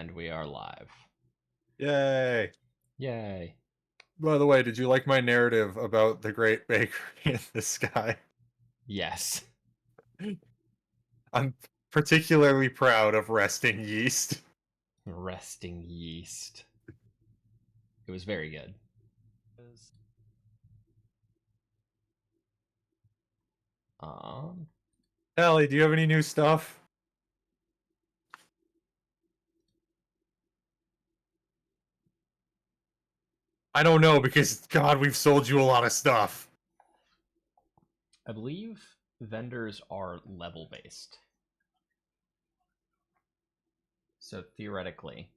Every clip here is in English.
And we are live. Yay! Yay. By the way, did you like my narrative about the Great Bakery in the Sky? Yes. I'm particularly proud of Resting Yeast. Resting yeast. It was very good. Ellie, do you have any new stuff? I don't know, because, God, we've sold you a lot of stuff. I believe vendors are level-based. So theoretically,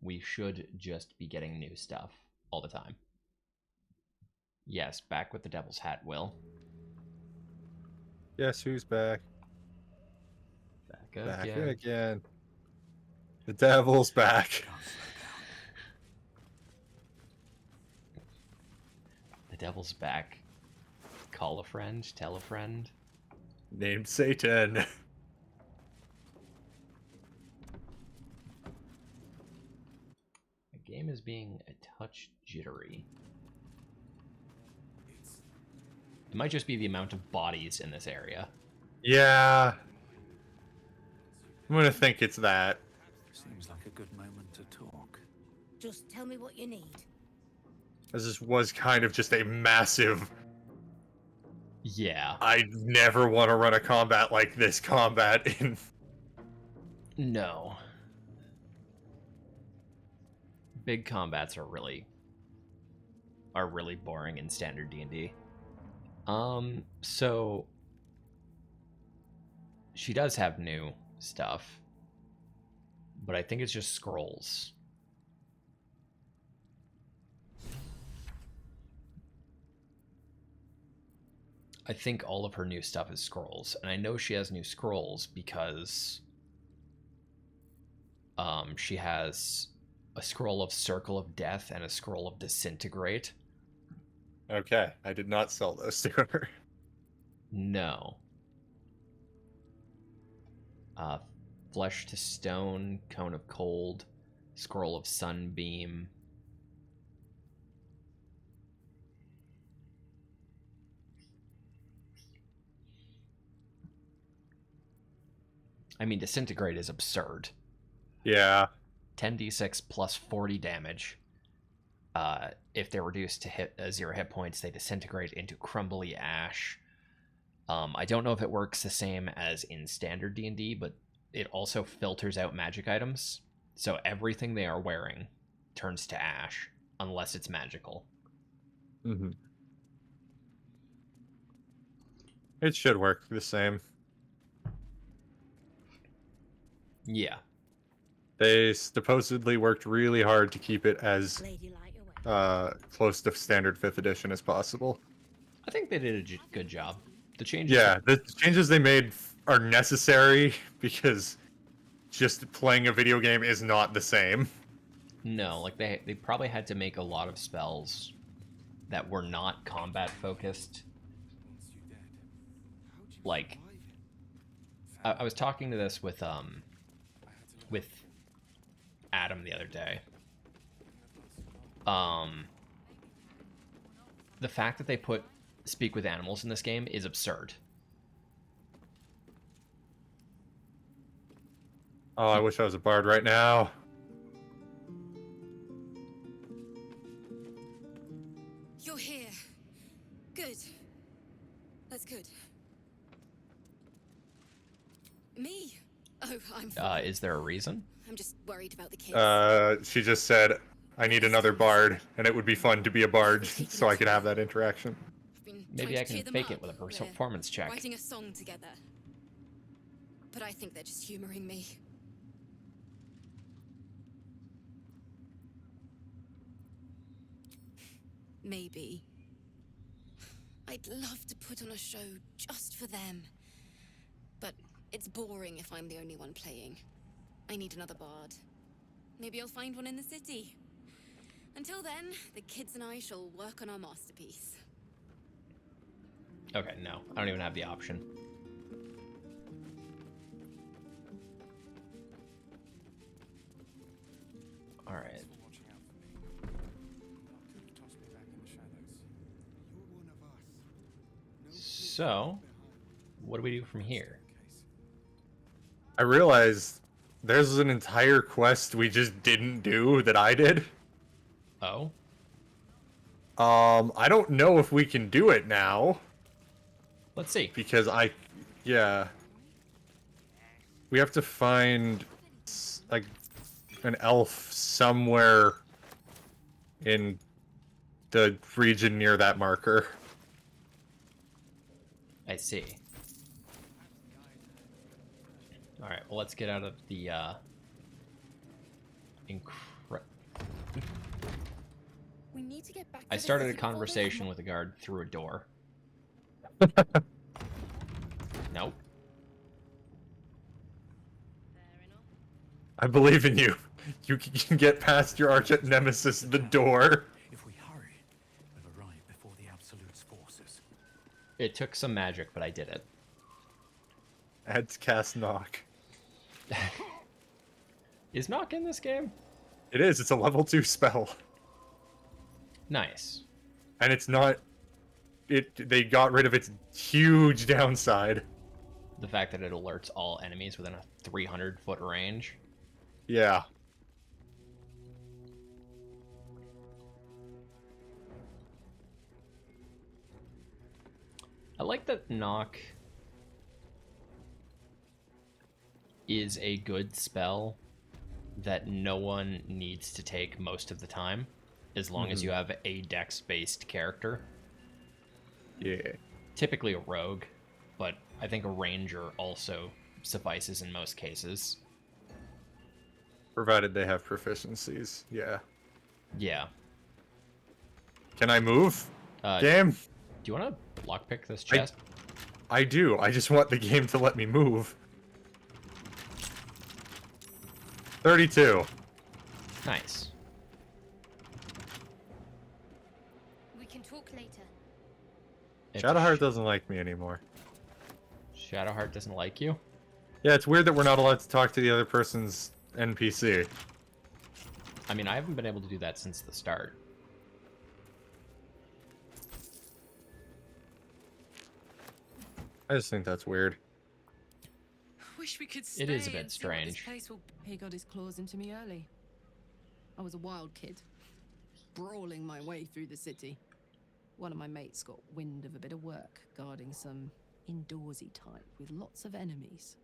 we should just be getting new stuff all the time. Yes, back with the Devil's Hat, Will. Yes, who's back? Back again. The Devil's back. The Devil's back. Call a friend, tell a friend. Named Satan. The game is being a touch jittery. It might just be the amount of bodies in this area. Yeah. I'm gonna think it's that. Seems like a good moment to talk. Just tell me what you need. This was kind of just a massive... Yeah. I never want to run a combat like this combat in... No. Big combats are really boring in standard D&D. So she does have new stuff, but I think it's just scrolls. I think all of her new stuff is scrolls, and I know she has new scrolls because she has a scroll of Circle of Death and a scroll of Disintegrate. Okay, I did not sell those to her. No. Flesh to Stone, Cone of Cold, Scroll of Sunbeam. I mean, Disintegrate is absurd. Yeah. 10d6 plus 40 damage. If they're reduced to 0 hit points, they disintegrate into crumbly ash. I don't know if it works the same as in standard D&D, but it also filters out magic items. So everything they are wearing turns to ash, unless it's magical. Mm-hmm. It should work the same. Yeah. They supposedly worked really hard to keep it as close to standard 5th edition as possible. I think they did a good job. The changes. Yeah, the changes they made are necessary because just playing a video game is not the same. No, like they probably had to make a lot of spells that were not combat focused. Like, I was talking to this with Adam the other day. The fact that they put Speak with Animals in this game is absurd. Oh, I wish I was a bard right now. You're here. Good. That's good. Me? Oh, I'm fine. Is there a reason? I'm just worried about the kids. She just said, I need another bard, and it would be fun to be a bard, so I could have that interaction. Maybe I can fake it with a performance check. Writing a song together. But I think they're just humoring me. Maybe. I'd love to put on a show just for them. But it's boring if I'm the only one playing. I need another bard. Maybe I'll find one in the city. Until then, the kids and I shall work on our masterpiece. Okay, no. I don't even have the option. So, what do we do from here? I realized there's an entire quest we just didn't do that I did. Oh? I don't know if we can do it now. Let's see. Because yeah. We have to find, like, an elf somewhere in the region near that marker. I see. Alright, well, let's get out of the, We need to get back to I the started a city before they conversation with a guard through a door. Nope. Fair enough. I believe in you. You can get past your arch nemesis, the door. If we hurry, we'll arrive before the Absolute's forces. It took some magic, but I did it. I had to cast knock. Is Knock in this game? It is. It's a level 2 spell. Nice. And it's not... They got rid of its huge downside. The fact that it alerts all enemies within a 300-foot range. Yeah. I like that Knock is a good spell that no one needs to take most of the time, as long as you have a dex-based character. Yeah. Typically a rogue, but I think a ranger also suffices in most cases. Provided they have proficiencies. Yeah. Yeah. Can I move? Do Game? you want to lockpick this chest? I do. I just want the game to let me move. 32. Nice. We can talk later. Shadowheart doesn't like me anymore. Shadowheart doesn't like you? Yeah, it's weird that we're not allowed to talk to the other person's NPC. I mean, I haven't been able to do that since the start. I just think that's weird. Wish we could stay It is a bit and see what this strange. place will... He got his claws into me early. I was a wild kid, brawling my way through the city. One of my mates got wind of a bit of work guarding some indoorsy type with lots of enemies.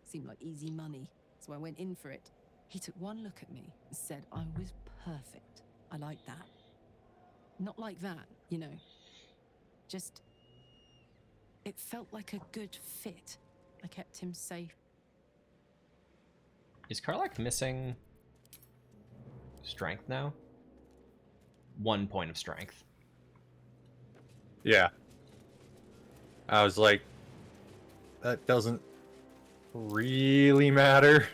Seemed like easy money, so I went in for it. He took one look at me and said I was perfect. I like that. Not like that, you know. Just... it felt like a good fit. I kept him safe. Is Karlach missing strength now? 1 point of strength. Yeah. I was like, that doesn't really matter.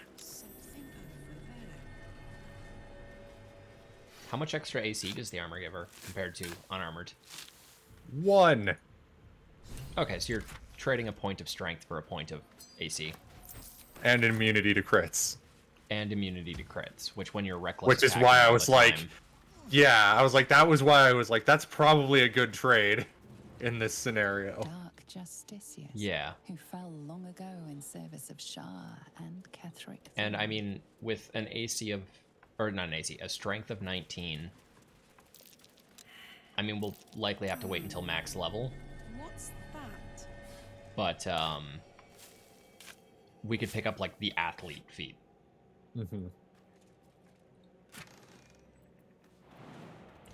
How much extra AC does the armor give her compared to unarmored? 1. Okay, so you're trading a point of strength for a point of AC. And immunity to crits. And immunity to crits, which when you're reckless... Which is attacking why I all was the like, time- yeah, I was like, that was why I was like, that's probably a good trade in this scenario. Dark Justicius, Yeah. who fell long ago in service of Shah and Ketheric. And I mean, with an AC of... or not an AC, a strength of 19... I mean, we'll likely have to wait until max level. What's that? But, we could pick up, like, the athlete feat. Mm-hmm.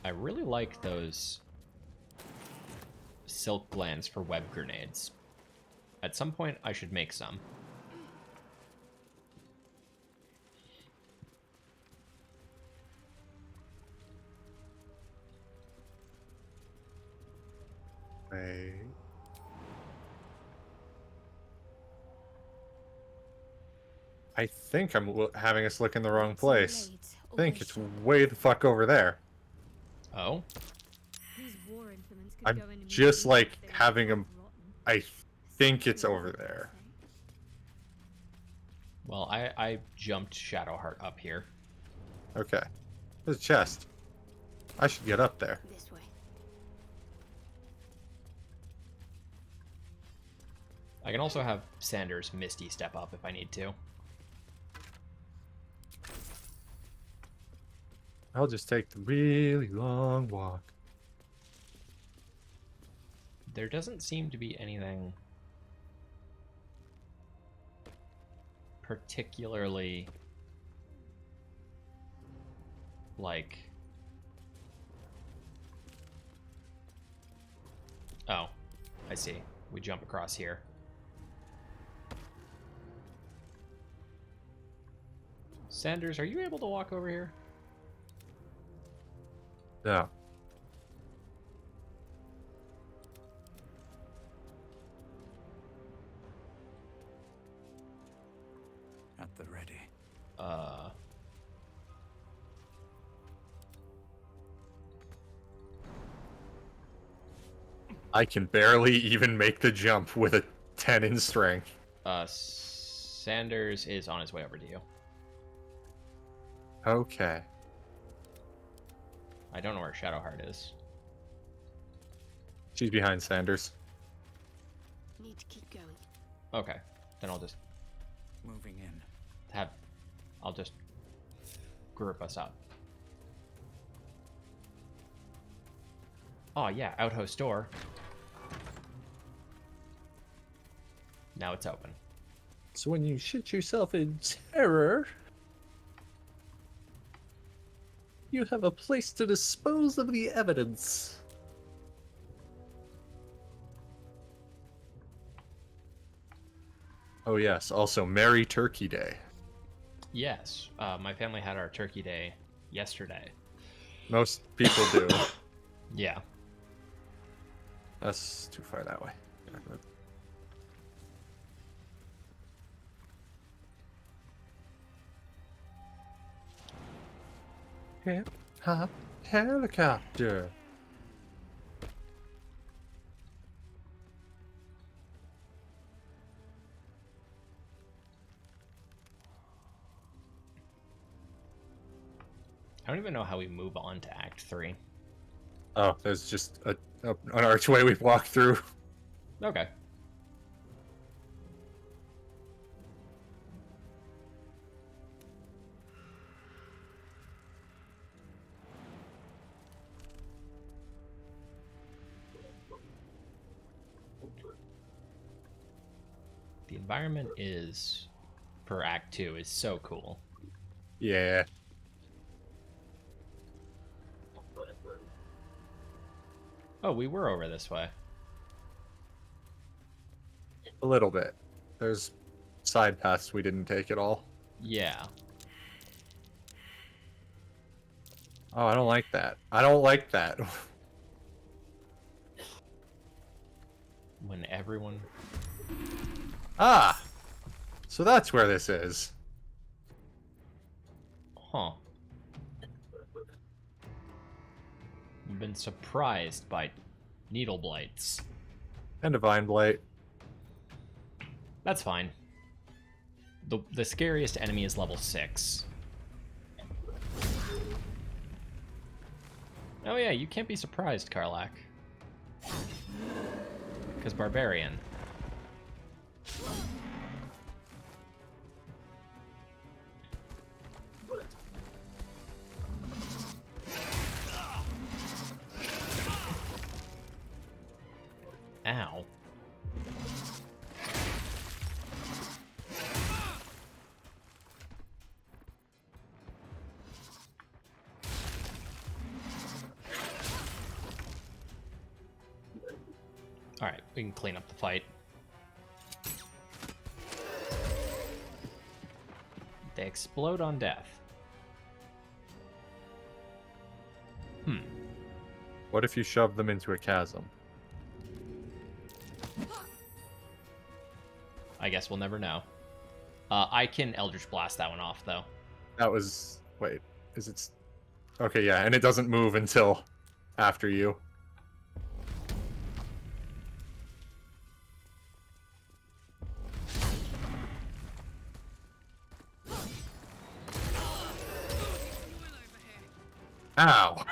I really like those silk glands for web grenades. At some point, I should make some. Wait. I think I'm having us look in the wrong place. I think it's way the fuck over there. Oh? I'm just like having them. I think it's over there. Well, I jumped Shadowheart up here. Okay. There's a chest. I should get up there. This way. I can also have Sanders Misty step up if I need to. I'll just take the really long walk. There doesn't seem to be anything particularly like... Oh, I see. We jump across here. Sanders, are you able to walk over here? Yeah. At the ready. I can barely even make the jump with a 10 in strength. Sanders is on his way over to you. Okay. I don't know where Shadowheart is. She's behind Sanders. Need to keep going. Okay, then I'll just Moving in. I'll just group us up. Oh yeah, outhouse door. Now it's open. So when you shit yourself in terror, you have a place to dispose of the evidence. Oh yes, also Merry Turkey Day. Yes, my family had our turkey day yesterday. Most people do. Yeah. That's too far that way. Hip hop helicopter. I don't even know how we move on to Act 3. Oh, there's just an archway we've walked through. Okay. The environment is, for Act 2, is so cool. Yeah. Oh, we were over this way. A little bit. There's side paths we didn't take at all. Yeah. Oh, I don't like that. I don't like that. When everyone... Ah! So that's where this is. Huh. I've been surprised by needle blights. And Divine Blight. That's fine. The scariest enemy is level 6. Oh yeah, you can't be surprised, Karlak. Because Barbarian. Ow. Alright, we can clean up the fight. They explode on death. What if you shove them into a chasm? I guess we'll never know. I can Eldritch Blast that one off, though. That was... Wait, is it... Okay, yeah, and it doesn't move until after you. Ow!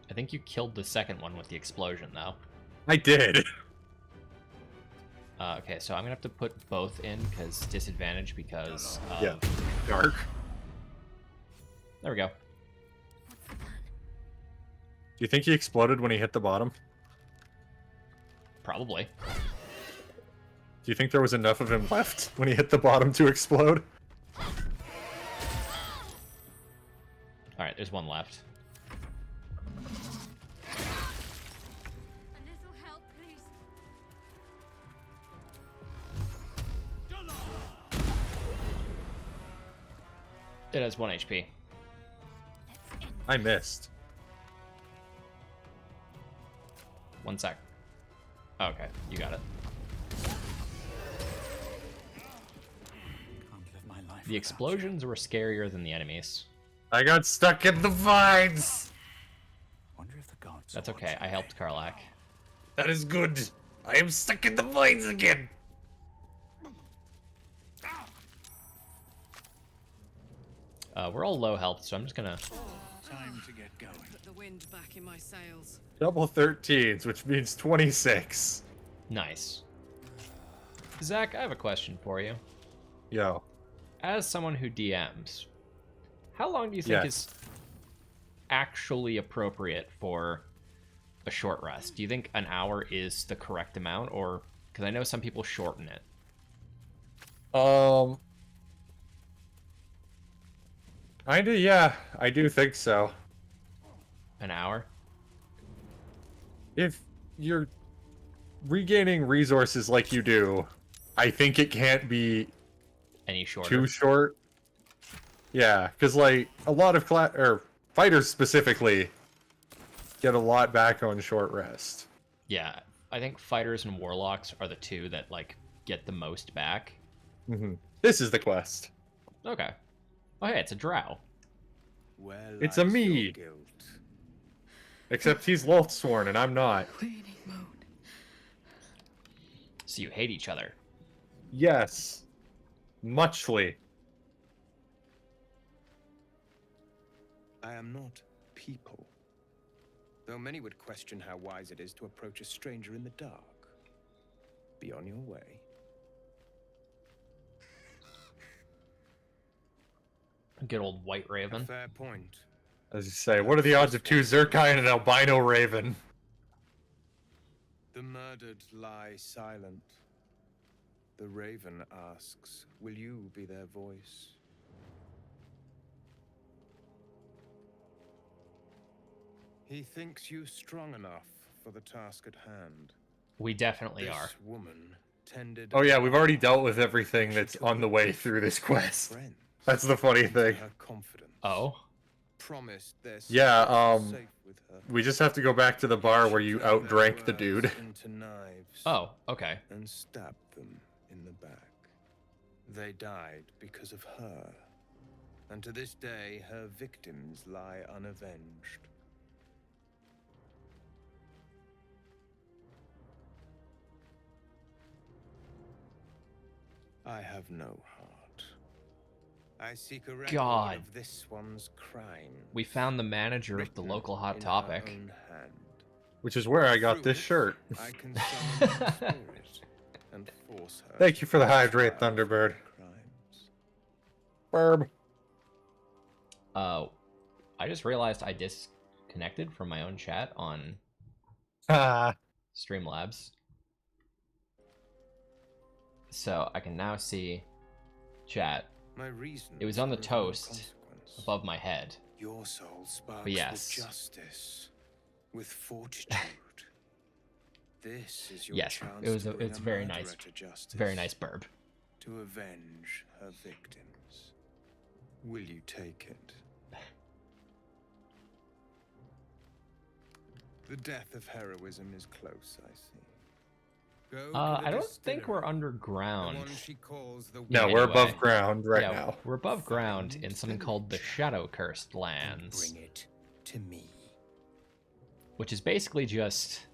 I think you killed the second one with the explosion, though. I did! Okay, so I'm gonna have to put both in because disadvantage because of... Yeah. Dark. There we go. Do you think he exploded when he hit the bottom? Probably. Do you think there was enough of him left when he hit the bottom to explode? All right, there's one left. It has 1 HP. I missed. 1 sec. Okay, you got it. Can't live my life The without explosions were scarier than the enemies. I got stuck in the vines! you. Wonder if the gods That's are okay, watching I me. helped Karlak. That is good. I am stuck in the vines again. We're all low health, so I'm just gonna... Time to get going. Put the wind back in my sails. Double 13s, which means 26. Nice. Zach, I have a question for you. Yo. As someone who DMs, how long do you think Yes. is actually appropriate for a short rest? Do you think an hour is the correct amount, or... Because I know some people shorten it. Kinda, yeah. I do think so. An hour? If you're regaining resources like you do, I think it can't be Any shorter? too short. Yeah, because like a lot of fighters specifically get a lot back on short rest. Yeah, I think fighters and warlocks are the two that, like, get the most back. This is the quest. Okay. Oh, hey, it's a drow. Well, It's a me. Except he's Lothsworn and I'm not. So you hate each other. Yes. Muchly. I am not people. Though many would question how wise it is to approach a stranger in the dark. Be on your way. Good old White A Raven. fair point. As you say, what are the odds of 2 Zerkai and an albino raven? The murdered lie silent. The raven asks, will you be their voice? He thinks you strong enough for the task at hand. We definitely This are. woman tended Oh yeah, we've already dealt with everything that's on the way through this quest. friends. That's the funny thing. Her confidence. Oh? Promised their Yeah, secrets were safe with her. We just have to go back to the bar where you Turned their outdrank the words dude. into knives Oh, okay. and stabbed them in the back. They died because of her. And to this day, her victims lie unavenged. I have no heart. I seek a record God. of this one's crime. We found the manager of the local Hot Topic. Which is where I got this shirt. I can summon her spirit and force her. Thank you for the to hydrate, try Thunderbird. her crimes. Burb. I just realized I disconnected from my own chat on Ah. Streamlabs. So I can now see chat My reason It was on the are of no toast consequence. above my head. Your soul sparks yes. with justice, with fortitude. This is your Yes, chance it was to a- bring it's a very murderer nice. to justice, Very nice burb. to avenge her victims. Will you take it? The death of heroism is close, I see. Go to I the don't think we're distillery, underground. the one she calls the No, Yeah, we're anyway. above ground right Yeah, now. we're above ground in something called the Shadow Cursed and Lands, bring it to me. which is basically just...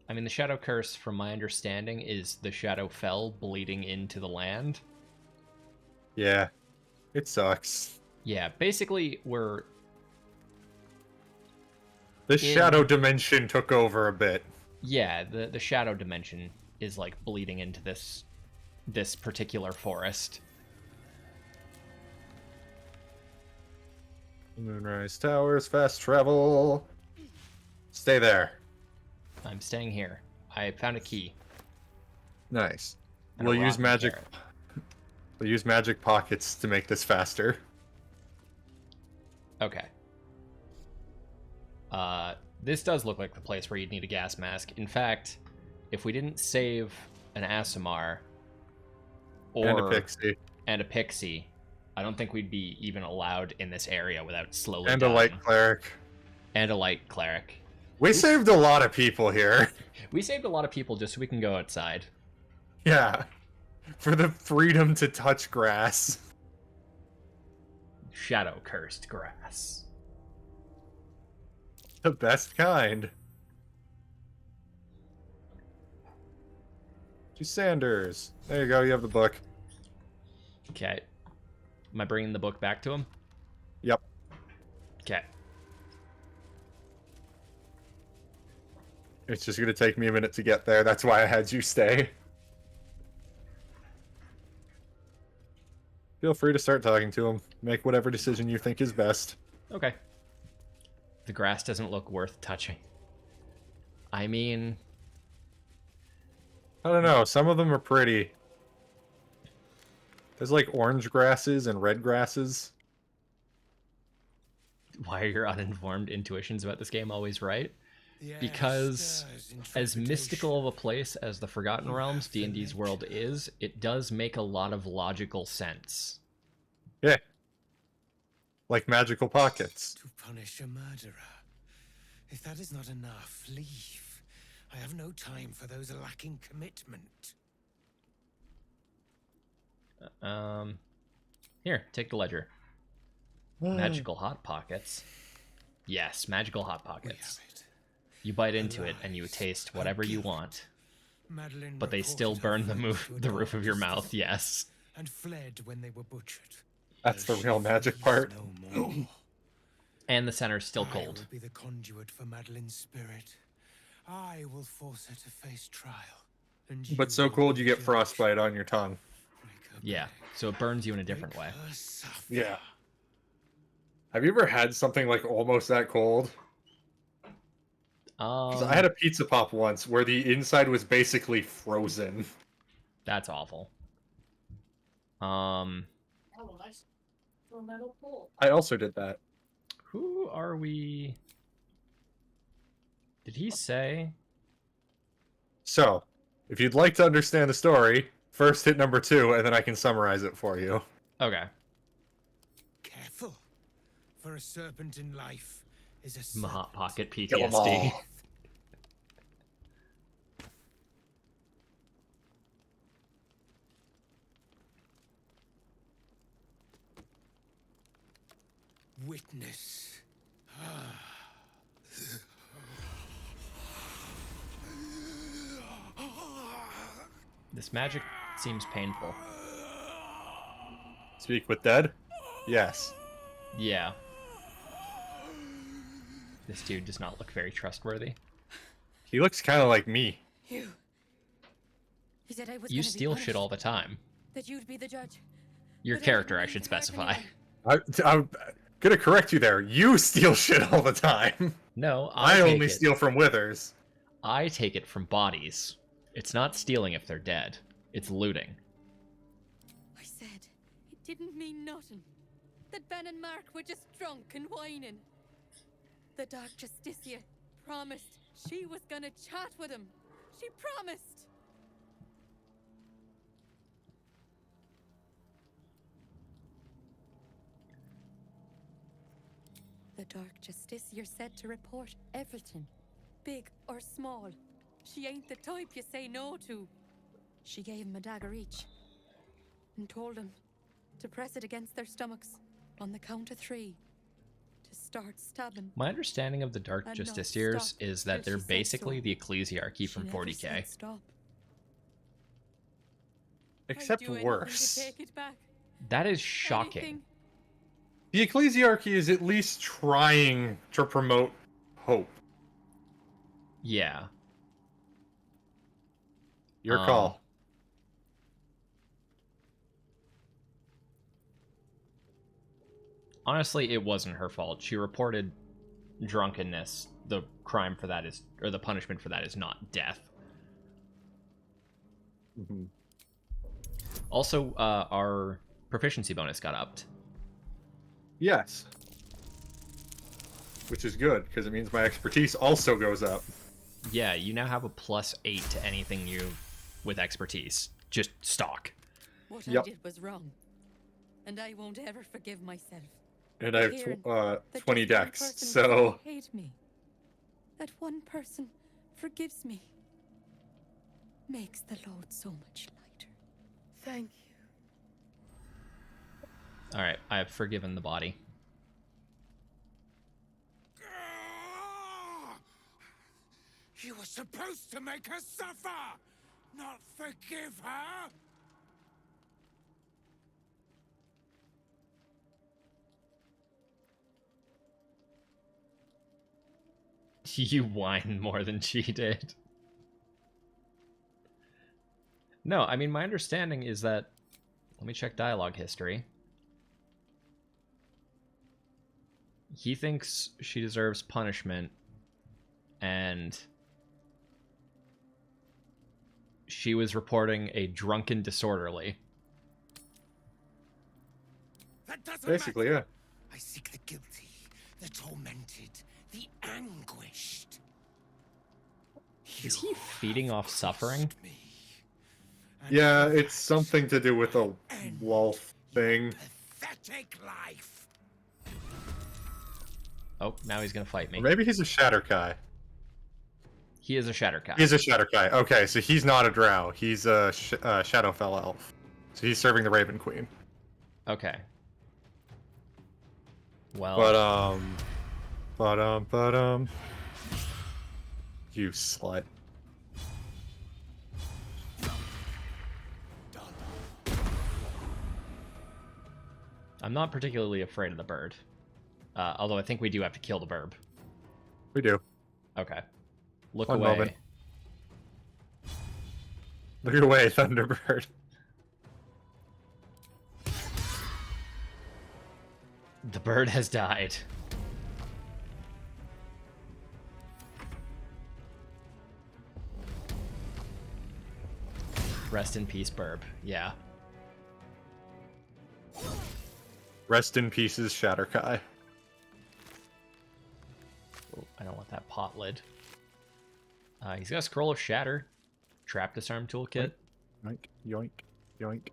I mean, the Shadow Curse, from my understanding, is the Shadow Fell bleeding into the land. Yeah. It sucks. Yeah, basically, we're... The shadow dimension took over a bit. Yeah, the Shadow Dimension is like bleeding into this particular forest. Moonrise Towers, fast travel. Stay there. I'm staying here. I found a key. Nice. And a We'll use rotten magic. carrot. We'll use magic pockets to make this faster. Okay. This does look like the place where you'd need a gas mask. In fact, if we didn't save an Asimar And a pixie. I don't think we'd be even allowed in this area without slowly And dying. a light cleric. And a light cleric. We saved a lot of people here. We saved a lot of people just so we can go outside. Yeah. For the freedom to touch grass. Shadow cursed grass. The best kind. To Sanders. There you go, you have the book. Okay. Am I bringing the book back to him? Yep. Okay. It's just gonna take me a minute to get there. That's why I had you stay. Feel free to start talking to him. Make whatever decision you think is best. Okay. The grass doesn't look worth touching. I mean... I don't know, some of them are pretty. There's like orange grasses and red grasses. Why are your uninformed intuitions about this game always right? Because as mystical of a place as the Forgotten Realms D&D's world is, it does make a lot of logical sense. Yeah. Like magical pockets. To punish a murderer. If that is not enough, leave. I have no time for those lacking commitment. Here, take the ledger. Magical Hot Pockets. Yes, magical Hot We Pockets. have it. You bite into it and you taste whatever you want, Madeline but they still reported burn her friends to a the roof of your dark mouth, yes. and fled when they were butchered. That's the Though real she magic flees part. No more. And the center's still I cold. will be the conduit for Madeline's spirit. I will force her to face trial. And But so will cold be you get judged. frostbite on your tongue. Make her Yeah, pay. so it burns you in a different Make way. her suffer. Yeah. Have you ever had something like almost that cold? 'Cause I had a pizza pop once where the inside was basically frozen. That's awful. I also did that. Who are we? Did he say? So, if you'd like to understand the story, first hit number 2, and then I can summarize it for you. Okay. Careful. For a serpent in life is a My Hot serpent. Pocket Kill 'em PTSD. all. Witness. This magic seems painful. Speak with dead? Yes. Yeah. This dude does not look very trustworthy. He looks kind of like me. You said I was You gonna be steal shit punished, all the time. that you'd be the judge. Your But I character, didn't I mean should to hurt specify. anyone. I'm gonna correct you there. You steal shit all the time. No, I take only it. steal from withers. I take it from bodies. It's not stealing if they're dead. It's looting. I said it didn't mean nothing. That Ben and Mark were just drunk and whining. The Dark Justicia promised she was gonna chat with him. She promised. The Dark Justicia said to report everything, big or small. She ain't the type you say no to. She gave him a dagger each and told him to press it against their stomachs on the count of 3 to start stabbing. My understanding of the Dark And not Justiciars stop is that till they're she said basically so. the ecclesiarchy from She never 40k. said stop. Except I'd do anything worse. to take it back. That is shocking. Anything. The ecclesiarchy is at least trying to promote hope. Yeah. Your call. Honestly, it wasn't her fault. She reported drunkenness. The crime for that is, or the punishment for that is not death. Mhm. Also, our proficiency bonus got upped. Yes. Which is good, because it means my expertise also goes up. Yeah, you now have a +8 to anything you with expertise. Just stock. What Yep. I did was wrong, and I won't ever forgive myself. And I have Hearing 20 that just one decks, person so... doesn't hate me, that one person forgives me, makes the load so much lighter. Thank you. Alright, I have forgiven the body. You were supposed to make her suffer, not forgive her. You whine more than she did. No, I mean, my understanding is that... Let me check dialogue history. He thinks she deserves punishment, and she was reporting a drunken disorderly. That doesn't Basically, matter. yeah. I seek the guilty, the tormented, the anguished. Is he feeding off suffering? Yeah, it's something to do with a wolf thing. Pathetic life. Oh, now he's gonna fight me. Or maybe he's a Shatterkai. He is a Shatterkai. He's a Shatterkai. Okay, so he's not a drow. He's a Shadowfell elf. So he's serving the Raven Queen. Okay. Well... But, you slut. I'm not particularly afraid of the bird. Although I think we do have to kill the burb. We do. Okay. Look One away. moment. Look away, Thunderbird. The bird has died. Rest in peace, burb. Yeah. Rest in pieces, Shatterkai. Oh, I don't want that pot lid. He's got a Scroll of Shatter. Trap Disarm Toolkit. Yoink, yoink, yoink.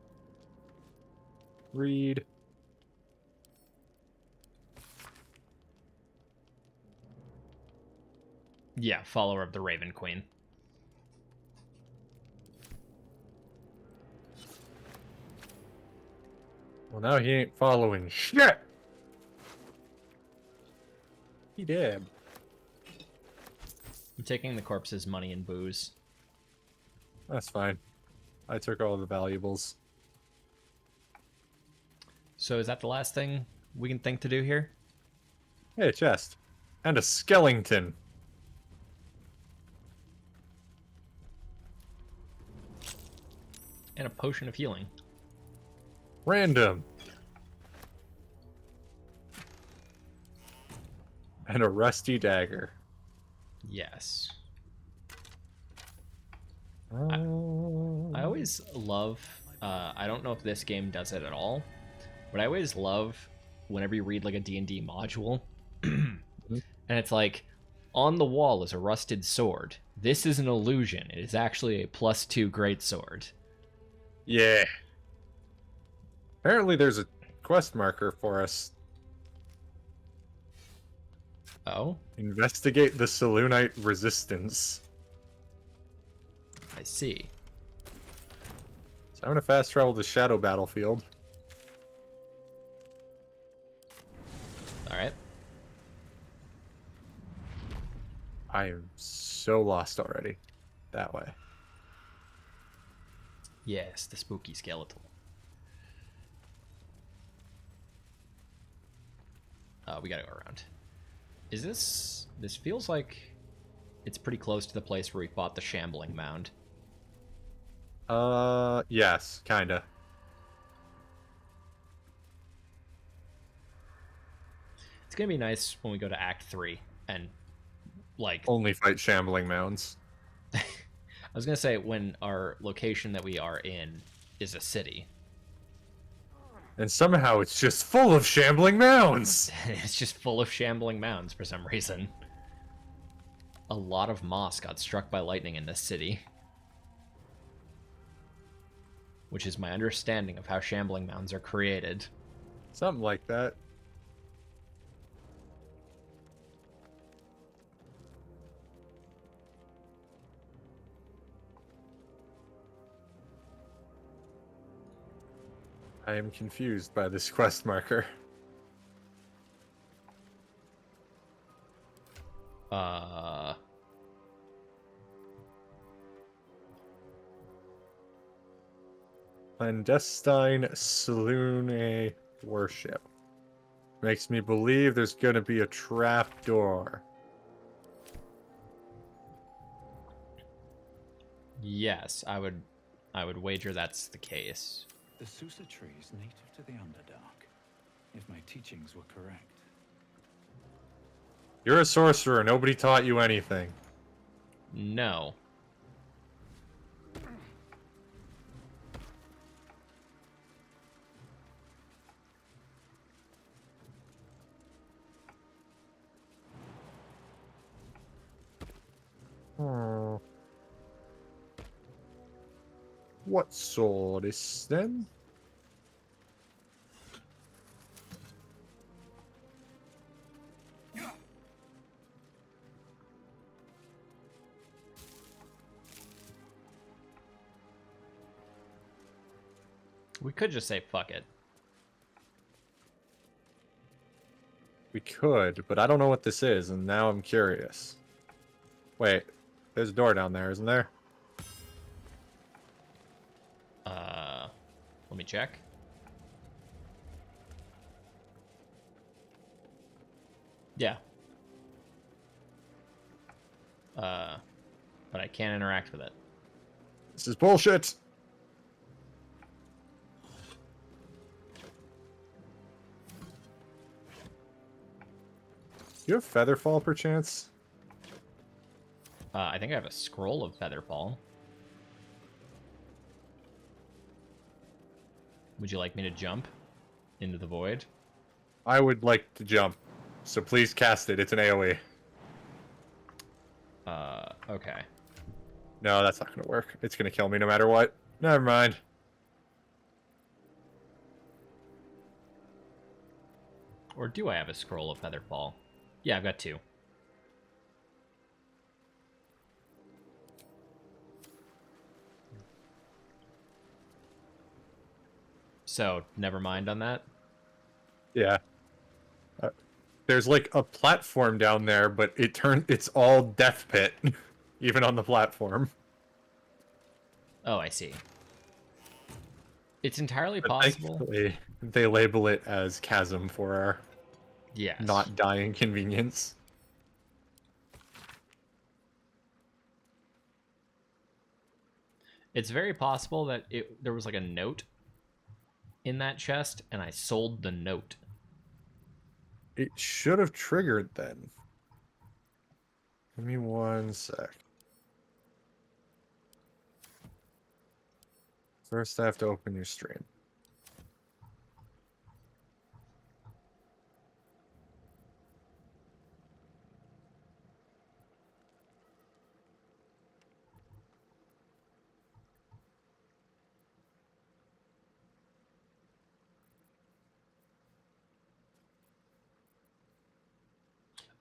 Read. Yeah, follower of the Raven Queen. Well, now he ain't following shit. He did. I'm taking the corpse's money and booze. That's fine. I took all the valuables. So is that the last thing we can think to do here? Hey, a chest. And a skeleton. And a potion of healing. Random. And a rusty dagger. Yes. I I always love, I don't know if this game does it at all, but I always love whenever you read like a D&D module, and it's like, on the wall is a rusted sword. This is an illusion. It is actually a +2 greatsword. Yeah. Apparently there's a quest marker for us. Oh? Investigate the Selûnite resistance. I see. So I'm gonna fast travel to Shadow Battlefield. Alright. I am so lost already. That way. Yes, the spooky skeletal. We gotta go around. Is this... This feels like it's pretty close to the place where we fought the shambling mound. Yes, kinda. It's gonna be nice when we go to Act 3 and, like, Only fight shambling mounds. I was gonna say when our location that we are in is a city. And somehow it's just full of shambling mounds! It's just full of shambling mounds for some reason. A lot of moss got struck by lightning in this city. Which is my understanding of how shambling mounds are created. Something like that. I am confused by this quest marker. Clandestine Saloon worship. Makes me believe there's gonna be a trap door. Yes, I would wager that's the case. The Susa tree is native to the Underdark, if my teachings were correct. You're a sorcerer, nobody taught you anything. No. Hmm. What sword is then? We could just say fuck it. We could, but I don't know what this is, and now I'm curious. Wait, there's a door down there, isn't there? Let me check. Yeah. But I can't interact with it. This is bullshit! You have Featherfall, perchance? I think I have a scroll of Featherfall. Would you like me to jump into the void? I would like to jump, so please cast it. It's an AoE. Okay. No, that's not gonna work. It's gonna kill me no matter what. Never mind. Or do I have a scroll of Featherfall? Yeah, I've got 2. So, never mind on that. Yeah. There's like a platform down there, but it's all death pit, even on the platform. Oh, I see. It's entirely But possible. thankfully, they label it as chasm for our Yes. not dying convenience. It's very possible that there was like a note in that chest, and I sold the note. It should have triggered then. Give me one sec. First, I have to open your stream.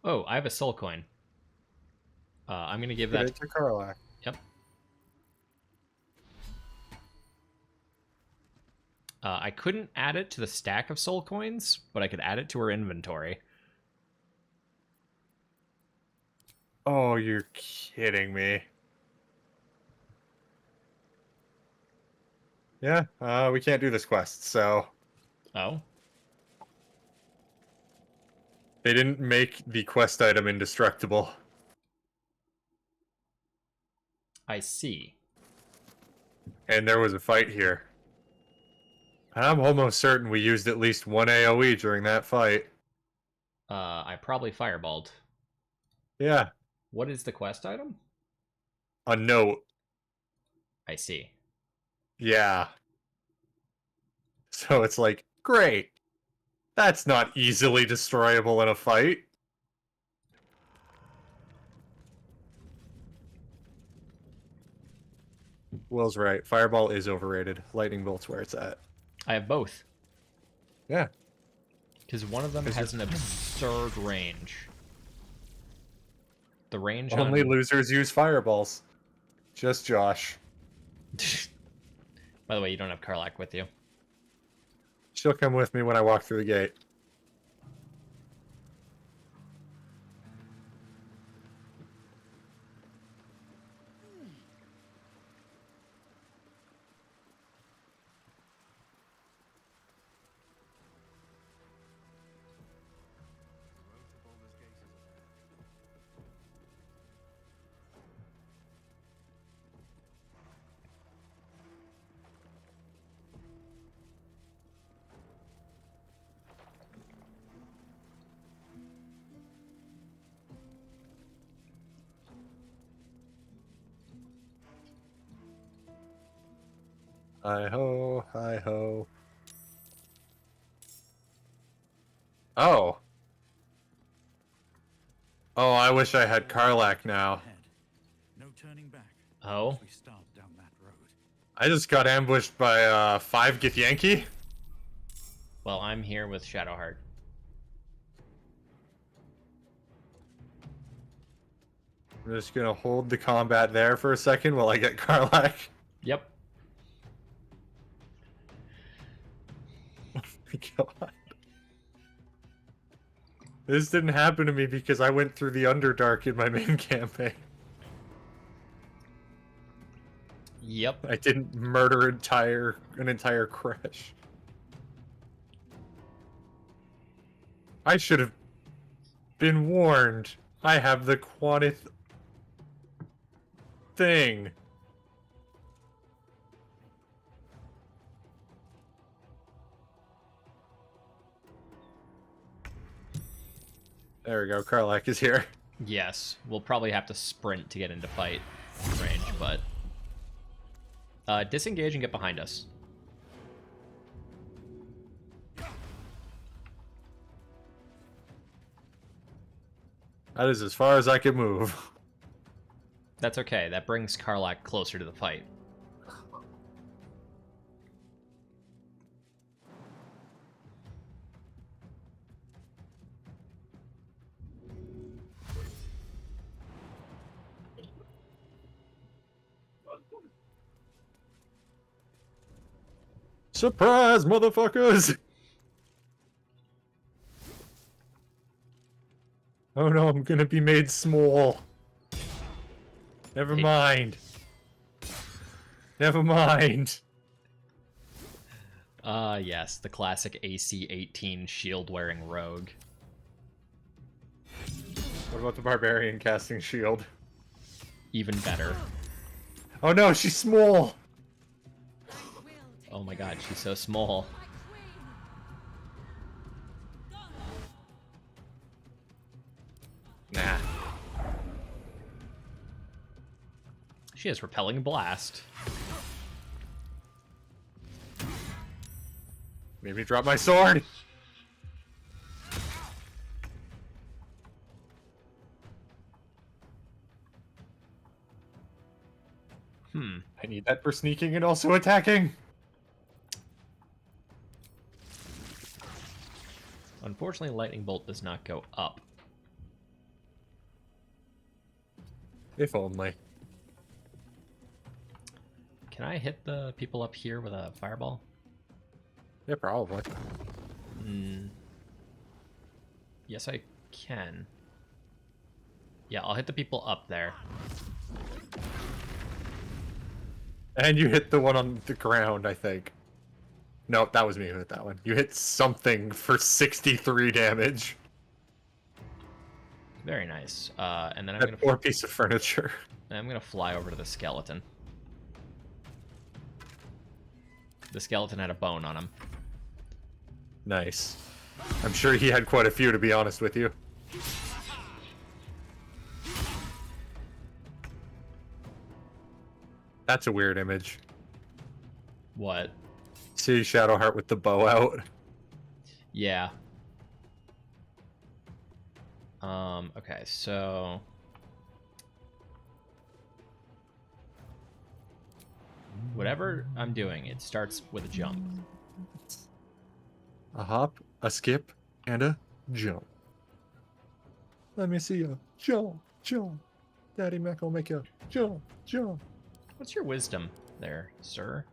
Oh, I have a soul coin. I'm going to give Give that... it to Karlak. Yep. I couldn't add it to the stack of soul coins, but I could add it to her inventory. Oh, you're kidding me. Yeah, we can't do this quest, so... Oh? They didn't make the quest item indestructible. I see. And there was a fight here. And I'm almost certain we used at least one AoE during that fight. I probably fireballed. Yeah. What is the quest item? A note. I see. Yeah. So it's like, great. That's not easily destroyable in a fight. Will's right. Fireball is overrated. Lightning bolt's where it's at. I have both. Yeah. Because one of them has an absurd range. The range Only on... losers use fireballs. Just Josh. By the way, you don't have Karlach with you. She'll come with me when I walk through the gate. Hi-ho, hi-ho. Oh. Oh, I wish I had Karlach now. No turning back. Oh? We start down that road. I just got ambushed by 5 Githyanki. Well, I'm here with Shadowheart. I'm just gonna hold the combat there for a second while I get Karlach. Yep. Oh my god. This didn't happen to me because I went through the Underdark in my main campaign. Yep. I didn't murder an entire crush. I should have been warned. I have the Quanith thing. There we go. Karlach is here. Yes. We'll probably have to sprint to get into fight range, but... disengage and get behind us. That is as far as I can move. That's okay. That brings Karlach closer to the fight. Surprise, motherfuckers! Oh no, I'm gonna be made small. Never mind. Never mind. Yes, the classic AC-18 shield-wearing rogue. What about the barbarian casting shield? Even better. Oh no, she's small! Oh my god, she's so small. Nah. She has Repelling Blast. Made me drop my sword! I need that for sneaking and also attacking! Unfortunately, Lightning Bolt does not go up. If only. Can I hit the people up here with a fireball? Yeah, probably. Yes, I can. Yeah, I'll hit the people up there. And you hit the one on the ground, I think. No, that was me who hit that one. You hit something for 63 damage. Very nice. And then I'm That gonna poor piece of furniture. fly over to the skeleton. The skeleton had a bone on him. Nice. I'm sure he had quite a few, to be honest with you. That's a weird image. What? See Shadowheart with the bow out. Yeah. Okay, so... Whatever I'm doing, it starts with a jump. A hop, a skip, and a jump. Let me see you jump, jump. Daddy Mac will make you jump, jump. What's your wisdom there, sir?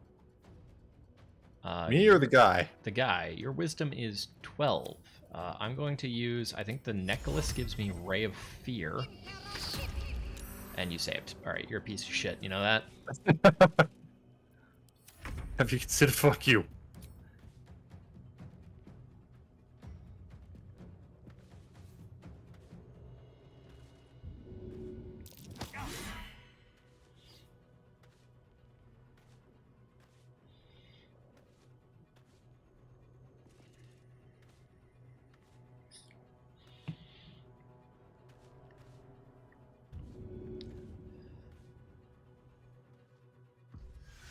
Me or the guy? The guy. Your wisdom is 12. I'm going to use... I think the necklace gives me Ray of Fear. And you saved. Alright, you're a piece of shit. You know that? Have you considered fuck you?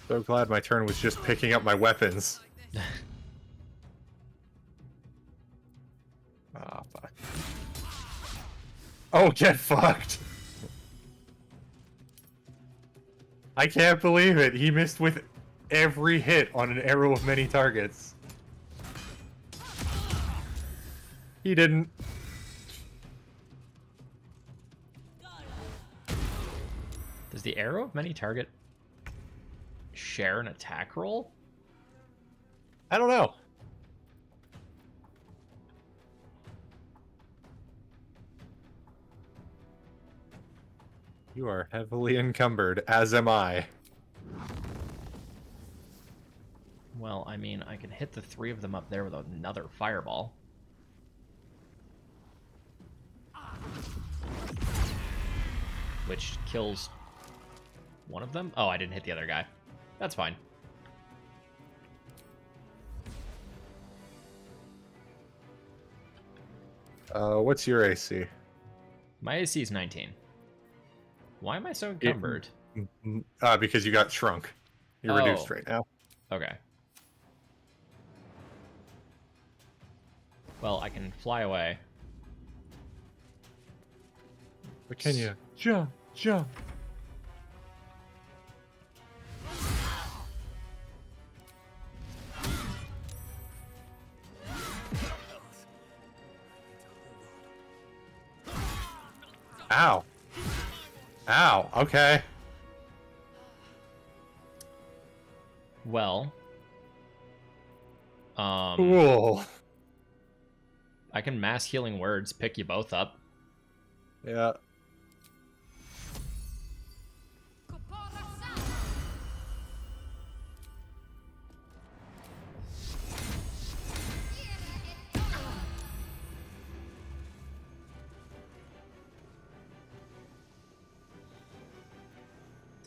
So glad my turn was just picking up my weapons. Ah, fuck. Oh, get fucked! I can't believe it. He missed with every hit on an arrow of many targets. He didn't. Does the arrow of many target share an attack roll? I don't know. You are heavily encumbered, as am I. Well, I mean, I can hit the 3 of them up there with another fireball. Which kills one of them? Oh, I didn't hit the other guy. That's fine. What's your AC? My AC is 19. Why am I so encumbered? Because you got shrunk. You're reduced right now. Okay. Well, I can fly away. But can you jump, jump? Ow. Ow, okay. Well. Cool. I can mass healing words pick you both up. Yeah.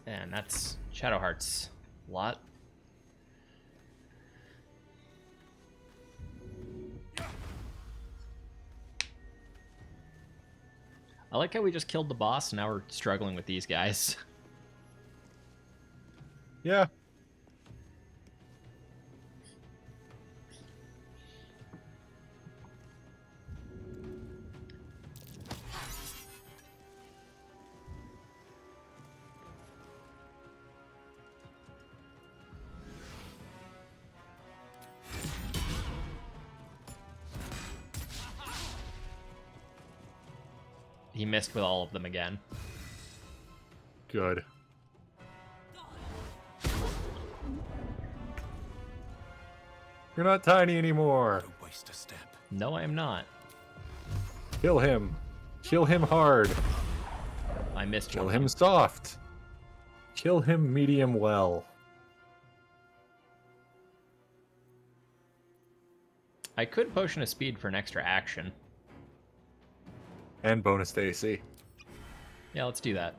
And that's Shadowheart's lot. I like how we just killed the boss and now we're struggling with these guys. Yeah. He missed with all of them again. Good. You're not tiny anymore. Don't waste a step. No, I am not. Kill him. Kill him hard. I missed Kill one. him soft. Kill him medium well. I could potion of speed for an extra action. And bonus to AC. Yeah, let's do that.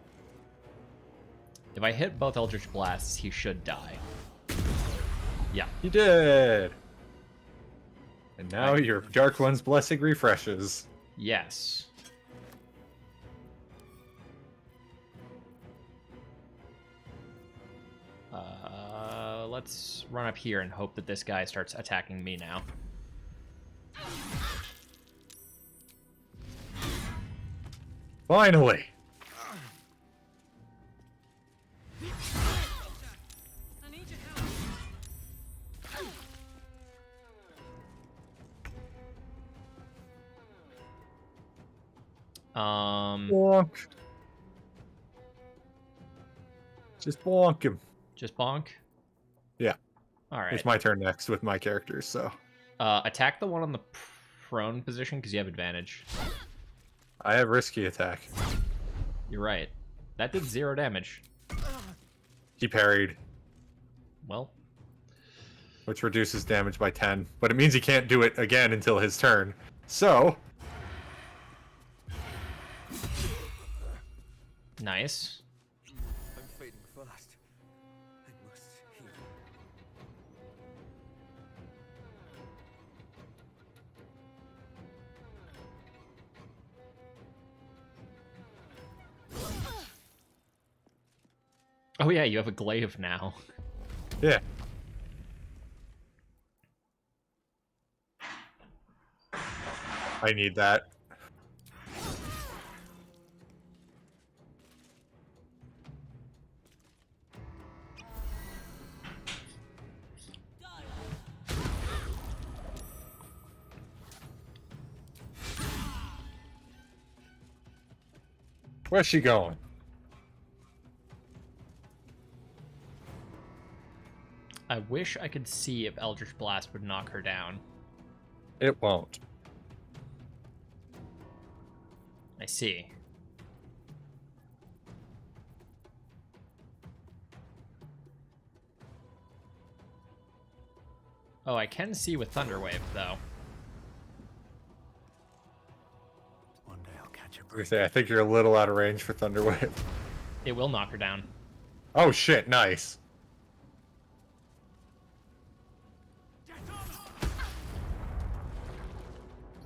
If I hit both Eldritch Blasts, he should die. Yeah. You did. And now Right. your Dark One's blessing refreshes. Yes. Let's run up here and hope that this guy starts attacking me now. Finally! Bonk. Just bonk him. Just bonk? Yeah. Alright. It's my turn next with my characters, so. Attack the one on the prone position, because you have advantage. I have risky attack. You're right. That did 0 damage. He parried, Well, which reduces damage by 10. But it means he can't do it again until his turn. So, nice. I'm fading fast. I must heal. Oh yeah, you have a glaive now. yeah. I need that. Where's she going? I wish I could see if Eldritch Blast would knock her down. It won't. I see. Oh, I can see with Thunderwave, though. One day I'll catch a I was gonna break. say, I think you're a little out of range for Thunderwave. It will knock her down. Oh shit, nice.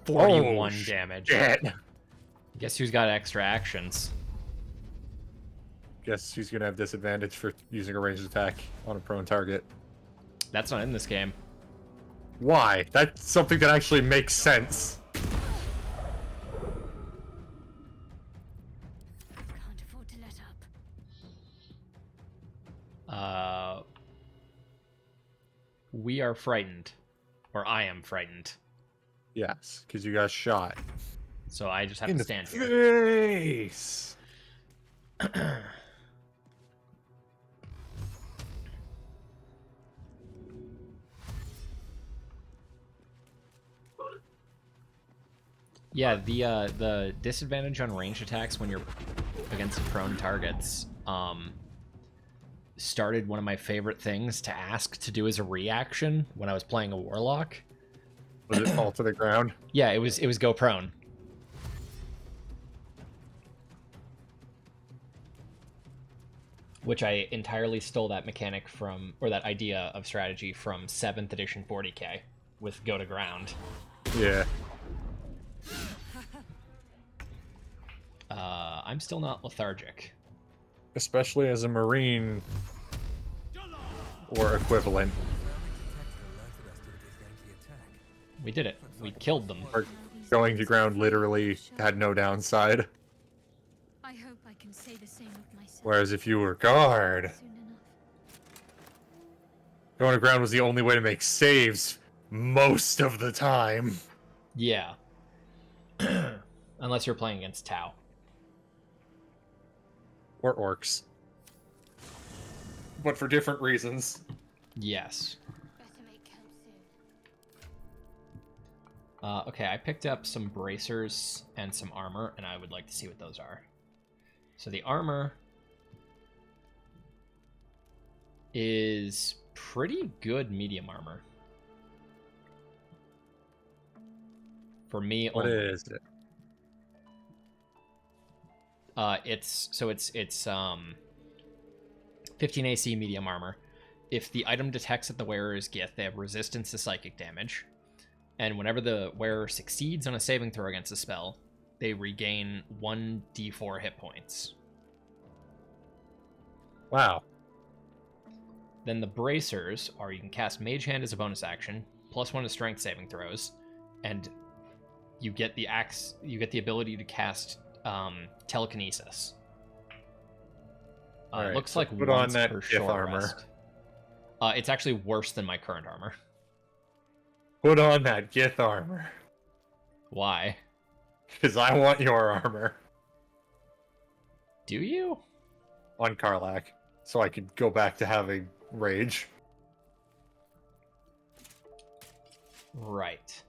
Oh, 41 damage. Shit. Guess who's got extra actions? Guess she's gonna have disadvantage for using a ranged attack on a prone target. That's not in this game. Why? That's something that actually makes sense. Can't afford to let up. We are frightened. Or I am frightened. Yes, because you got shot. So I just have In to the stand here. face. Yeah, the disadvantage on ranged attacks when you're against prone targets started one of my favorite things to ask to do as a reaction when I was playing a warlock. Was it fall to the ground? Yeah, it was go prone. Which I entirely stole that mechanic from, or that idea of strategy from 7th edition 40k with go to ground. Yeah. I'm still not lethargic. Especially as a marine or equivalent. We did it. We killed them. Or going to ground literally had no downside. I hope I can say the same of myself. Whereas if you were guard, Soon enough. going to ground was the only way to make saves most of the time. Yeah. Unless you're playing against Tau. Or orcs. But for different reasons. Yes. Better make camp soon. Okay, I picked up some bracers and some armor, and I would like to see what those are. So the armor is pretty good medium armor. For me, What only. is it? It's 15 AC medium armor. if the item detects that the wearer is Gith, they have resistance to psychic damage. And whenever the wearer succeeds on a saving throw against a spell, they regain 1d4 hit points. Wow. Then the bracers are you can cast Mage Hand as a bonus action, +1 to strength saving throws, and you get the ability to cast telekinesis. All right, it looks so like put once on that per Gith short armor. rest. It's actually worse than my current armor. Put on that Gith armor. Why? Because I want your armor. Do you? On Karlach. So I could go back to having rage. Right.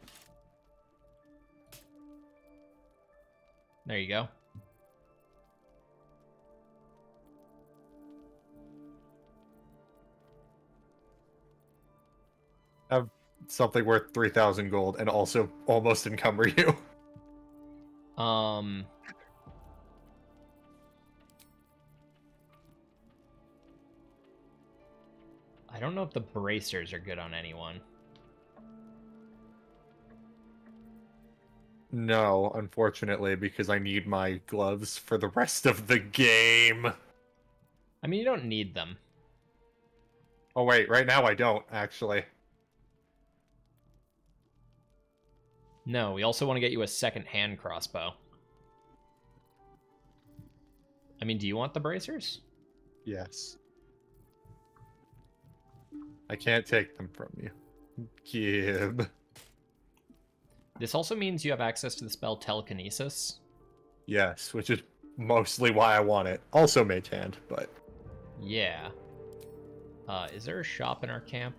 There you go. Have something worth 3,000 gold and also almost encumber you. I don't know if the bracers are good on anyone. No, unfortunately, because I need my gloves for the rest of the game. I mean, you don't need them. Oh wait, right now I don't, actually. No, we also want to get you a second hand crossbow. I mean, do you want the bracers? Yes. I can't take them from you. Gib. This also means you have access to the spell telekinesis. Yes, which is mostly why I want it. Also Mage Hand, but... Yeah. Is there a shop in our camp?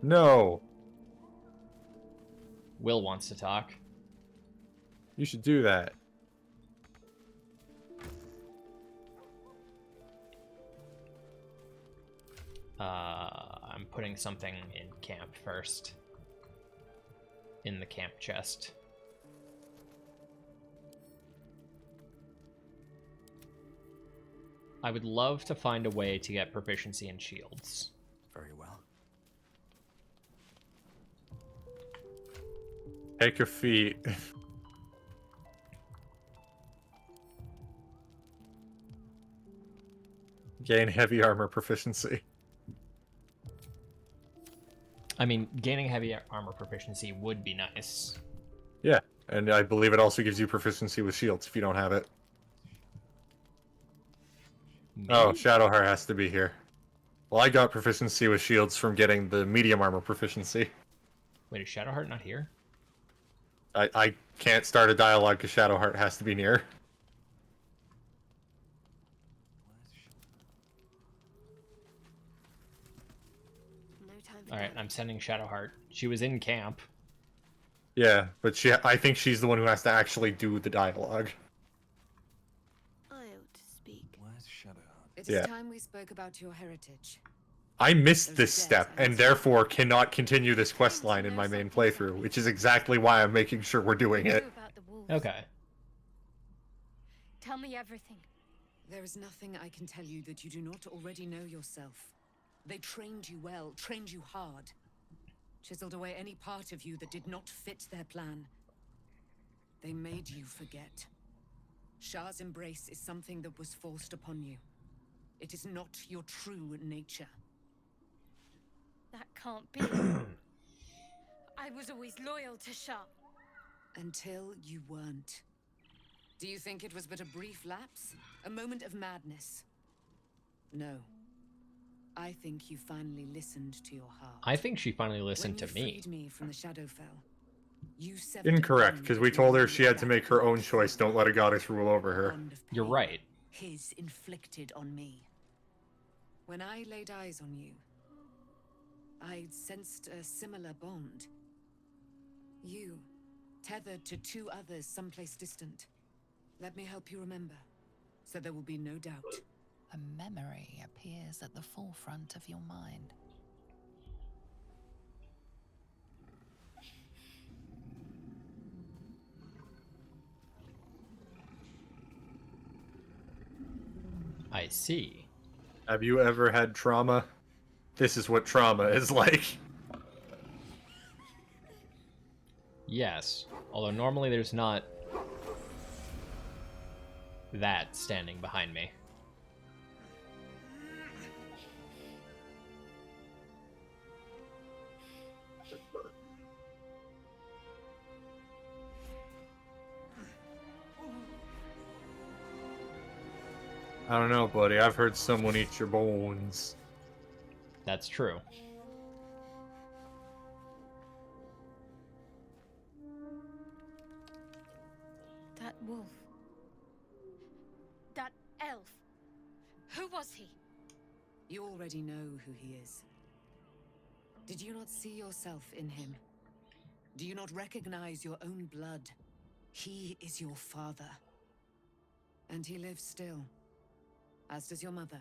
No! Will wants to talk. You should do that. I'm putting something in camp first. In the camp chest. I would love to find a way to get proficiency in shields. Very well. Take a feat. Gain heavy armor proficiency. I mean, gaining heavy armor proficiency would be nice. Yeah, and I believe it also gives you proficiency with shields if you don't have it. Maybe? Oh, Shadowheart has to be here. Well, I got proficiency with shields from getting the medium armor proficiency. Wait, is Shadowheart not here? I can't start a dialogue because Shadowheart has to be near. Alright, I'm sending Shadowheart. She was in camp. Yeah, but I think she's the one who has to actually do the dialogue. I ought to speak. Where's Shadowheart? It is Yeah. time we spoke about your heritage. I missed this step, and therefore cannot continue this quest line in my main playthrough, which is exactly why I'm making sure we're doing it. About the wolves. Okay. Tell me everything. There is nothing I can tell you that you do not already know yourself. They trained you well, trained you hard. Chiseled away any part of you that did not fit their plan. They made you forget. Shah's embrace is something that was forced upon you. It is not your true nature. That can't be. I was always loyal to Shah. Until you weren't. Do you think it was but a brief lapse? A moment of madness? No. I think you finally listened to your heart. I think she finally listened to When me. you freed me from the Shadowfell, you severed Incorrect, a because bond we told her between she you had to make her own choice. Don't let a goddess rule over a her. bond of You're pain, right. His inflicted on me. When I laid eyes on you, I sensed a similar bond. You, tethered to two others someplace distant. Let me help you remember, so there will be no doubt. A memory appears at the forefront of your mind. I see. Have you ever had trauma? This is what trauma is like. Yes. Although normally there's not that standing behind me. I don't know, buddy. I've heard someone eat your bones. That's true. That wolf. That elf. Who was he? You already know who he is. Did you not see yourself in him? Do you not recognize your own blood? He is your father. And he lives still. As does your mother.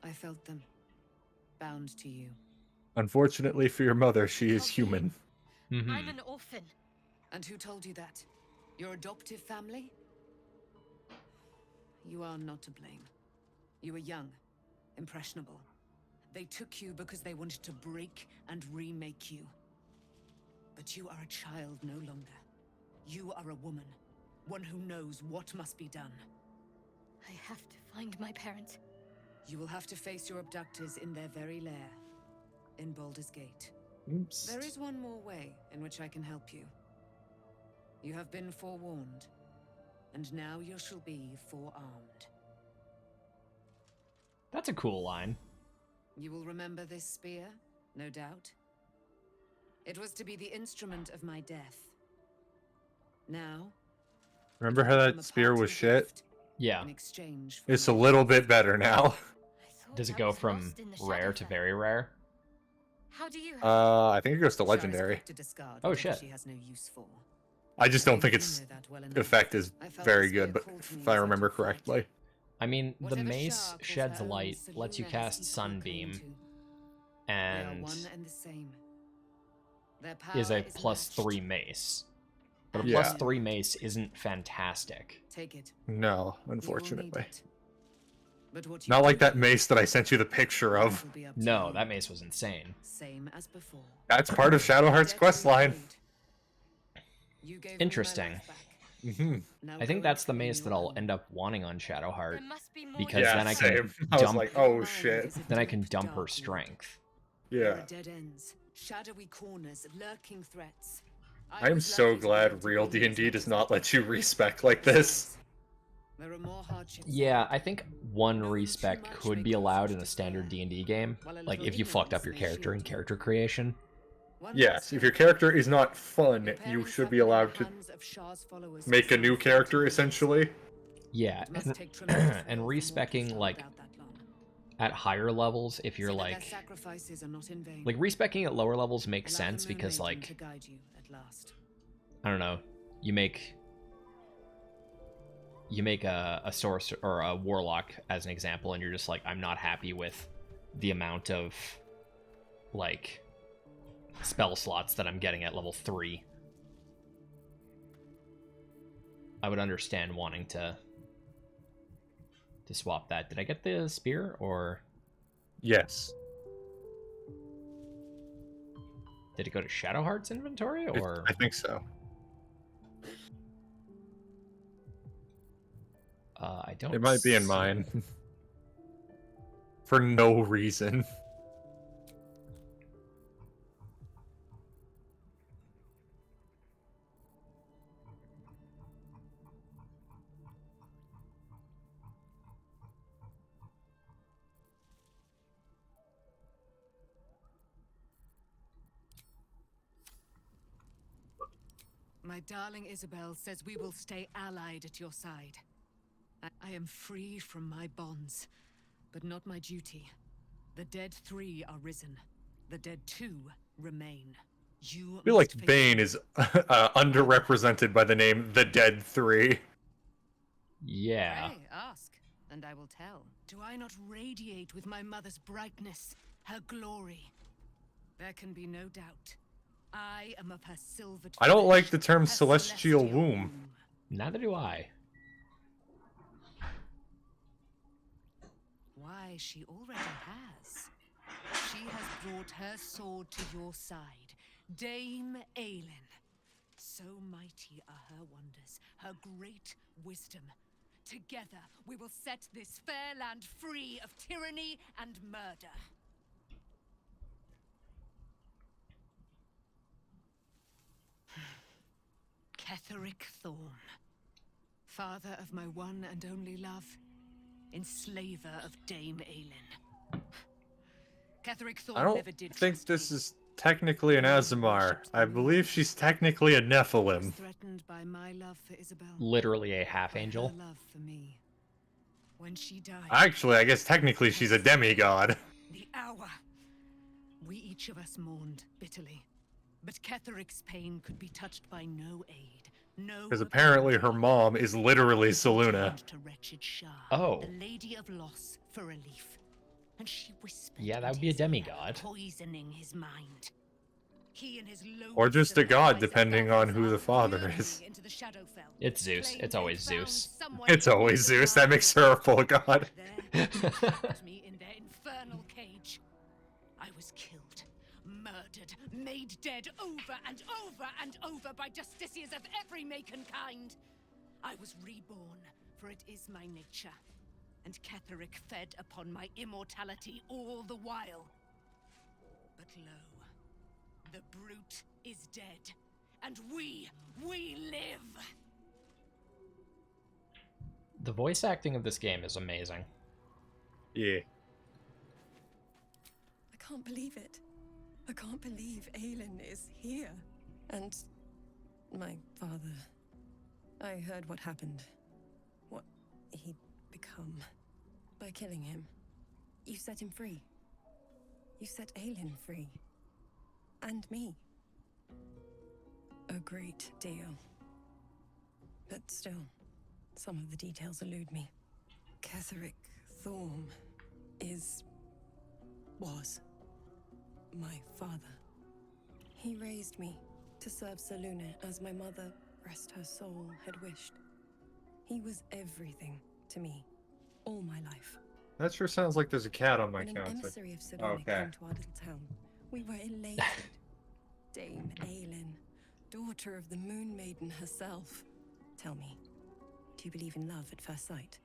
I felt them. Bound to you. Unfortunately for your mother, she is human. I'm an orphan. And who told you that? Your adoptive family? You are not to blame. You were young, impressionable. They took you because they wanted to break and remake you. But you are a child no longer. You are a woman. One who knows what must be done. I have to find my parents. You will have to face your abductors in their very lair. In Baldur's Gate. Oops. There is one more way in which I can help you. You have been forewarned. And now you shall be forearmed. That's a cool line. You will remember this spear, no doubt. It was to be the instrument of my death. Now, Remember how that spear was shit? Yeah. in exchange for It's a my little life. bit better now. I thought Does it I go was from lost in the rare to Shadowfell. very rare? How do you have I think it goes to Shar is legendary. quick to discard Oh, whatever shit. She has no use for. I just don't think You its know that well enough. effect is I felt very the good, spear but called to me if I as I remember took flight. correctly. I mean, the Whatever mace Shar calls sheds her own, light, lets you Selûne has cast equal Sunbeam, claim to. They are and one and the same. Their power is a matched. +3 mace. But a Yeah. +3 mace isn't fantastic. Take it. No, You will need unfortunately. it. But what you Not do like that with mace that I sent you the picture it of. will be up to No, you. that mace was insane. Same as before. That's part of Shadowheart's Debt quest line. repaid. You gave me my Interesting. life back. Hmm. Now I think go that's the and claim mace your that I'll own. end up wanting on Shadowheart, There must be more because Yeah, then I can same. I was dump- like, Your oh mind shit. is a then I can deep, dump her dark wood. strength. There Yeah. are dead ends, shadowy corners, lurking threats. I am was so lucky to be able glad to real bring these D&D does matters not up. let you respec like this. Besides, there are more hardships. Yeah, I think one Knowing respec too much could may be cause allowed you in a to standard despair, D&D game. while a Like, little if you fucked up ignorance your may character shield in you. character creation. One Yes, must if your hope. character is not fun, Your you parents should have be been in the allowed to hands of Shar's followers make a for new some character, 30 years. essentially. Yeah, It must and, take tremendous and will for respecing, mortals to like, hold out that long. at higher levels, if you're See that their like... sacrifices are not in vain. Like, respecing at lower levels makes Allow the sense Moon because, Maiden like, to guide you at last. I don't know, you make a sorcerer or a warlock as an example, and you're just like, I'm not happy with the amount of like spell slots that I'm getting at level 3. I would understand wanting to swap that. Did I get the spear, or Yes. did it go to Shadowheart's inventory, or I think so. I don't. It might be in mine. For no reason. My darling Isabel says we will stay allied at your side. I am free from my bonds, but not my duty. The dead 3 are risen. The dead 2 remain. You I feel like must face Bane them. is underrepresented by the name The Dead 3. Yeah. Pray, ask, and I will tell. Do I not radiate with my mother's brightness, her glory? There can be no doubt. I am of her silvered I don't like flesh, the term her celestial womb. Neither do I. Why why she already has. She has brought her sword to your side, Dame Aelin. So mighty are her wonders, her great wisdom. Together we will set this fair land free of tyranny and murder. Ketheric Thorn, father of my one and only love, enslaver of Dame Aelin. Ketheric I Thorn don't never did think trust this me. is technically an Azamar. I believe she's technically a Nephilim. Threatened by my love for Isabel. Literally a half By angel. her love for me. When she died. Actually, I guess technically she's a demigod. The hour. We each of us mourned bitterly. But Ketheric's pain could be touched by no aid. No. Because apparently her mom is literally Selûne. To wretched Shah, Oh. the Lady of Loss, for relief. And she whispered. Yeah, that would be a demigod. Poisoning his mind. He and his Or just a god, depending on who the father is. It's Zeus. It's always Zeus. It's always Zeus. That makes her a full god. Me in their infernal cage. I was killed, murdered, made dead over and over and over by justiciars of every make and kind. I was reborn, for it is my nature. And Ketheric fed upon my immortality all the while. But lo, the brute is dead, and we live! The voice acting of this game is amazing. Yeah. I can't believe it. I can't believe Aelin is here. And my father. I heard what happened. What he'd become. By killing him. You set him free. You set Aelin free. And me. A great deal. But still, some of the details elude me. Ketheric Thorn was my father. He raised me to serve Selûne as my mother, rest her soul, had wished. He was everything to me, all my life. That sure sounds like there's a cat on my When an counter. emissary of Selûne Okay. came to our little town, we were elated. Dame Aelin, daughter of the Moon Maiden herself. Tell me, do you believe in love at first sight?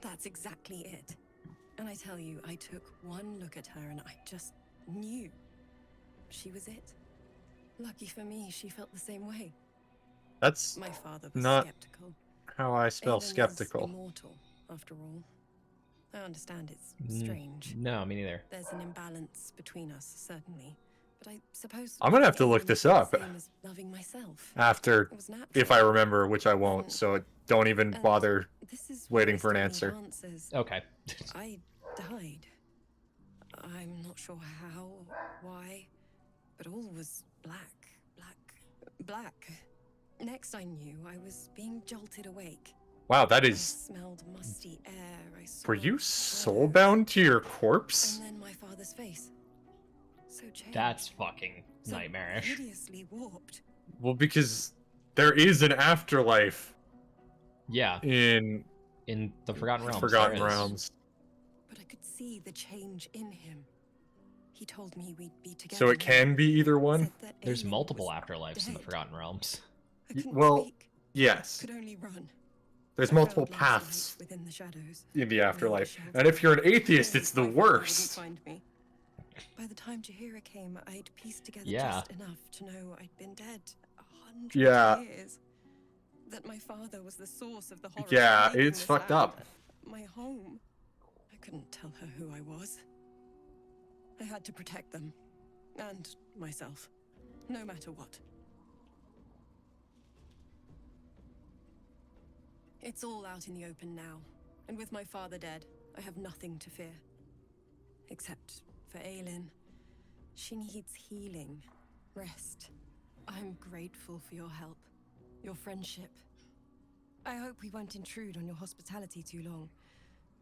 That's exactly it. And I tell you, I took one look at her and I just knew. She was it. Lucky for me, she felt the same way. That's My father was not skeptical. how I spell Aelin is skeptical. immortal, after all. I understand it's strange. No, me neither. There's an imbalance between us, certainly. But I suppose I'm gonna have to look this up same as loving myself. after, It was natural. if I remember, which I won't, so don't even And bother this is waiting why I for an still need answer. answers. Okay. I died. I'm not sure how, why, but all was black. Next I knew, I was being jolted awake. Wow, that I is... smelled musty air. I saw Were you shadows, soulbound to your corpse? and then my father's face. So changed. That's fucking So nightmarish. hideously warped. Well, because there is an afterlife Yeah, in in the Forgotten Realms. Forgotten there is. Realms. But I could see the change in him. He told me we'd be together. So it can be either one? Said that There's Aelin multiple was afterlives in the dead. Forgotten Realms. I couldn't Well, speak, yes. could only run. There's I multiple found last paths night within the shadows. in the Near afterlife. shelter. And if you're an atheist, it's the My father wouldn't worst. find me. By the time Jahira came, I'd pieced together Yeah. just enough to know I'd been dead 100 Yeah. years. That my father was the source of the horror. Yeah, plaguing it's this fucked land. up. My home. I couldn't tell her who I was. I had to protect them. And myself. No matter what. It's all out in the open now. And with my father dead, I have nothing to fear. Except for Aelin. She needs healing. Rest. I'm grateful for your help. Your friendship. I hope we won't intrude on your hospitality too long.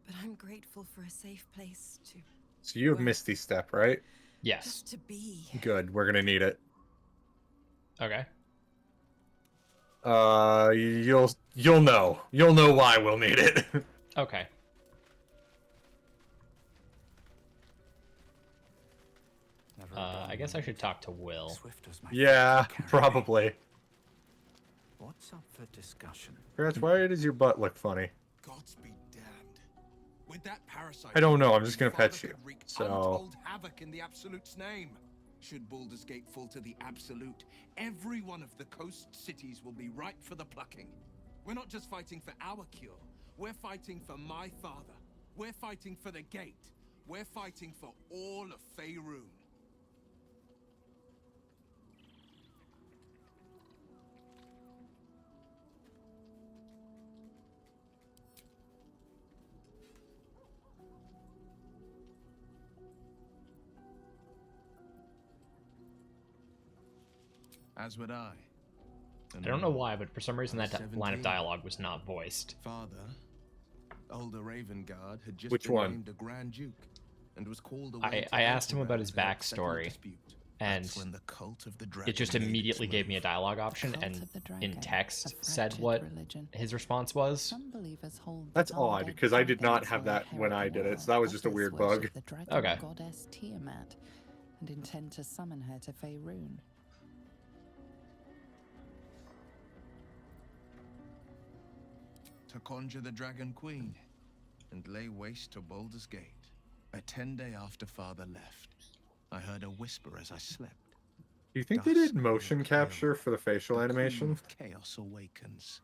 But I'm grateful for a safe place to... So you have Well, Misty Step, right? Yes. just to be. Good, we're gonna need it. Okay. You'll know. You'll know why we'll need it. Okay. I guess I should talk to Will. Swift was my Yeah, favorite character. probably. What's up for discussion? Gratz, why does your butt look funny? Gods be damned. With that parasite, I don't know, I'm just your gonna pet father you, could wreak so- untold havoc in the Absolute's name. Should Baldur's Gate fall to the Absolute, every one of the coast cities will be ripe for the plucking. We're not just fighting for our cure. We're fighting for my father. We're fighting for the Gate. We're fighting for all of Faerun. As would I. I don't know why, but for some reason that line of dialogue was not voiced. Father, older Ravengard, had just Which been one? named a Grand Duke and was called away to I asked him about Elturel his to help settle backstory, dispute. and That's when the cult of the it just dragon made immediately its gave me a move. dialogue option, Cult and of the in Dragon, text a said fractured what religion. his response was. Some believers hold That's that odd, undead because I did not dragons have will that when inherit I the did it, world. so that was just a Others weird worship bug. the dragon Okay. goddess Tiamat and intend to summon her to Faerun. To conjure the Dragon Queen and lay waste to Baldur's Gate. A 10-day after Father left, I heard a whisper as I slept. Do you think they did motion capture for the facial The Queen animation? of Chaos awakens.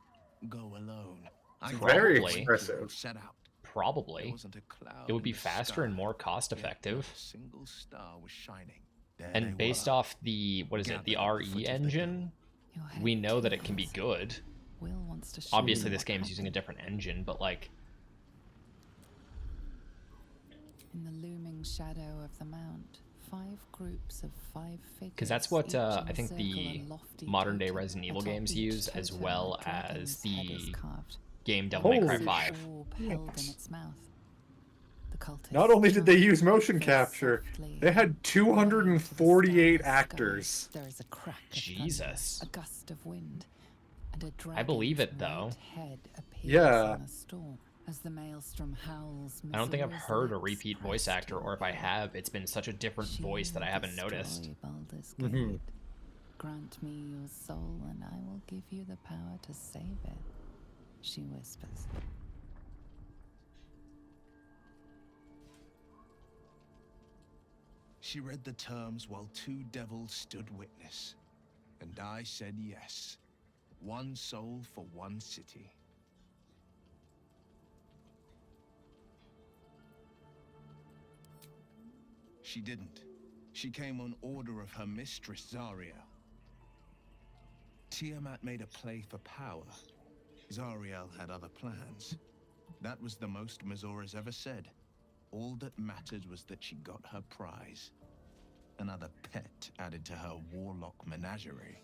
Go alone. I Very Probably. expressive. Set out. There Probably. wasn't a cloud It would be in the faster and sky, more cost yet effective. not a single star was shining. There And they based were, off the, what is it, the gathered at the foot RE of the engine, Your head we know that it can be turns. good. Will wants to show Obviously, you this what game's using a happened. different engine, but like, In the looming shadow of the mount, 5 groups of 5 figures. because that's what each in I a think circle the and lofty modern day totem. Resident Evil Atop games each use, as totem, well a dragon's as head is the carved. game Devil May Cry Holy 5. Orb held in its mouth. The cultists Not only did they use turn, motion face capture, softly they had and 248 wave to the starless actors. sky. There is a crack of Jesus. thunder, a gust of wind, and a I believe dragon's it, though. white head appears Yeah. in a storm. As the maelstrom howls, I don't think I've Mizora's heard a lips repeat press voice actor, to or if I have, it's been such a different She voice that I will haven't destroy noticed. Baldur's Mhm. Gate. Grant me your soul, and I will give you the power to save it, she whispers. She read the terms while 2 devils stood witness. And I said yes. 1 soul for 1 city. She didn't. She came on order of her mistress, Zariel. Tiamat made a play for power. Zariel had other plans. That was the most Mizora's ever said. All that mattered was that she got her prize. Another pet added to her warlock menagerie.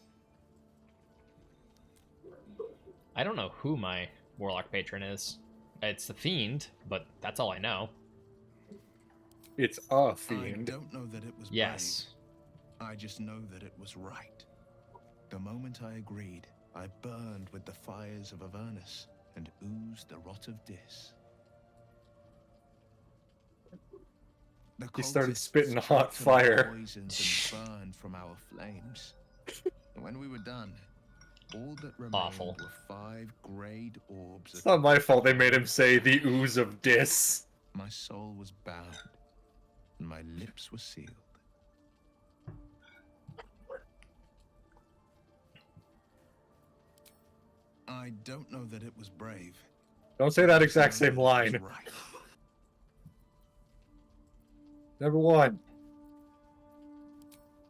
I don't know who my warlock patron is. It's the Fiend, but that's all I know. It's a I fiend. don't know that it was Yes. brave. I just know that it was right. The moment I agreed, I burned with the fires of Avernus and oozed the rot of Dis. The He started cultists spitting hot stripped of the fire. poisons and burned from our flames. When we were done, all that remained Awful. were 5 grayed orbs. It's not my fault they made him say the ooze of Dis. My soul was bound, and my lips were sealed. I don't know that it was brave. Don't say that exact I know same that it was line. right. Number 1.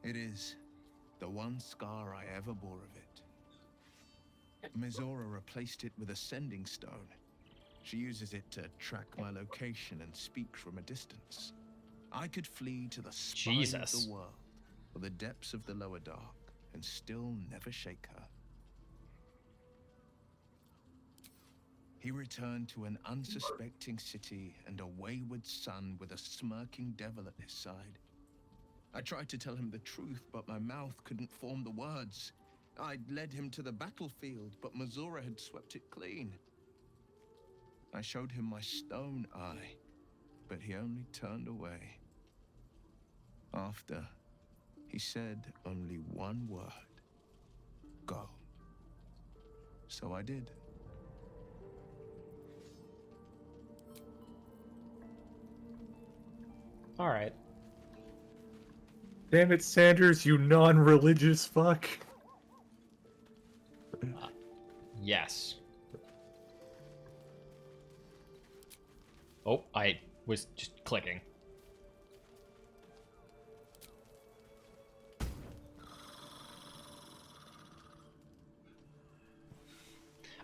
It is the one scar I ever bore of it. Mizora replaced it with a sending stone. She uses it to track my location and speak from a distance. I could flee to the spine of Jesus. the world, or the depths of the lower dark, and still never shake her. He returned to an unsuspecting city and a wayward son with a smirking devil at his side. I tried to tell him the truth, but my mouth couldn't form the words. I'd led him to the battlefield, but Mazura had swept it clean. I showed him my stone eye, but he only turned away. After, he said only one word. Go. So I did. All right. Damn it, Sanders, you non-religious fuck. Yes. Oh, I was just clicking.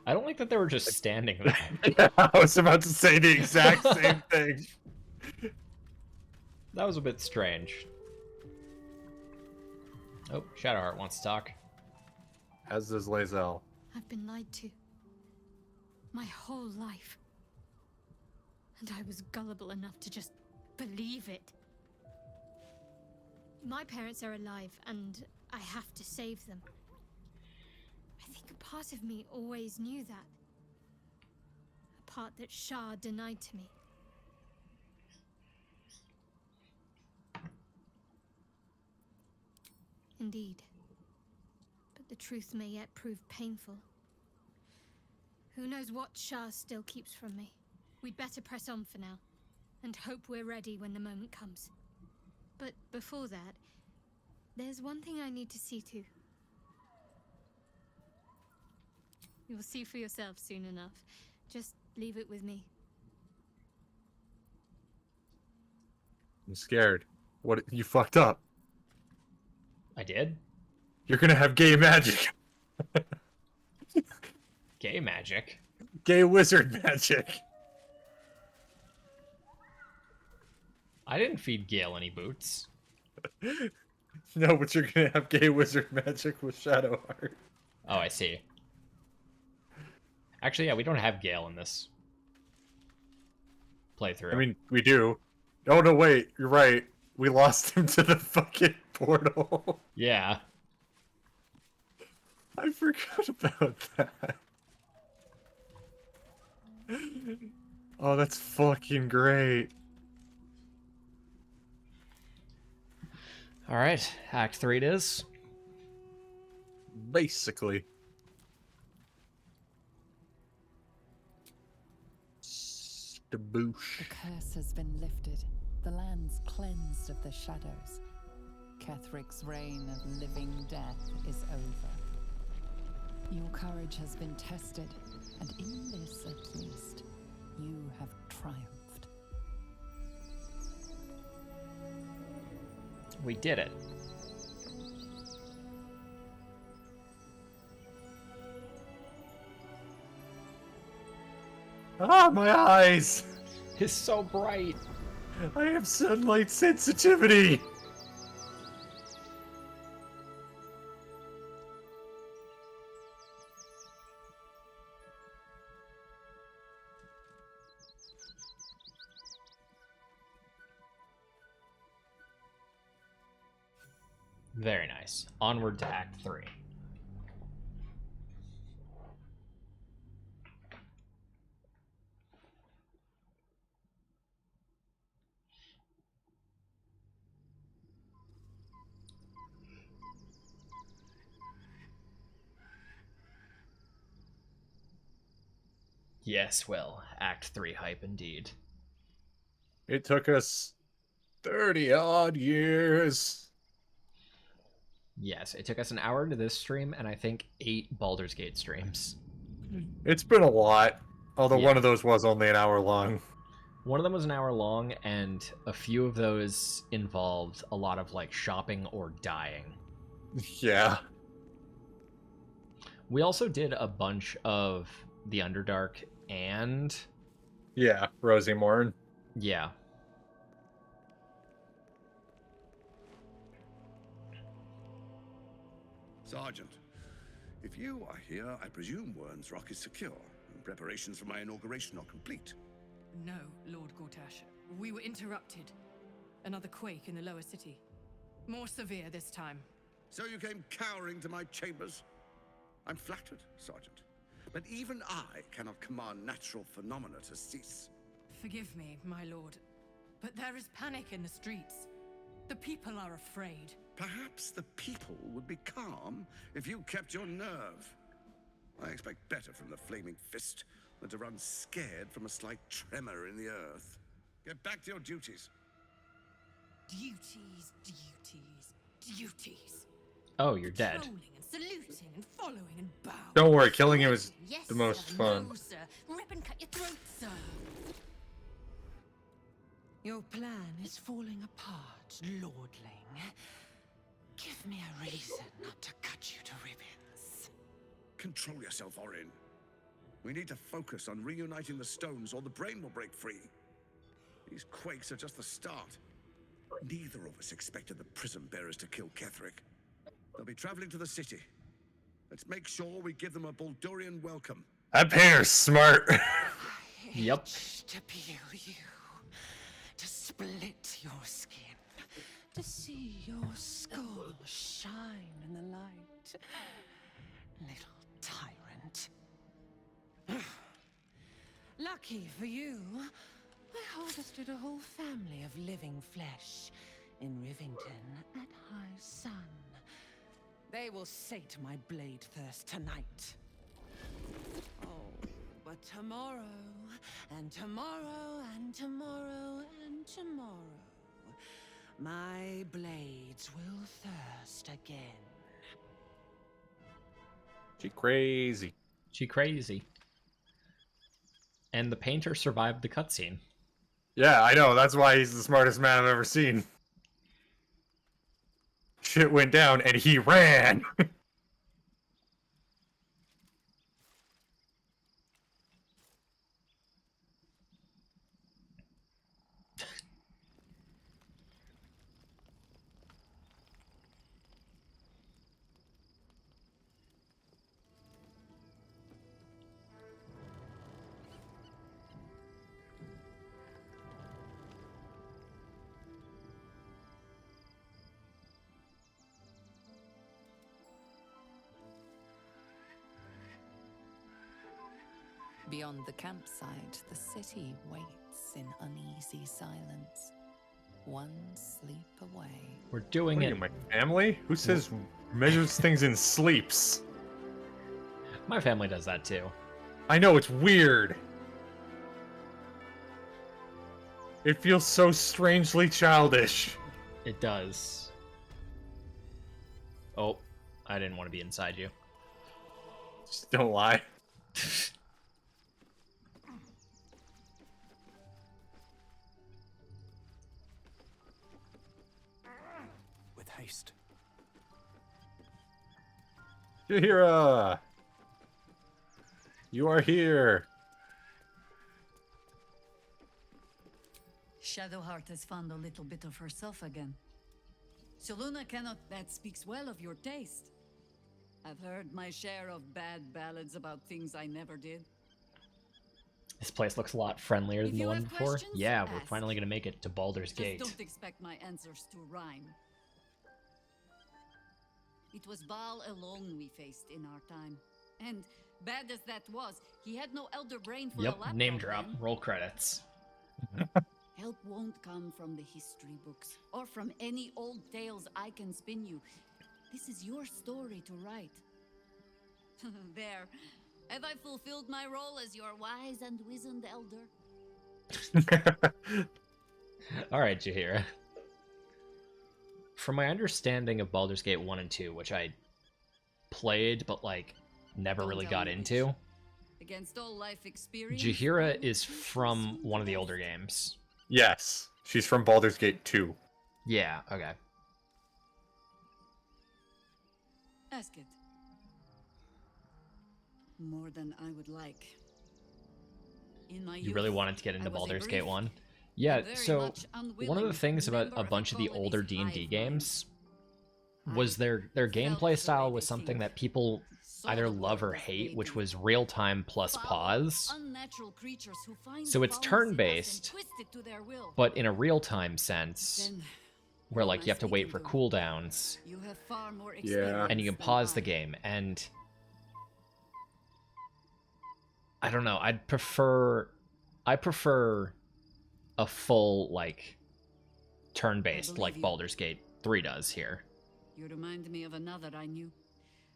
I don't like that they were just standing there. Yeah, I was about to say the exact same thing. That was a bit strange. Oh, Shadowheart wants to talk. As does Lae'zel. I've been lied to. My whole life. And I was gullible enough to just believe it. My parents are alive, and I have to save them. I think a part of me always knew that. A part that Shah denied to me. Indeed. But the truth may yet prove painful. Who knows what Shah still keeps from me? We'd better press on for now, and hope we're ready when the moment comes. But before that, there's one thing I need to see to. You'll see for yourself soon enough. Just leave it with me. I'm scared. What? You fucked up. I did? You're gonna have gay magic. Gay magic? Gay wizard magic. I didn't feed Gale any boots. No, but you're gonna have gay wizard magic with Shadowheart. Oh, I see. Actually, yeah, we don't have Gale in this playthrough. I mean, we do. Oh, no, wait. You're right. We lost him to the fucking portal. Yeah. I forgot about that. Oh, that's fucking great. All right, Act 3 it is. Basically. Staboosh. The curse has been lifted, the lands cleansed of the shadows. Kethric's reign of living death is over. Your courage has been tested, and in this at least, you have triumphed. We did it. Ah, my eyes! It's so bright. I have sunlight sensitivity! Very nice. Onward to Act 3. Yes, well, Act 3 hype indeed. It took us 30-odd years. Yes, it took us an hour to this stream, and I think 8 Baldur's Gate streams. It's been a lot. Although Yeah. one of those was only an hour long. One of them was an hour long, and a few of those involved a lot of, like, shopping or dying. Yeah. We also did a bunch of The Underdark and... Yeah, Rosie Morn. Yeah. Sergeant, if you are here, I presume Wern's Rock is secure, and preparations for my inauguration are complete. No, Lord Gortash. We were interrupted. Another quake in the lower city. More severe this time. So you came cowering to my chambers? I'm flattered, Sergeant. But even I cannot command natural phenomena to cease. Forgive me, my lord, but there is panic in the streets. The people are afraid. Perhaps the people would be calm if you kept your nerve. I expect better from the Flaming Fist than to run scared from a slight tremor in the earth. Get back to your duties. Duties, duties, duties. Oh, you're dead. Patrolling and saluting and following and bowing. Don't worry, killing him is Yes, the most sir. fun. No, sir. Rip and cut your throat, sir. Your plan is falling apart, lordling. Give me a reason not to cut you to ribbons. Control yourself, Orin. We need to focus on reuniting the stones or the brain will break free. These quakes are just the start. Neither of us expected the prison bearers to kill Ketheric. They'll be traveling to the city. Let's make sure we give them a Baldurian welcome. That painter's smart. Yep. To peel you, to split your skin, to see your skull shine in the light. Little tyrant. Lucky for you, I harvested a whole family of living flesh in Rivington at high sun. They will sate my blade thirst tonight. Oh, but tomorrow, and tomorrow, and tomorrow, and tomorrow, my blades will thirst again. She crazy. She crazy. And the painter survived the cutscene. Yeah, I know. That's why he's the smartest man I've ever seen. Shit went down and he ran. Beyond the campsite, the city waits in uneasy silence. One sleep away. We're doing What are it. you, my family? Who says measures things in sleeps? My family does that too. I know, it's weird. It feels so strangely childish. It does. Oh, I didn't want to be inside you. Just don't lie. With haste. Jahira! You are here. Shadowheart has found a little bit of herself again. Soluna cannot. That speaks well of your taste. I've heard my share of bad ballads about things I never did. This place looks a lot friendlier If than the you one have before. questions, Yeah, we're ask. finally gonna make it to Baldur's Just Gate. don't expect my answers to rhyme. It was Baal alone we faced in our time. And bad as that was, he had no elder brain for a Yep, laptop name drop. then. Roll credits. Help won't come from the history books or from any old tales I can spin you. This is your story to write. There. Have I fulfilled my role as your wise and wizened elder? Alright, Jahira. From my understanding of Baldur's Gate 1 and 2, which I played but like never Don't really tell got me into, Against all life experience. Jahira is from one of the older games. Yes, she's from Baldur's Gate 2. Yeah, okay. Ask it. More than I would like. In my You really youth, wanted to get I into was a Baldur's Gate brief, 1? Yeah, very so much one of unwilling the things about member a of bunch of the colony's older D&D hive mind. games was their gameplay style was something that people either love or hate, which was real-time plus pause. Unnatural creatures who find So it's foulness in us and turn-based, twist it to their will. but in a real-time sense, Then, where who like am you I have to wait speaking for to? cooldowns, You have far more Yeah. experience and you can than pause I. the game, and I don't know. I prefer a full like turn-based like Baldur's Gate 3 does here. You remind me of another I knew,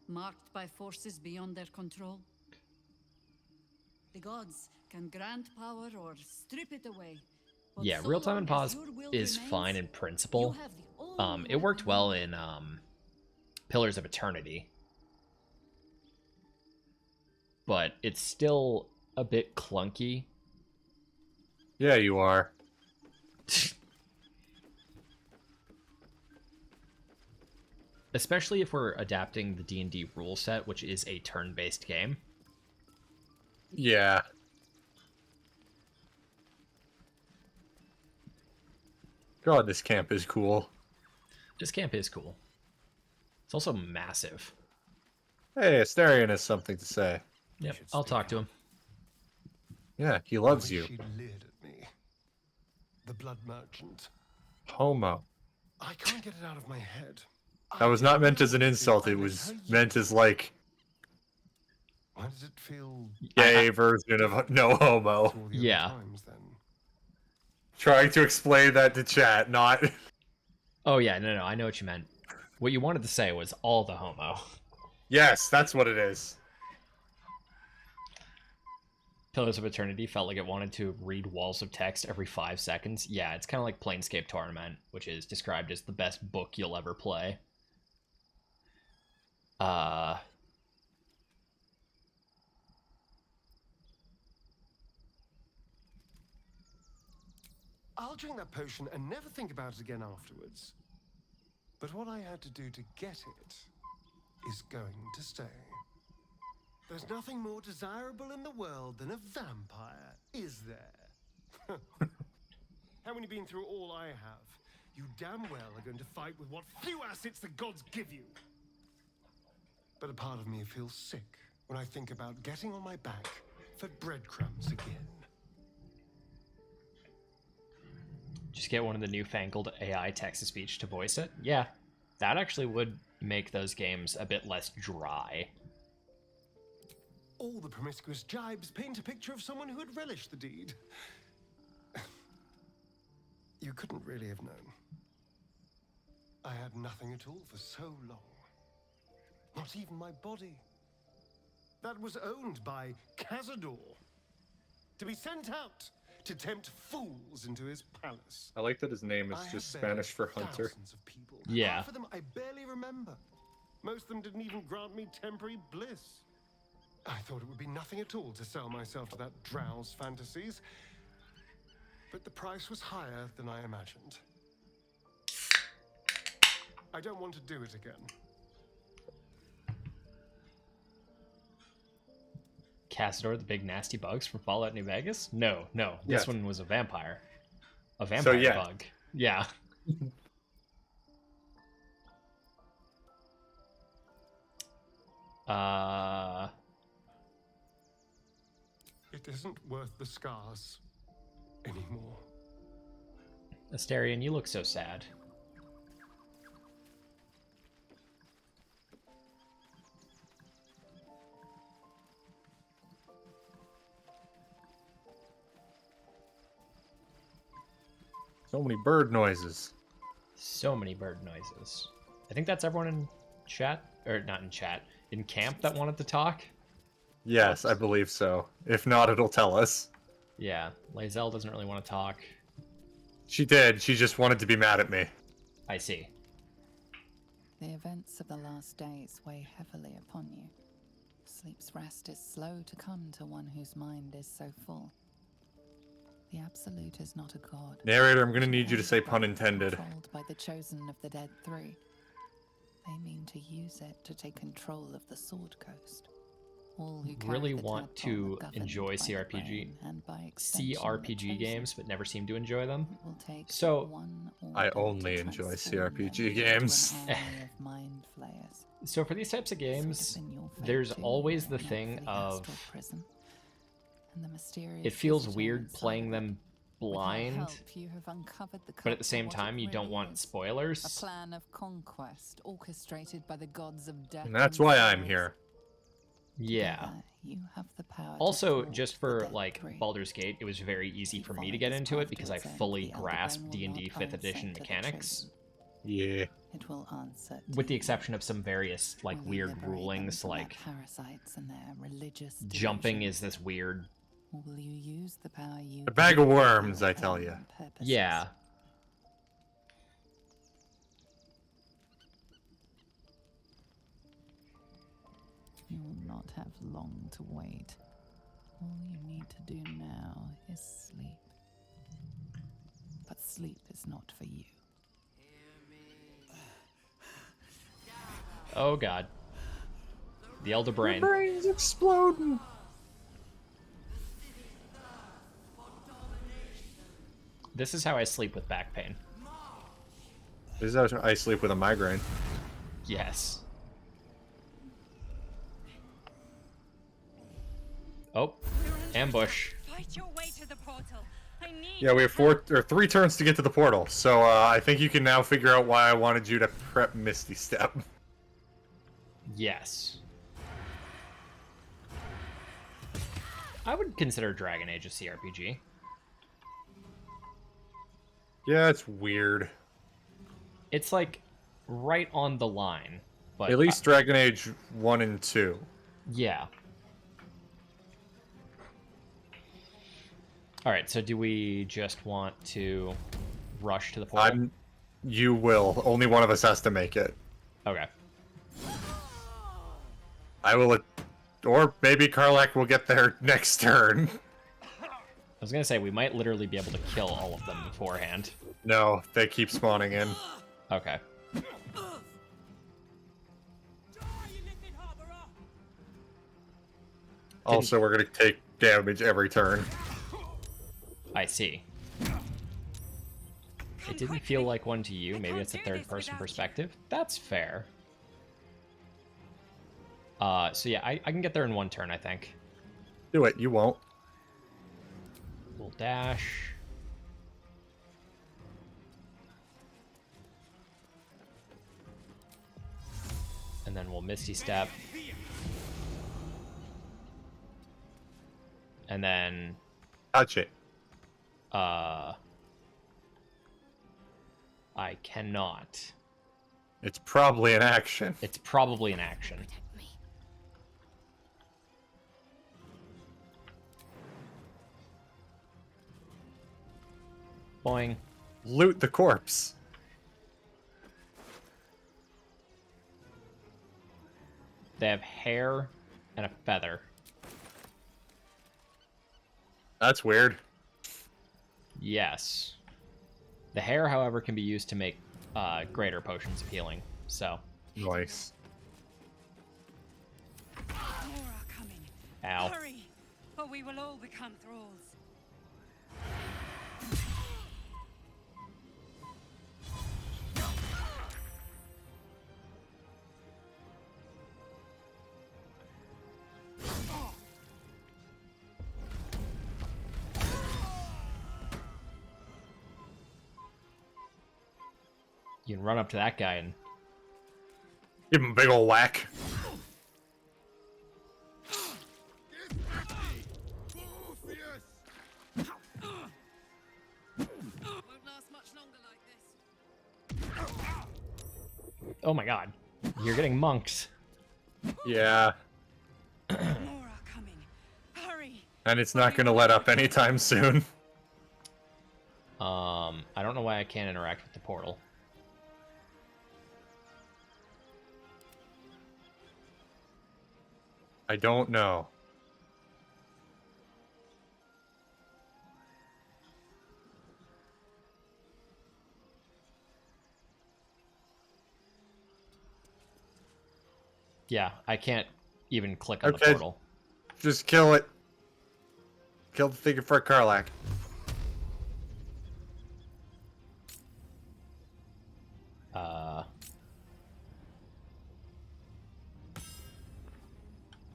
marked by forces beyond their control. The gods can grant power or strip it away. But Yeah, so real-time long and as pause your will is remains, fine in principle. you have the only It worked weapon well you in Pillars of Eternity, but it's still a bit clunky. Yeah, you are. Especially if we're adapting the D&D rule set, which is a turn-based game. Yeah. God, this camp is cool. This camp is cool. It's also massive. Hey, Astarion has something to say. Yep, I'll talk to him. Yeah, he loves The way you. She leered at me. The blood merchant. Homo. I can't get it out of my head. That was not meant as an insult. It was meant as like Why does it feel gay version of no homo. Yeah. Trying to explain that to chat, not. Oh yeah, no, I know what you meant. What you wanted to say was all the homo. Yes, that's what it is. Pillars of Eternity felt like it wanted to read walls of text every 5 seconds. Yeah, it's kind of like Planescape Torment, which is described as the best book you'll ever play. I'll drink that potion and never think about it again afterwards. But what I had to do to get it is going to stay. There's nothing more desirable in the world than a vampire, is there? And when you've been through all I have, you damn well are going to fight with what few assets the gods give you. But a part of me feels sick when I think about getting on my back for breadcrumbs again. Just get one of the newfangled AI text-to-speech to voice it. Yeah, that actually would make those games a bit less dry. All the promiscuous jibes paint a picture of someone who had relished the deed. You couldn't really have known. I had nothing at all for so long. Not even my body. That was owned by Cazador. To be sent out to tempt fools into his palace. I like that his name is just Spanish for hunter. Of people. Yeah. Half of them I barely remember. Most of them didn't even grant me temporary bliss. I thought it would be nothing at all to sell myself to that drow's fantasies. But the price was higher than I imagined. I don't want to do it again. Cazador, the big nasty bugs from Fallout New Vegas? No. This Yes. one was a vampire. A vampire yeah. bug. Yeah. It isn't worth the scars anymore. Astarion, you look so sad. So many bird noises. So many bird noises. I think that's everyone in chat, or not in chat, in camp that wanted to talk. Yes, I believe so. If not, it'll tell us. Yeah, Lae'zel doesn't really want to talk. She did. She just wanted to be mad at me. I see. The events of the last days weigh heavily upon you. Sleep's rest is slow to come to one whose mind is so full. The Absolute is not a god. Narrator, I'm gonna need you to say pun intended. Controlled by the chosen of the Dead Three. They mean to use it to take control of the Sword Coast. All who carry Really the want tadpole are to governed enjoy by the CRPG, brain and by extension the CRPG chosen. games, but never seem to enjoy them. It will take So, one I order only to enjoy transform them CRPG into games. an army of mind flayers. So for these types of games, Been your fate there's too, always the not thing for the of astral prison. And the mysterious it feels visitor weird inside playing of them With your blind, help, you have uncovered the but at cult the for same what time it you don't really want is. spoilers. A plan of conquest orchestrated by the gods of death. And that's why I'm themselves. here. Yeah. Together, you have the power Also, to just for like Baldur's Gate, it was very easy for me to get into it because I fully grasped D&D 5th edition mechanics. Yeah. It will answer With the exception of some various like weird rulings, like parasites and their religious jumping is this weird. Or will you use the power you A bag of worms, I tell you. Yeah. You will not have long to wait. All you need to do now is sleep. But sleep is not for you. Oh god. The Elder Brain. My brain's exploding. This is how I sleep with back pain. This is how I sleep with a migraine. Yes. Oh, ambush. Fight your way to the portal. I need Yeah, we have 3 turns to get to the portal, so I think you can now figure out why I wanted you to prep Misty Step. Yes. I would consider Dragon Age a CRPG. Yeah, it's weird. It's like right on the line, but At least Dragon Age 1 and 2. Yeah. All right, so do we just want to rush to the portal? You will. Only one of us has to make it. Okay. I will, or maybe Karlak will get there next turn. I was gonna say we might literally be able to kill all of them beforehand. No, they keep spawning in. Okay. Also, we're gonna take damage every turn. I see. It didn't feel like one to you. Maybe it's a third-person perspective. That's fair. So yeah, I can get there in one turn, I think. Do it. You won't. We'll dash. And then we'll Misty Step. And then... Touch it. I cannot. It's probably an action. It's probably an action. Boing. Loot the corpse. They have hair and a feather. That's weird. Yes. The hair, however, can be used to make greater potions of healing. So. Nice. More are coming. Ow. Hurry, or we will all become thralls. You can run up to that guy and... Give him a big ol' whack. Oh my god. You're getting monks. Yeah. More are coming. Hurry. And it's not gonna let up anytime soon. I don't know why I can't interact with the portal. I don't know. Yeah, I can't even click on the Okay. portal. Just kill it. Kill the thing for Karlak.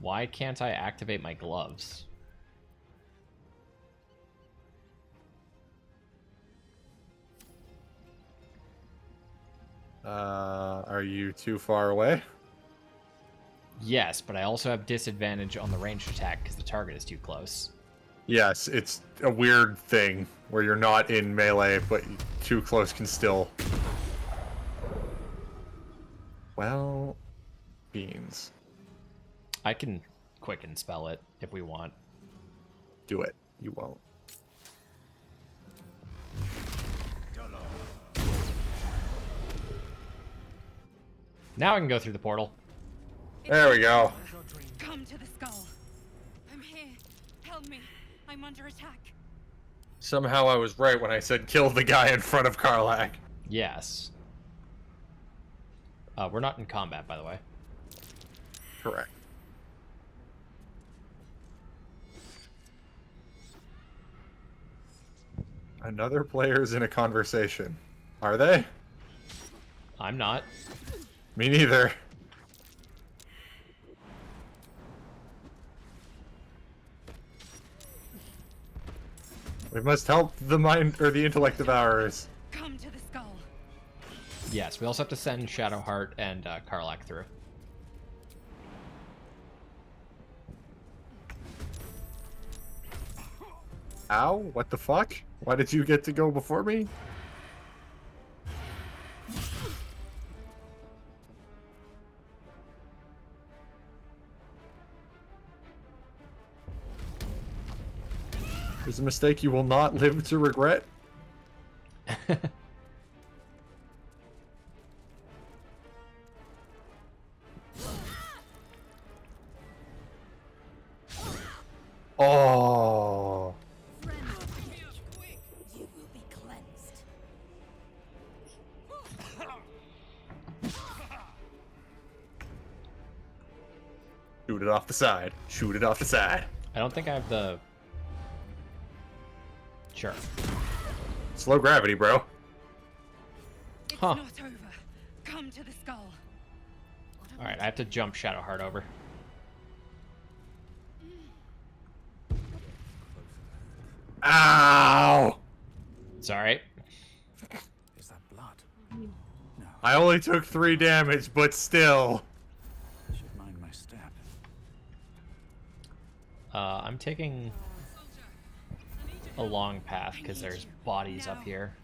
Why can't I activate my gloves? Are you too far away? Yes, but I also have disadvantage on the ranged attack because the target is too close. Yes, it's a weird thing where you're not in melee, but too close can still... Well... beans. I can quicken spell it if we want. Do it. You won't. Now I can go through the portal. There we go. Come to the skull. I'm here. Help me. I'm under attack. Somehow I was right when I said kill the guy in front of Karlak. Yes. We're not in combat, by the way. Correct. Another player's in a conversation. Are they? I'm not. Me neither. We must help the mind or the intellect of ours. Come to the skull. Yes, we also have to send Shadowheart and Karlak through. Ow? What the fuck? Why did you get to go before me? There's a mistake you will not live to regret. Oh. You will be cleansed. Shoot it off the side. Shoot it off the side. I don't think I have the... Sure. Slow gravity, bro. It's Huh. not over. Come to the skull. Alright, I have to jump Shadowheart over. Ow! It's alright. Is that blood? No. I only took 3 damage, but still. I should mind my step. I'm taking a long path because there's bodies up here.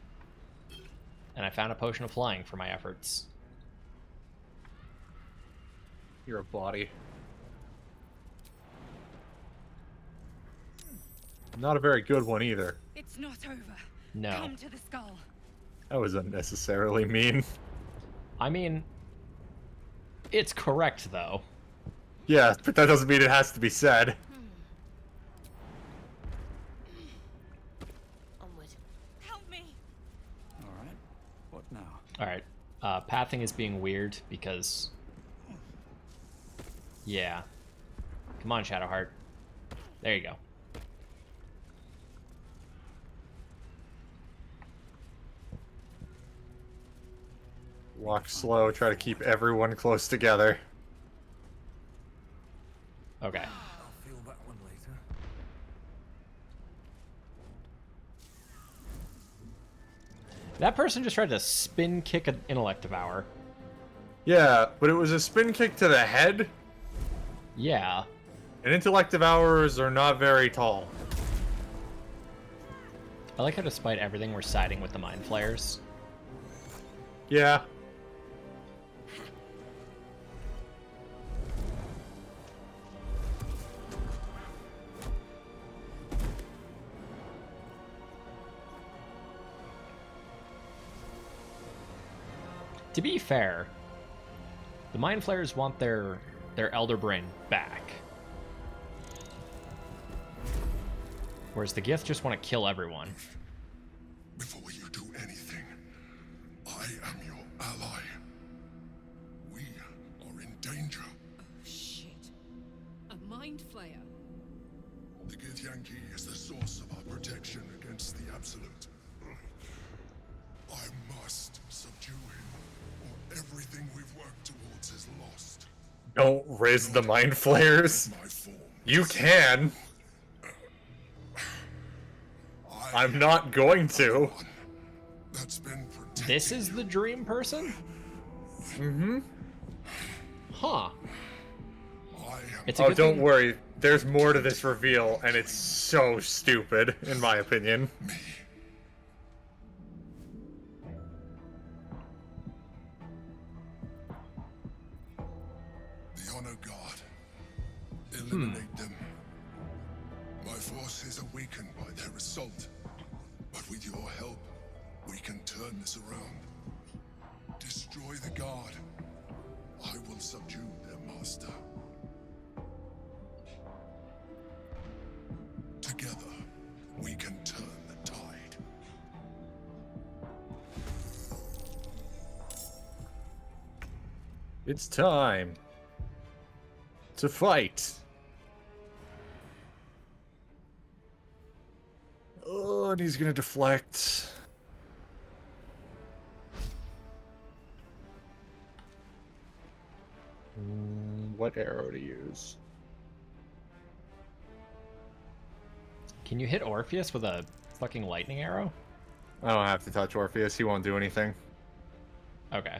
And I found a potion of flying for my efforts. You're a body. Not a very good one either. It's not over. No. Come to the skull. That was unnecessarily mean. I mean, it's correct though. Yeah, but that doesn't mean it has to be said. Onward. Help me. All right. What now? Alright. Pathing is being weird because... Yeah. Come on, Shadowheart. There you go. Walk slow, try to keep everyone close together. Okay. I'll feel that one later. That person just tried to spin kick an intellect devour. Yeah, but it was a spin kick to the head. Yeah. And intellect devourers are not very tall. I like how despite everything we're siding with the mind flayers. Yeah. To be fair, the mind flayers want their elder brain back. Whereas the Gith just want to kill everyone. Before you do anything, I am your ally. We are in danger. Oh, shit. A mind flayer. The Githyanki is the source of our protection against the Absolute. I must subdue him, or everything we've worked towards is lost. Don't raise the mind flayers. You can. I'm not going to. This is the dream person? Mm-hmm. Huh. It's a Oh, good don't thing. worry. There's more to this reveal, and it's so stupid, in my opinion. The Honor God. Eliminate them. My forces are weakened by their assault. But with your help, we can turn this around. Destroy the Guard. I will subdue their master. Together, we can turn the tide. It's time to fight. Oh, and he's gonna deflect. What arrow to use? Can you hit Orpheus with a fucking lightning arrow? I don't have to touch Orpheus. He won't do anything. Okay.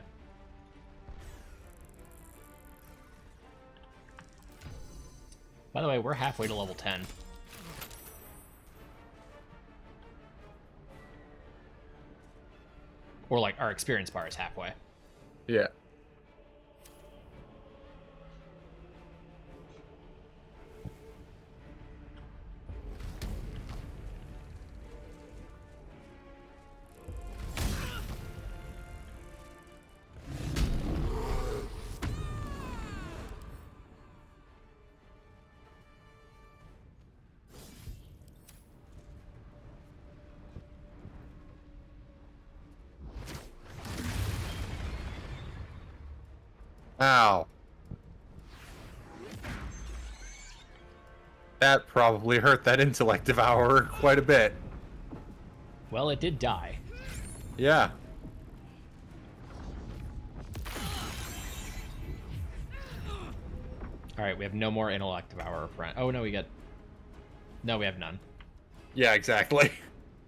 By the way, we're halfway to level 10. Or like our experience bar is halfway. Yeah. Ow. That probably hurt that intellect devourer quite a bit. Well, it did die. Yeah. Alright, we have no more intellect devourer friend. Oh no, we got... No, we have none. Yeah, exactly.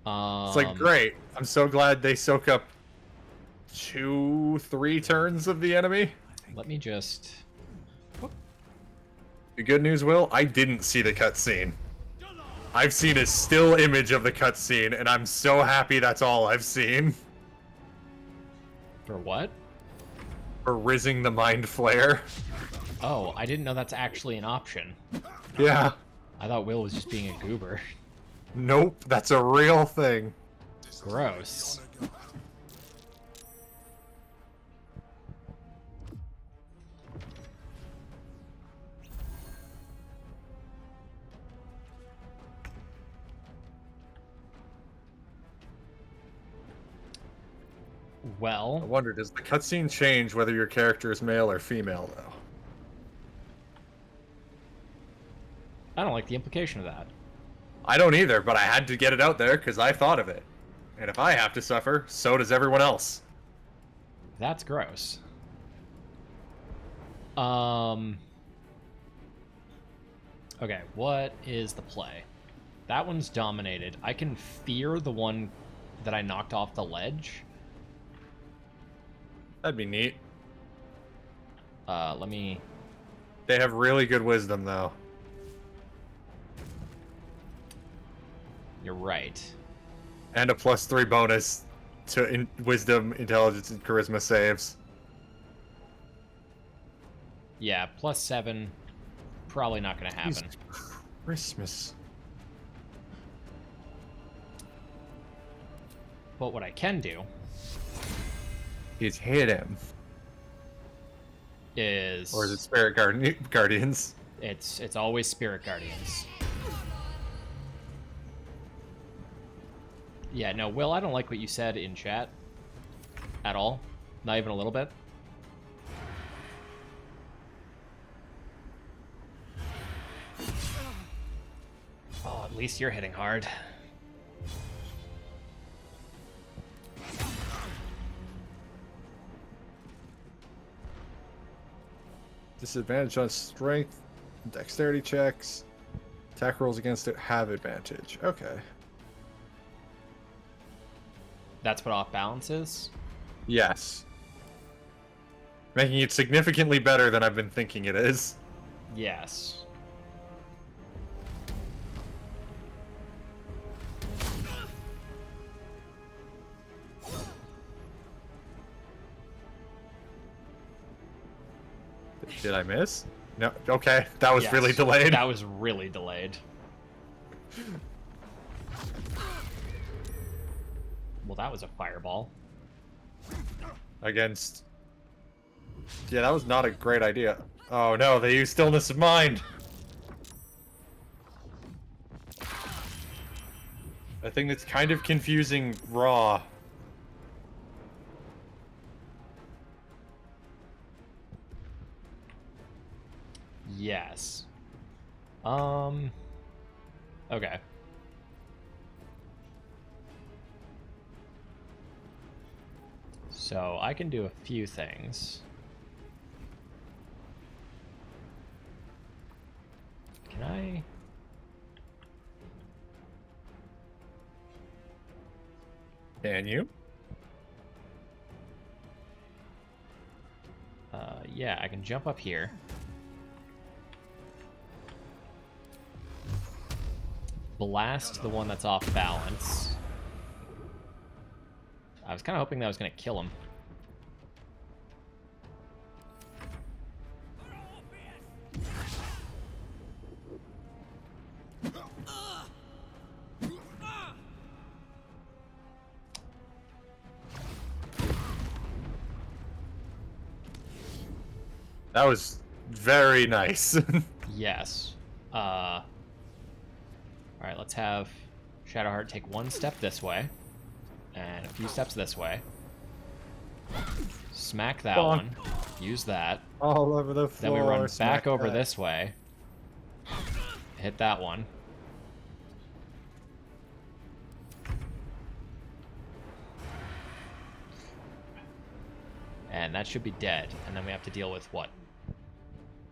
It's like, great. I'm so glad they soak up 2-3 turns of the enemy. Let me just... The good news, Will, I didn't see the cutscene. I've seen a still image of the cutscene, and I'm so happy that's all I've seen. For what? For rizzing the Mind Flare. Oh, I didn't know that's actually an option. Yeah. I thought Will was just being a goober. Nope, that's a real thing. Gross. Well, I wonder, does the cutscene change whether your character is male or female, though? I don't like the implication of that. I don't either, but I had to get it out there because I thought of it. And if I have to suffer, so does everyone else. That's gross. Okay, what is the play? That one's dominated. I can fear the one that I knocked off the ledge. That'd be neat. Let me... They have really good wisdom, though. You're right. And a +3 bonus to wisdom, intelligence, and charisma saves. Yeah, +7. Probably not going to happen. Christmas. But what I can do is hit him. Is... Or is it Spirit Guardians? It's always Spirit Guardians. Yeah, no, Will, I don't like what you said in chat. At all. Not even a little bit. Oh, at least you're hitting hard. Disadvantage on strength, dexterity checks, attack rolls against it have advantage. Okay. That's what off balance is? Yes. Making it significantly better than I've been thinking it is. Yes. Did I miss? No. Okay, that was Yes, really delayed. That was really delayed. Well, that was a fireball. Against... Yeah, that was not a great idea. Oh no, they used stillness of mind! I think that's kind of confusing raw. Yes. Okay. So I can do a few things. Can I? Can you? Yeah, I can jump up here. Blast the one that's off balance. I was kind of hoping that was going to kill him. That was very nice. Yes. Alright, let's have Shadowheart take one step this way. And a few steps this way. Smack that Bonk. one. Use that. All over the floor. Then we run smack back over that. this way. Hit that one. And that should be dead. And then we have to deal with what?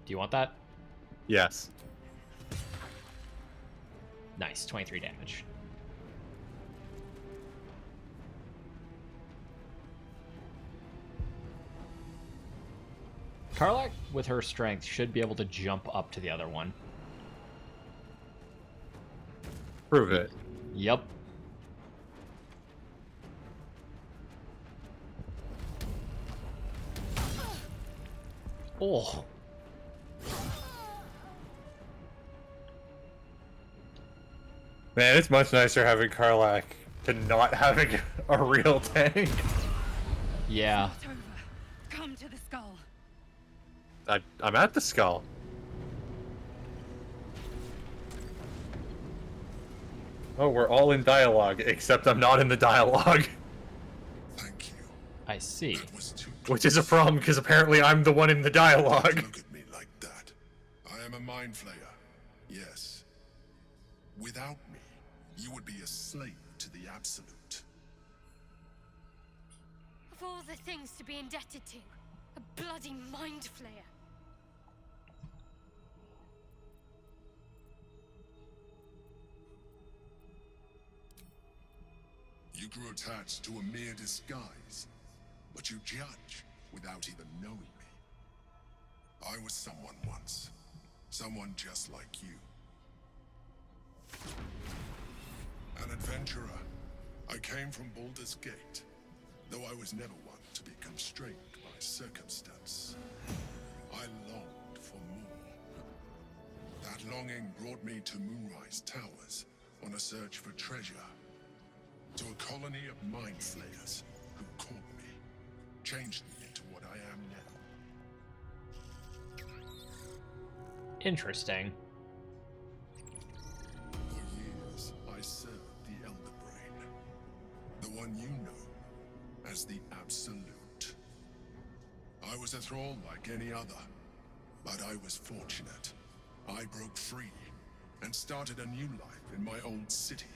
Do you want that? Yes. Nice, 23 damage. Karlak, with her strength, should be able to jump up to the other one. Prove it. Yep. Oh. Man, it's much nicer having Karlak to not having a real tank. Yeah. It's over. Come to the skull. I'm at the skull. Oh, we're all in dialogue, except I'm not in the dialogue. I see. Which is a problem, because apparently I'm the one in the dialogue. Look at me like that. I am a mind flayer. Yes. Without me, you would be a slave to the Absolute. Of all the things to be indebted to, a bloody mind flayer. You grew attached to a mere disguise, but you judge without even knowing me. I was someone once. Someone just like you. An adventurer. I came from Baldur's Gate, though I was never one to be constrained by circumstance. I longed for more. That longing brought me to Moonrise Towers on a search for treasure. To a colony of mind flayers who caught me, changed me into what I am now. Interesting. For years, I served the Elder Brain, the one you know as the Absolute. I was a thrall like any other, but I was fortunate. I broke free and started a new life in my old city.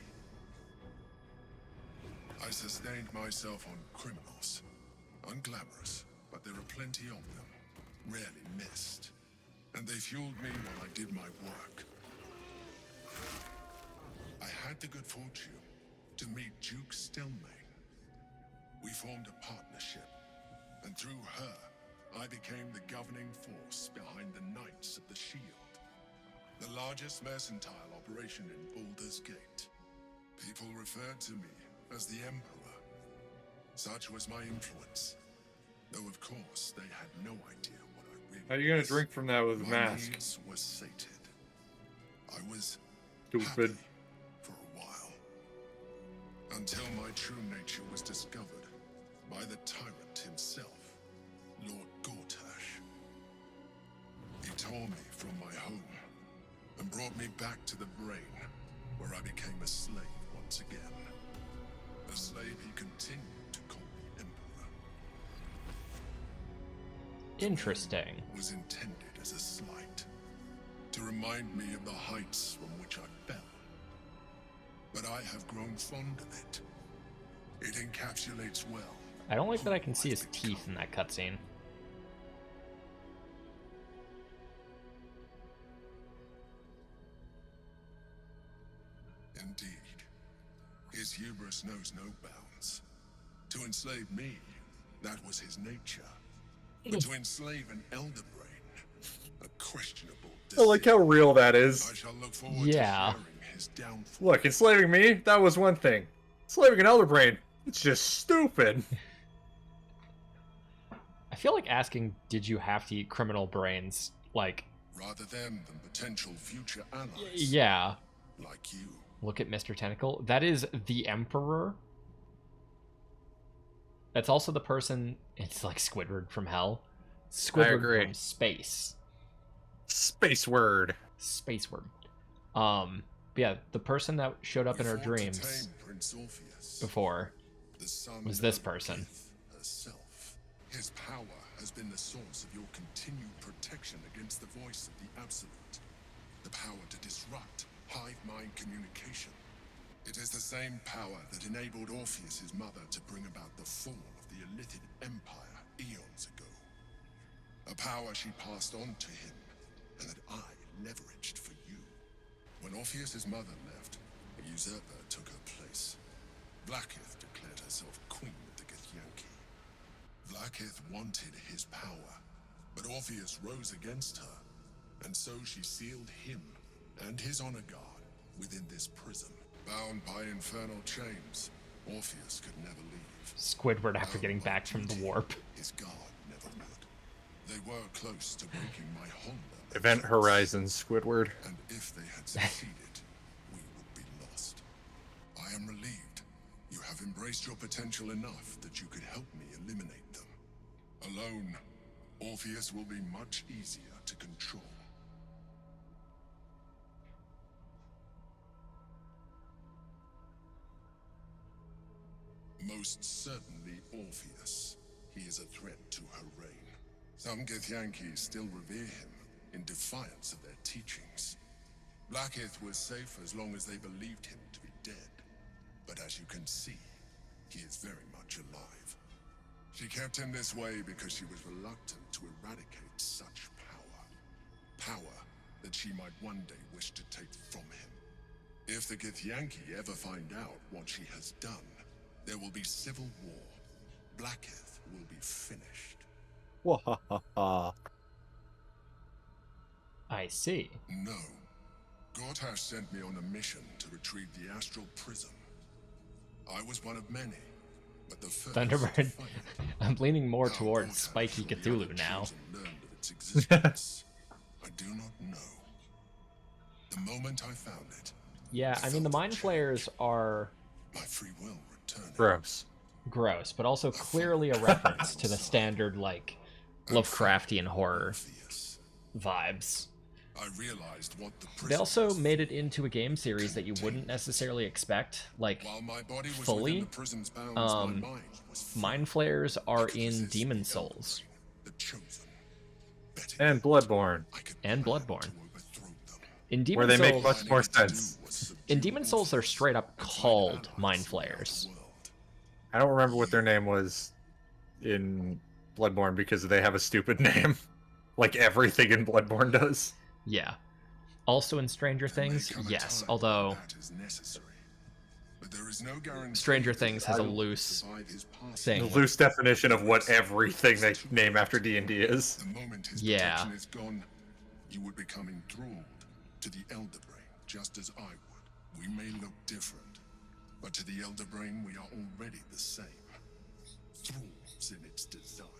I sustained myself on criminals. Unglamorous, but there are plenty of them, rarely missed. And they fueled me while I did my work. I had the good fortune to meet Duke Stelmane. We formed a partnership, and through her, I became the governing force behind the Knights of the Shield, the largest mercantile operation in Baldur's Gate. People referred to me as the Emperor. Such was my influence, though of course they had no idea what I really How are you gonna was. drink from that with a My mask? needs were sated. I was Stupid. happy for a while, until my true nature was discovered by the tyrant himself, Lord Gortash. He tore me from my home and brought me back to the brain, where I became a slave once again. A slave he continued to call me Emperor. Interesting. Was intended as a slight, to remind me of the heights from which I fell. But I have grown fond of it. It encapsulates well. I don't like that I can see his teeth in that cutscene. Indeed. His hubris knows no bounds. To enslave me, that was his nature. But to enslave an Elder Brain, a questionable I like how real that I is. shall look forward Yeah. to sharing his downfall. Look, enslaving me, that was one thing. Enslaving an Elder Brain, it's just stupid. I feel like asking, did you have to eat criminal brains? Like, Rather than potential future allies yeah. like you. Look at Mr. Tentacle. That is the Emperor. That's also the person. It's like Squidward from hell. Squidward agree. from space. Space word. Space word. But yeah, the person that showed up in our We fought to dreams tame Prince Orpheus, before the son was this of person. Death herself. His power has been the source of your continued protection against the voice of the Absolute. The power to disrupt hive mind communication. It is the same power that enabled Orpheus's mother to bring about the fall of the Illithid Empire eons ago. A power she passed on to him, and that I leveraged for you. When Orpheus's mother left, a usurper took her place. Blackith declared herself queen of the Githyanki. Blackith wanted his power, but Orpheus rose against her, and so she sealed him and his honor guard within this prison. Bound by infernal chains, Orpheus could never leave. Squidward after getting back from the warp. His guard never would. They were close to breaking my Honda. Event Horizon, Squidward. And if they had succeeded, we would be lost. I am relieved. You have embraced your potential enough that you could help me eliminate them. Alone, Orpheus will be much easier to control. Most certainly Orpheus. He is a threat to her reign. Some Githyanki still revere him in defiance of their teachings. Blackith was safe as long as they believed him to be dead. But as you can see, he is very much alive. She kept him this way because she was reluctant to eradicate such power. Power that she might one day wish to take from him. If the Githyanki ever find out what she has done, there will be civil war. Blackith will be finished. Wahahaha. I see. No. Gortash sent me on a mission to retrieve the astral prism. I was one of many, but the first Thunderbird. I'm leaning more towards Spiky Cthulhu now. learned of its existence. I do not know. The moment I found it, Yeah, I mean, the Mind Flayers are my free will returned. Gross. But also clearly a reference to the standard, like, Lovecraftian horror vibes. I realized what the They also made it into a game series that you wouldn't necessarily expect, like, fully. Mind Flayers are in Demon Souls. And Bloodborne. And Bloodborne. In Demon Where they Souls, make much more sense. In Demon Souls, they're straight up called Mind Flayers. I don't remember what their name was in Bloodborne because they have a stupid name. Like everything in Bloodborne does. Yeah. Also in Stranger Things, yes, although But there is no guarantee. Stranger Things has a loose thing. A loose definition of what everything they name after D&D is. The moment his Yeah. protection is gone, you would become enthralled to the Elder Brain, just as I would. We may look different, but to the Elder Brain, we are already the same. Thralls in its design.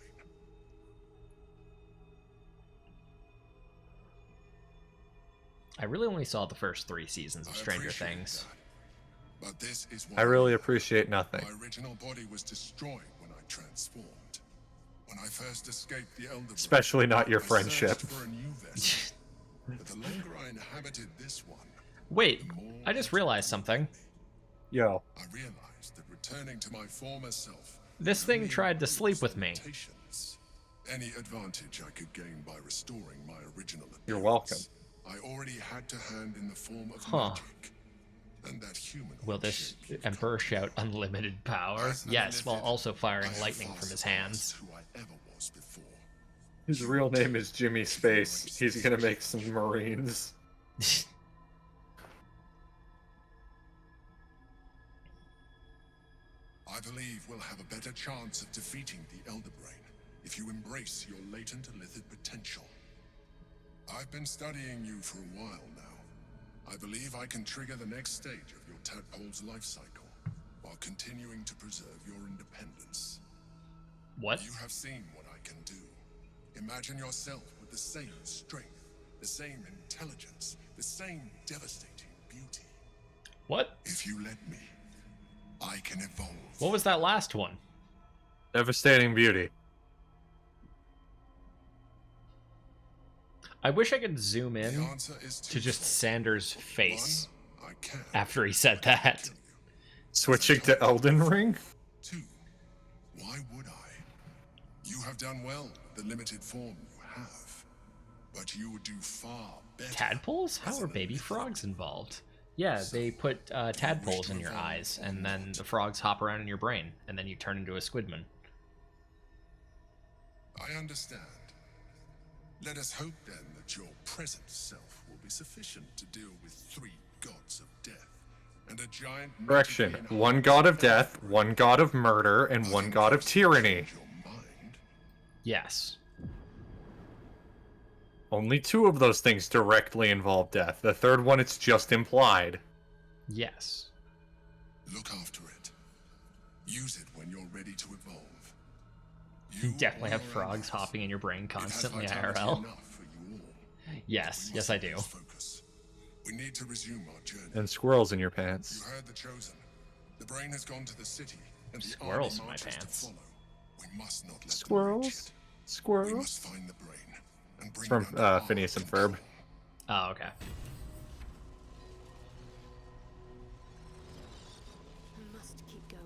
I really only saw the first 3 seasons of Stranger Things. But this is I really appreciate nothing. My original body was destroyed when I transformed. When I first escaped the Elder Brain, Especially not your I friendship. searched for a new vessel. But the longer I inhabited this one, Wait, I just realized something. Yo. I realized that returning to my former self. This thing tried to sleep with me. Any advantage I could gain by restoring my original abilities, You're welcome. I already had to hand in the form of Huh. magic. And that human Will this Emperor shout unlimited power? Yes, while also firing lightning from his hands. who I ever was before. His real name is Jimmy Space. He's gonna make some Marines. I believe we'll have a better chance of defeating the Elder Brain if you embrace your latent illithid potential. I've been studying you for a while now. I believe I can trigger the next stage of your tadpole's life cycle while continuing to preserve your independence. What? You have seen what I can do. Imagine yourself with the same strength, the same intelligence, the same devastating beauty. What? If you let me, I can evolve. What was that last one? Devastating beauty. I wish I could zoom in The answer is to just Sanders' face I can. after he said that. Switching to Elden Ring? Why would I? You have done well with the limited form you have. But you would do far better. Tadpoles? How are baby frogs involved? Yeah, they put tadpoles in your eyes, and then the frogs hop around in your brain, and then you turn into a squidman. I understand. Let us hope then that your present self will be sufficient to deal with 3 gods of death and a giant. Correction. 1 god of death, 1 god of murder, and 1 god of tyranny. Yes. Only 2 of those things directly involve death. The 3rd one, it's just implied. Yes. Look after it. Use it when you're ready to evolve. You definitely have frogs hopping in your brain constantly IRL. Yes, yes I do. We need to resume our journey. And squirrels in your pants. You heard the chosen. The brain has gone to the city, and the Squirrels in army my marches to pants. follow. We must not let Squirrels? We Squirrels? must find the brain and It's bring from it under Phineas and Ferb. Oh, okay. We must keep going.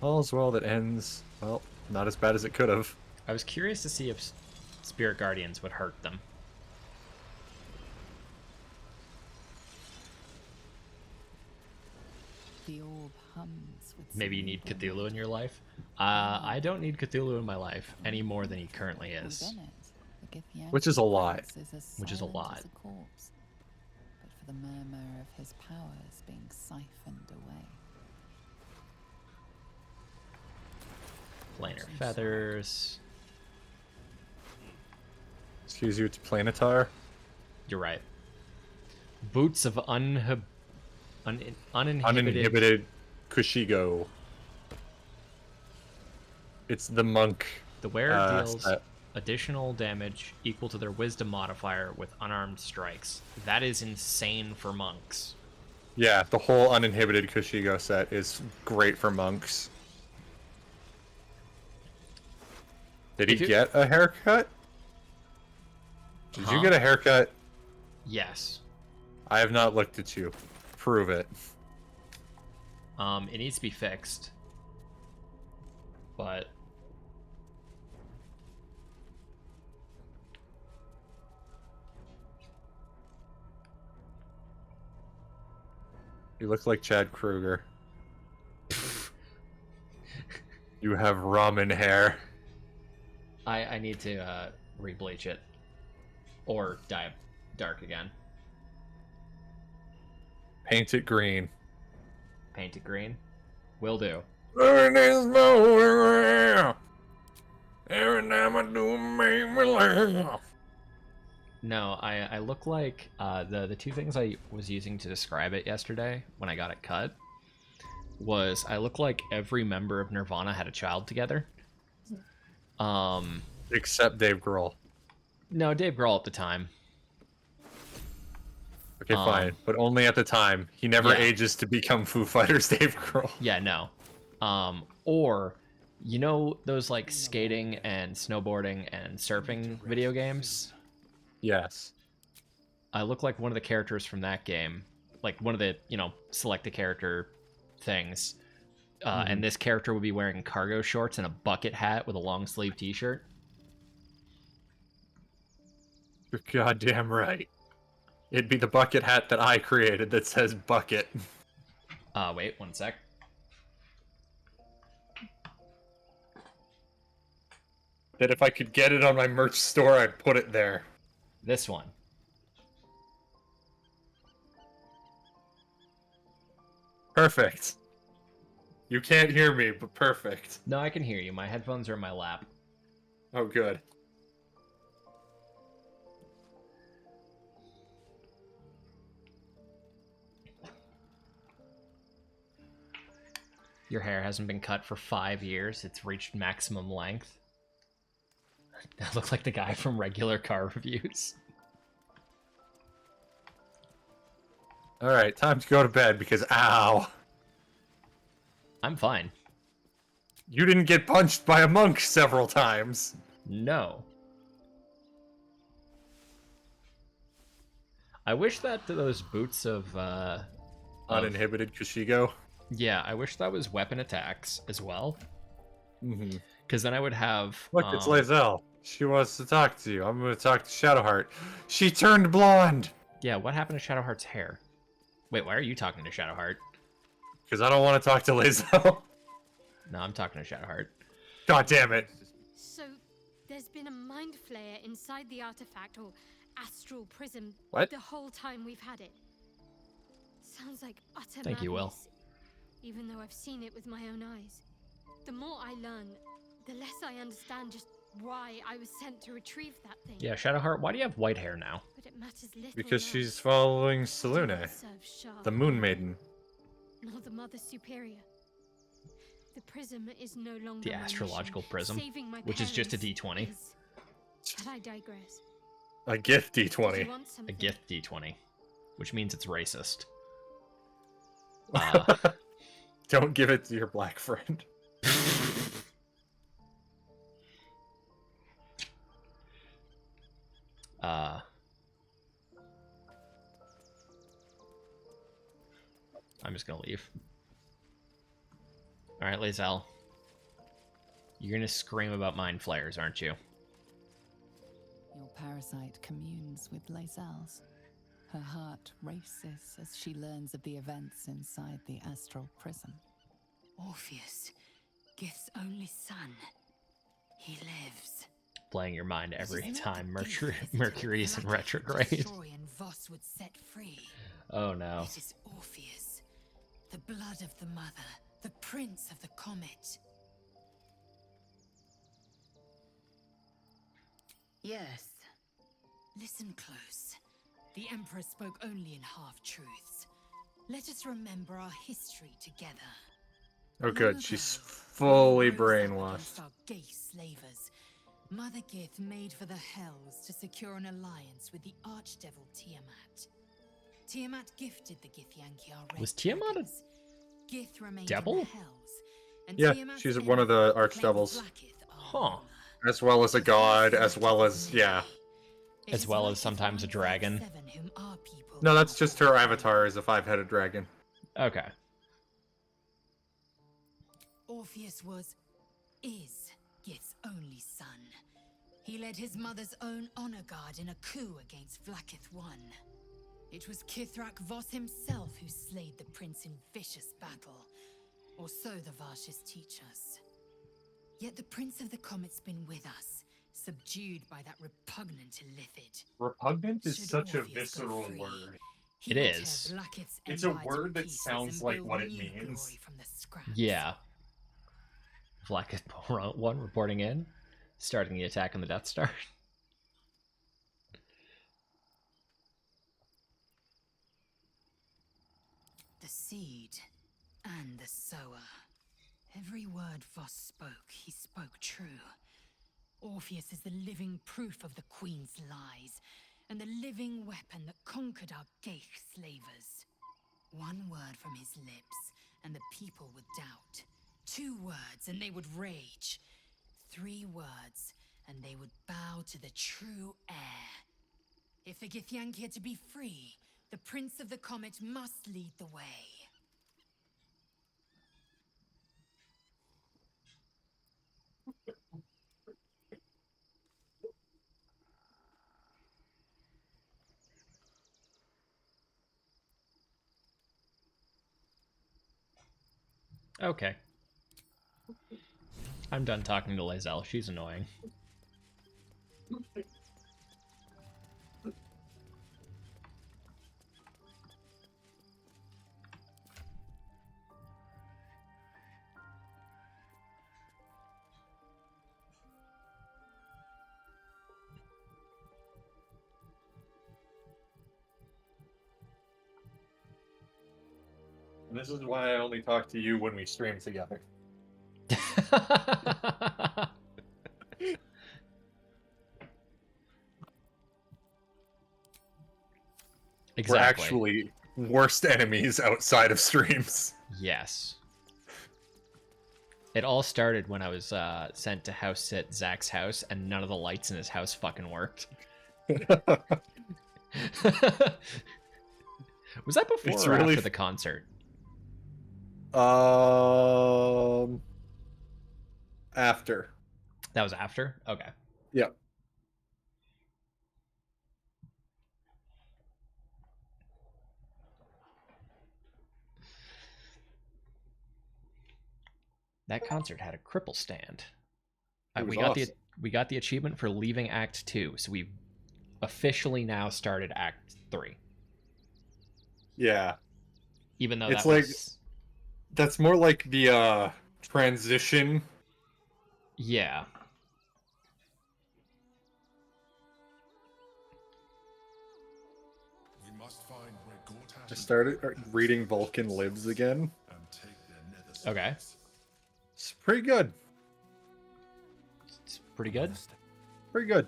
All's well that ends, well, not as bad as it could have. I was curious to see if Spirit Guardians would hurt them. The orb hums with Maybe you need Cthulhu in your life? I don't need Cthulhu in my life any more than he currently is. Which is a lot. Which is a lot. As a corpse, but for the murmur of his powers being siphoned away. Planar feathers. Excuse you, it's Planetar? You're right. Boots of uninhibited Uninhibited Kushigo. It's the monk. The wearer deals set. additional damage equal to their wisdom modifier with unarmed strikes. That is insane for monks. Yeah, the whole uninhibited Kushigo set is great for monks. Did he get a haircut? Did you get a haircut? Yes. I have not looked at you. Prove it. It needs to be fixed. But You look like Chad Kruger. You have ramen hair. I need to re-bleach it. Or dye it dark again. Paint it green. Paint it green. Will do. Every time I do, make me laugh. No, I look like the two things I was using to describe it yesterday when I got it cut was I look like every member of Nirvana had a child together. Except Dave Grohl. No, Dave Grohl at the time. Okay, fine, but only at the time. He never ages to become Foo Fighters Dave Grohl. Yeah, no. Or, you know those like skating and snowboarding and surfing video games? Yes. I look like one of the characters from that game. Like one of the, select a character things. And this character would be wearing cargo shorts and a bucket hat with a long sleeve t-shirt. You're goddamn right. It'd be the bucket hat that I created that says bucket. Wait, one sec. That if I could get it on my merch store, I'd put it there. This one. Perfect. You can't hear me, but perfect. No, I can hear you. My headphones are in my lap. Oh, good. Your hair hasn't been cut for 5 years. It's reached maximum length. I look like the guy from regular car reviews. Alright, time to go to bed because ow. I'm fine. You didn't get punched by a monk several times. No. I wish that those boots of Uninhibited Kushigo. Yeah, I wish that was weapon attacks as well. Mm-hmm. Because then I would have... Look, it's Lae'zel. She wants to talk to you. I'm going to talk to Shadowheart. She turned blonde! Yeah, what happened to Shadowheart's hair? Wait, why are you talking to Shadowheart? Because I don't want to talk to Lae'zel. No, I'm talking to Shadowheart. God damn it. So, there's been a mind flayer inside the artifact, or astral prism, What? the whole time we've had it. Sounds like utter Thank you, Will. madness, even though I've seen it with my own eyes. The more I learn, the less I understand just why I was sent to retrieve that thing. Yeah, Shadowheart, why do you have white hair now? But it matters little Because now. she's following Selune, Serve Shah, the Moon Maiden. nor the Mother Superior. The prism is no longer The my astrological mission. prism, Saving my which is just a parents D20. is- But I digress. A gift Did you D20. want A something? gift D20. Which means it's racist. Don't give it to your black friend. I'm just gonna leave. Alright, Lae'zel. You're gonna scream about mind flayers, aren't you? Your parasite communes with Lae'zel's. Her heart races as she learns of the events inside the astral prison. Orpheus, Gith's only son. He lives. Playing your mind every It is not time the Gith visitor Mercury's in Vlaakith would retrograde. destroy and Voss would set free. Oh no. It is Orpheus, the blood of the mother, the prince of the comet. Yes. Listen close. The Emperor spoke only in half-truths. Let us remember our history together. Oh good, she's fully brainwashed. Our gay slavers. Mother Gith made for the Hells to secure an alliance with the archdevil Tiamat. Tiamat gifted the Githyanki our Was Tiamat a Gith remained devil? in the Hells, and Yeah, Tiamat's she's one of the archdevils. Huh. As well as a god, as well as, yeah. As well as sometimes a dragon. No, that's just her avatar as a 5-headed dragon. Okay. Orpheus is Gith's only son. He led his mother's own honor guard in a coup against Vlaakith I. It was Kithrak Voss himself who slayed the prince in vicious battle. Or so the Varshas teach us. Yet the Prince of the Comet's been with us, subdued by that repugnant illithid. Repugnant is Should such a Orpheus go visceral free, word. It is. It's a word that sounds like what it means. Yeah. Black 1 reporting in, starting the attack on the Death Star. The seed and the sower. Every word Voss spoke, he spoke true. Orpheus is the living proof of the Queen's lies, and the living weapon that conquered our Geich slavers. One word from his lips, and the people would doubt. 2 words, and they would rage. 3 words, and they would bow to the true heir. If the Githyanki are to be free, the Prince of the Comet must lead the way. Okay. I'm done talking to Lae'zel. She's annoying. And this is why I only talk to you when we stream together. Exactly. We're actually worst enemies outside of streams. Yes. It all started when I was sent to house sit Zach's house, and none of the lights in his house fucking worked. Was that before It's or really after the concert? After. That was after? Okay. Yep. That concert had a cripple stand. It was we got awesome. we got the achievement for leaving Act 2, so we've officially now started Act 3. Yeah. Even though it's that like was... that's more like the transition. Yeah. We must find where Gortat Just started reading Vulcan Libs again. and take their nether Okay. It's pretty good. It's pretty good. Pretty good.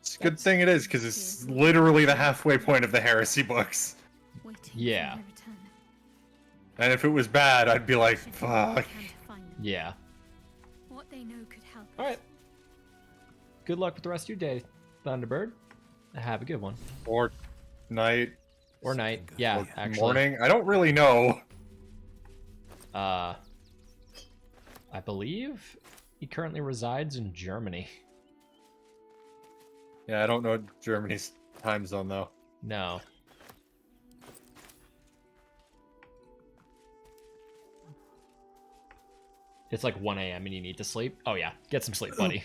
It's a good thing it is, because it's literally the halfway point of the Heresy books. Yeah. And if it was bad, I'd be like, fuck. Yeah. What they know could help. All right. Good luck with the rest of your day, Thunderbird. Have a good one. Or night. Or night. Yeah, actually. Morning. I don't really know. I believe he currently resides in Germany. Yeah, I don't know Germany's time zone, though. No. It's like 1 a.m. and you need to sleep. Oh yeah, get some sleep, buddy.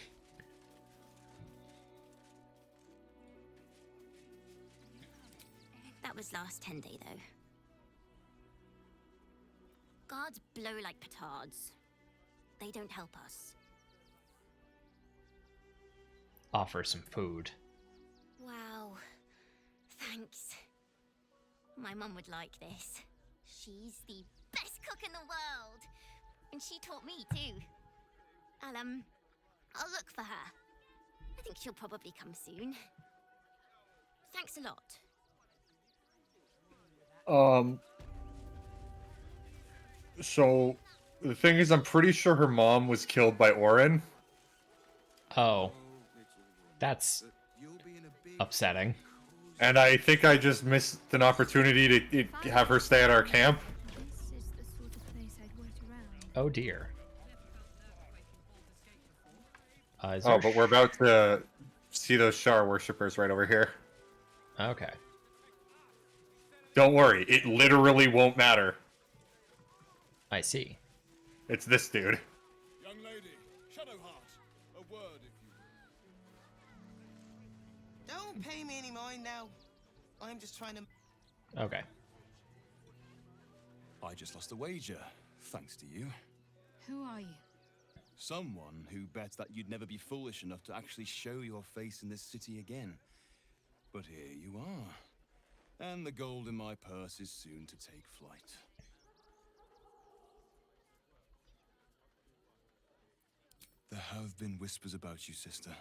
That was last 10 day, though. Guards blow like petards. They don't help us. Offer some food. Wow. Thanks. My mum would like this. She's the best cook in the world. And she taught me, too. I'll look for her. I think she'll probably come soon. Thanks a lot. So, the thing is, I'm pretty sure her mom was killed by Orin. Oh. That's upsetting. And I think I just missed an opportunity to have her stay at our camp. Oh dear. Oh, but we're about to see those Shar worshippers right over here. Okay. Don't worry, it literally won't matter. I see. It's this dude. Young lady, Shadowheart, a word if you Don't pay me any mind now. I'm just trying to... Okay. I just lost a wager, thanks to you. Who are you? Someone who bet that you'd never be foolish enough to actually show your face in this city again. But here you are. And the gold in my purse is soon to take flight. There have been whispers about you, sister.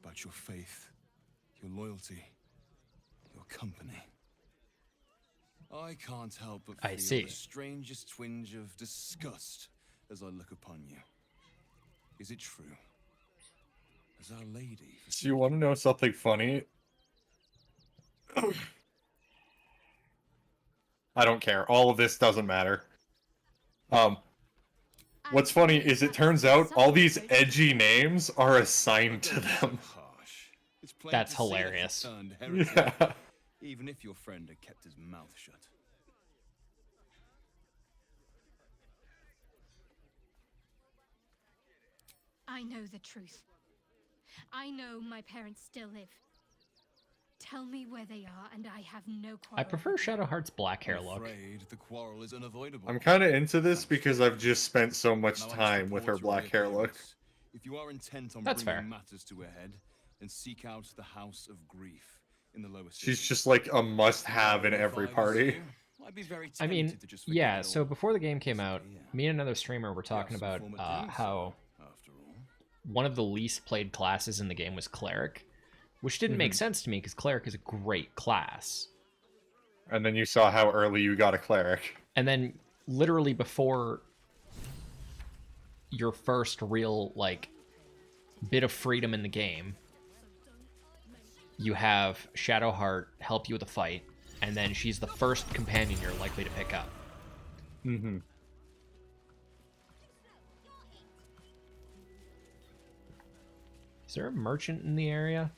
About your faith, your loyalty, your company. I can't help but feel the strangest twinge of disgust as I look upon you. Is it true? Has Our Lady... So you want to know something funny? I don't care. All of this doesn't matter. What's funny is it turns out all these edgy names are assigned to them. That's hilarious. Yeah. Even if your friend had kept his mouth shut. I know the truth. I know my parents still live. Tell me where they are, and I have no quarrel. I prefer Shadowheart's black hair look. The quarrel is unavoidable. I'm kind of into this because I've just spent so much time with her black hair look. If you are intent on That's bringing fair. matters to a head, then seek out the House of Grief in the lower She's just like a must-have in every party. I mean, yeah, so before the game came out, me and another streamer were talking about how one of the least played classes in the game was Cleric, which didn't make sense to me because Cleric is a great class. And then you saw how early you got a Cleric. And then literally before your first real, like, bit of freedom in the game, you have Shadowheart help you with a fight, and then she's the first companion you're likely to pick up. Mm-hmm. Is there a merchant in the area?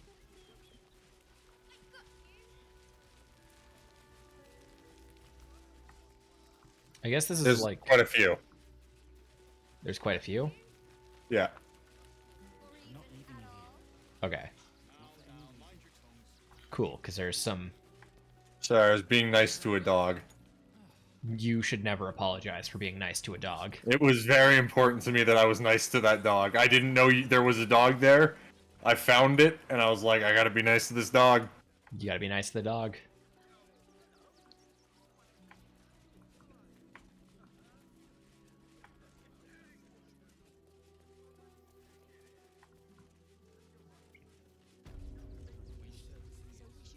I guess this is There's like... quite a few. There's quite a few? Yeah. Okay. Cool, because there's some... Sorry, I was being nice to a dog. You should never apologize for being nice to a dog. It was very important to me that I was nice to that dog. I didn't know there was a dog there. I found it, and I was like, I gotta be nice to this dog. You gotta be nice to the dog.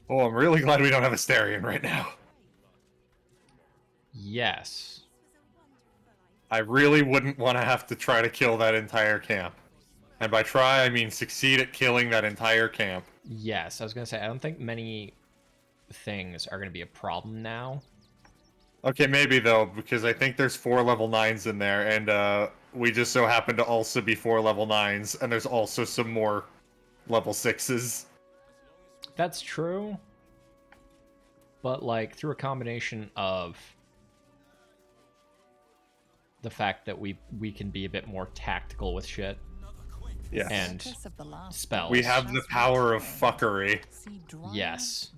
Oh, I'm really glad we don't have a Starion right now. Yes. I really wouldn't want to have to try to kill that entire camp. And by try, I mean succeed at killing that entire camp. Yes, I was gonna say, I don't think many things are gonna be a problem now. Okay, maybe though, because I think there's 4 level 9s in there, and we just so happen to also be 4 level 9s, and there's also some more level 6s. That's true. But, like, through a combination of the fact that we can be a bit more tactical with shit. Yes. And spells. We have the power of fuckery. Yes.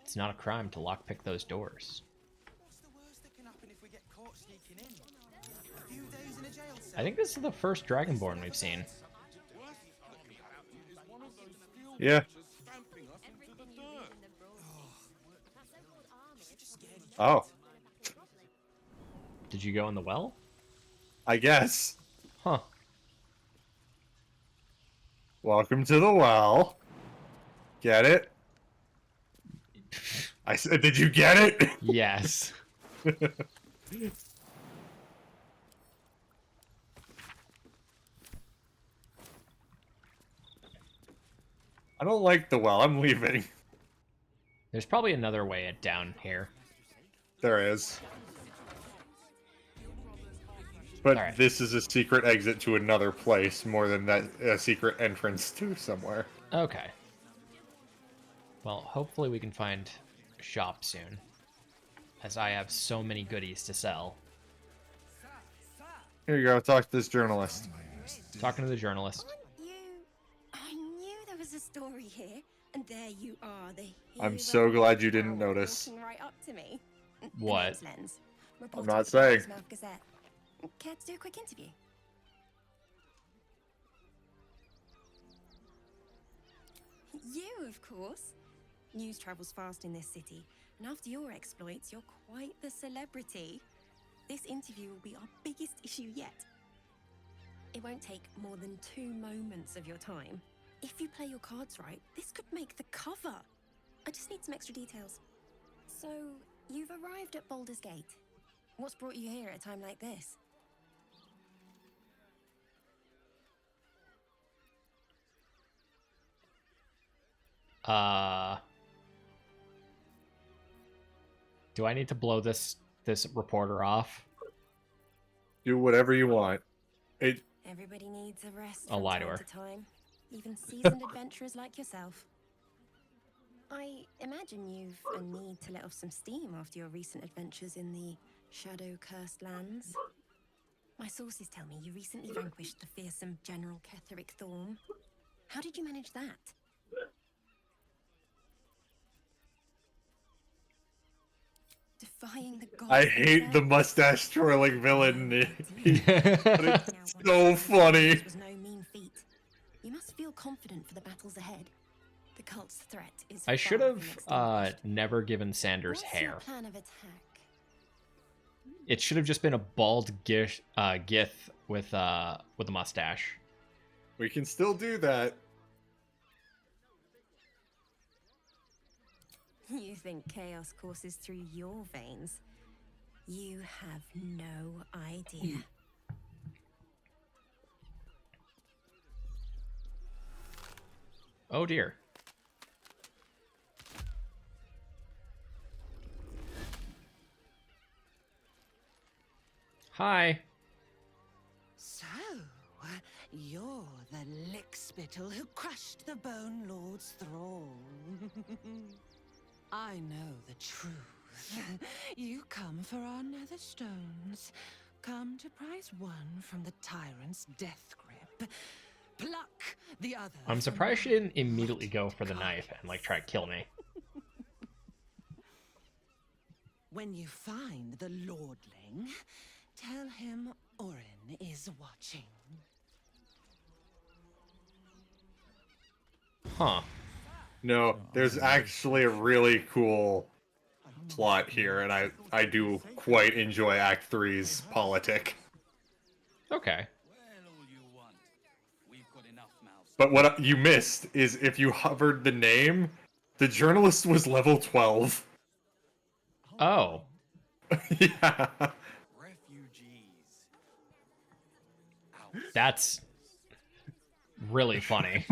It's not a crime to lockpick those doors. I think this is the first Dragonborn we've seen. Yeah. Oh. Did you go in the well? I guess. Huh. Welcome to the well. Get it? I said, did you get it? Yes. I don't like the well. I'm leaving. There's probably another way down here. There is. But Alright. this is a secret exit to another place more than that a secret entrance to somewhere. Okay. Well, hopefully we can find a shop soon, as I have so many goodies to sell. Here you go. Talk to this journalist. Talking to the journalist. I knew there was a story here, and there you are, the I'm so hero glad of you the didn't hour, notice. walking right up to me. What? The name's Lens, I'm reporter not for the saying. Portsmouth Gazette. Care to do a quick interview? You, of course. News travels fast in this city, and after your exploits, you're quite the celebrity. This interview will be our biggest issue yet. It won't take more than 2 moments of your time. If you play your cards right, this could make the cover. I just need some extra details. So, you've arrived at Baldur's Gate. What's brought you here at a time like this? Do I need to blow this reporter off? Do whatever you want. Everybody needs a rest I'll from lie to time her. to time. Even seasoned adventurers like yourself. I imagine you've a need to let off some steam after your recent adventures in the shadow-cursed lands. My sources tell me you recently vanquished the fearsome General Ketheric Thorm. How did you manage that? Defying the gods. I hate the mustache twirling villain. But it's so funny. Was no mean feat. You must feel confident for the battles ahead. The cult's threat is. I should have never given Sanders What's your hair. plan of attack? It should have just been a bald gith with a mustache. We can still do that. You think chaos courses through your veins? You have no idea. Oh dear. Hi. So, you're the lickspittle who crushed the Bone Lord's thrall. I know the truth. You come for our nether stones. Come to prize one from the tyrant's death grip. Pluck the other. I'm surprised she didn't immediately go for the knife and like try to kill me. When you find the Lordling, tell him Orin is watching. Huh. No, there's actually a really cool plot here, and I do quite enjoy Act 3's politic. Okay. But what you missed is if you hovered the name, the journalist was level 12. Oh. Yeah. That's really funny.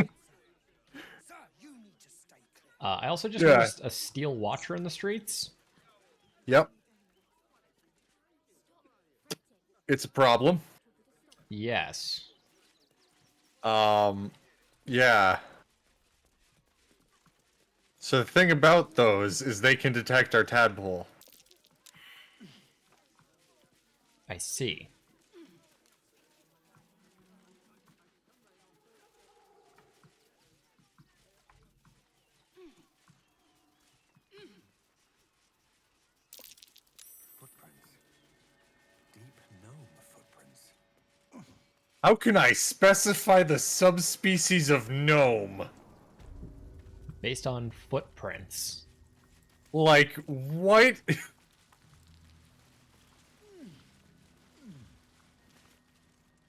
I also just noticed a steel watcher in the streets. Yep. It's a problem. Yes. Yeah. So the thing about those is they can detect our tadpole. I see. How can I specify the subspecies of gnome? Based on footprints. Like, what?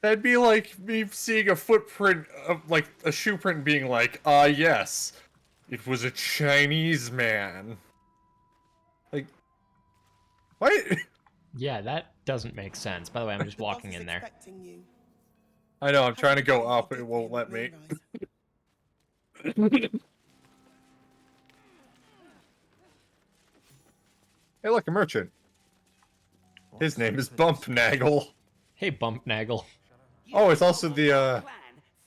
That'd be like me seeing a footprint of, like, a shoe print being like, yes, it was a Chinese man. Like, what? Yeah, that doesn't make sense. By the way, I'm just walking in there. I know, I'm trying to go up, but it won't let me. Hey, look, a merchant. His name is Bumpnaggle. Hey, Bumpnaggle. Oh, it's also the,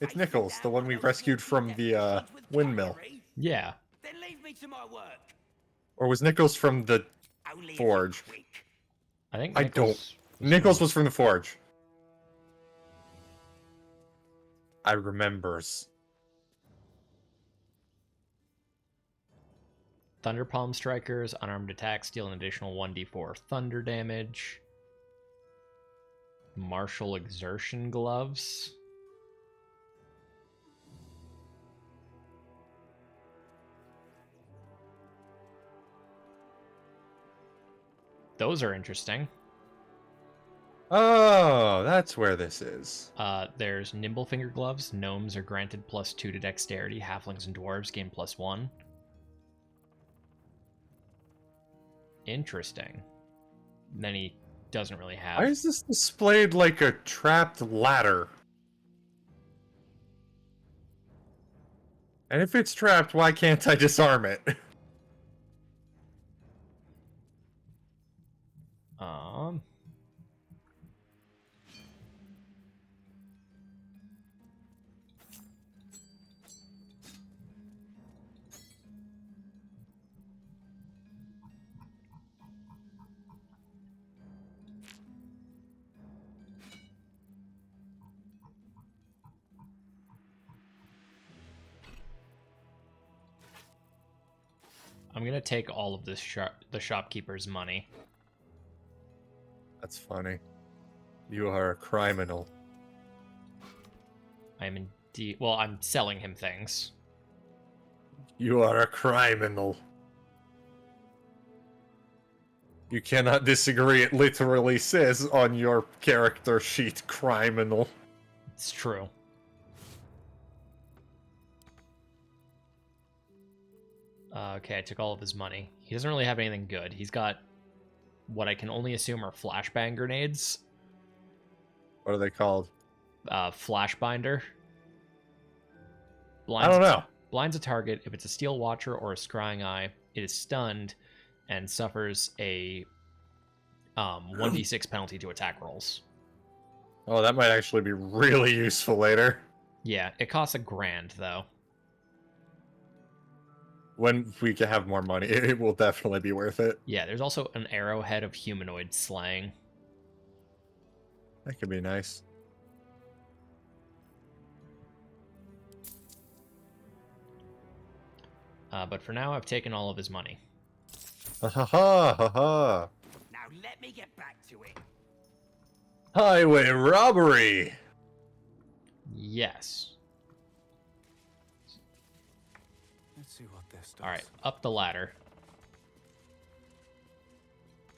it's Nichols, the one we rescued from the, windmill. Yeah. Then leave me to my work. Or was Nichols from the forge? I think Nichols was from the forge. I remembers. Thunder Palm Strikers, unarmed attacks deal an additional 1d4 thunder damage. Martial Exertion Gloves. Those are interesting. Oh, that's where this is. There's Nimble Finger Gloves. Gnomes are granted +2 to dexterity. Halflings and dwarves gain +1. Interesting. Then he doesn't really have... Why is this displayed like a trapped ladder? And if it's trapped, why can't I disarm it? I'm gonna take all of this the shopkeeper's money. That's funny. You are a criminal. I'm indeed... Well, I'm selling him things. You are a criminal. You cannot disagree. It literally says on your character sheet, criminal. It's true. Okay, I took all of his money. He doesn't really have anything good. He's got what I can only assume are flashbang grenades. What are they called? Flashbinder. I don't know. Blinds a target. If it's a steel watcher or a scrying eye, it is stunned and suffers a 1d6 penalty to attack rolls. Oh, that might actually be really useful later. Yeah, it costs $1,000 though. When we can have more money, it will definitely be worth it. Yeah, there's also an arrowhead of humanoid slaying. That could be nice. But for now, I've taken all of his money. Ha ha ha ha ha. Now let me get back to it. Highway robbery! Yes. Let's see what this does. Alright, up the ladder.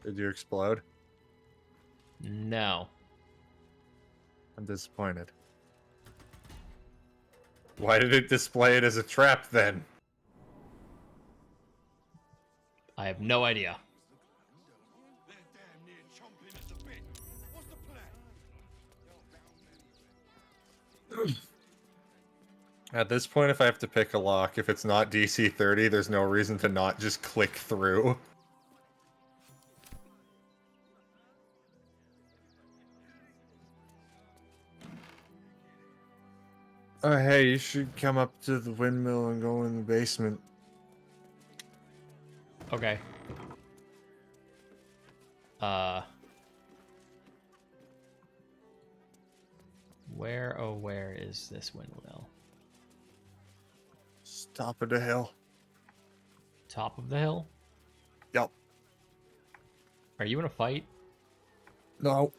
Did you explode? No. I'm disappointed. Why did it display it as a trap then? I have no idea. At this point, if I have to pick a lock, if it's not DC 30, there's no reason to not just click through. Oh, hey, you should come up to the windmill and go in the basement. Okay. Where is this windmill? Top of the hill. Top of the hill? Yep. Are you in a fight? No.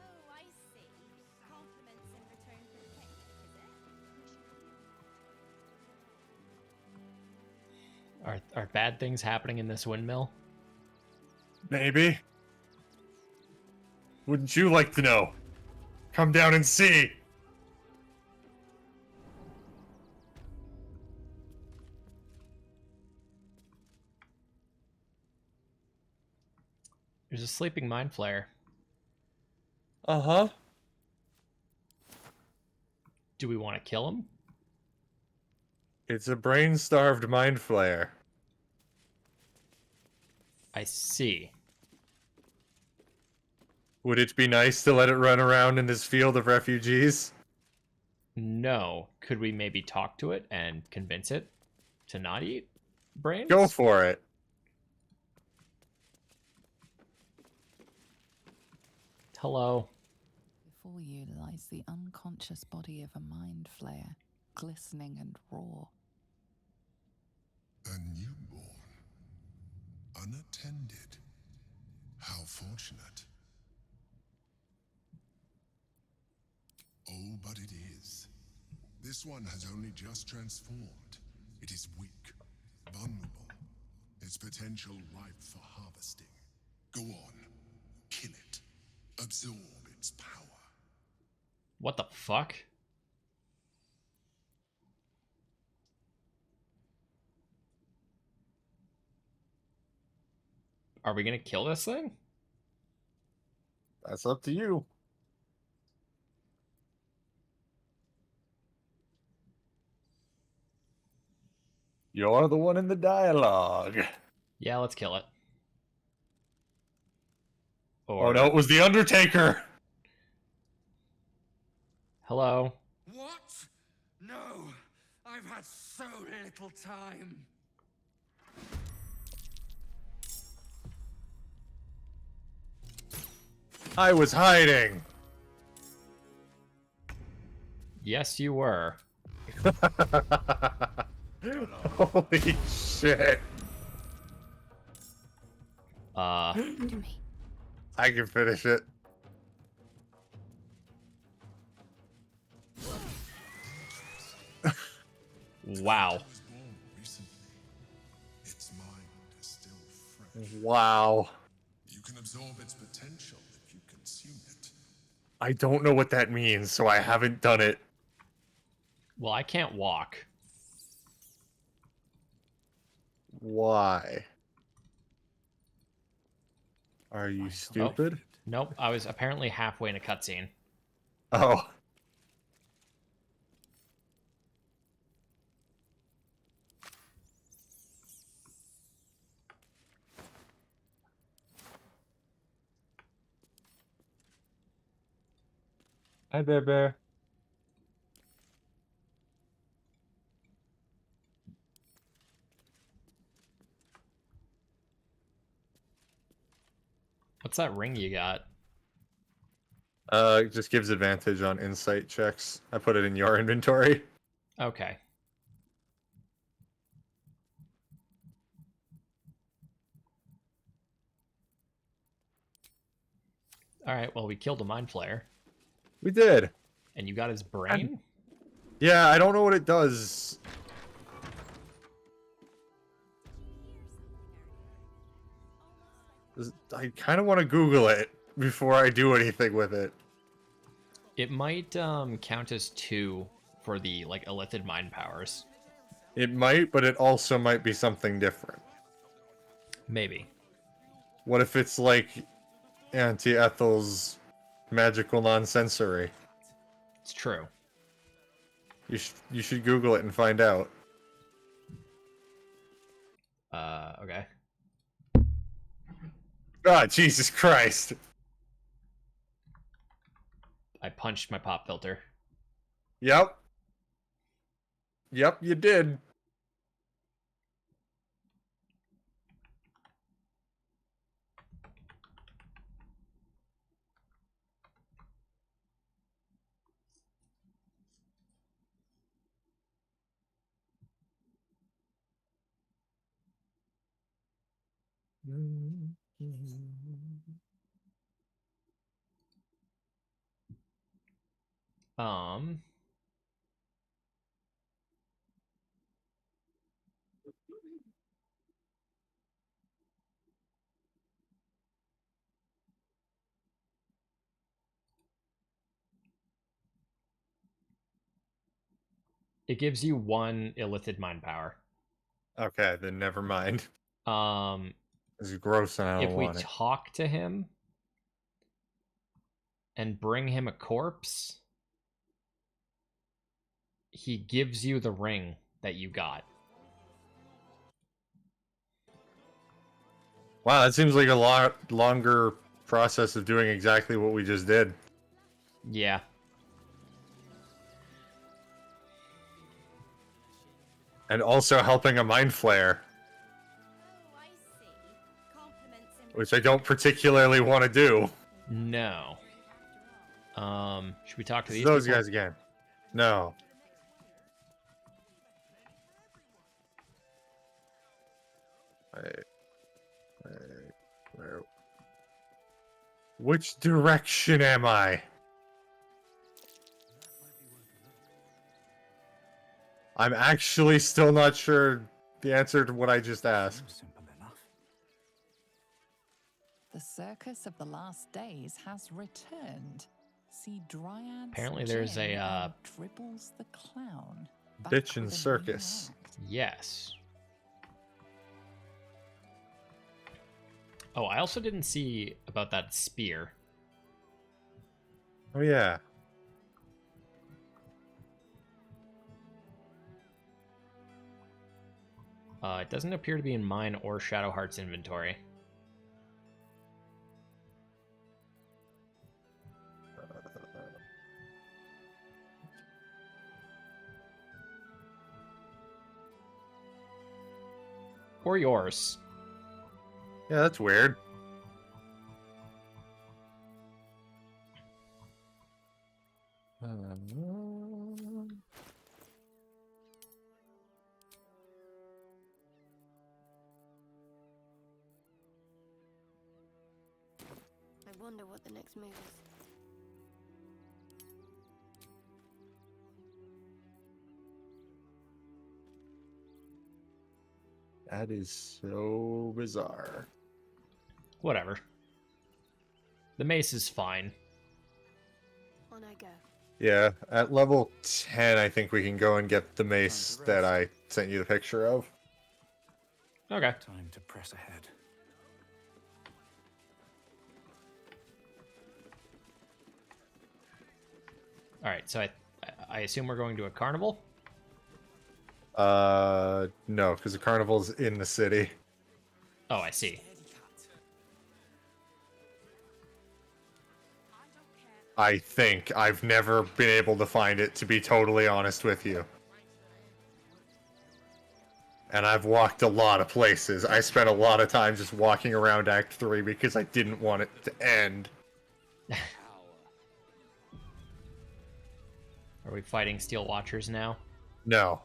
Oh, I see. Compliments in return for the picnic, is it? Are bad things happening in this windmill? Maybe. Wouldn't you like to know? Come down and see. There's a sleeping mind flayer. Uh-huh. Do we want to kill him? It's a brain-starved mind flayer. I see. Would it be nice to let it run around in this field of refugees? No. Could we maybe talk to it and convince it to not eat brains? Go for it. Hello. Before you lies the unconscious body of a mind flayer, glistening and raw. A newborn. Unattended. How fortunate. Oh, but it is. This one has only just transformed. It is weak, vulnerable. Its potential ripe for harvesting. Go on. Kill it. Absorb its power. What the fuck? Are we gonna kill this thing? That's up to you. You're the one in the dialogue. Yeah, let's kill it. Oh no, it was the Undertaker! Hello? What? No! I've had so little time. I was hiding! Yes, you were. Holy shit. Uh... I can finish it. Wow. Its mind is still fresh. Wow. You can absorb its potential if you consume it. I don't know what that means, so I haven't done it. Well, I can't walk. Why? Are you stupid? Oh, nope, I was apparently halfway in a cutscene. Oh. Hi, Bear Bear. What's that ring you got? It just gives advantage on insight checks. I put it in your inventory. Okay. Alright, well, we killed a mind flayer. We did. And you got his brain? Yeah, I don't know what it does. I kind of want to Google it before I do anything with it. It might count as 2 for the, like, illithid mind powers. It might, but it also might be something different. Maybe. What if it's like Auntie Ethel's magical non-sensory? It's true. You should Google it and find out. Okay. Ah, Jesus Christ. I punched my pop filter. Yep. Yep, you did. Um... It gives you 1 illithid mind power. Okay, then never mind. It's gross and I don't If we want it. talk to him and bring him a corpse, he gives you the ring that you got. Wow, that seems like a lot longer process of doing exactly what we just did. Yeah. And also helping a mind flare. Which I don't particularly want to do. No. Should we talk to these Those people? guys again. No. Where? Which direction am I? I'm actually still not sure the answer to what I just asked. The circus of the last days has returned. See Dryads. Apparently there's Jin a, and Dribbles the clown. Back Bitch and with a new circus. act. Yes. Oh, I also didn't see about that spear. Oh yeah. It doesn't appear to be in mine or Shadowheart's inventory. Or yours. Yeah, that's weird. I wonder what the next move is. That is so bizarre. Whatever. The mace is fine. On I go. Yeah, at level 10, I think we can go and get the mace that I sent you the picture of. Okay. Time to press ahead. All right, so I assume we're going to a carnival? No, because the carnival's in the city. Oh, I see. I think. I've never been able to find it, to be totally honest with you. And I've walked a lot of places. I spent a lot of time just walking around Act 3 because I didn't want it to end. Are we fighting Steel Watchers now? No.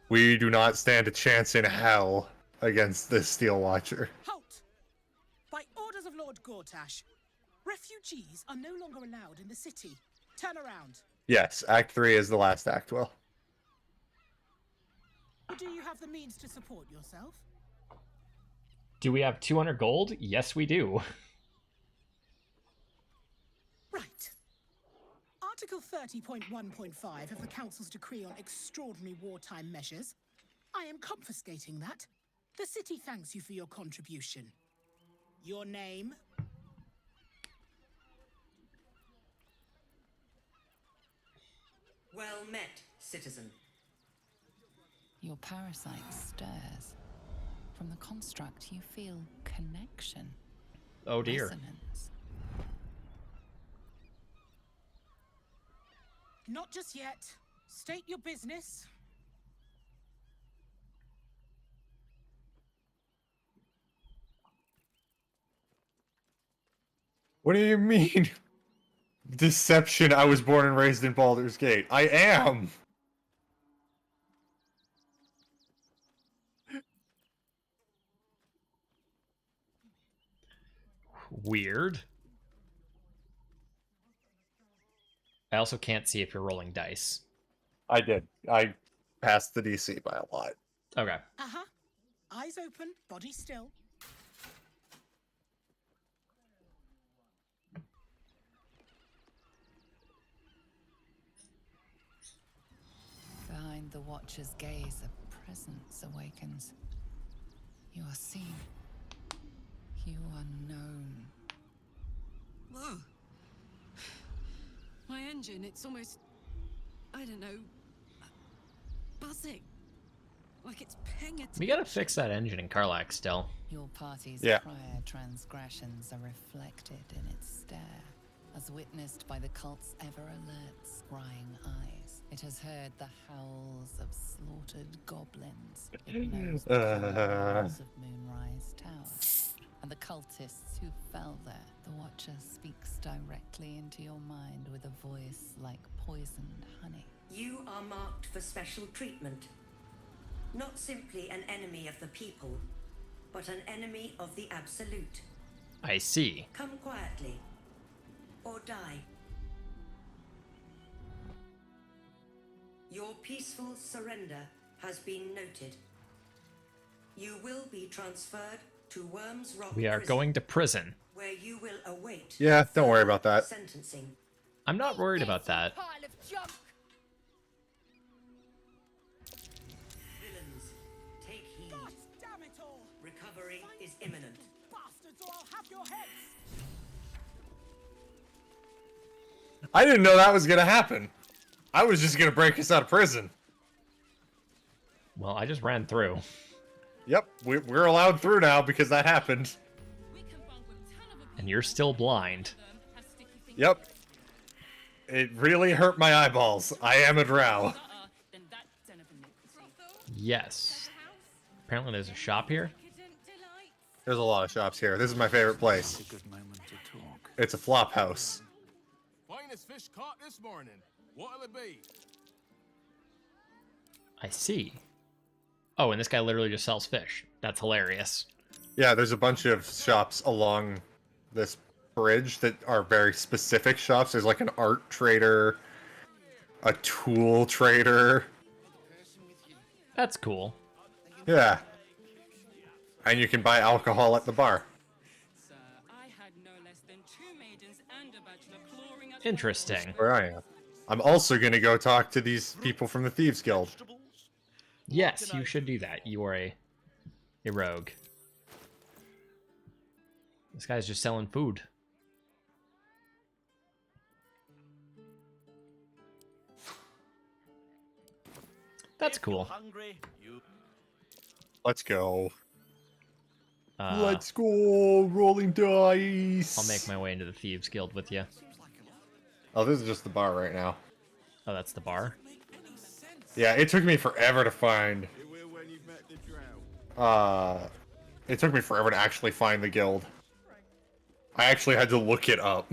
We do not stand a chance in hell against this Steel Watcher. Halt! By orders of Lord Gortash, refugees are no longer allowed in the city. Turn around. Yes, Act 3 is the last act, Will. Do you have the means to support yourself? Do we have 200 gold? Yes, we do. Right. Article 30.1.5 of the Council's decree on extraordinary wartime measures. I am confiscating that. The city thanks you for your contribution. Your name? Well met, citizen. Your parasite stirs. From the construct, you feel connection. Oh dear. Resonance. Not just yet. State your business. What do you mean? Deception, I was born and raised in Baldur's Gate. I am! Weird. I also can't see if you're rolling dice. I did. I passed the DC by a lot. Okay. Uh-huh. Eyes open, body still. Behind the Watcher's gaze, a presence awakens. You are seen. You are known. Whoa. My engine, it's almost, I don't know, buzzing. like it's paying attention. We gotta fix that engine in Karlak still. Your party's Yeah. prior transgressions are reflected in its stare, as witnessed by the cult's ever-alert, scrying eyes. It has heard the howls of slaughtered goblins. It knows the walls of Moonrise Tower, and the cultists who fell there. The Watcher speaks directly into your mind with a voice like poisoned honey. You are marked for special treatment. Not simply an enemy of the people, but an enemy of the Absolute. I see. Come quietly, or die. Your peaceful surrender has been noted. You will be transferred to Worms Rock We are Prison, going to prison. where you will await Yeah, don't worry about that. sentencing. I'm not worried about that. Pile of junk. Villains, take heed. Damn it all! Recovery is imminent. Bastards, or I'll have your heads! I didn't know that was gonna happen. I was just gonna break us out of prison. Well, I just ran through. Yep, we're allowed through now because that happened. And you're still blind. Yep. It really hurt my eyeballs. I am a drow. Yes. Apparently there's a shop here. There's a lot of shops here. This is my favorite place. It's a flop house. Finest fish caught this morning. What'll it be? I see. Oh, and this guy literally just sells fish. That's hilarious. Yeah, there's a bunch of shops along this bridge that are very specific shops. There's like an art trader, a tool trader. That's cool. Yeah. And you can buy alcohol at the bar. Interesting. Where I am. I'm also going to go talk to these people from the Thieves Guild. Yes, you should do that. You are a rogue. This guy's just selling food. That's cool. Let's go. Uh, Let's go, rolling dice. I'll make my way into the Thieves Guild with you. Oh, this is just the bar right now. Oh, that's the bar? Yeah, it took me forever to find. It took me forever to actually find the guild. I actually had to look it up.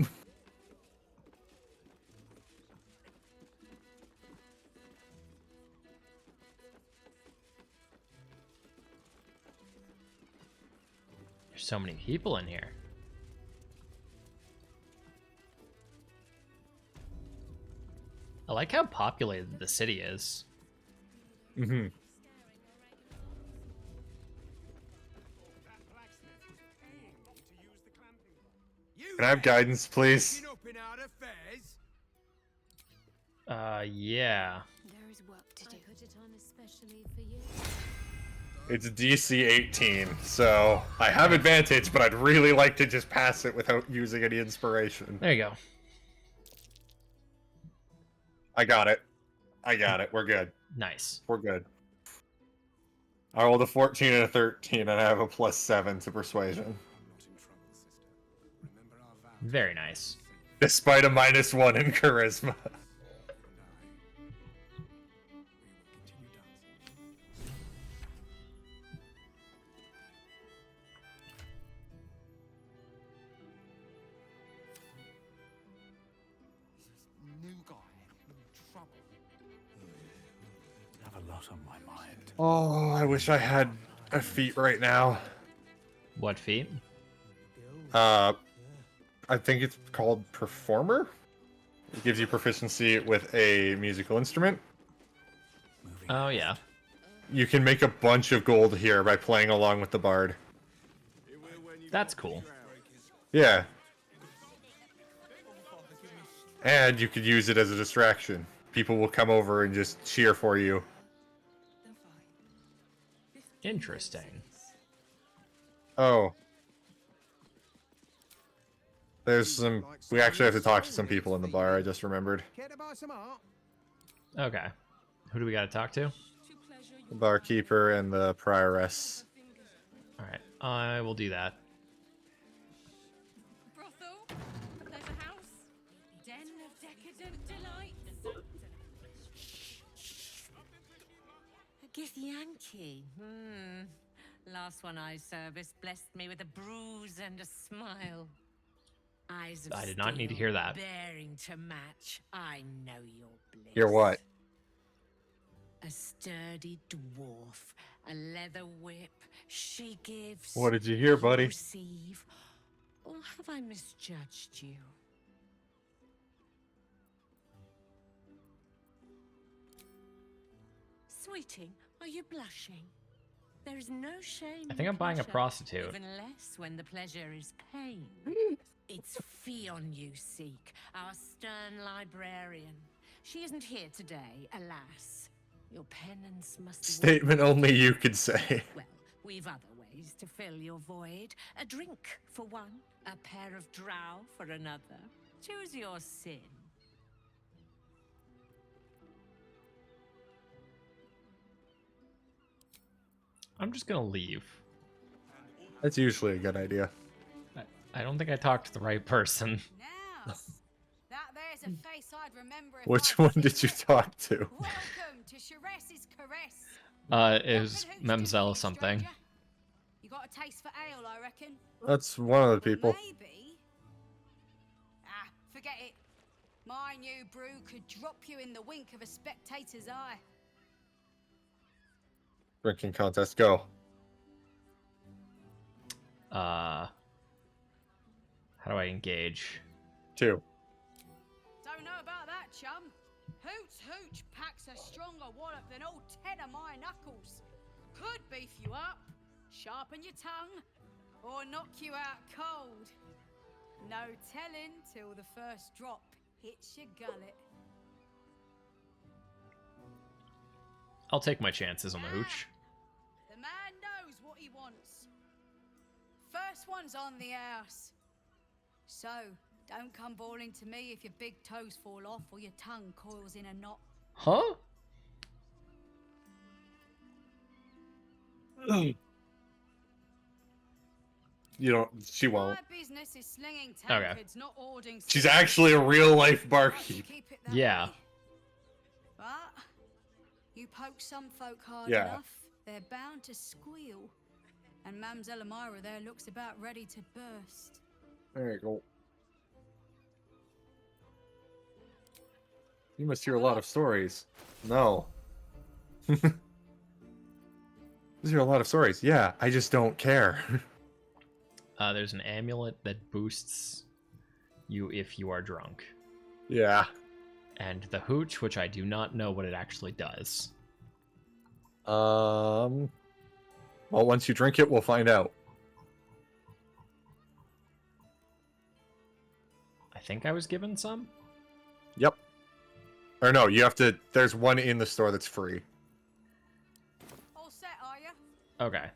There's so many people in here. I like how populated the city is. Mm-hmm. Can I have guidance, please? Yeah. There is work to do. I put it on especially for you. It's DC 18, so I have advantage, but I'd really like to just pass it without using any inspiration. There you go. I got it. I got it. We're good. Nice. We're good. I rolled a 14 and a 13, and I have a +7 to persuasion. Very nice. Despite a -1 in charisma. Oh, I wish I had a feat right now. What feat? I think it's called Performer. It gives you proficiency with a musical instrument. Oh, yeah. You can make a bunch of gold here by playing along with the bard. That's cool. Yeah. And you could use it as a distraction. People will come over and just cheer for you. Interesting. Oh. There's some... We actually have to talk to some people in the bar, I just remembered. Okay. Who do we gotta talk to? The barkeeper and the prioress. All right, I will do that. Brothel? There's a house? Den of decadent delights? A Githyanki. Last one I serviced blessed me with a bruise and a smile. Eyes of I did not need to steel, hear that. bearing to match. I know your bliss. You're what? A sturdy dwarf, a leather whip. She gives. What did you hear, buddy? Receive. Or have I misjudged you? Sweetie, are you blushing? There is no shame. I think in I'm buying a pleasure, prostitute. Even less when the pleasure is pain. It's Fionn you seek, our stern librarian. She isn't here today, alas. Your penance must. Statement only you could say. Well, we've other ways to fill your void. A drink for one, a pair of drow for another. Choose your sin. I'm just gonna leave. That's usually a good idea. I don't think I talked to the right person. Now, that there's a face I'd remember if Which I'd one seen did you it. talk to? Welcome to Shares's Caress. It was Memzel something. You got a taste for ale, I reckon. That's one of the people. Maybe. Ah, forget it. My new brew could drop you in the wink of a spectator's eye. Drinking contest, go. How do I engage? 2. Don't know about that, chum. Hooch packs a stronger wallop than all 10 of my knuckles. Could beef you up, sharpen your tongue, or knock you out cold. No telling till the first drop hits your gullet. I'll take my chances on the hooch. The man knows what he wants. First one's on the house. So, don't come bawling to me if your big toes fall off or your tongue coils in a knot. Huh? You don't. She won't. My business is slinging Okay. tankards, not hoarding. She's actually a real life barkeep. Keep it that Yeah. way. But you poke some folk hard Yeah. enough, they're bound to squeal. And Mamselle Elmira there looks about ready to burst. There you go. You must hear a lot of stories. No. You hear a lot of stories. Yeah, I just don't care. There's an amulet that boosts you if you are drunk. Yeah. And the hooch, which I do not know what it actually does. Well, once you drink it, we'll find out. I think I was given some? Yep. Or no, you have to. There's one in the store that's free. All set, are you? Okay.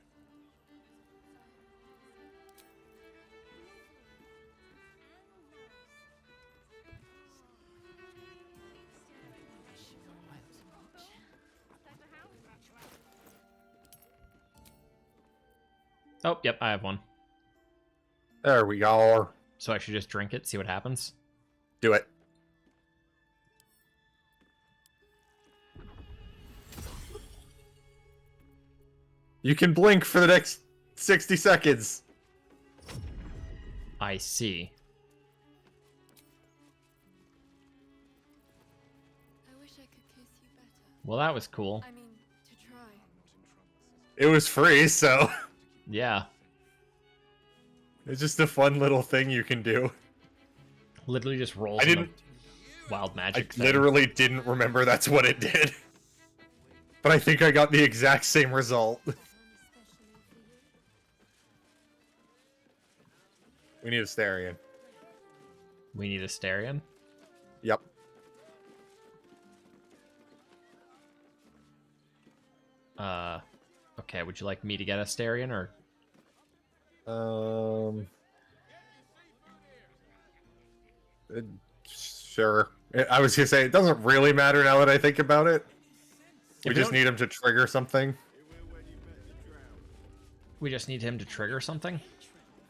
Oh, yep, I have one. There we go. So I should just drink it, see what happens? Do it. You can blink for the next 60 seconds. I see. I wish I could kiss you better. Well, that was cool. I mean, to try. It was free, so Yeah. it's just a fun little thing you can do. Literally just rolls I in didn't. the wild magic I thing. literally didn't remember that's what it did. But I think I got the exact same result. We need a Starion. We need a Starion? Yep. Okay, would you like me to get a Starion, or? Sure. I was gonna say, it doesn't really matter now that I think about it. We just need him to trigger something. We just need him to trigger something?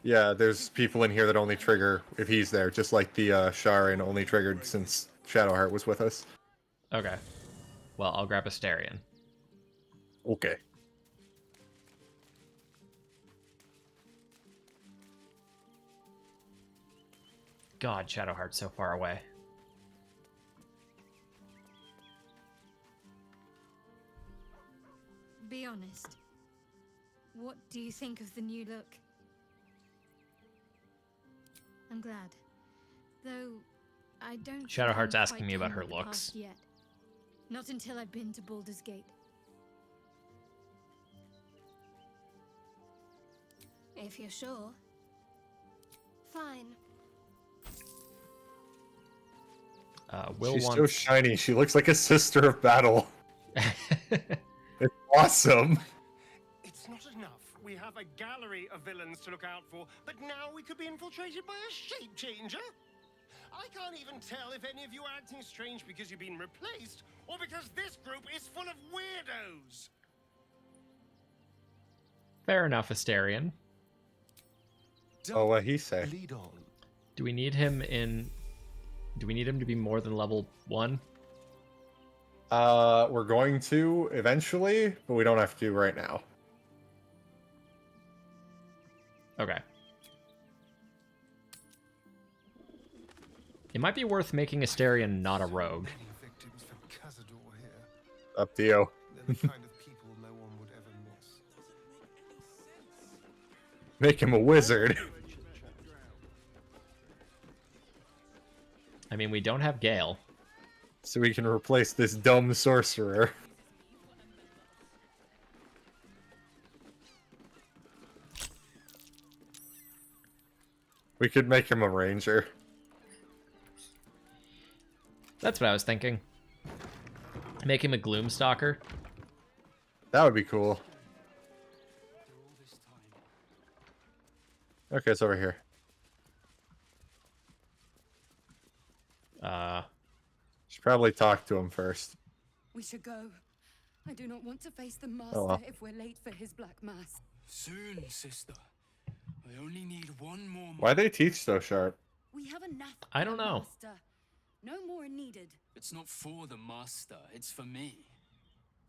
Yeah, there's people in here that only trigger if he's there, just like the Sharin only triggered since Shadowheart was with us. Okay. Well, I'll grab Asterion. Okay. God, Shadowheart's so far away. Be honest. What do you think of the new look? I'm glad. Though, I don't think Shadowheart's I'm asking quite me about done her with the looks. past yet. Not until I've been to Baldur's Gate. If you're sure. Fine. Will She's wants... so shiny. She looks like a sister of battle. It's awesome. It's not enough. We have a gallery of villains to look out for, but now we could be infiltrated by a shape changer. I can't even tell if any of you are acting strange because you've been replaced, or because this group is full of weirdos. Fair enough, Asterion. Oh, what he say? Lead on. Do we need him in... Do we need him to be more than level 1? We're going to eventually, but we don't have to right now. Okay. It might be worth making Asterion not a rogue. Up to you. Make him a wizard. I mean, we don't have Gale. So we can replace this dumb sorcerer. We could make him a ranger. That's what I was thinking. Make him a Gloomstalker. That would be cool. Okay, it's over here. Should probably talk to him first. We should go. I do not want to face the master Oh, well. if we're late for his black mass. Soon, sister. I only need one more. Why they teach so sharp? We have enough. I don't know. Master. No more are needed. It's not for the master, it's for me.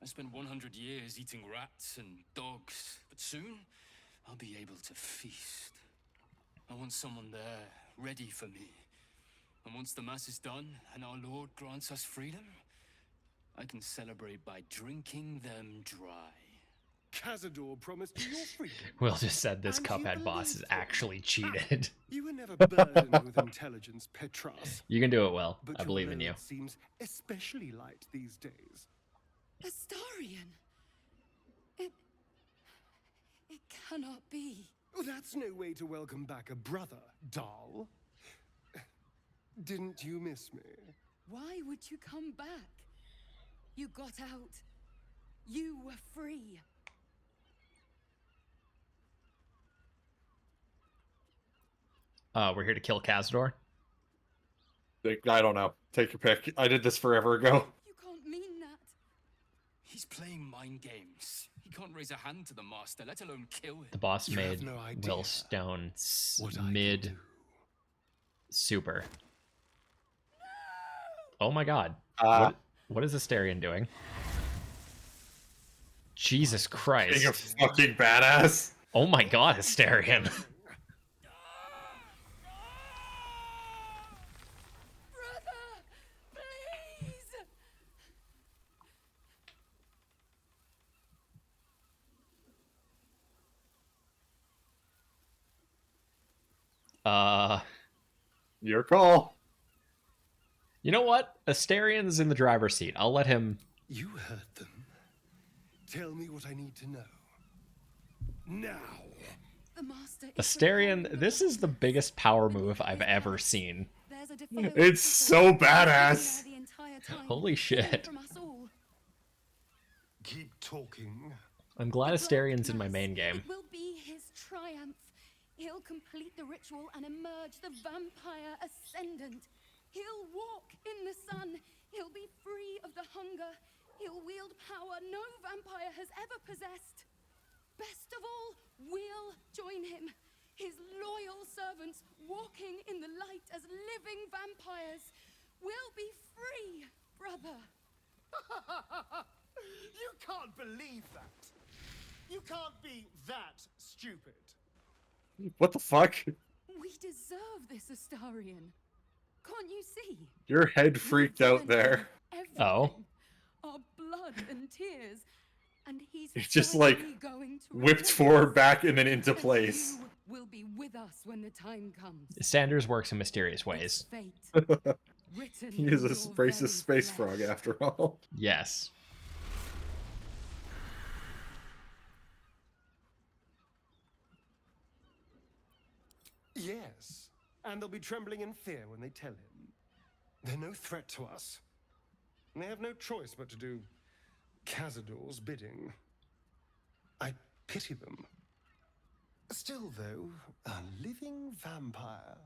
I spent 100 years eating rats and dogs, but soon I'll be able to feast. I want someone there, ready for me. And once the mass is done and our Lord grants us freedom, I can celebrate by drinking them dry. Cazador promised you your freedom. Will just said this Cuphead boss is actually cheated. You were never burdened with intelligence, Petras. You can do it well. But I believe in you. It seems especially light these days. Astarion. It cannot be. Oh, that's no way to welcome back a brother, doll. Didn't you miss me? Why would you come back? You got out. You were free. We're here to kill Cazador. I don't know. Take your pick. I did this forever ago. You can't mean that. He's playing mind games. He can't raise a hand to the master, let alone kill him. The boss You made have no idea Will Stone mid super. Oh my god. What is Asterion doing? Jesus Christ. Being a fucking badass. Oh my god, Asterion. Your call. You know what? Asterion's in the driver's seat. I'll let him... You heard them. Tell me what I need to know. Now. The master is Asterion, this is the biggest power move I've ever seen. There's a defilement It's so badass. the entire time. Holy shit. From us all. Keep talking. I'm glad Asterion's in my main game. It will be his triumph. He'll complete the ritual and emerge the vampire ascendant. He'll walk in the sun. He'll be free of the hunger. He'll wield power no vampire has ever possessed. Best of all, we'll join him. His loyal servants walking in the light as living vampires. We'll be free, brother. You can't believe that. You can't be that stupid. What the fuck? We deserve this, Astarion. Can't you see? Your head freaked out there. Oh. Our blood and tears. And he's It just like certainly going to whipped repay forward, us. back, and then into And place. you will be with us when the time comes. Sanders works in mysterious ways. Fate. Written He is in a your racist very space flesh. frog after all. Yes. Yes, and they'll be trembling in fear when they tell him. They're no threat to us. And they have no choice but to do Cazador's bidding. I pity them. Still, though, a living vampire.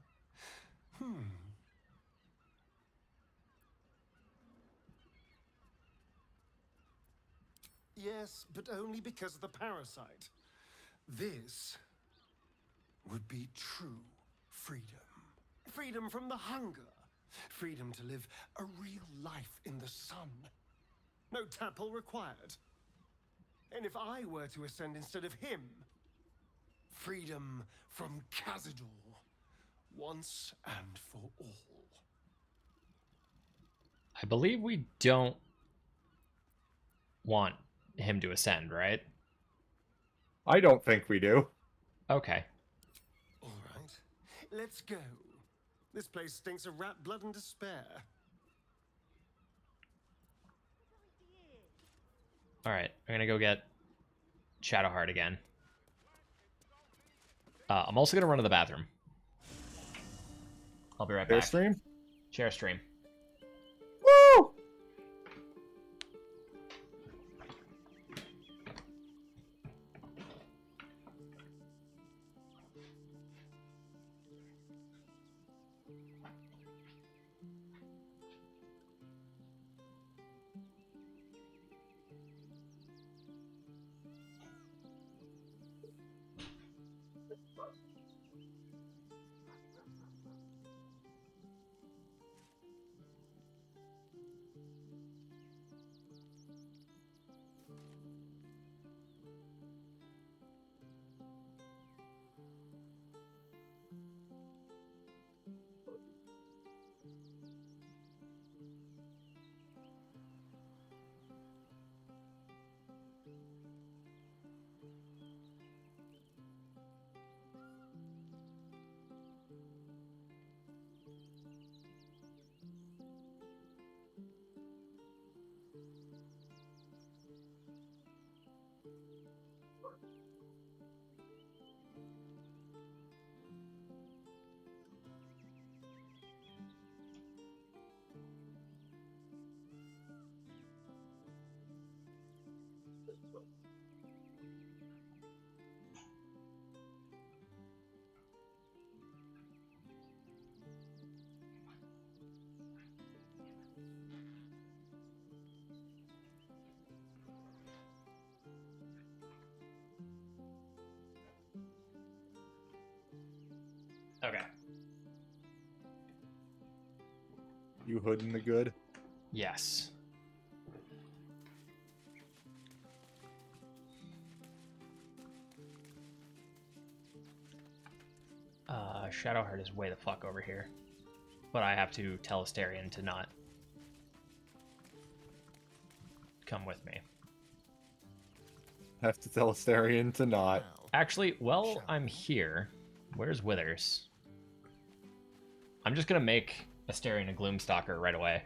Yes, but only because of the parasite. This would be true freedom. Freedom from the hunger. Freedom to live a real life in the sun. No tapple required. And if I were to ascend instead of him, freedom from Cazador, once and for all. I believe we don't want him to ascend, right? I don't think we do. Okay. All right, let's go. This place stinks of rat blood and despair. Alright, I'm gonna go get Shadowheart again. I'm also gonna run to the bathroom. I'll be right back. Stream? Share stream. Woo! Okay. You hood in the good? Yes. Shadowheart is way the fuck over here. But I have to tell Astarion to not come with me. Have to tell Astarion to not. Actually, while I'm here, where's Withers? I'm just gonna make Astarion a Gloomstalker right away.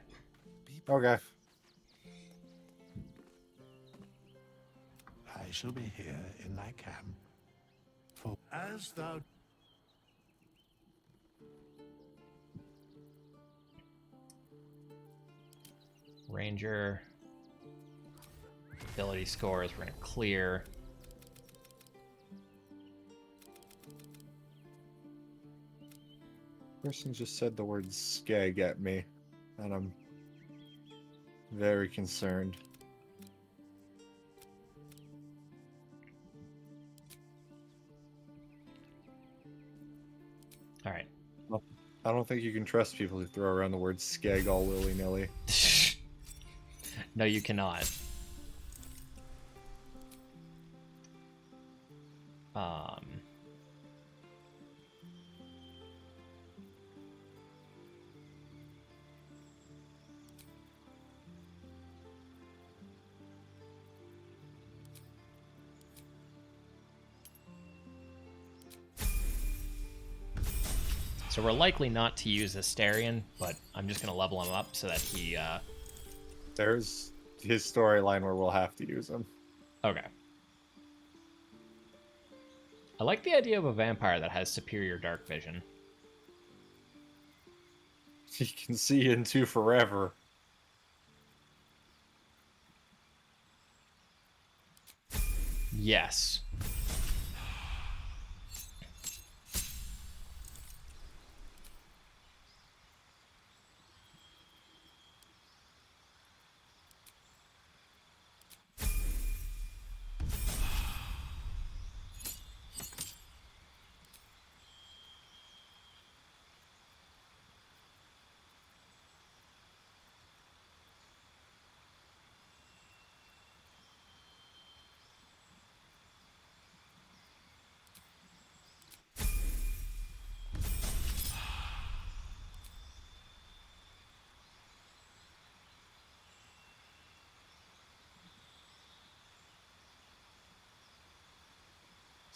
Okay. I shall be here in thy camp. For as thou Ranger. Ability scores, we're gonna clear. Person just said the word skeg at me, and I'm very concerned. I don't think you can trust people who throw around the word skeg all willy-nilly. No, you cannot. So we're likely not to use Asterion, but I'm just going to level him up so that he... There's his storyline where we'll have to use him. Okay. I like the idea of a vampire that has superior dark vision. He can see into forever. Yes.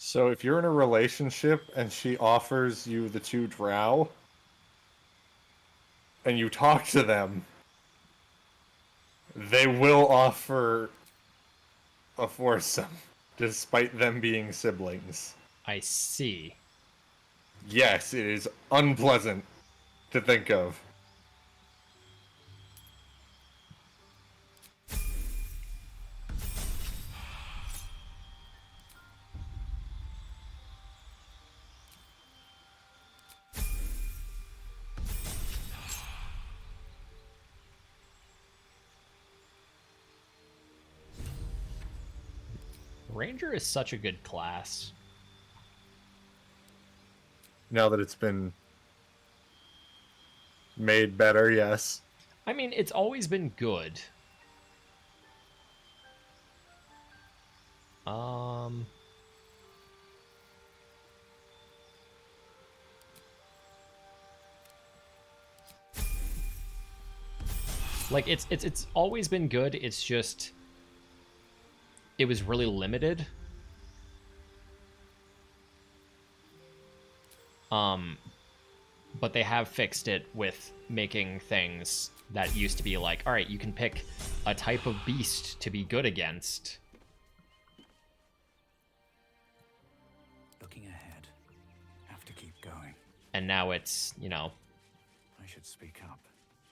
So if you're in a relationship and she offers you the 2 drow, and you talk to them, they will offer a foursome, despite them being siblings. I see. Yes, it is unpleasant to think of. Ranger is such a good class. Now that it's been made better, yes. I mean, it's always been good. Like it's always been good. It's just it was really limited. But they have fixed it with making things that used to be like, all right, you can pick a type of beast to be good against. Looking ahead. Have to keep going. And now it's, you know, I should speak up.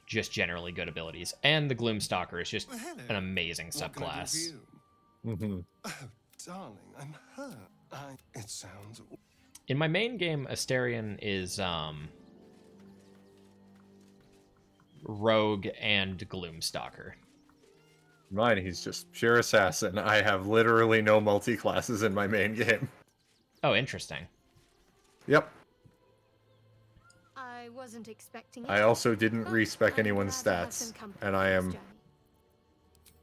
Just generally good abilities. And the Gloomstalker is just Well, hello. an amazing What can I do for subclass. you? Mm-hmm. Oh, darling, I'm hurt. It sounds... In my main game, Asterion is Rogue and Gloomstalker. Mine, he's just pure assassin. I have literally no multi-classes in my main game. Oh, interesting. Yep. I wasn't expecting it. I also didn't respec I'm anyone's glad to have stats, some company and on I this am journey.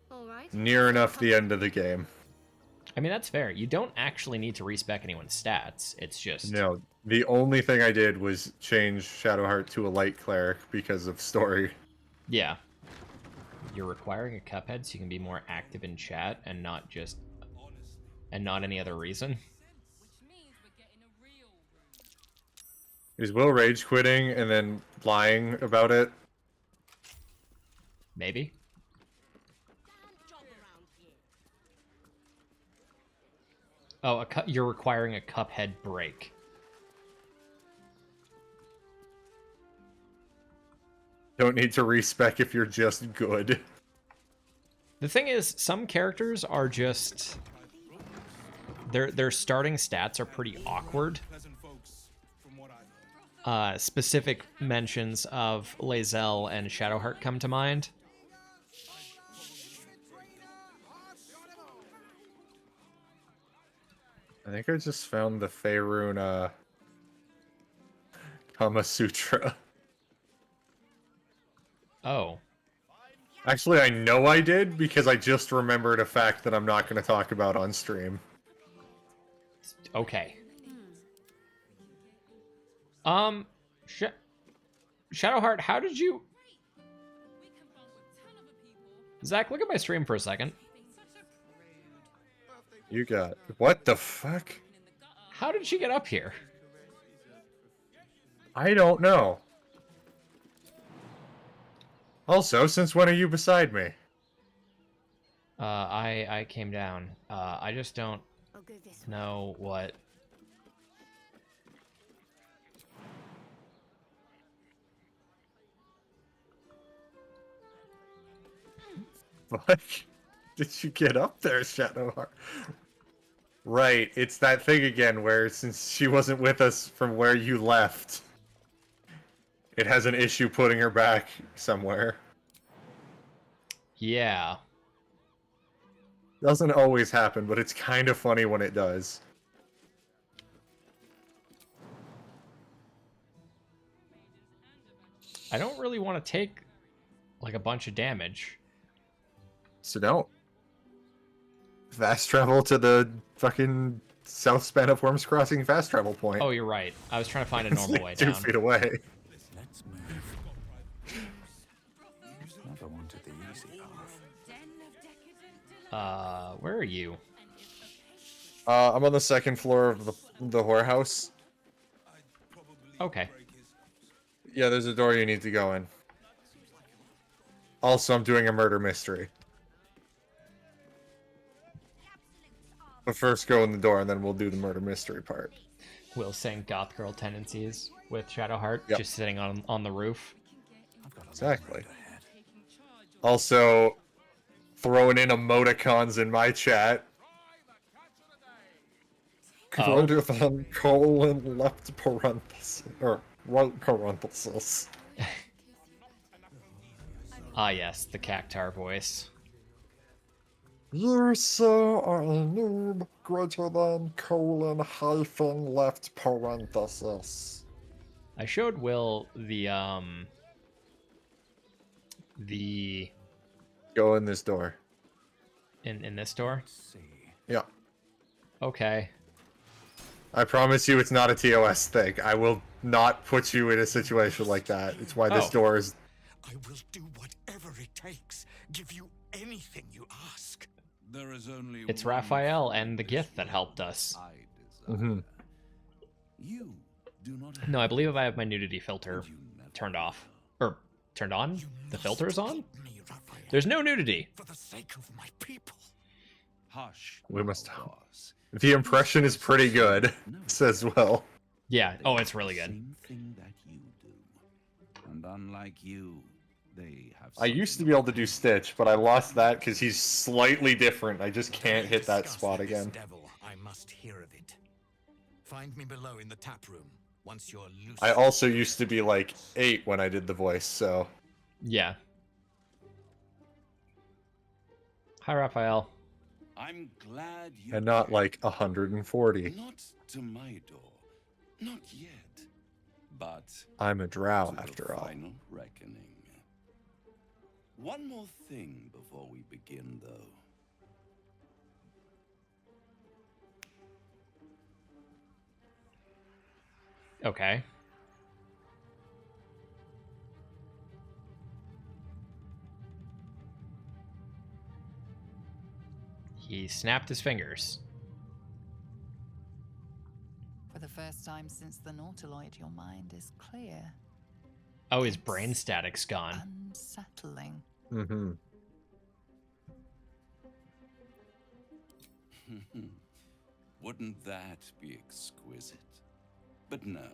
All right. near enough the end of the game. I mean, that's fair. You don't actually need to respec anyone's stats. It's just... No, the only thing I did was change Shadowheart to a light cleric because of story. Yeah. You're requiring a Cuphead so you can be more active in chat and not just... and not any other reason. Is Will rage quitting and then lying about it? Maybe. Oh, you're requiring a Cuphead break. Don't need to respec if you're just good. The thing is, some characters are just... Their starting stats are pretty awkward. Specific mentions of Lae'zel and Shadowheart come to mind. I think I just found the Faerun Kama Sutra. Oh. Actually, I know I did because I just remembered a fact that I'm not going to talk about on stream. Okay. Shadowheart, how did you... Zach, look at my stream for a second. You got... What the fuck? How did she get up here? I don't know. Also, since when are you beside me? I came down. I just don't know what... Fuck. Did you get up there, Shadowheart? Right, it's that thing again where since she wasn't with us from where you left, it has an issue putting her back somewhere. Yeah. Doesn't always happen, but it's kind of funny when it does. I don't really want to take, like, a bunch of damage. So don't. Fast travel to the fucking south span of Worms Crossing fast travel point. Oh, you're right. I was trying to find a It's normal like way 2 down. feet away. Let's move. Never wanted the easy path. Where are you? I'm on the second floor of the whorehouse. Okay. Yeah, there's a door you need to go in. Also, I'm doing a murder mystery. But first go in the door, and then we'll do the murder mystery part. Will saying goth girl tendencies with Shadowheart, Yep. just sitting on the roof. Exactly. Also, throwing in emoticons in my chat. Oh. Greater than colon left parenthesis, or right parenthesis. Ah, yes, the cactar voice. You, sir, are a noob greater than colon hyphen left parenthesis. I showed Will the Go in this door. in this door? Yeah. Okay. I promise you it's not a TOS thing. I will not put you in a situation like that. It's why this Oh. door is... I will do whatever it takes. Give you anything you ask. There is only It's Raphael and the Gith that helped us. Mm-hmm. You do not No, I believe I have my nudity filter turned off. Or, turned on? The filter's on? There's no nudity! For the sake of my people. Hush. We must... The impression is pretty good, says Will. Yeah, oh, it's really good. Same thing that you do. And unlike you, they have I used to be able to do Stitch, but I lost that because he's slightly different. I just can't hit that spot again. Devil, I must hear of it. Find me below in the tap room. Once you're loose. I also used to be like 8 when I did the voice, so... Yeah. Hi, Raphael. I'm glad you And not like 140. Not to my door. Not yet. But I'm a drow, to after the all. final reckoning. One more thing before we begin, though. Okay. He snapped his fingers. For the first time since the Nautiloid, your mind is clear. Oh, his brain static's gone. Unsettling. Mm-hmm. Wouldn't that be exquisite? But no.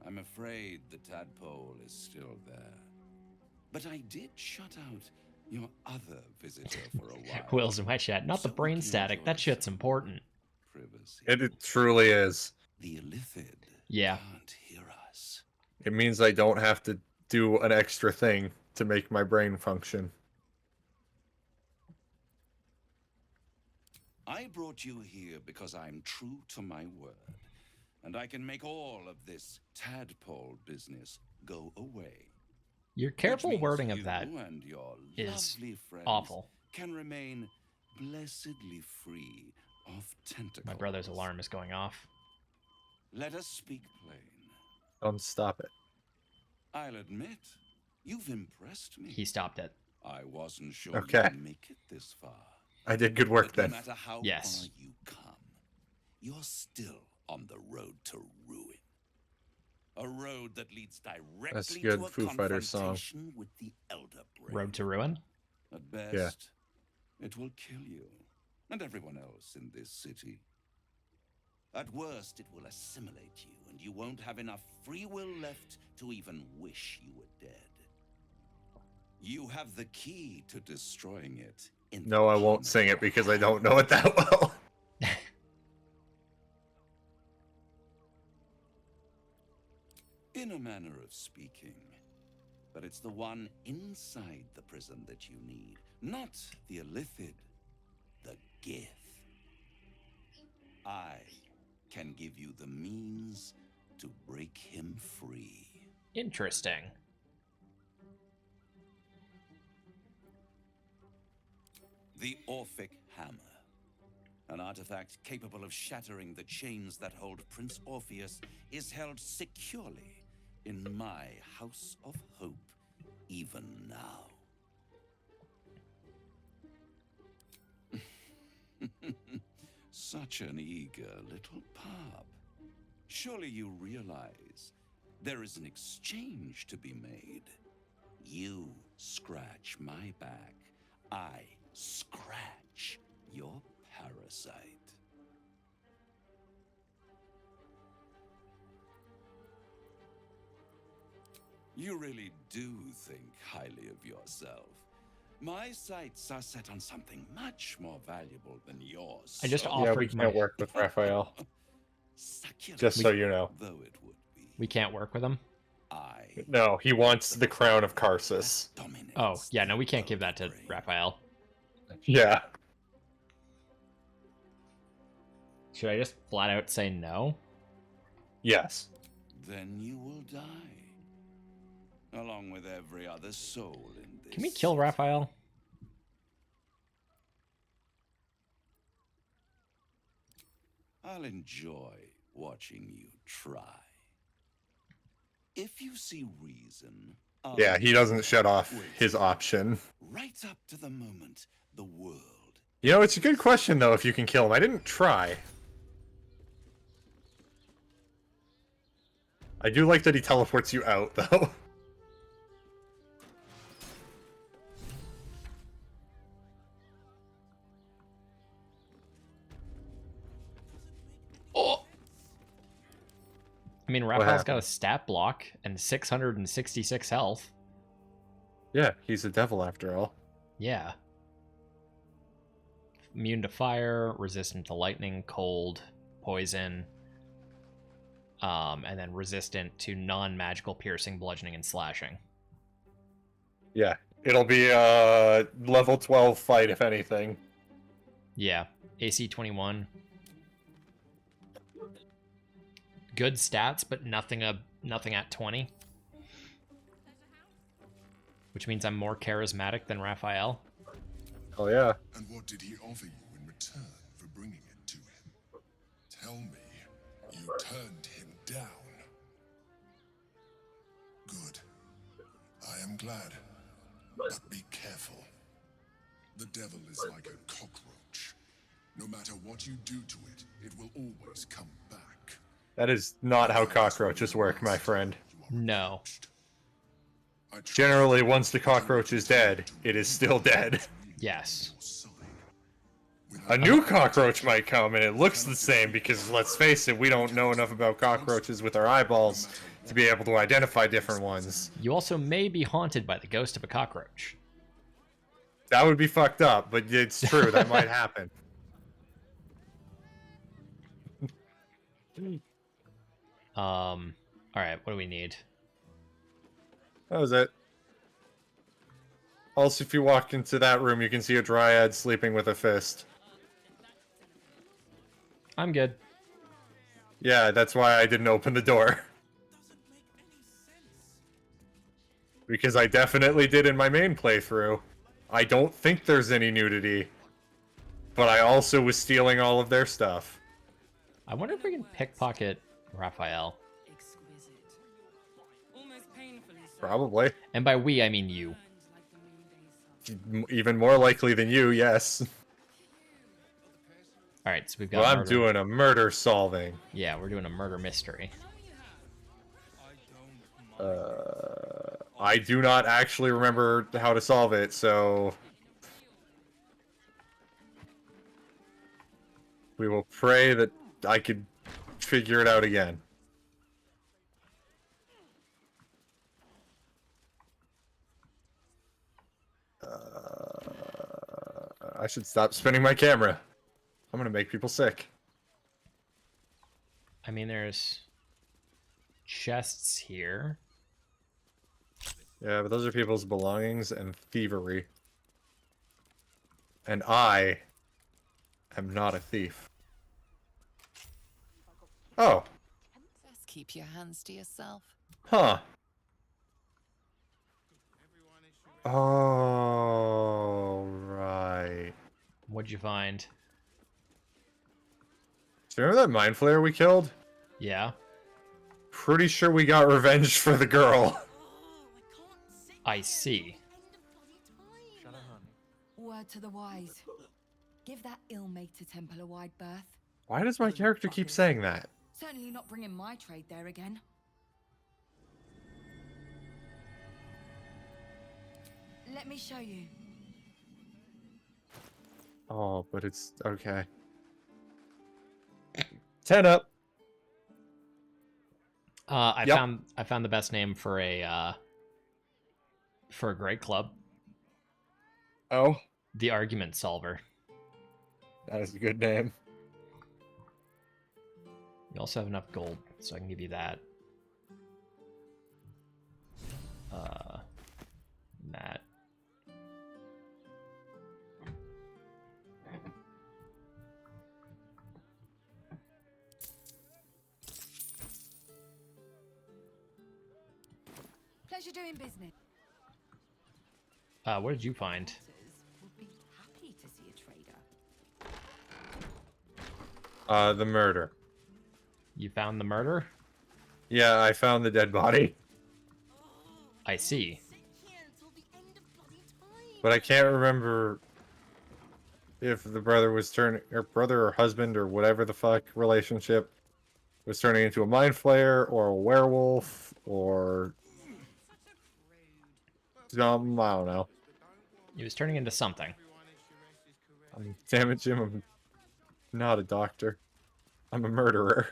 I'm afraid the tadpole is still there. But I did shut out your other visitor for a while. Will's in my chat. Not the brain static. That shit's important. Privacy. It truly is. The illithid Yeah. can't hear us. It means I don't have to do an extra thing to make my brain function. I brought you here because I'm true to my word. And I can make all of this tadpole business go away. Your Which careful means wording of you that and your is lovely friends awful. can remain blessedly free of tentacles. My brother's alarm is going off. Let us speak plain. Stop it. I'll admit, you've impressed me. He stopped it. I wasn't sure Okay. you'd make it this far. I did good work But then. no matter how Yes. far you come, you're still on the road to ruin. A road that leads directly That's a good to a Foo Fighters song. confrontation with the Elder Brain. Road to Ruin? At best, Yeah. it will kill you and everyone else in this city. At worst, it will assimilate you, and you won't have enough free will left to even wish you were dead. You have the key to destroying it. No, I won't sing it because I don't know it that well. In a manner of speaking. But it's the one inside the prison that you need, not the illithid, the Gith. I can give you the means to break him free. Interesting. The Orphic Hammer. An artifact capable of shattering the chains that hold Prince Orpheus is held securely in my House of Hope, even now. Such an eager little pup. Surely you realize there is an exchange to be made. You scratch my back, I scratch your parasite. You really do think highly of yourself. My sights are set on something much more valuable than yours. I just Yeah, offered we can't work with Raphael. Just so you know. Though it would be. We can't work with him? No, he wants the crown of Karsus. Oh, yeah, no, we can't give that to Raphael. Yeah. Should I just flat out say no? Yes. Then you will die. Along with every other soul in this. Can we kill Raphael? I'll enjoy watching you try. If you see reason. Yeah, he doesn't shut off his option. Right up to the moment the world. You know, it's a good question, though, if you can kill him. I didn't try. I do like that he teleports you out, though. Oh! I mean, Raphael's got a stat block and 666 health. Yeah, he's a devil after all. Yeah. Immune to fire, resistant to lightning, cold, poison, and then resistant to non-magical piercing, bludgeoning, and slashing. Yeah, it'll be a level 12 fight, if anything. Yeah, AC 21. Good stats, but nothing at 20. Which means I'm more charismatic than Raphael. Oh, yeah. And what did he offer you in return for bringing it to him? Tell me, you turned him down. Good. I am glad. But be careful. The devil is like a cockroach. No matter what you do to it, it will always come back. That is not how cockroaches work, my friend. No. Generally, once the cockroach is dead, it is still dead. Yes. A new cockroach might come, and it looks the same, because, let's face it, we don't know enough about cockroaches with our eyeballs to be able to identify different ones. You also may be haunted by the ghost of a cockroach. That would be fucked up, but it's true, that might happen. Alright, what do we need? That was it. Also, if you walk into that room, you can see a dryad sleeping with a fist. I'm good. Yeah, that's why I didn't open the door. Because I definitely did in my main playthrough. I don't think there's any nudity. But I also was stealing all of their stuff. I wonder if we can pickpocket Raphael. Probably. And by we, I mean you. Even more likely than you, yes. Alright, so we've got Well, I'm murder. doing a murder solving. Yeah, we're doing a murder mystery. I do not actually remember how to solve it, so... we will pray that I could figure it out again. I should stop spinning my camera. I'm gonna make people sick. I mean, there's chests here. Yeah, but those are people's belongings and thievery. And I am not a thief. Oh. Just keep your hands to yourself. Huh. Oh, right. What'd you find? Do you remember that mind flayer we killed? Yeah. Pretty sure we got revenge for the girl. I see. Word to the wise. Give that ill-mated temple a wide berth. Why does my character keep saying that? Certainly not bringing my trade there again. Let me show you. Oh, but it's okay. 10 up. I found the best name for a great club. Oh. The Argument Solver. That is a good name. You also have enough gold, so I can give you that. That. Pleasure doing business. What did you find? Would be happy to see a trader. The murder. You found the murder? Yeah, I found the dead body. I see. But I can't remember if the brother was turning, or brother or husband or whatever the fuck relationship was turning into a mind flayer or a werewolf or something. I don't know. He was turning into something. Damn it, Jim, I'm not a doctor. I'm a murderer.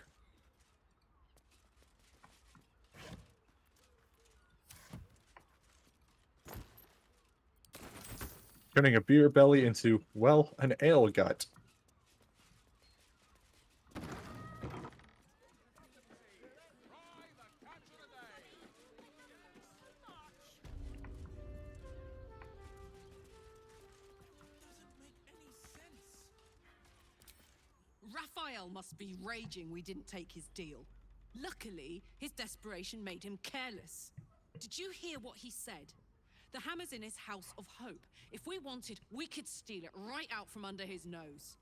Turning a beer belly into, well, an ale gut. Raphael must be raging we didn't take his deal. Luckily, his desperation made him careless. Did you hear what he said? The hammer's in his house of hope. If we wanted, we could steal it right out from under his nose.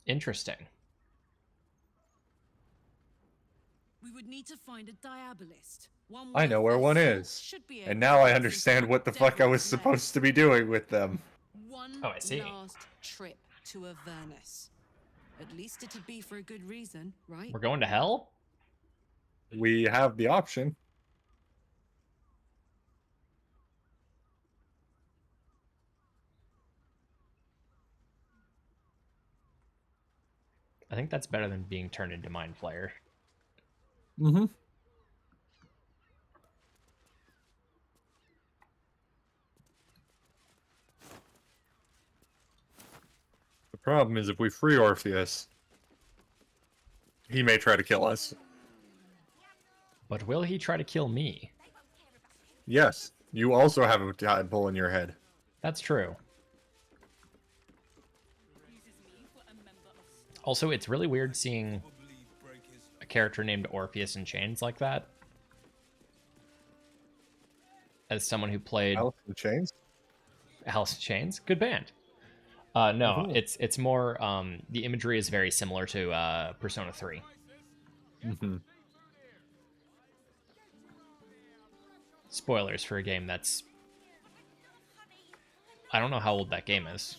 Interesting. We would need to find a diabolist. One I know where one is. And now I understand what the fuck I was supposed to be doing with them. One Oh, I see. last trip to Avernus. At least it'd be for a good reason, right? We're going to hell? We have the option. I think that's better than being turned into Mind Flayer. Mm-hmm. The problem is if we free Orpheus, he may try to kill us. But will he try to kill me? Yes, you also have a tadpole in your head. That's true. Also, it's really weird seeing a character named Orpheus in chains like that. as someone who played Alice in Chains. Alice in Chains, good band. No, it's more the imagery is very similar to Persona 3. Spoilers for a game that's, I don't know how old that game is.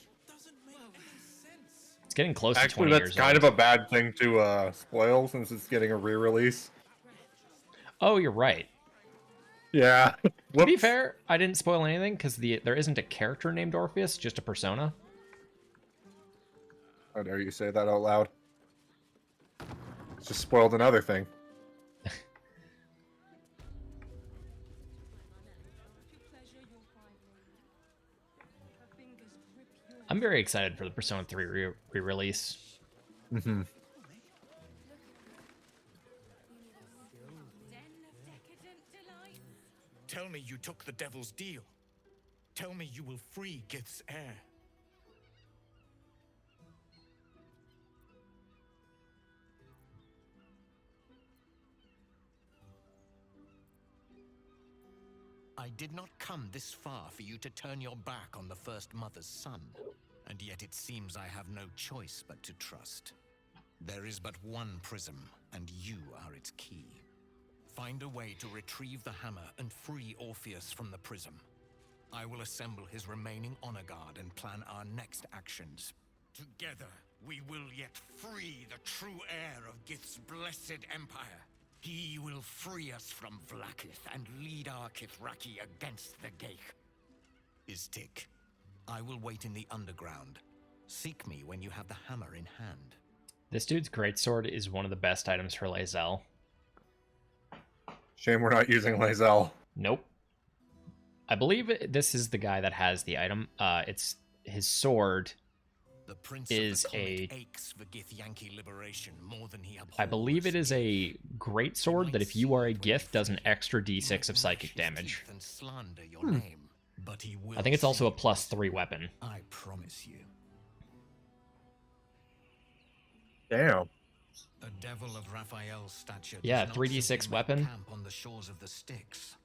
It's getting close to 20 years old. That's kind of a bad thing to spoil since it's getting a re-release. Oh, you're right. Yeah. To be fair, I didn't spoil anything because there isn't a character named Orpheus, just a persona. How dare you say that out loud? Just spoiled another thing. I'm very excited for the Persona 3 re-release. Tell me you took the devil's deal. Tell me you will free Gith's heir. I did not come this far for you to turn your back on the First Mother's son, and yet it seems I have no choice but to trust. There is but one prism, and you are its key. Find a way to retrieve the hammer and free Orpheus from the prism. I will assemble his remaining honor guard and plan our next actions. Together, we will yet free the true heir of Gith's blessed empire. He will free us from Vlaakith and lead our Kithraki against the Geich. Istik, I will wait in the underground. Seek me when you have the hammer in hand. This dude's greatsword is one of the best items for Lae'zel. Shame we're not using Lae'zel. Nope. I believe this is the guy that has the item. It's his sword is a. I believe it is a great sword that if you are a Gith does an extra d6 of psychic damage. I think it's also a +3 weapon. I promise you. Damn. A devil of Raphael's stature. Yeah, 3d6 weapon. Camp on the shores of the Styx.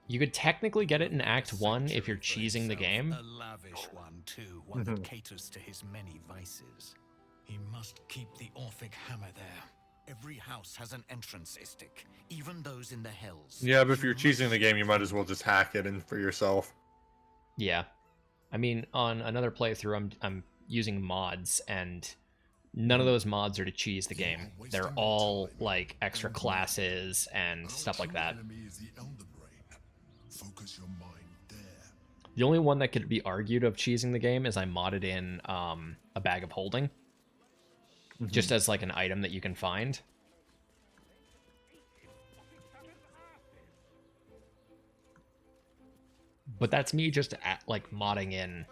You could technically get it in Act 1 if you're cheesing the game. A lavish one, too, one that caters to his many vices. He must keep the Orphic hammer there. Every house has an entrance, Istik, even those in the Hells. Yeah, but if you're cheesing the game, you might as well just hack it in for yourself. Yeah. I mean, on another playthrough, I'm using mods, and none of those mods are to cheese the game. They're all, like, extra classes and stuff like that. Focus your mind there. The only one that could be argued of cheesing the game is I modded in a bag of holding. Just as like an item that you can find. But that's me just like modding in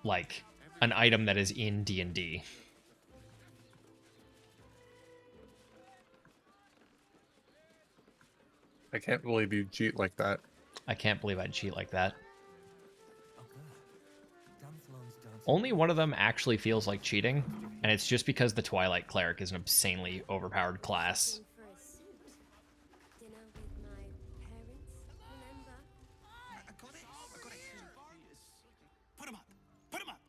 like an item that is in D&D. I can't believe you cheat like that. I can't believe I'd cheat like that. Only one of them actually feels like cheating, and it's just because the Twilight Cleric is an obscenely overpowered class. Put him up! Put him up!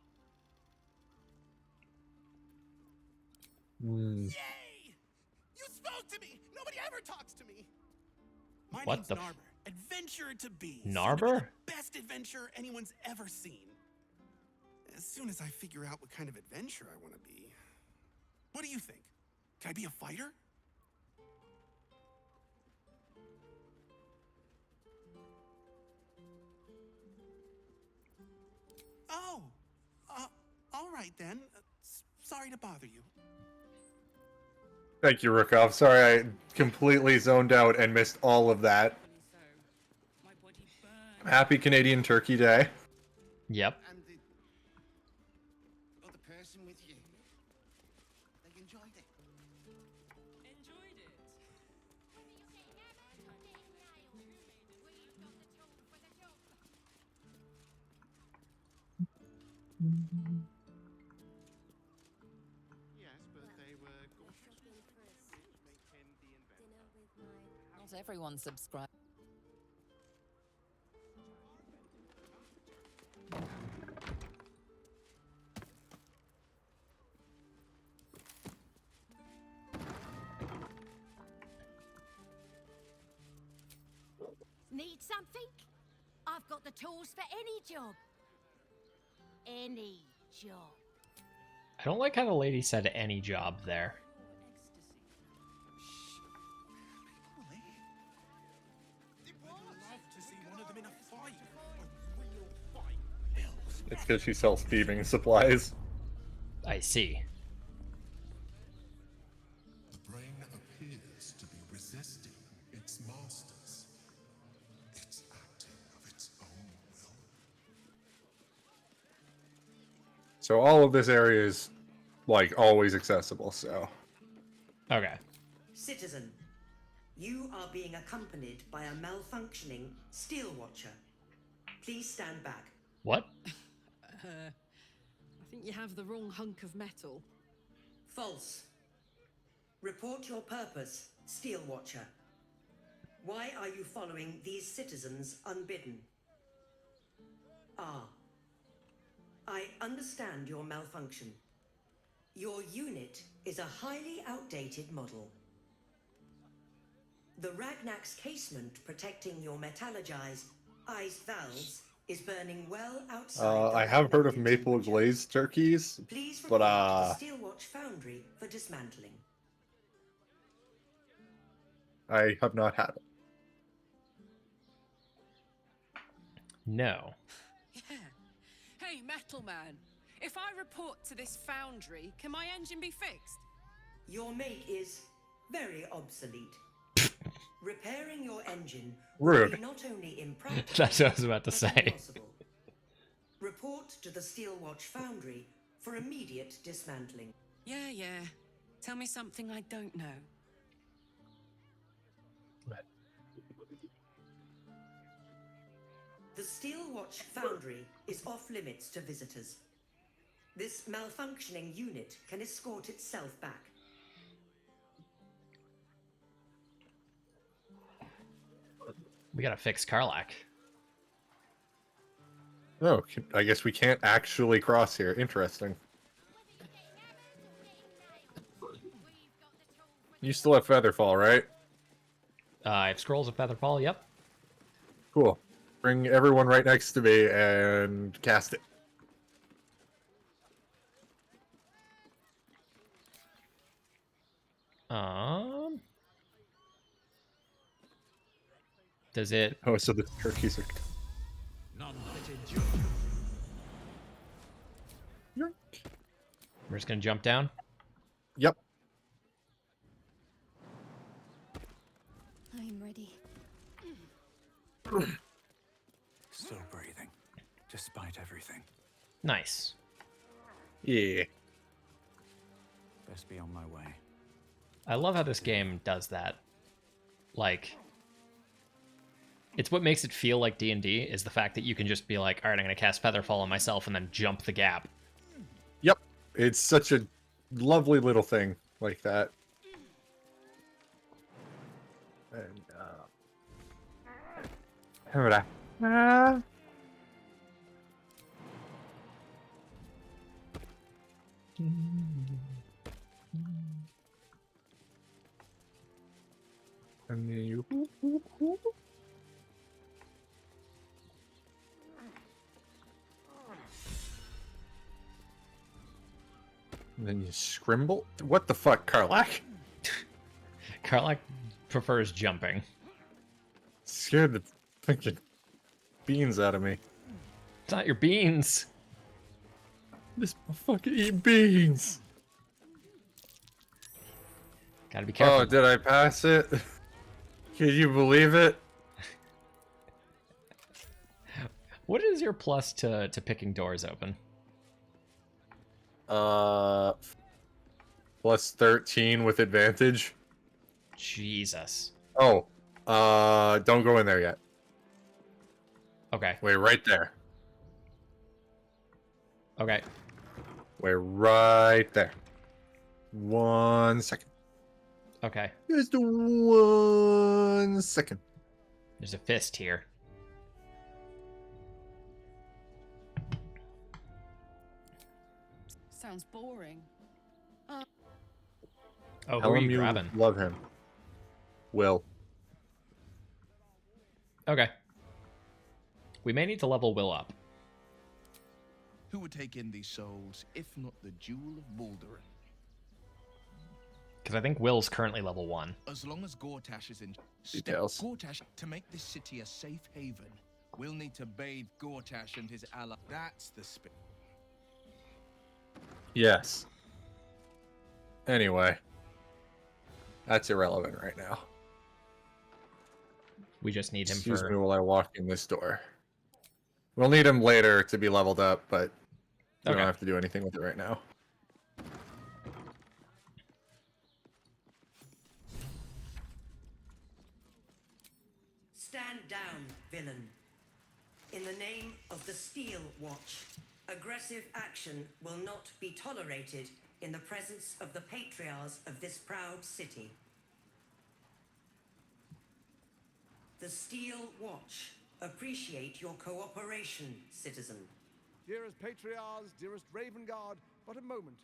Yay! You spoke to me! Nobody ever talks to me! My What name's the Narber. Adventurer to be. Narber? Best adventurer anyone's ever seen. As soon as I figure out what kind of adventurer I want to be. What do you think? Can I be a fighter? Oh, all right then. Sorry to bother you. Thank you, Rukov. Sorry, I completely zoned out and missed all of that. Happy Canadian Turkey Day. Yep. And the other person with you, they enjoyed it. Enjoyed it. Yes, but they were gorgeous. Not everyone subscribes. something? I've got the tools for any job. Any job. I don't like how the lady said any job there. It's because she sells thieving supplies. I see. The brain appears to be resisting its masters. It's acting of its own will. So all of this area is, like, always accessible, so... Okay. Citizen, you are being accompanied by a malfunctioning steel watcher. Please stand back. What? I think you have the wrong hunk of metal. False. Report your purpose, Steel Watcher. Why are you following these citizens unbidden? Ah. I understand your malfunction. Your unit is a highly outdated model. The Ragnak's casement protecting your metallurgized iced valves is burning well outside. I have heard of maple glazed turkeys, Please but report to the Steelwatch Foundry for dismantling. I have not had it. No. Yeah. Hey, Metal Man. If I report to this foundry, can my engine be fixed? Your make is very obsolete. Repairing your engine Rude. will be not only impractical, That's what I was about to but say. impossible. Report to the Steelwatch Foundry for immediate dismantling. Yeah. Tell me something I don't know. The Steelwatch Foundry is off limits to visitors. This malfunctioning unit can escort itself back. We gotta fix Karlach. Oh, I guess we can't actually cross here. Interesting. You still have Featherfall, right? I have Scrolls of Featherfall, yep. Cool. Bring everyone right next to me and cast it. Does it... Oh, so the turkeys are... None that endure. We're just gonna jump down? Yep. I am ready. Still breathing, despite everything. Nice. Yeah. Best be on my way. I love how this game does that. Like... It's what makes it feel like D&D, is the fact that you can just be like, alright, I'm gonna cast Featherfall on myself and then jump the gap. Yep. It's such a lovely little thing like that. And, how would I? And then you... And then you scrimble? What the fuck, Karlach? Karlach prefers jumping. Scared the fucking beans out of me. It's not your beans. This motherfucker eat beans. Gotta be careful. Oh, did I pass it? Can you believe it? What is your plus to picking doors open? Plus 13 with advantage. Jesus. Oh, don't go in there yet. Okay. Wait, right there. Okay. Wait, right there. 1 second. Okay. Just 1 second. There's a fist here. Sounds boring. Oh, who Tell are him you you grabbing? love him. Will. Okay. We may need to level Will up. Who would take in these souls, if not the Jewel of Baldur? Because I think Will's currently level 1. As long as Gortash is in Details. Gortash, to make this city a safe haven, we'll need to bathe Gortash and his ally. That's the spirit. Yes. Anyway. That's irrelevant right now. We just need him Excuse for... me while I walk in this door. We'll need him later to be leveled up, but we don't have to do anything with it right now. Stand down, villain. In the name of the Steel Watch, aggressive action will not be tolerated in the presence of the patriarchs of this proud city. The Steel Watch appreciate your cooperation, citizen. Dearest Patriarchs, dearest Raven Guard, but a moment.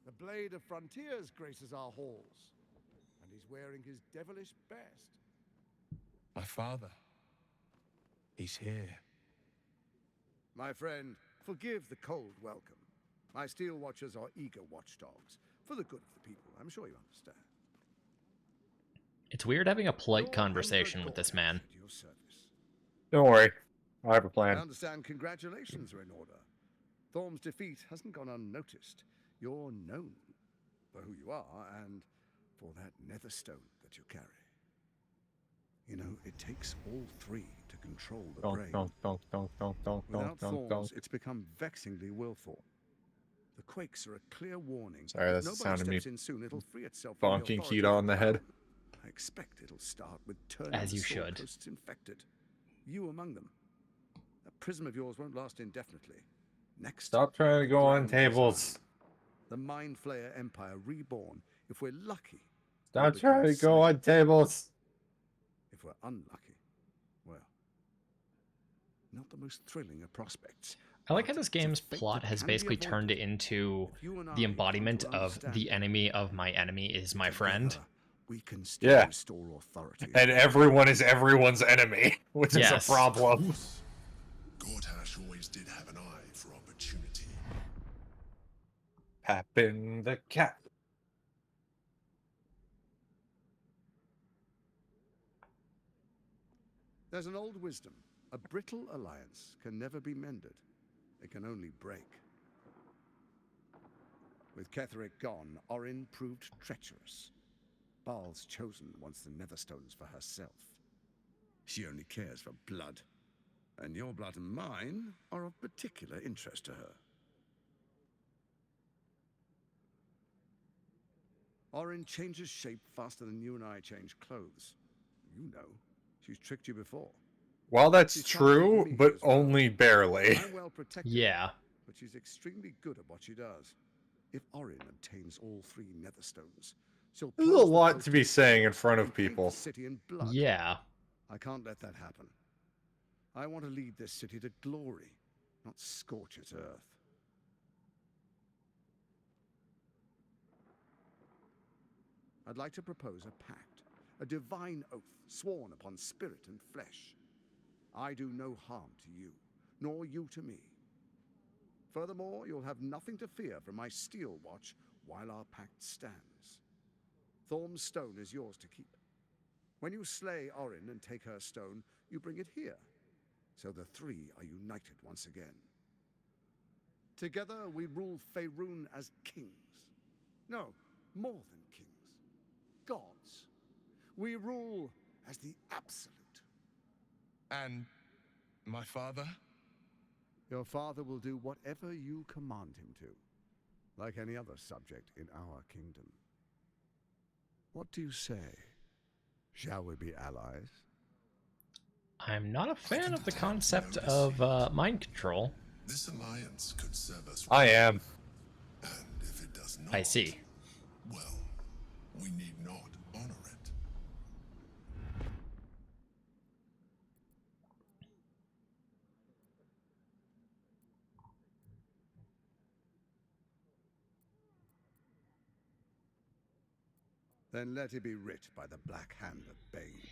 The Blade of Frontiers graces our halls, and he's wearing his devilish best. My father. He's here. My friend, forgive the cold welcome. My Steel Watchers are eager watchdogs, for the good of the people. I'm sure you understand. It's weird having a polite conversation with this man. Don't worry. I have a I plan. understand congratulations are in order. Thorm's defeat hasn't gone unnoticed. You're known for who you are and for that nether stone that you carry. You know, it takes all three to control the brain. Without thorns, it's become vexingly willful. The quakes are a clear warning. Sorry, that's the Nobody sound of me steps in soon, it'll free itself from the bonking authority Keto of on the head. I expect it'll start with turning As you the Sword should. Coast's infected. You among them. That prism of yours won't last indefinitely. Next, Stop trying to go on Dragon tables. the Mind Flayer Empire reborn. If we're lucky. Stop trying to go on tables. If we're unlucky, well, not the most thrilling of prospects. I like how this game's plot has basically turned it into the embodiment of the enemy of my enemy is my friend. We can still Yeah. restore authority. And everyone is everyone's enemy, which Yes. is a problem. Gortash always did have an eye for opportunity. Pappin the cat. There's an old wisdom. A brittle alliance can never be mended. It can only break. With Ketheric gone, Orin proved treacherous. Baal's chosen wants the Netherstones for herself. She only cares for blood. And your blood and mine are of particular interest to her. Orin changes shape faster than you and I change clothes. You know. She's tricked you before. Well, that's true, but only barely. I'm well protected. Yeah. But she's extremely good at what she does. If Orin obtains all three Netherstones, she'll There's a purge the lot coast to be saying in front of and paint people. the city in blood. Yeah. I can't let that happen. I want to lead this city to glory, not scorch its earth. I'd like to propose a pact, a divine oath sworn upon spirit and flesh. I do no harm to you, nor you to me. Furthermore, you'll have nothing to fear from my Steel Watch while our pact stands. Thorm's stone is yours to keep. When you slay Orin and take her stone, you bring it here, so the three are united once again. Together we rule Faerun as kings. No, more than kings. Gods. We rule as the absolute. And my father? Your father will do whatever you command him to, like any other subject in our kingdom. What do you say? Shall we be allies? I'm not a fan of the concept of mind control. This alliance could serve us. I am. And if it does not, I see. well, we need not honor it. Then let it be writ by the black hand of Bane.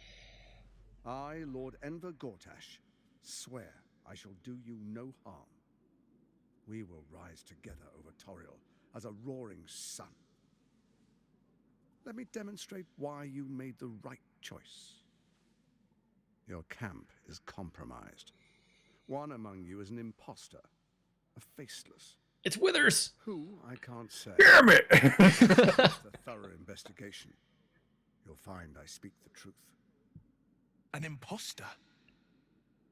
I, Lord Enver Gortash, swear I shall do you no harm. We will rise together over Toriel as a roaring sun. Let me demonstrate why you made the right choice. Your camp is compromised. One among you is an imposter, a faceless. It's Withers! Who, I can't say. Damn it! After a thorough investigation, you'll find I speak the truth. An imposter?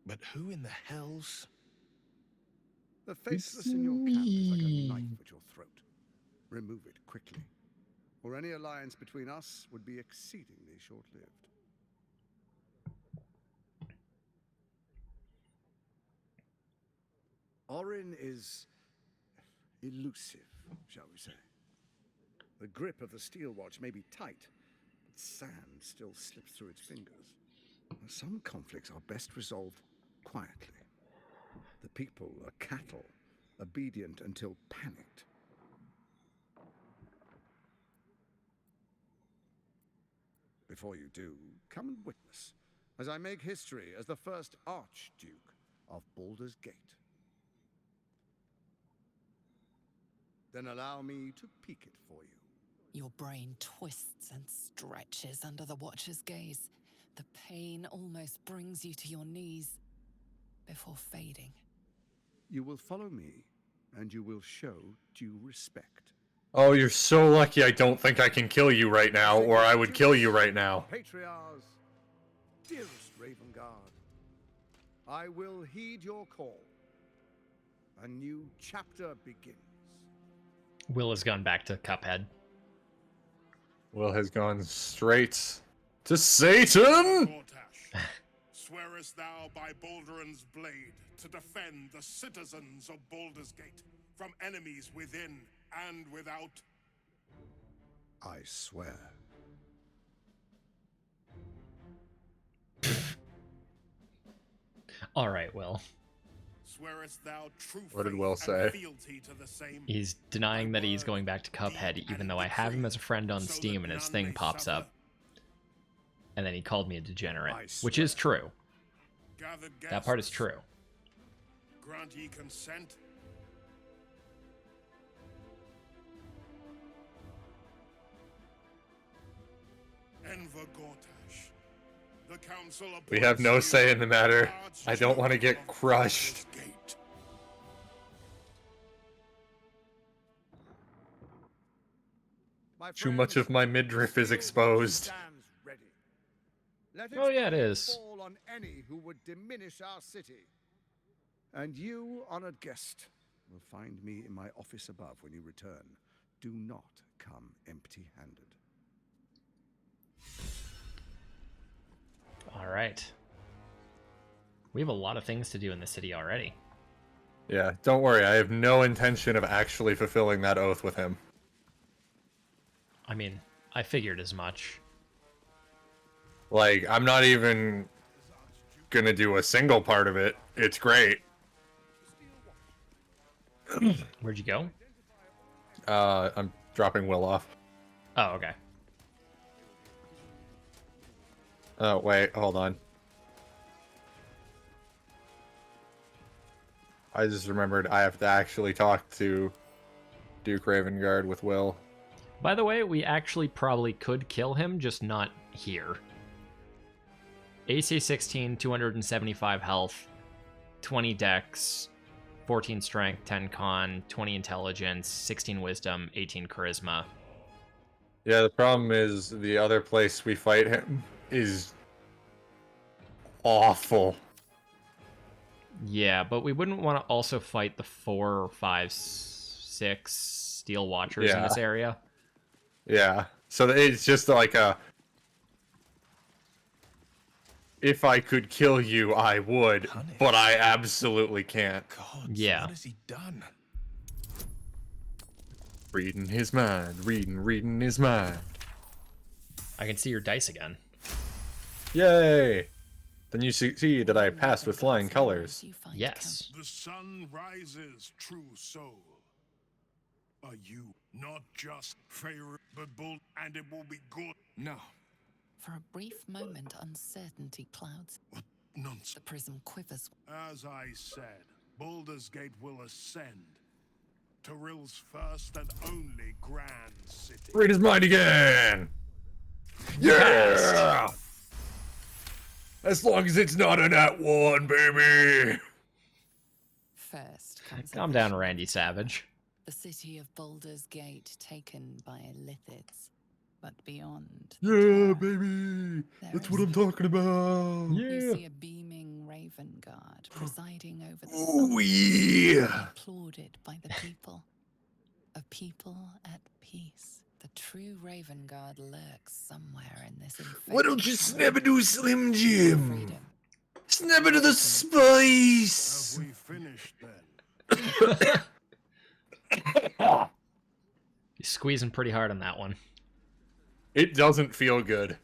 But who in the hell's... The faceless in your camp is like a knife at your throat. Remove it quickly, or any alliance between us would be exceedingly short-lived. Orin is elusive, shall we say. The grip of the steel watch may be tight, but sand still slips through its fingers. Some conflicts are best resolved quietly. The people are cattle, obedient until panicked. Before you do, come and witness, as I make history as the first Archduke of Baldur's Gate. Then allow me to peek it for you. Your brain twists and stretches under the Watcher's gaze. The pain almost brings you to your knees before fading. You will follow me, and you will show due respect. Oh, you're so lucky I don't think I can kill you right now, or I would kill you right now. Patriarchs, dearest Raven Guard, I will heed your call. A new chapter begins. Will has gone back to Cuphead. Will has gone straight to Satan! Swearest thou by Baldur's blade to defend the citizens of Baldur's Gate from enemies within and without? I swear. All right, Will. Swearest thou true What did faith Will and say? fealty to the same? He's denying that he's going back to Cuphead, even though I have him as a friend on Steam and his thing pops up. And then he called me a degenerate, which is true. That part is true. Grant ye consent? Enver Gortash, the council We have no say in the matter. I don't want to get crushed. Too much of my midriff is exposed. Let Oh, yeah, it is. fall on any who would diminish our city. And you, honored guest, will find me in my office above when you return. Do not come empty-handed. All right. We have a lot of things to do in the city already. Yeah, don't worry. I have no intention of actually fulfilling that oath with him. I mean, I figured as much. Like, I'm not even gonna do a single part of it. It's great. Where'd you go? I'm dropping Will off. Oh, okay. Oh, wait, hold on. I just remembered I have to actually talk to Duke Ravengard with Will. By the way, we actually probably could kill him, just not here. AC 16, 275 health, 20 dex, 14 strength, 10 con, 20 intelligence, 16 wisdom, 18 charisma. Yeah, the problem is the other place we fight him is awful. Yeah, but we wouldn't want to also fight the 4, 5, 6 steel watchers in this area. Yeah, so it's just like a... If I could kill you, I would, but I absolutely can't. God, yeah. What has he done? Reading his mind, reading his mind. I can see your dice again. Yay! Then you see that I passed with flying colors. Yes. The sun rises, true soul. Are you not just fair, but bold, and it will be good? No. For a brief moment, uncertainty clouds. Nonsense. The prism quivers. As I said, Baldur's Gate will ascend. Tyrill's first and only grand city. Read his mind again! Yeah! As long as it's not a nat 1, baby! First comes Calm down, Randy Savage. the city of Baldur's Gate taken by Lithids. But beyond, Yeah, baby! That's what I'm talking about! you see a beaming raven guard presiding over the Oh, sun, yeah! applauded by the people. A people at peace. The true raven guard lurks somewhere in this Why don't you snap into a Slim Jim? Snap into the spice! Have we finished then? He's squeezing pretty hard on that one. It doesn't feel good.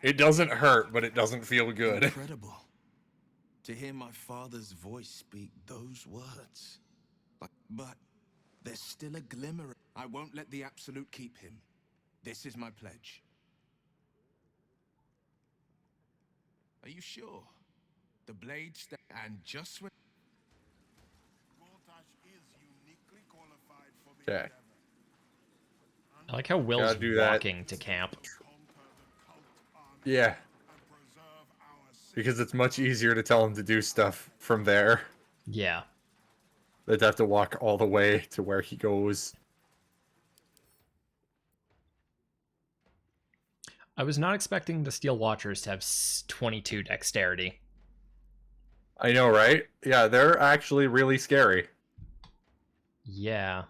It doesn't hurt, but it doesn't feel good. Incredible. To hear my father's voice speak those words. But there's still a glimmer. I won't let the Absolute keep him. This is my pledge. Are you sure? The blade and just when... Okay. I like how Will's Gotta do that. walking to camp. Yeah. Because it's much easier to tell him to do stuff from there. Yeah. They'd have to walk all the way to where he goes. I was not expecting the Steel Watchers to have 22 dexterity. I know, right? Yeah, they're actually really scary. Yeah.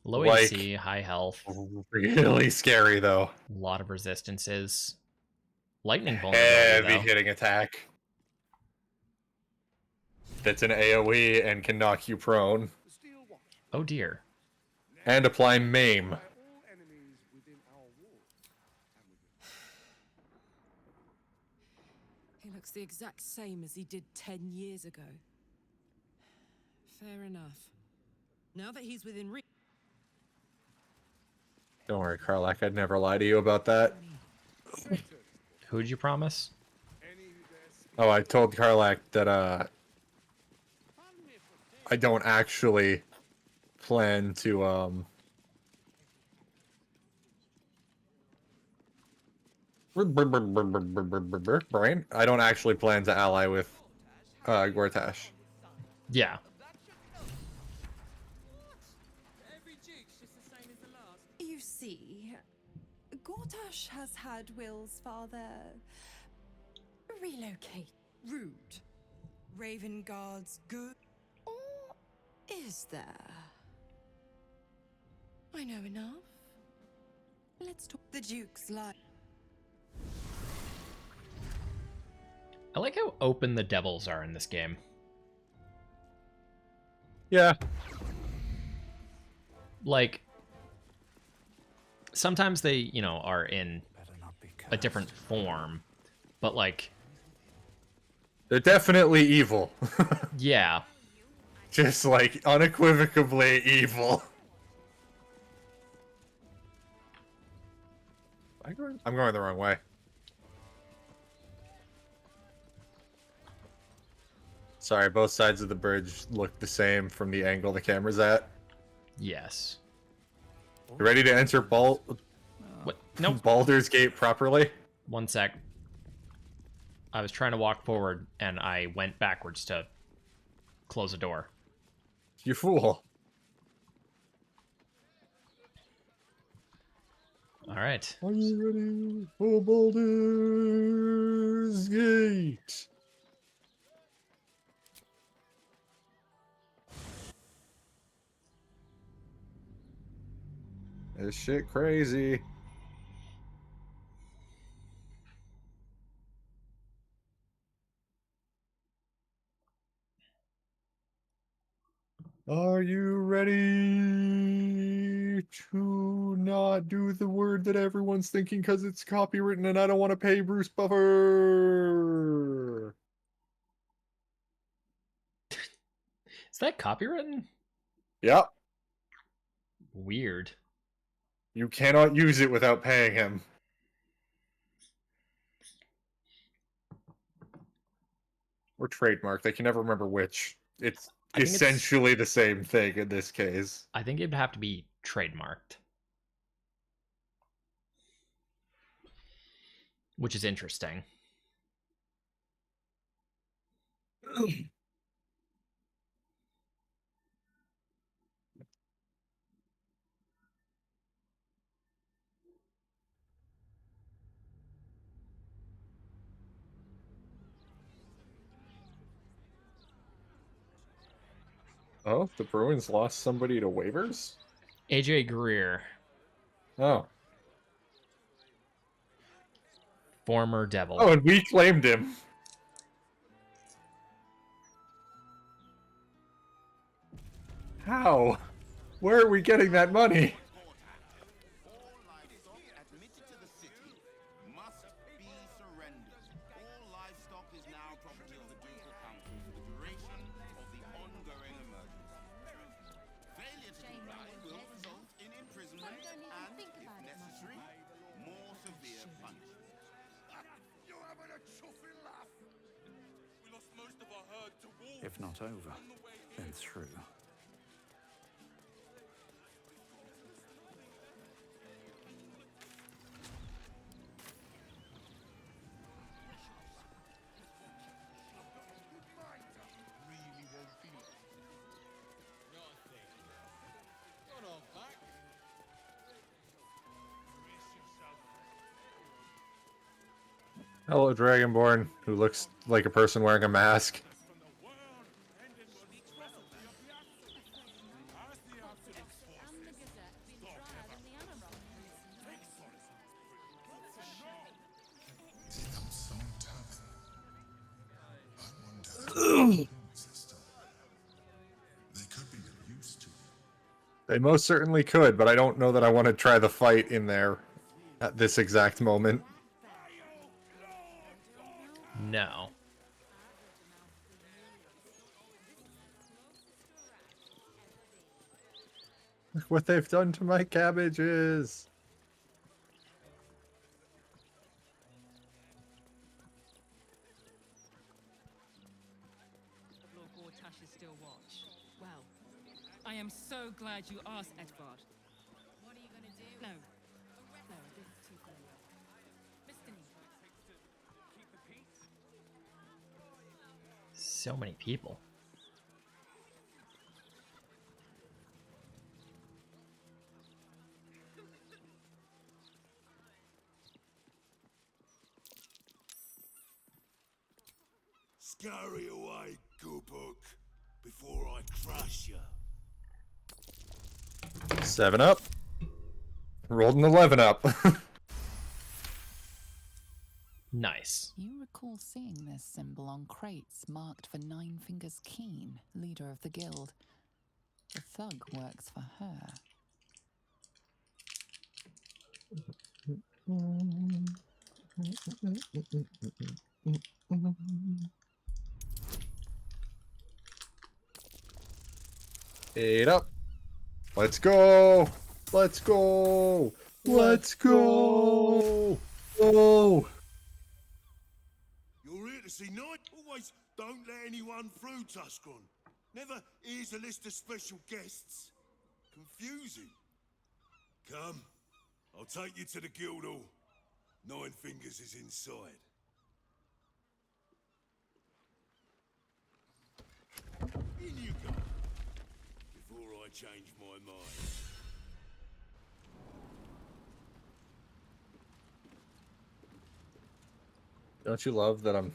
Low Like, AC, high health. Really scary, though. A lot of resistances. Lightning Heavy vulnerability, though. hitting attack. That's an AoE and can knock you prone. Oh dear. And apply maim. He looks the exact same as he did 10 years ago. Fair enough. Now that he's within reach... Don't worry, Karlak, I'd never lie to you about that. Who'd you promise? Oh, I told Karlak that, I don't actually plan to, Brain? I don't actually plan to ally with, Gortash. Yeah. You see, Gortash has had Will's father relocate. Rude. Raven Guard's good. Or is there? I know enough. Let's talk. The Duke's life. I like how open the devils are in this game. Yeah. Like, sometimes they, you know, are in a different form, but like... They're definitely evil. Yeah. Just, like, unequivocally evil. I'm going the wrong way. Sorry, both sides of the bridge look the same from the angle the camera's at. Yes. You ready to enter What? Nope. Baldur's Gate properly? One sec. I was trying to walk forward, and I went backwards to close a door. You fool. Alright. Are you ready for Baldur's Gate? This shit crazy. Are you ready to not do the word that everyone's thinking because it's copywritten and I don't want to pay Bruce Buffer? Is that copywritten? Yep. Weird. You cannot use it without paying him. Or trademarked. I can never remember which. It's I think it's- essentially the same thing in this case. I think it'd have to be trademarked. Which is interesting. Oh, the Bruins lost somebody to waivers? AJ Greer. Oh. Former Devil. Oh, and we claimed him. How? Where are we getting that money? If not over, then through. Hello, Dragonborn, who looks like a person wearing a mask. They most certainly could, but I don't know that I want to try the fight in there at this exact moment. No. Look what they've done to my cabbages. Lord Gortash is still watch. Well, I am so glad you asked, Edvard. What are you gonna do? No. No, this is too far. Mr. So many people. Scurry away, Goobuk, before I crush you. 7 up. Rolled an 11 up. Nice. You recall seeing this symbol on crates marked for Nine Fingers Keen, leader of the guild. The thug works for her. Eight up. Let's go. Let's go. Let's go. Oh. You're here to see Knight? Always don't let anyone through, Tuskron. Never here's a list of special guests. Confusing. Come, I'll take you to the guild hall. Nine Fingers is inside. In you go. Before I change my mind. Don't you love that I'm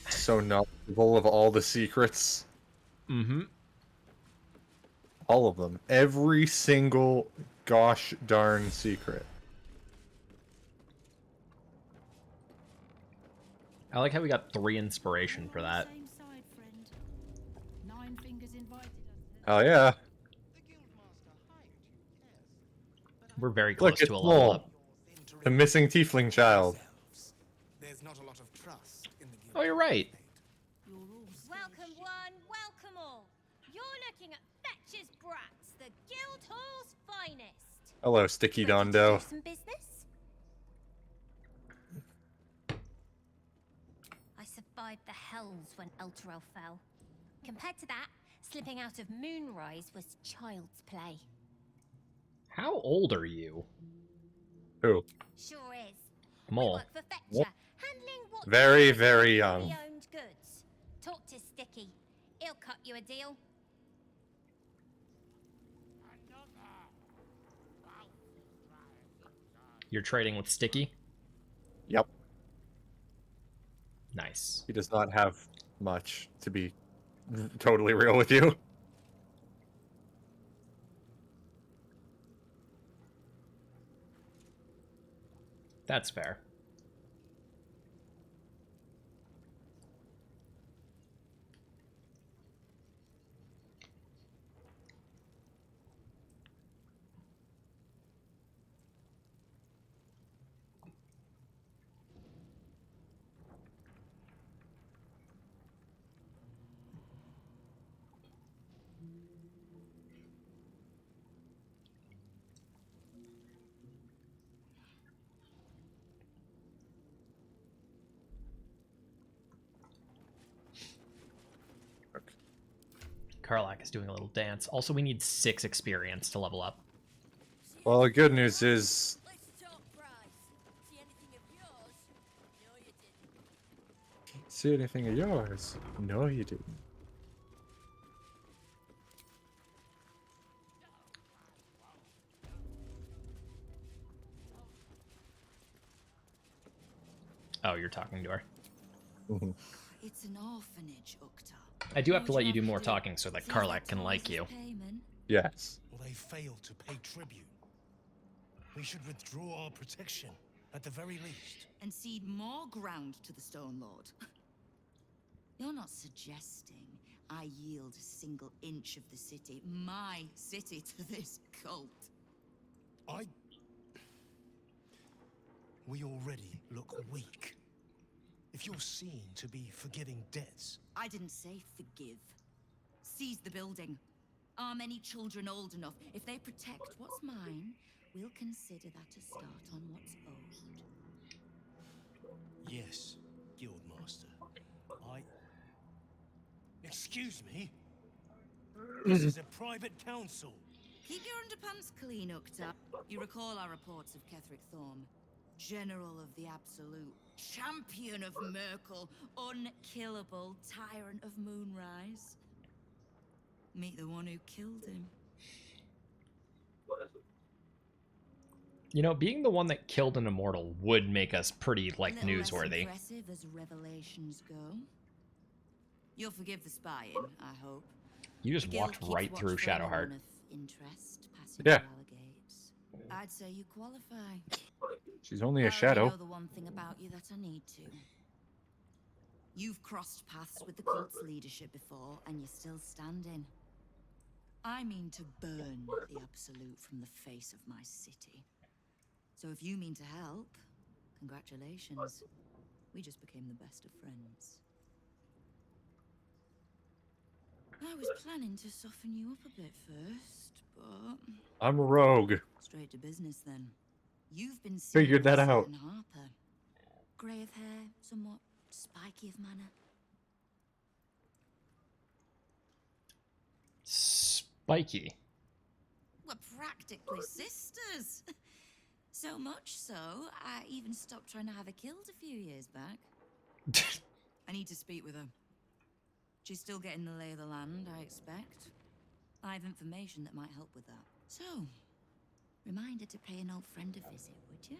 so knowledgeable of all the secrets? Mm-hmm. All of them. Every single gosh darn secret. I like how we got 3 inspiration for that. Same side, friend. Nine Fingers invited us. Oh yeah. We're very close Look, it's to a level Mole, up. the missing tiefling child. There's not a lot of trust in the guild. Oh, you're right. Welcome one, welcome all. You're looking at Fetcher's Brats, the Guildhall's finest. Hello, Sticky Dondo. Some business? I survived the hell bells when Elturel fell. Compared to that, slipping out of Moonrise was child's play. How old are you? Who? Sure is. Mole. Work for Fetcher, handling what Very, very young. owned goods. Talk to Sticky. He'll cut you a deal. You're trading with Sticky? Yep. Nice. He does not have much, to be totally real with you. That's fair. Karlak is doing a little dance. Also, we need 6 experience to level up. Well, the good news is... See anything of yours? No, you didn't. Oh, you're talking to her. It's an orphanage, Ukta. I do have to let you do more talking so that Karlak can like you. Yes. Well, they failed to pay tribute. We should withdraw our protection, at the very least. And cede more ground to the Stone Lord. You're not suggesting I yield a single inch of the city, my city, to this cult. We already look weak. If you're seen to be forgiving debts... I didn't say forgive. Seize the building. Arm any children old enough. If they protect what's mine, we'll consider that a start on what's owed. Yes, Guildmaster. Excuse me? This is a private council. Keep your underpants clean, Ukta. You recall our reports of Ketheric Thorm, General of the Absolute, Champion of Merkel, unkillable Tyrant of Moonrise. Meet the one who killed him. You know, being the one that killed an immortal would make us pretty, like, A little newsworthy. less impressive as revelations go. You'll forgive the spying, I hope. You just The guild walked keeps right watch through for anyone Shadowheart. of interest passing Yeah. through our gates. I'd say you qualify. She's only I a shadow. already know the one thing about you that I need to. You've crossed paths with the cult's leadership before, and you're still standing. I mean to burn the Absolute from the face of my city. So if you mean to help, congratulations. We just became the best of friends. I was planning to soften you up a bit first, but... I'm a rogue. Straight to business then. You've been Figured that seeing a out. certain Harper. Grey of hair, somewhat spiky of manner. Spiky. We're practically sisters. So much so, I even stopped trying to have her killed a few years back. I need to speak with her. She's still getting the lay of the land, I expect. I have information that might help with that. So, remind her to pay an old friend a visit, would you?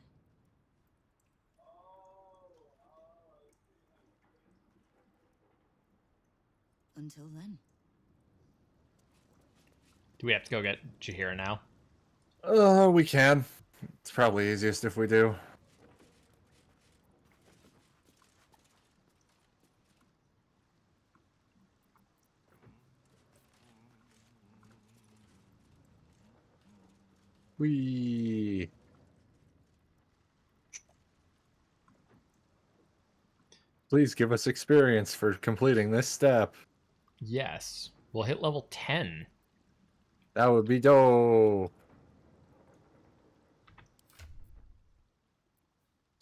Until then. Do we have to go get Jaheira now? We can. It's probably easiest if we do. We. Please give us experience for completing this step. Yes. We'll hit level 10. That would be dope.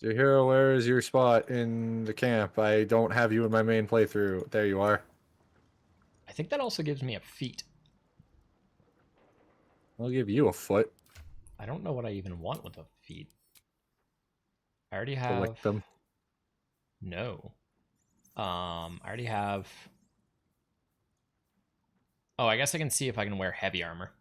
Dear hero, where is your spot in the camp? I don't have you in my main playthrough. There you are. I think that also gives me a feat. I'll give you a foot. I don't know what I even want with a feat. I already Collect have... them. No. I already have... Oh, I guess I can see if I can wear heavy armor.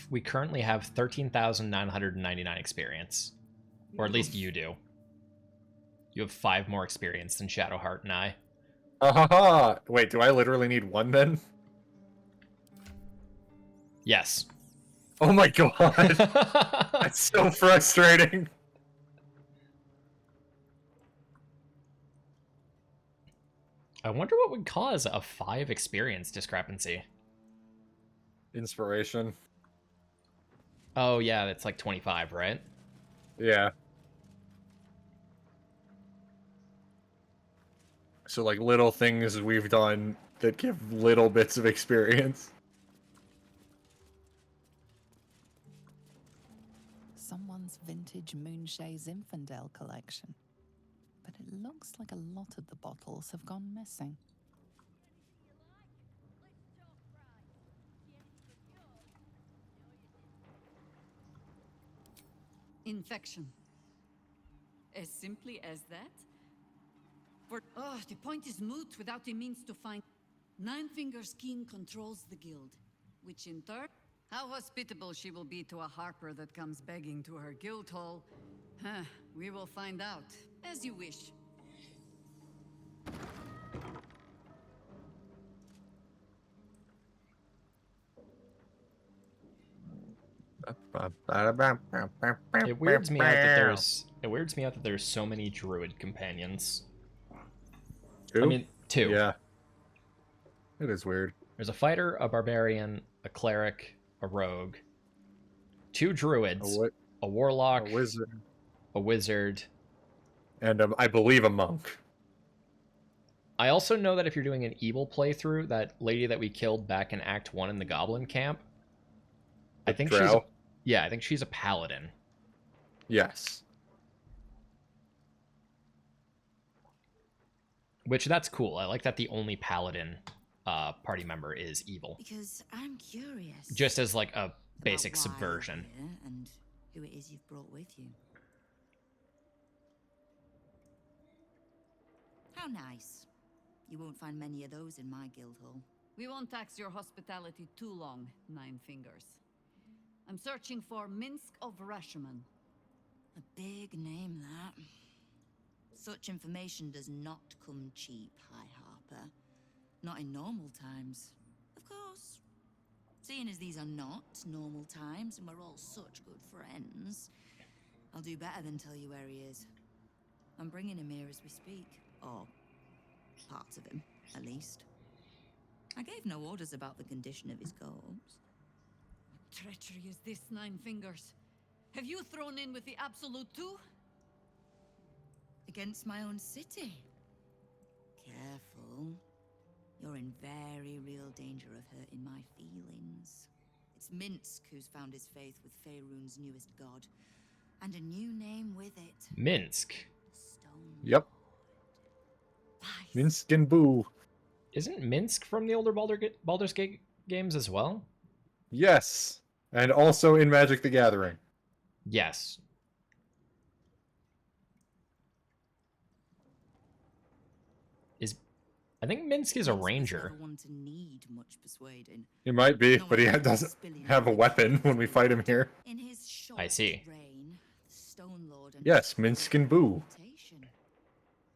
We currently have 13,999 experience. Or at least you do. You have 5 more experience than Shadowheart and I. Ha! Wait, do I literally need 1 then? Yes. Oh my god! That's so frustrating! I wonder what would cause a 5 experience discrepancy. Inspiration. Oh yeah, that's like 25, right? Yeah. So like little things we've done that give little bits of experience. Someone's vintage Moonshae Zinfandel collection. But it looks like a lot of the bottles have gone missing. Infection. As simply as that? The point is moot without a means to find. Nine Fingers King controls the guild, which in turn... How hospitable she will be to a harper that comes begging to her guild hall. We will find out, as you wish. It weirds me out that there's so many druid companions. 2? I mean, 2. Yeah. It is weird. There's a fighter, a barbarian, a cleric, a rogue, 2 druids, a warlock, a wizard, and I believe a monk. I also know that if you're doing an evil playthrough, that lady that we killed back in Act 1 in the Goblin Camp, I think she's a paladin. Yes. Which, that's cool. I like that the only paladin party member is evil. Because I'm curious. Just as like a basic subversion. And who it is you've brought with you. How nice. You won't find many of those in my guild hall. We won't tax your hospitality too long, Nine Fingers. I'm searching for Minsk of Rashomon. A big name, that. Such information does not come cheap, High Harper. Not in normal times. Of course. Seeing as these are not normal times and we're all such good friends, I'll do better than tell you where he is. I'm bringing him here as we speak. Or parts of him, at least. I gave no orders about the condition of his corpse. What treachery is this, Nine Fingers? Have you thrown in with the Absolute too? Against my own city. Careful. You're in very real danger of hurting my feelings. It's Minsk who's found his faith with Faerun's newest god. And a new name with it. Minsk? Yep. Minsk and Boo. Isn't Minsk from the older Baldur's Gate games as well? Yes. And also in Magic the Gathering. Yes. I think Minsk is a ranger. He might be, but he doesn't have a weapon when we fight him here. I see. Yes, Minsk and Boo.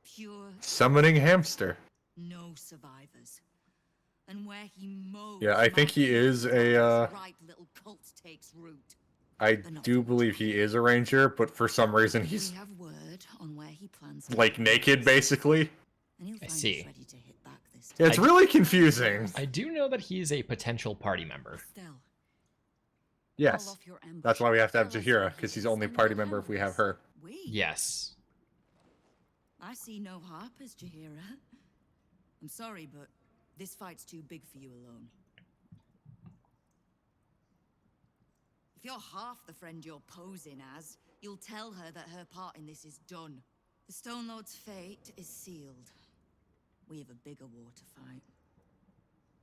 Pure Summoning hamster. no survivors. And where he mows, Yeah, I think he is a ripe little cult takes root. I do believe he is a ranger, but for some reason he's We have word on where he plans like naked, basically. and he'll I find see. us ready to hit back this Yeah, it's I- really confusing. I do know that he's a potential party member. Still, Yes. off your ambush. That's why we have to have Tell us Jahira, where he because he's is only and party we'll member if we handle have her. We? Yes. I see no harpers, Jahira. I'm sorry, but this fight's too big for you alone. If you're half the friend you're posing as, you'll tell her that her part in this is done. The Stone Lord's fate is sealed. We have a bigger war to fight.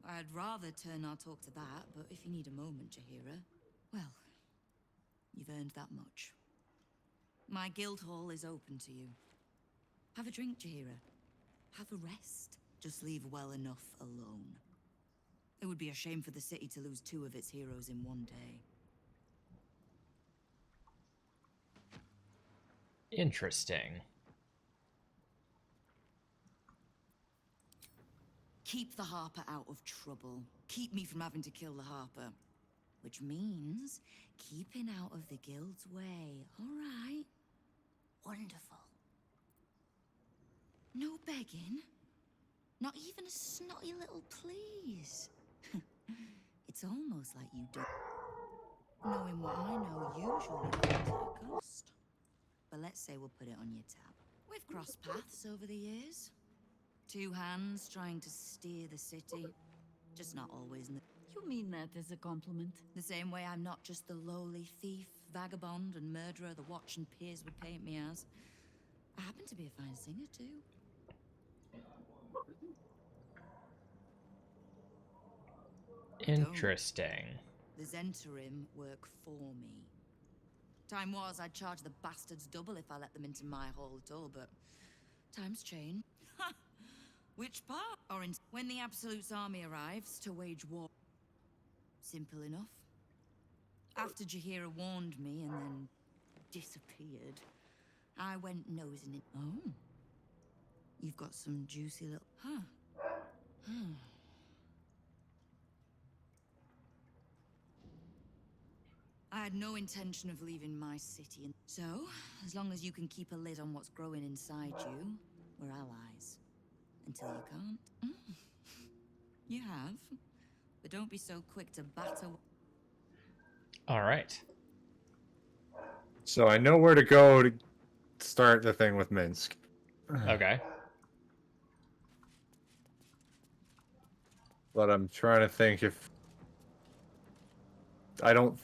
I'd rather turn our talk to that, but if you need a moment, Jahira, well, you've earned that much. My guild hall is open to you. Have a drink, Jahira. Have a rest. Just leave well enough alone. It would be a shame for the city to lose 2 of its heroes in one day. Interesting. Keep the Harper out of trouble. Keep me from having to kill the Harper. Which means keeping out of the guild's way. All right. Wonderful. No begging. Not even a snotty little please. It's almost like you don't. Knowing what I know usually comes at a cost. But let's say we'll put it on your tab. We've crossed paths over the years. 2 hands trying to steer the city. Just not always in the... You mean that as a compliment? The same way I'm not just the lowly thief, vagabond, and murderer the Watch and peers would paint me as. I happen to be a fine singer, too. Interesting. The Zentarim work for me. Time was I'd charge the bastards double if I let them into my hall at all, but times change. Which part? Or when the Absolute's army arrives to wage war. Simple enough. After Jahira warned me and then disappeared, I went nosing in. Oh. You've got some juicy little... Huh. I had no intention of leaving my city, and so, as long as you can keep a lid on what's growing inside you, we're allies. Until you can't. You have. But don't be so quick to batter. All right. So I know where to go to start the thing with Minsk. Okay. But I'm trying to think if... I don't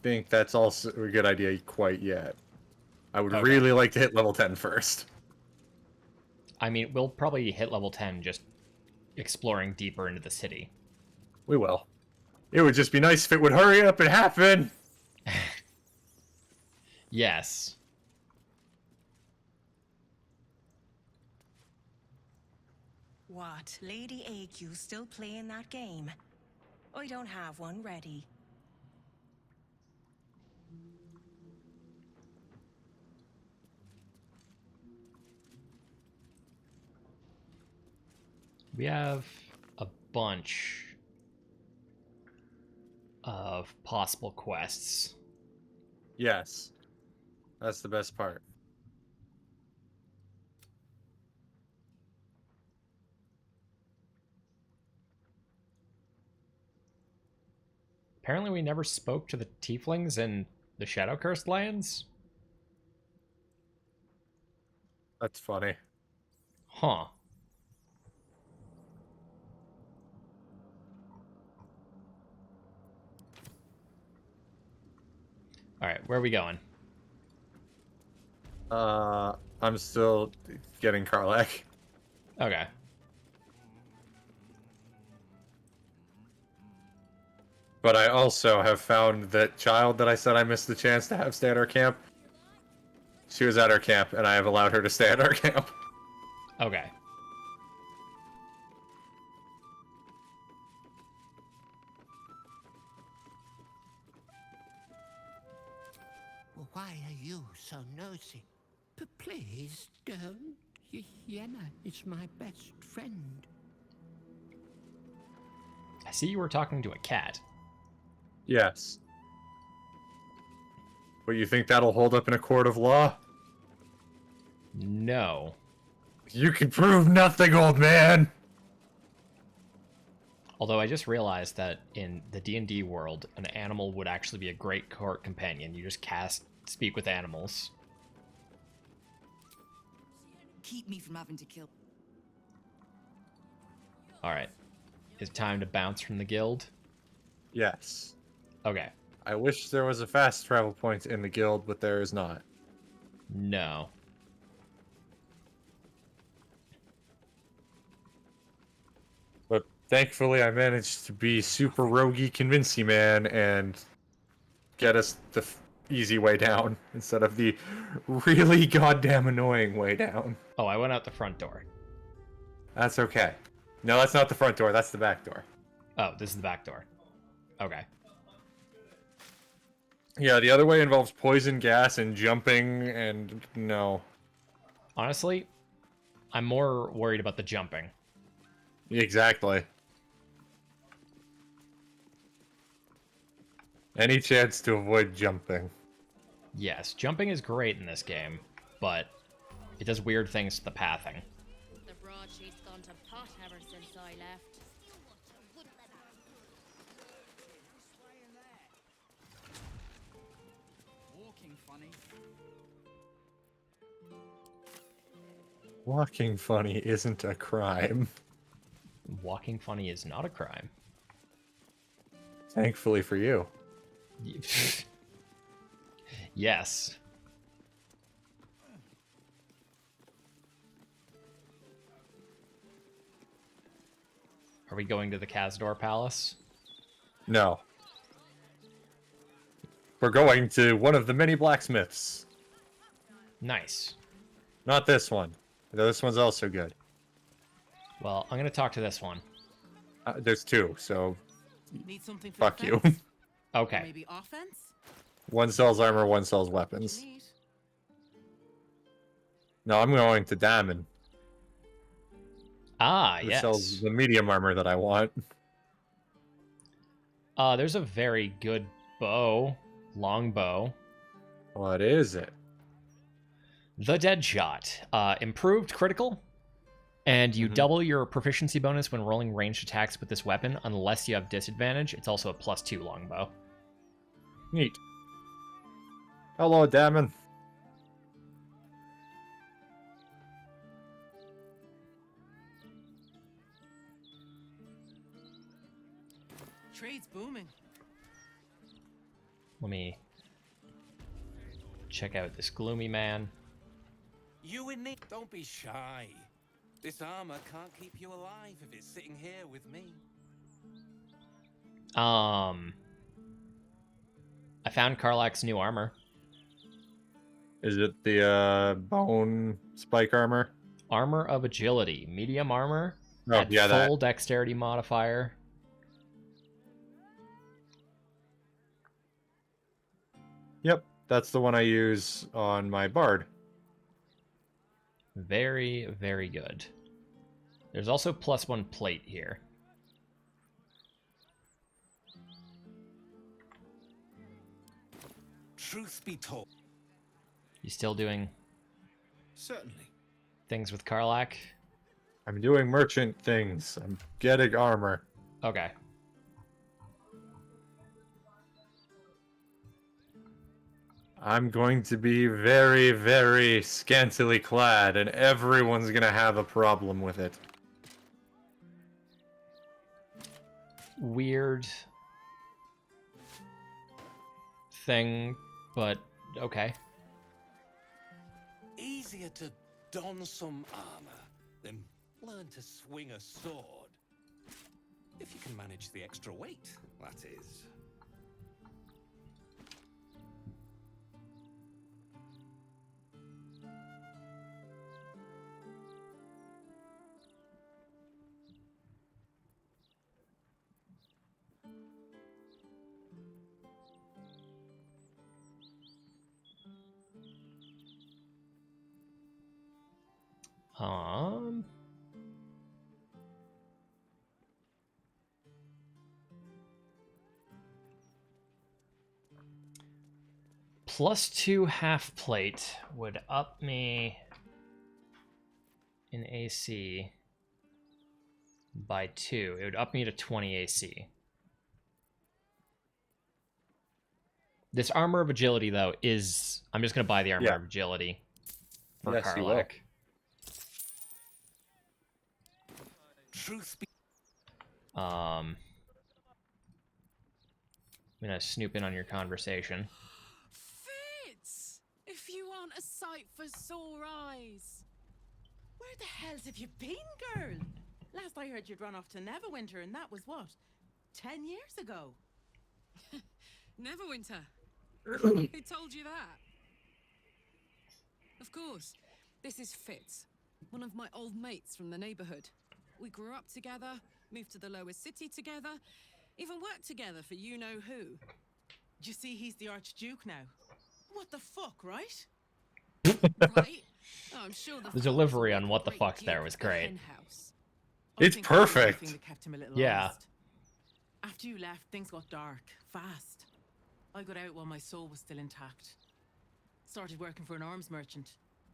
think that's also a good idea quite yet. I would really like to hit level 10 first. I mean, we'll probably hit level 10 just exploring deeper into the city. We will. It would just be nice if it would hurry up and happen. Yes. What, Lady AQ still playing that game? I don't have one ready. We have a bunch of possible quests. Yes. That's the best part. Apparently we never spoke to the tieflings in the Shadow Cursed lands? That's funny. Huh. Alright, where are we going? I'm still getting Karlach. Okay. But I also have found that child that I said I missed the chance to have stay at our camp. She was at our camp, and I have allowed her to stay at our camp. Okay. Why are you so nosy? But please don't. Yenna is my best friend. I see you were talking to a cat. Yes. But you think that'll hold up in a court of law? No. You can prove nothing, old man! Although I just realized that in the D&D world, an animal would actually be a great court companion. You just cast Speak with Animals. Keep me from having to kill. Alright. It's time to bounce from the guild? Yes. Okay. I wish there was a fast travel point in the guild, but there is not. No. But thankfully I managed to be super roguey convincey man and get us the easy way down instead of the really goddamn annoying way down. Oh, I went out the front door. That's okay. No, that's not the front door, that's the back door. Oh, this is the back door. Okay. Yeah, the other way involves poison gas and jumping, and no. Honestly, I'm more worried about the jumping. Exactly. Any chance to avoid jumping. Yes, jumping is great in this game, but it does weird things to the pathing. The broadsheet's gone to pot ever since I left. Walking funny. Walking funny isn't a crime. Walking funny is not a crime. Thankfully for you. Yes. Are we going to the Kazdor Palace? No. We're going to one of the many blacksmiths. Nice. Not this one. Though this one's also good. Well, I'm going to talk to this one. There's two, so Need something for fuck you. defense? Okay. Maybe offense? One sells armor, one sells weapons. No, I'm going to Damon. Ah, Who yes. sells the medium armor that I want. There's a very good bow. Long bow. What is it? The Dead Shot. Improved critical. And you double your proficiency bonus when rolling ranged attacks with this weapon, unless you have disadvantage. It's also a +2 longbow. Neat. Hello, Damon. Trade's booming. Let me check out this gloomy man. You and me, don't be shy. This armor can't keep you alive if it's sitting here with me. I found Karlach's new armor. Is it the bone spike armor? Armor of agility. Medium armor. Oh, at yeah, full that. dexterity modifier. Yep, that's the one I use on my bard. Very, very good. There's also +1 plate here. Truth be told. You still doing Certainly. things with Karlach? I'm doing merchant things. I'm getting armor. Okay. I'm going to be very, very scantily clad, and everyone's gonna have a problem with it. Weird thing, but okay. Easier to don some armor than learn to swing a sword. If you can manage the extra weight, that is. Um. +2 half plate would up me in AC by 2. It would up me to 20 AC. This armor of agility, though, is... I'm just going to buy the armor of agility for Yes, you will. Karlak. Truth be... I'm going to snoop in on your conversation. Fitz! If you aren't a sight for sore eyes. Where the hells have you been, girl? Last I heard you'd run off to Neverwinter, and that was what? 10 years ago? Neverwinter? Who told you that? Of course, this is Fitz, one of my old mates from the neighborhood. We grew up together, moved to the lower city together, even worked together for you-know-who. You see, he's the Archduke now. What the fuck, right? Right? Oh, I'm sure The delivery on what the fuck there was great. It's perfect. That kept him a little Yeah. honest. After you left, things got dark, fast. I got out while my soul was still intact. Started working for an arms merchant.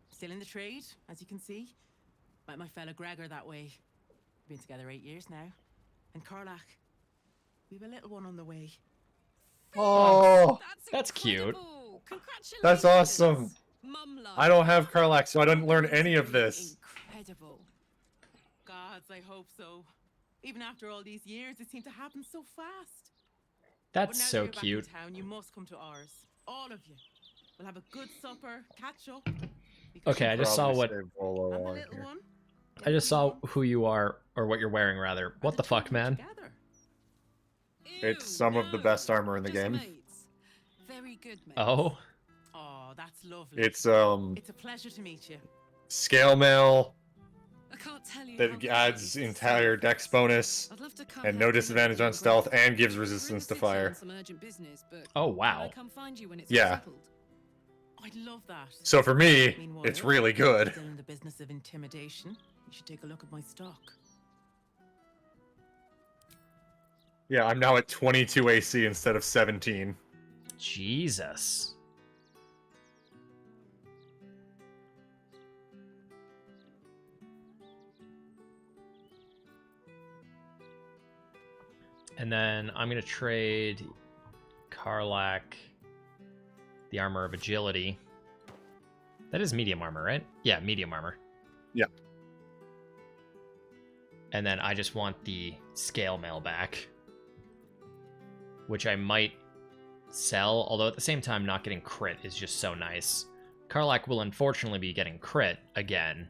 Still in the trade, as you can see. Met my fella Gregor that way. Been together 8 years now. And Karlak, we've a little one on the way. Oh, that's cute. That's awesome. I don't have Karlak, so I don't learn any of this. Incredible. Gods, I hope so. Even after all these years, it seemed to happen so fast. That's But now so that you're back in cute. town, you must come to ours. All of you. We'll have a good supper, catch up. because Okay, I you just saw Probably what... save Bolo and the on little here. one. I just saw who you are, or what you're wearing, rather. What the fuck, man? It's some of the best armor in the game. Very good, mate. Oh? Oh, that's lovely. It's It's a pleasure to meet you. scale mail I can't tell you that adds entire dex bonus I'd love to come and help no you disadvantage with on the stealth growth. and gives We're in the resistance to city on fire. some urgent business, but Oh, can wow. I come find you when it's Yeah. settled? I'd love that. So for me, Meanwhile, it's really good. Still in the business of intimidation. You should take a look at my stock. Yeah, I'm now at 22 AC instead of 17. Jesus. And then I'm going to trade Karlak the armor of agility. That is medium armor, right? Yeah, medium armor. Yeah. And then I just want the scale mail back, which I might sell, although at the same time not getting crit is just so nice. Karlak will unfortunately be getting crit again,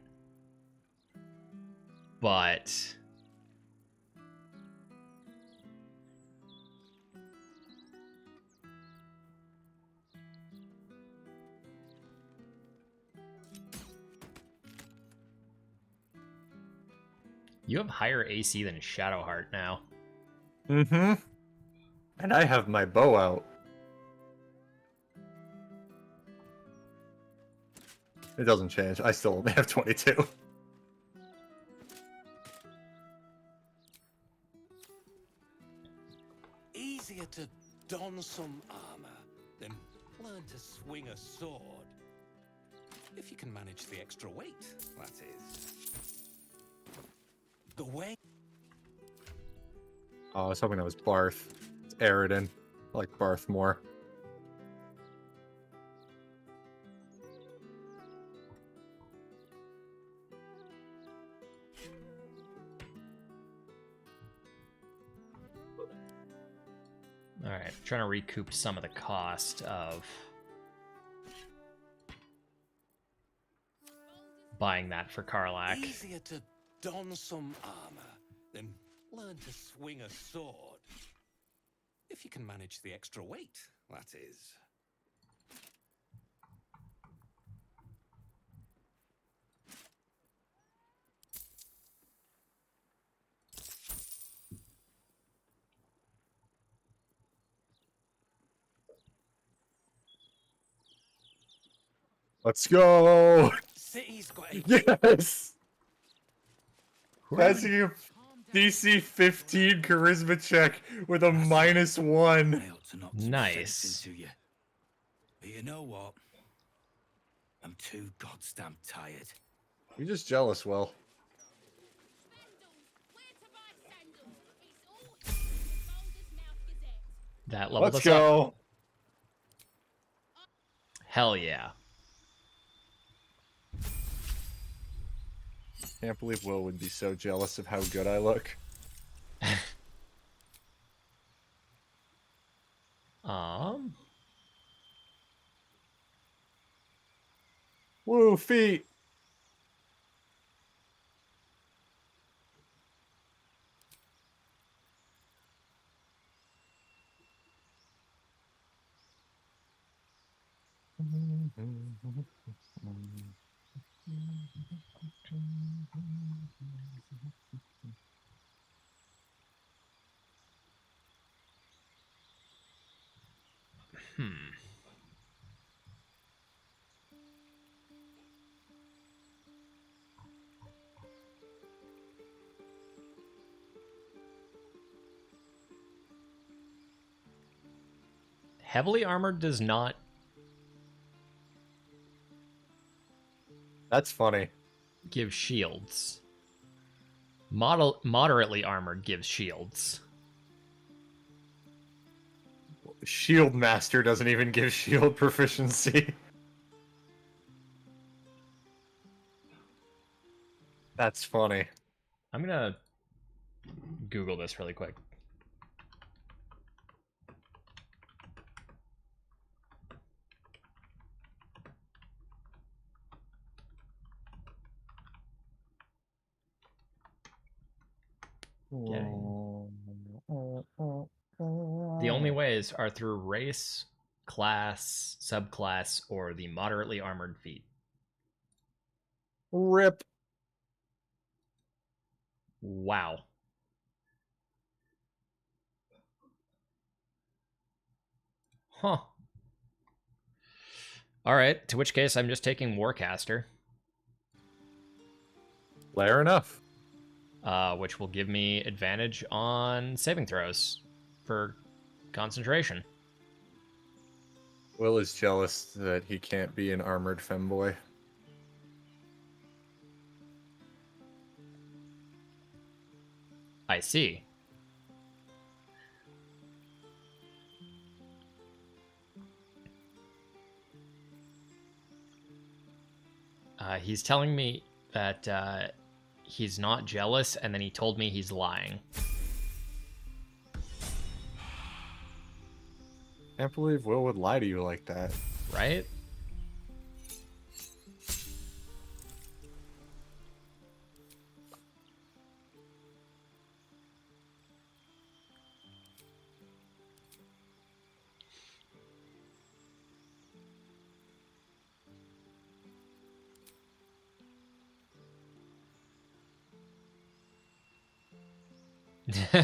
but you have higher AC than Shadowheart now. Mm-hmm. And I have my bow out. It doesn't change. I still only have 22. Easier to don some armor than learn to swing a sword. If you can manage the extra weight, that is. The way... Oh, I was hoping that was Barth. It's Aridin. I like Barth more. Alright, trying to recoup some of the cost of buying that for Karlak. Easier to don some armor than learn to swing a sword. If you can manage the extra weight, that is. Let's go! City's got a... Yes! Passing a DC 15 charisma check with a -1. Nice. You know what? I'm too goddamn tired. You're just jealous, Will. That leveled Let's us up. go. Hell yeah. Can't believe Will would be so jealous of how good I look. Woo, feet. Heavily armored does not. That's funny. Give shields. Moderately armored gives shields. Shield Master doesn't even give shield proficiency. That's funny. I'm gonna Google this really quick. The only ways are through race, class, subclass, or the moderately armored feat. Rip. Wow. Huh. Alright, to which case I'm just taking Warcaster. Fair enough. Which will give me advantage on saving throws for concentration. Will is jealous that he can't be an armored femboy. I see. He's telling me that he's not jealous, and then he told me he's lying. Can't believe Will would lie to you like that. Right?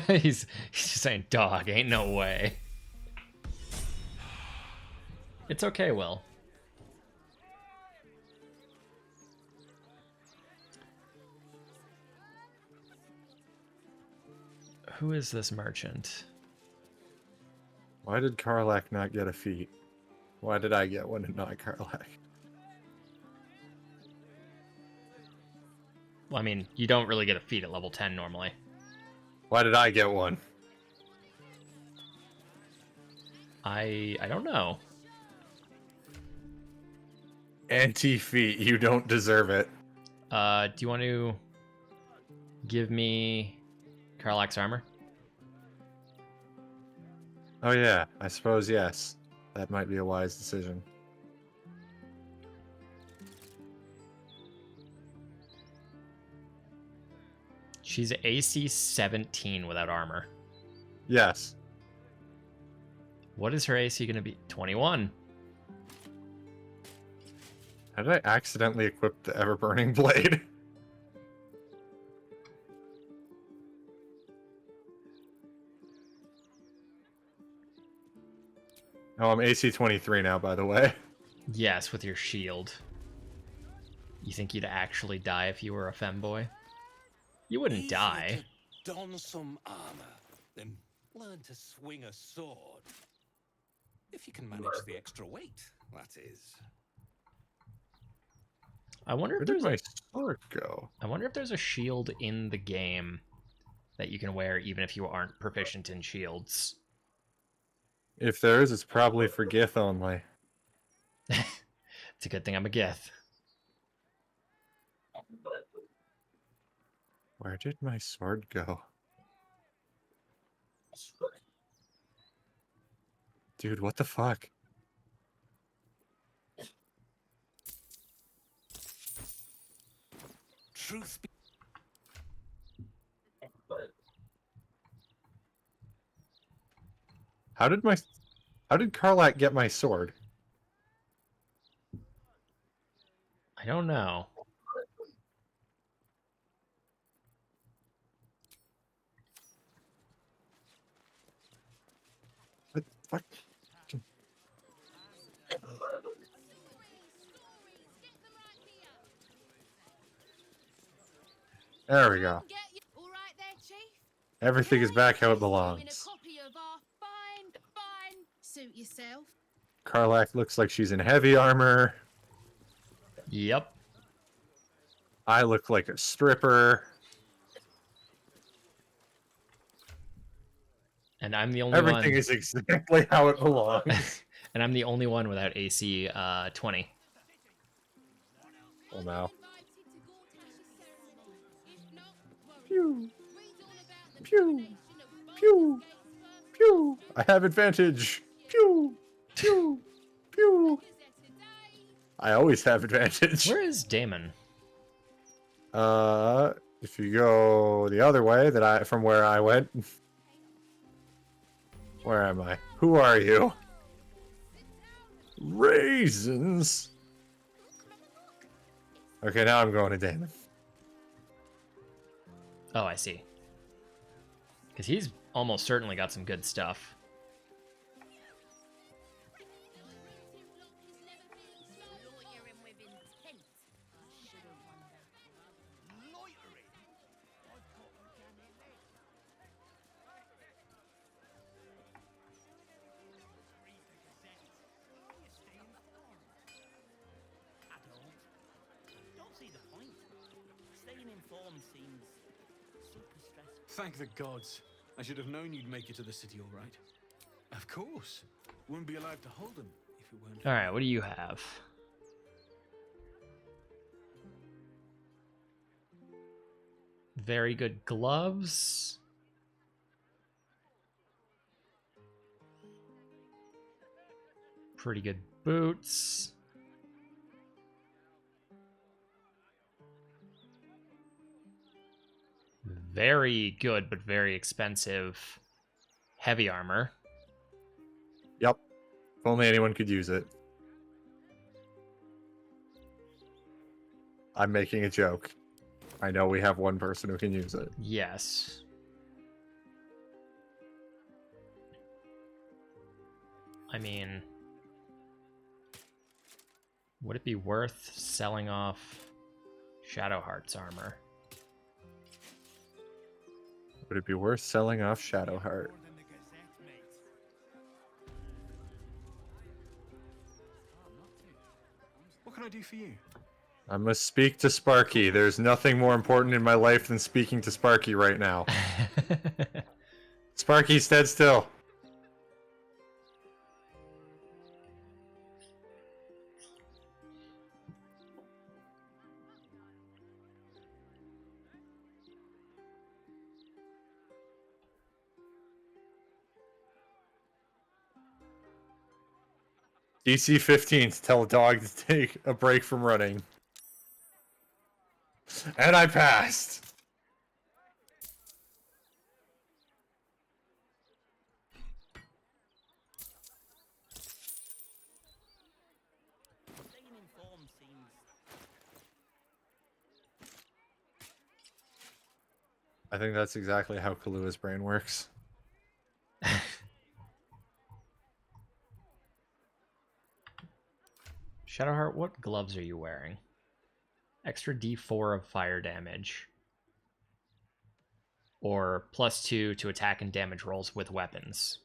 He's just saying, dog, ain't no way. It's okay, Will. Who is this merchant? Why did Karlak not get a feat? Why did I get one and not Karlak? Well, I mean, you don't really get a feat at level 10 normally. Why did I get one? I don't know. Anti-feat, you don't deserve it. Do you want to give me Karlak's armor? Oh yeah, I suppose yes. That might be a wise decision. She's AC 17 without armor. Yes. What is her AC going to be? 21. How did I accidentally equip the Ever-Burning Blade? Oh, I'm AC 23 now, by the way. Yes, with your shield. You think you'd actually die if you were a femboy? You wouldn't die. To don some armor, then learn to swing a sword. If you can manage the extra weight, that is. I wonder Where if did there's my a sword go? I wonder if there's a shield in the game that you can wear even if you aren't proficient in shields. If there is, it's probably for Gith only. It's a good thing I'm a Gith. Where did my sword go? Dude, what the fuck? Truth be How did Karlak get my sword? I don't know. What the fuck? There we go. All right there, Chief. Everything is back how it belongs. In a copy of our fine suit yourself. Karlak looks like she's in heavy armor. Yep. I look like a stripper. And I'm the only Everything one. is exactly how it belongs. And I'm the only one without AC 20. Well, now. Pew. Pew. Pew. Pew. I have advantage. Pew. Pew. Pew. I always have advantage. Where is Damon? If you go the other way from where I went. Where am I? Who are you? Raisins. Okay, now I'm going to Damon. Oh, I see. Because he's almost certainly got some good stuff. Thank the gods. I should have known you'd make it to the city all right. Of course. Wouldn't be alive to hold them if it weren't. All right, what do you have? Very good gloves. Pretty good boots. Very good, but very expensive heavy armor. Yep. If only anyone could use it. I'm making a joke. I know we have one person who can use it. Yes. I mean, would it be worth selling off Shadowheart's armor? Would it be worth selling off Shadowheart? What can I do for you? I must speak to Sparky. There's nothing more important in my life than speaking to Sparky right now. Sparky, stand still. DC 15 to tell a dog to take a break from running. And I passed. I think that's exactly how Kalua's brain works. Shadowheart, what gloves are you wearing? Extra D4 of fire damage. Or +2 to attack and damage rolls with weapons.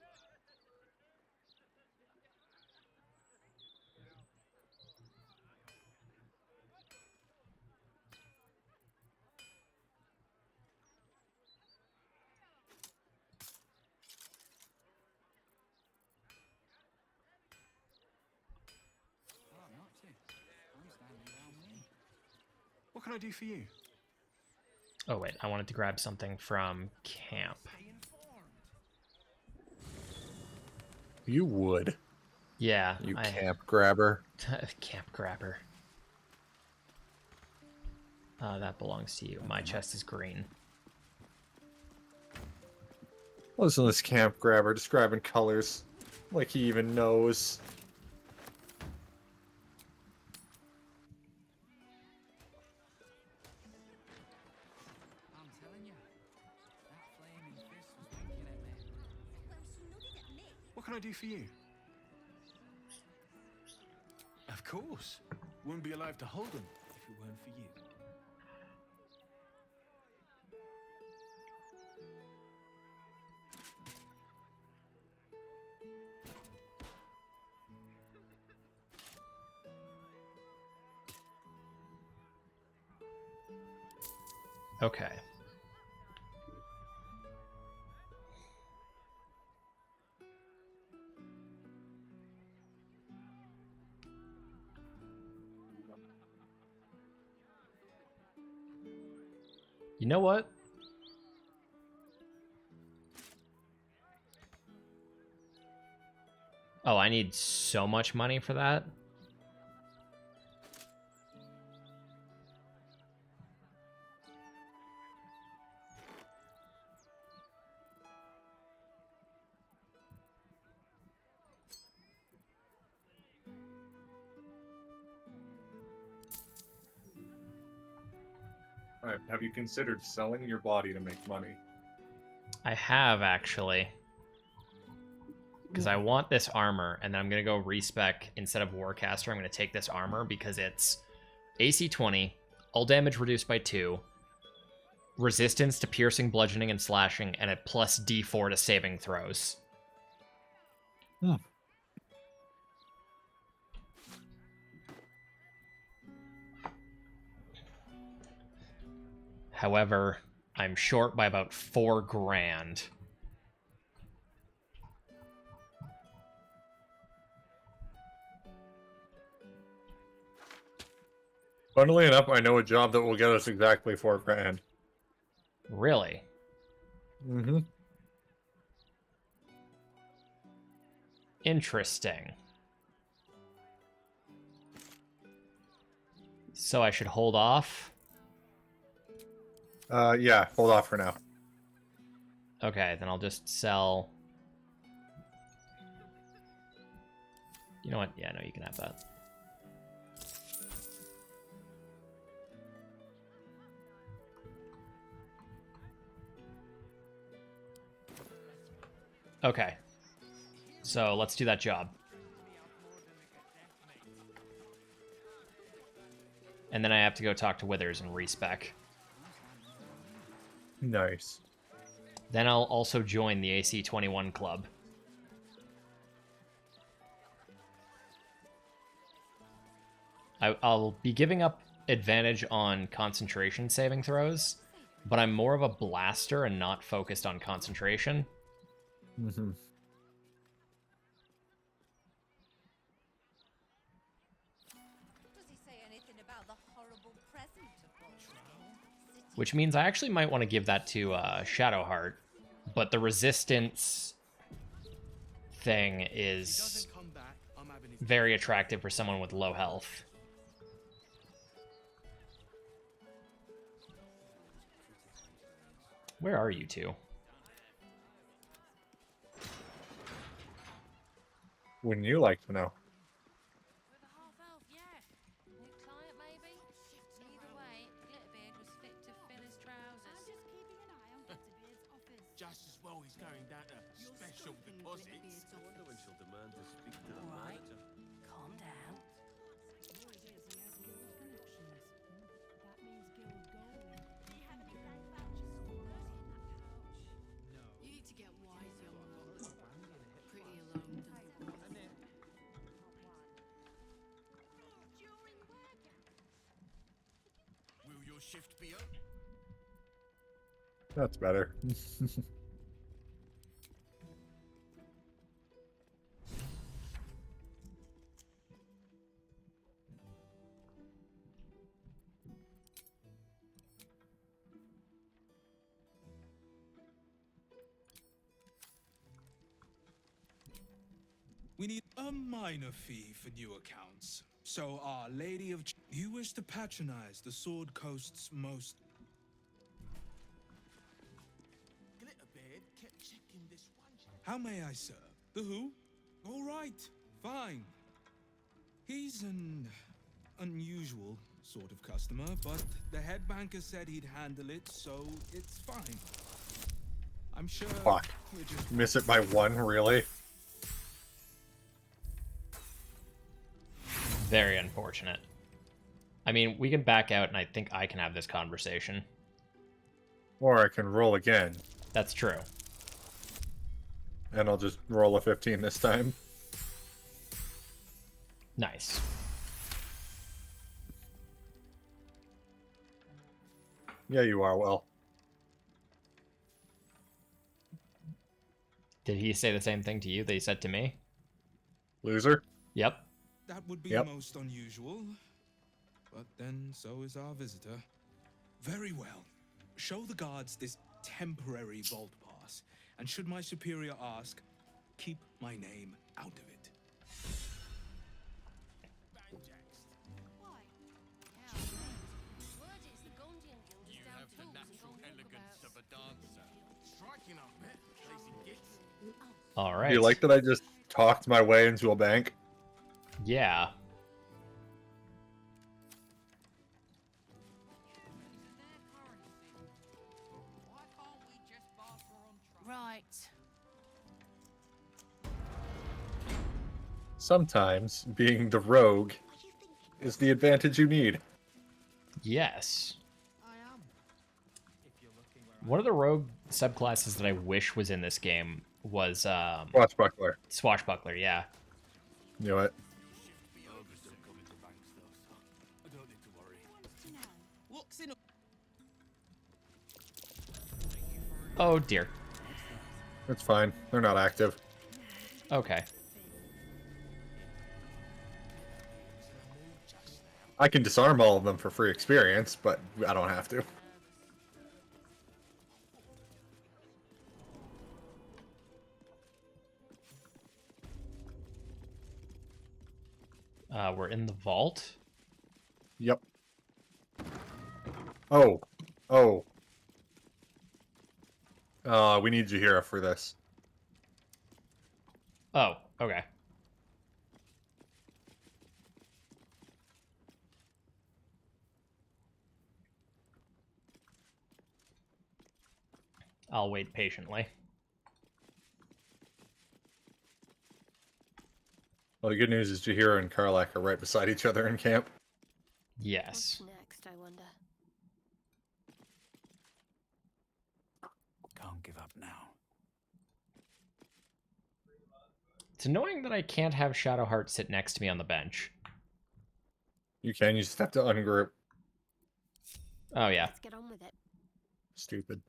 What can I do for you? Oh wait, I wanted to grab something from camp. You would. Yeah, You camp grabber. Camp grabber. That belongs to you. My chest is green. Listen to this camp grabber describing colors. Like he even knows. What can I do for you? Of course. Wouldn't be alive to hold them if it weren't for you. Okay. You know what? Oh, I need so much money for that. Alright, have you considered selling your body to make money? I have, actually. Because I want this armor, and then I'm going to go respec instead of Warcaster. I'm going to take this armor because it's AC 20, all damage reduced by 2, resistance to piercing, bludgeoning, and slashing, and a plus D4 to saving throws. However, I'm short by about 4 grand. Funnily enough, I know a job that will get us exactly 4 grand. Really? Mm-hmm. Interesting. So I should hold off? Yeah, hold off for now. Okay, then I'll just sell... You know what? Yeah, no, you can have that. Okay. So let's do that job. And then I have to go talk to Withers and respec. Nice. Then I'll also join the AC 21 club. I'll be giving up advantage on concentration saving throws, but I'm more of a blaster and not focused on concentration. Mm-hmm. Which means I actually might want to give that to Shadowheart, but the resistance thing is very attractive for someone with low health. Where are you two? Wouldn't you like to know? Just as well he's going down to special deposits. I wonder when she'll demand to speak to the manager. Calm down. You need to get wise, young one. Pretty alone. Will your shift be up? That's better. We need a minor fee for new accounts. So, Our Lady of... You wish to patronize the Sword Coast's most... Glitterbeard kept checking this one. How may I serve? The who? All right, fine. He's an unusual sort of customer, but the head banker said he'd handle it, so it's fine. I'm sure... Fuck. Miss it by 1, really? Very unfortunate. I mean, we can back out, and I think I can have this conversation. Or I can roll again. That's true. And I'll just roll a 15 this time. Nice. Yeah, you are, well. Did he say the same thing to you that he said to me? Loser? Yep. That would be Yep. most unusual. But then so is our visitor. Very well. Show the guards this temporary vault pass. And should my superior ask, keep my name out of it. You have the natural elegance of a dancer. Striking up bit, placing gifts. All right. Do you like that I just talked my way into a bank? Yeah. Right. Sometimes being the rogue is the advantage you need. Yes. One of the rogue subclasses that I wish was in this game was Swashbuckler. Swashbuckler, yeah. Knew it. Oh dear. It's fine. They're not active. Okay. I can disarm all of them for free experience, but I don't have to. We're in the vault. Yep. Oh. Oh. We need Jahira for this. Oh, okay. I'll wait patiently. Well, the good news is Jahira and Karlak are right beside each other in camp. Yes. What's next, I wonder? Can't give up now. It's annoying that I can't have Shadowheart sit next to me on the bench. You can, you just have to ungroup. Oh, yeah. Let's get on with it. Stupid.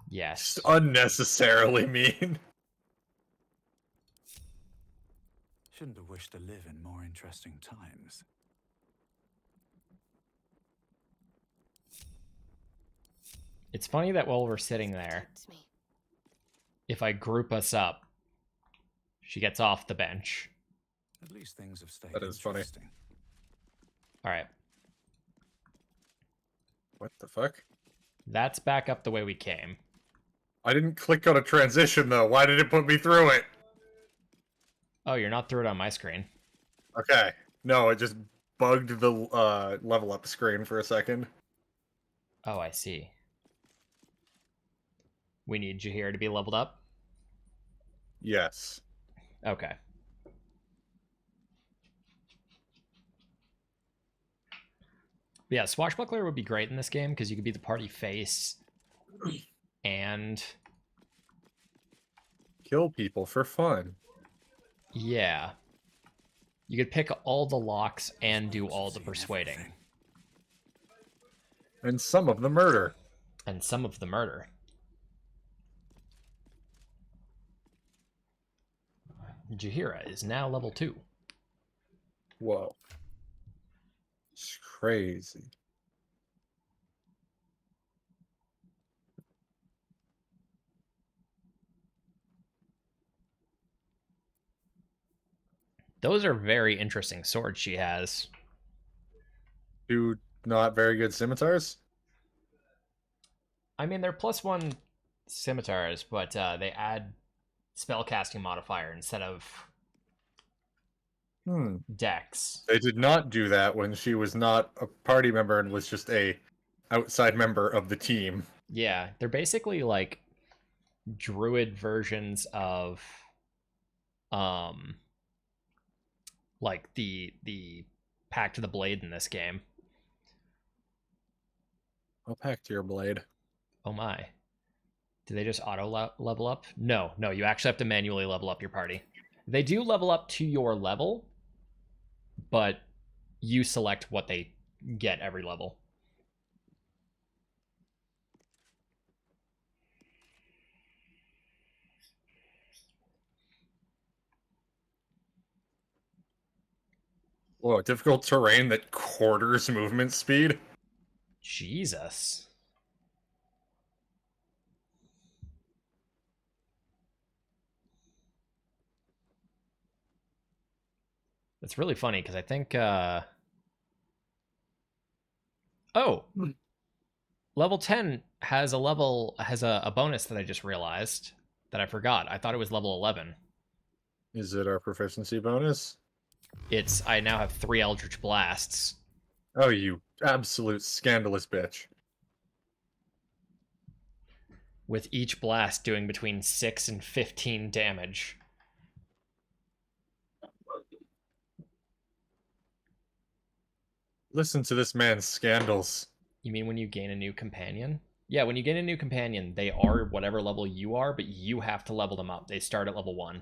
Yes. Just unnecessarily mean. Shouldn't have wished to live in more interesting times. It's funny that while we're sitting there, if I group us up, she gets off the bench. At least things have stayed That is funny. interesting. All right. What the fuck? That's back up the way we came. I didn't click on a transition, though. Why did it put me through it? Oh, you're not through it on my screen. Okay. No, it just bugged the level up screen for a second. Oh, I see. We need Jahir to be leveled up? Yes. Okay. Yeah, Swashbuckler would be great in this game because you could be the party face and kill people for fun. Yeah. You could pick all the locks and do all the persuading. And some of the murder. And some of the murder. Jahira is now level 2. Whoa. It's crazy. Those are very interesting swords she has. 2 not very good scimitars. I mean, they're +1 scimitars, but they add spellcasting modifier instead of dex. They did not do that when she was not a party member and was just a outside member of the team. Yeah, they're basically like druid versions of like the Pact of the Blade in this game. I'll pack to your blade. Oh my. Do they just auto level up? No, you actually have to manually level up your party. They do level up to your level, but you select what they get every level. Whoa, difficult terrain that quarters movement speed? Jesus. It's really funny because I think level 10 has a bonus that I just realized that I forgot. I thought it was level 11. Is it our proficiency bonus? I now have 3 Eldritch Blasts. Oh, you absolute scandalous bitch. With each blast doing between 6 and 15 damage. Listen to this man's scandals. You mean when you gain a new companion? Yeah, when you gain a new companion, they are whatever level you are, but you have to level them up. They start at level 1.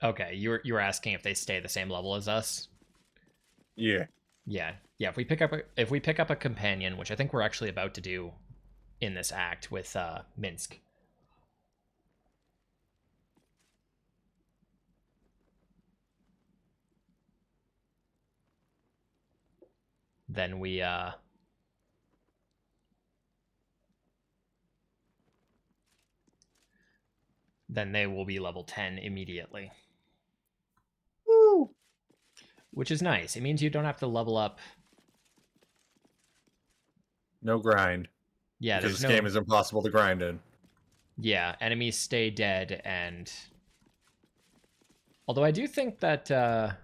Okay, you were asking if they stay the same level as us? Yeah. Yeah. If we pick up a companion, which I think we're actually about to do in this act with Minsk. Then we then they will be level 10 immediately. Woo! Which is nice. It means you don't have to level up. No grind. Yeah, because this game is impossible to grind in. Yeah, enemies stay dead, and although I do think that the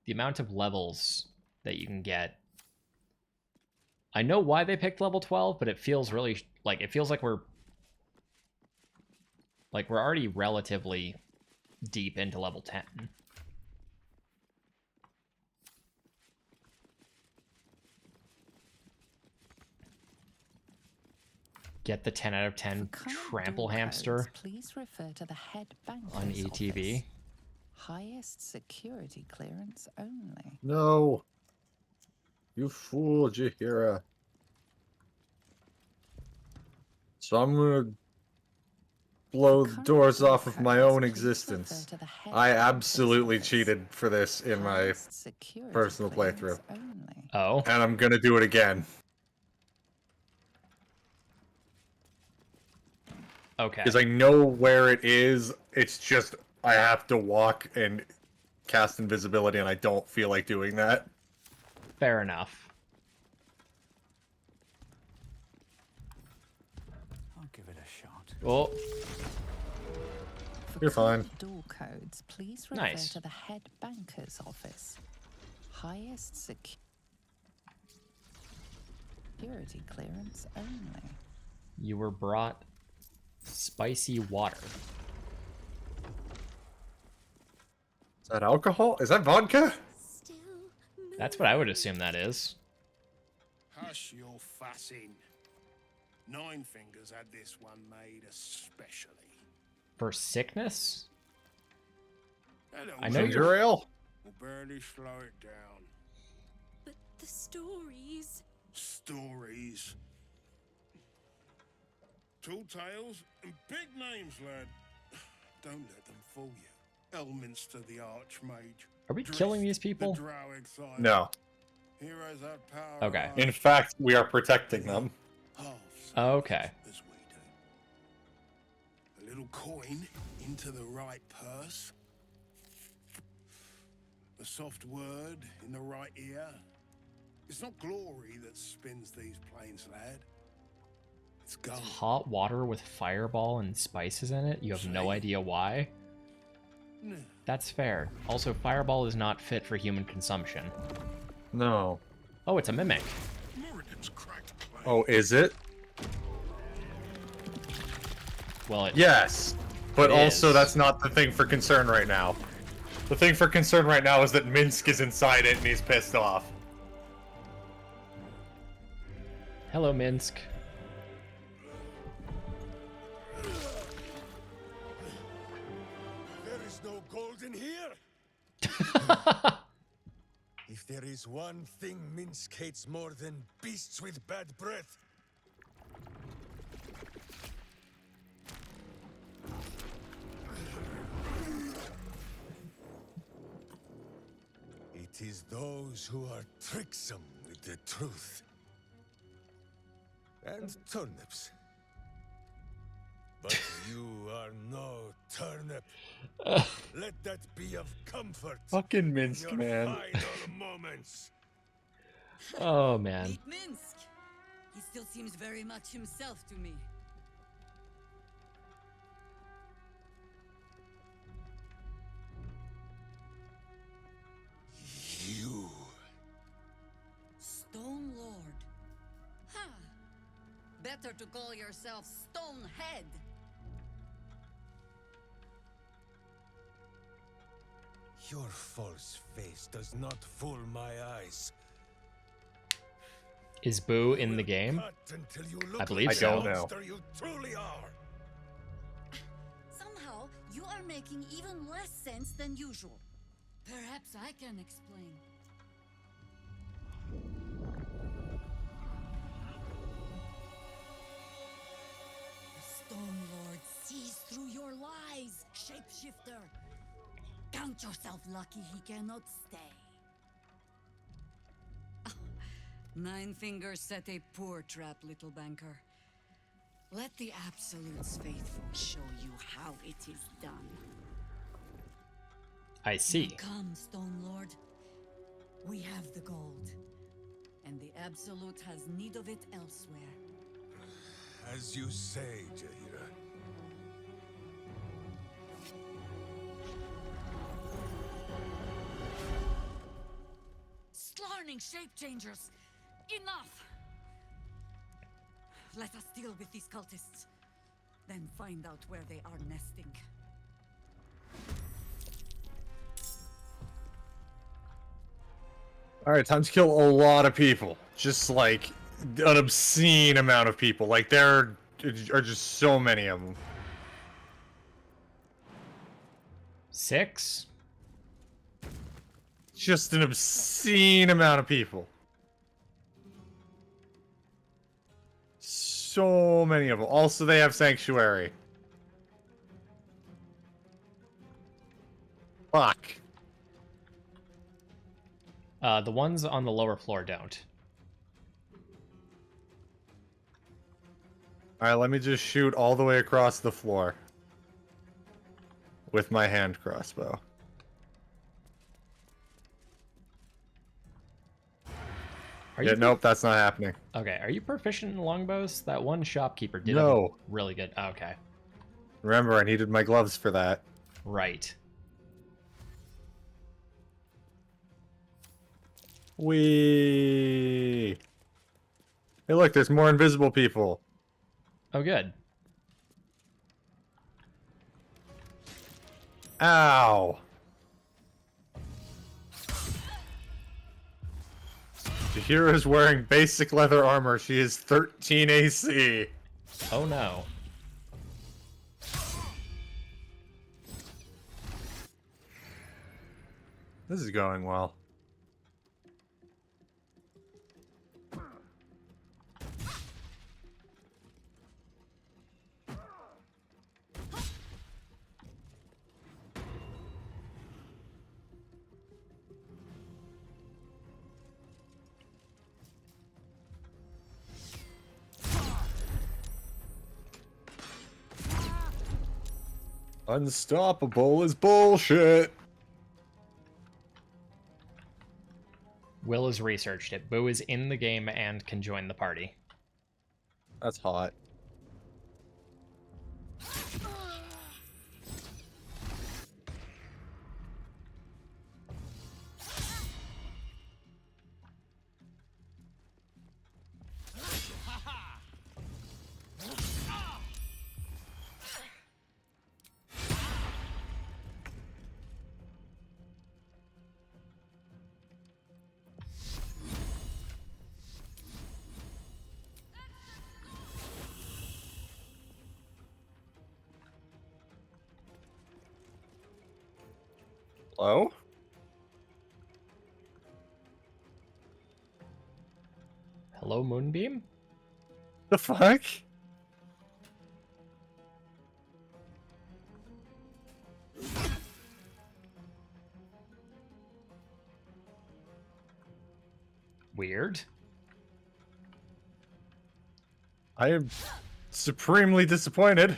amount of levels that you can get, I know why they picked level 12, but it feels really like we're already relatively deep into level 10. Get the 10 out of 10 trample hamster please refer to the head banker's on ETB. office. Highest security clearance only. No. You fool, Jahira. So I'm gonna blow the doors off of my own existence. I absolutely cheated for this in my personal playthrough. Oh. And I'm gonna do it again. Okay. Because I know where it is, it's just I have to walk and cast invisibility and I don't feel like doing that. Fair enough. I'll give it a shot. Oh. You're fine. Door codes, please refer Nice. to the head banker's office. Highest security clearance only. You were brought spicy water. Is that alcohol? Is that vodka? That's what I would assume that is. Hush your fussing. Nine Fingers had this one made especially. For sickness? Hello, I know Ginger you're ale? will barely slow it down. But the stories... Stories. Tall tales and big names, lad. Don't let them fool you. Elminster the Archmage. Are we killing these people? The Drow exile. No. Heroes have power. Okay. In fact, we are protecting them. Okay. As we do. A little coin into the right purse. A soft word in the right ear. It's not glory that spins these plains, lad. It's gold. Hot water with fireball and spices in it? You have no idea why? No. That's fair. Also, fireball is not fit for human consumption. No. Oh, it's a mimic. Oh, is it? Well, yes. But also, is. that's not the thing for concern right now. The thing for concern right now is that Minsk is inside it and he's pissed off. Hello, Minsk. There is no gold in here. If there is one thing Minsk hates more than beasts with bad breath, it is those who are tricksome with the truth. And turnips. But you are no turnip. Let that be of comfort. Fucking Minsk, in your man. final moments. Oh, man. Meet Minsk. He still seems very much himself to me. You. Stone Lord. Huh. Better to call yourself Stonehead. Your false face does not fool my eyes. Is Boo in the game? I believe so. I don't know. You truly are. Somehow, you are making even less sense than usual. Perhaps I can explain. The Stone Lord sees through your lies, shapeshifter. Count yourself lucky he cannot stay. Nine Fingers set a poor trap, little banker. Let the Absolute's faithful show you how it is done. I see. Come, Stone Lord. We have the gold, and the Absolute has need of it elsewhere. As you say, Jaheira. Slarning shape changers! Enough! Let us deal with these cultists, then find out where they are nesting. Alright, time to kill a lot of people. Just like an obscene amount of people. Like there are just so many of them. 6? Just an obscene amount of people. So many of them. Also, they have Sanctuary. Fuck. The ones on the lower floor don't. Alright, let me just shoot all the way across the floor. With my hand crossbow. Nope, that's not happening. Okay, are you proficient in longbows? That one shopkeeper did No. have really good. Okay. Remember, I needed my gloves for that. Right. Whee! Hey, look, there's more invisible people. Oh, good. Ow! Jaheira is wearing basic leather armor. She is 13 AC. Oh no. This is going well. Unstoppable is bullshit. Will has researched it. Boo is in the game and can join the party. That's hot. Hello? Hello, Moonbeam? The fuck? Weird. I am supremely disappointed.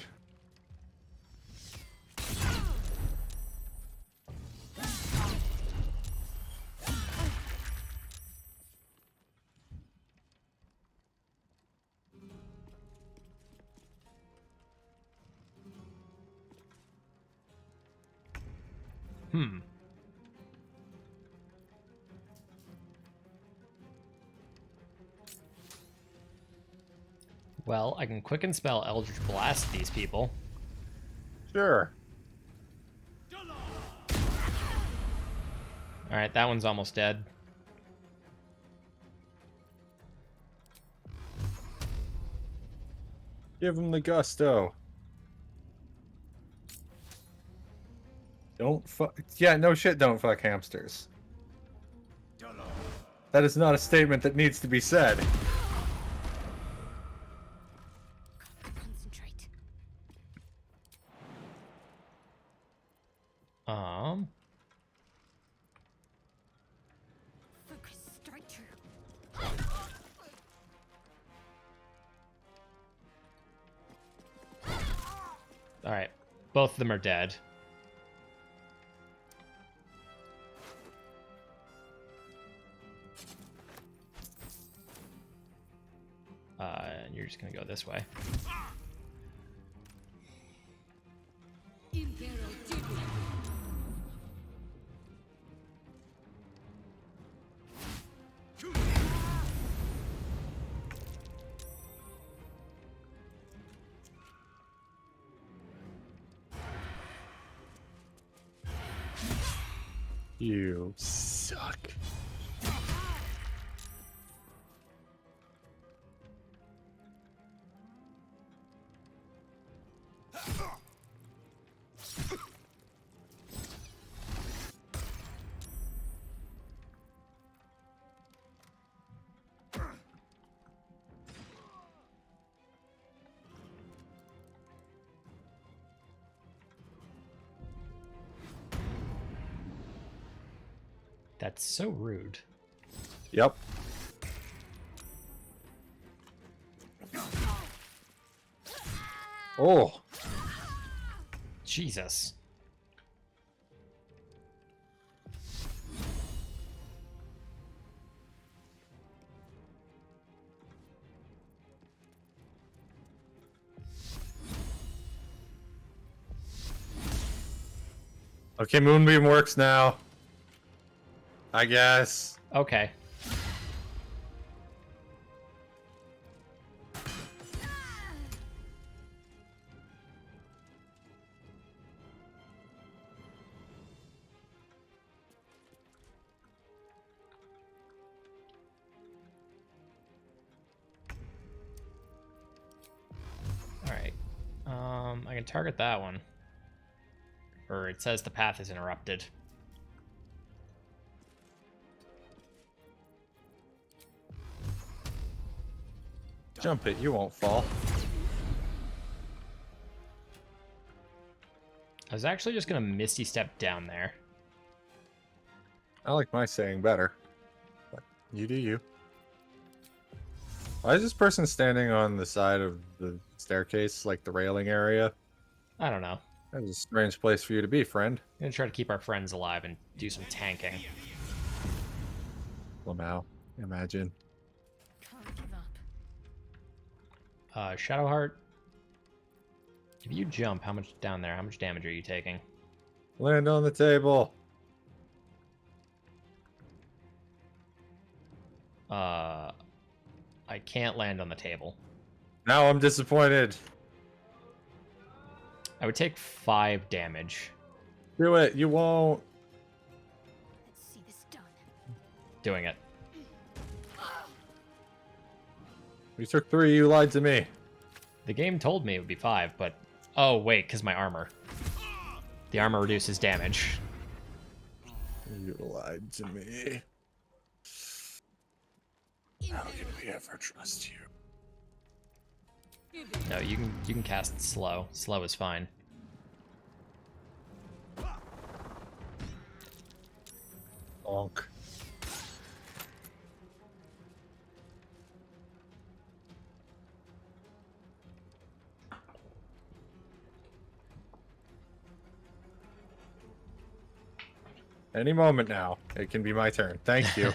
Hmm. Well, I can quicken spell Eldritch Blast these people. Sure. Alright, that one's almost dead. Give him the gusto. Don't fuck. Yeah, no shit, don't fuck hamsters. That is not a statement that needs to be said. Concentrate. Focus straight through. Alright, both of them are dead. And you're just gonna go this way. You suck. That's so rude. Yep. Oh. Jesus. Okay, Moonbeam works now. I guess. Okay. Alright. I can target that one. Or it says the path is interrupted. Jump it, you won't fall. I was actually just gonna Misty Step down there. I like my saying better. But you do you. Why is this person standing on the side of the staircase, like the railing area? I don't know. That's a strange place for you to be, friend. I'm gonna try to keep our friends alive and do some tanking. Lamau, imagine. Can't give up. Shadowheart. If you jump, how much down there? How much damage are you taking? Land on the table. I can't land on the table. Now I'm disappointed. I would take 5 damage. Do it. You won't. Let's see this done. Doing it. You took 3. You lied to me. The game told me it would be 5, but... Oh, wait, because my armor. The armor reduces damage. You lied to me. How can we ever trust you? No, you can cast slow. Slow is fine. Bonk. Any moment now, it can be my turn. Thank you.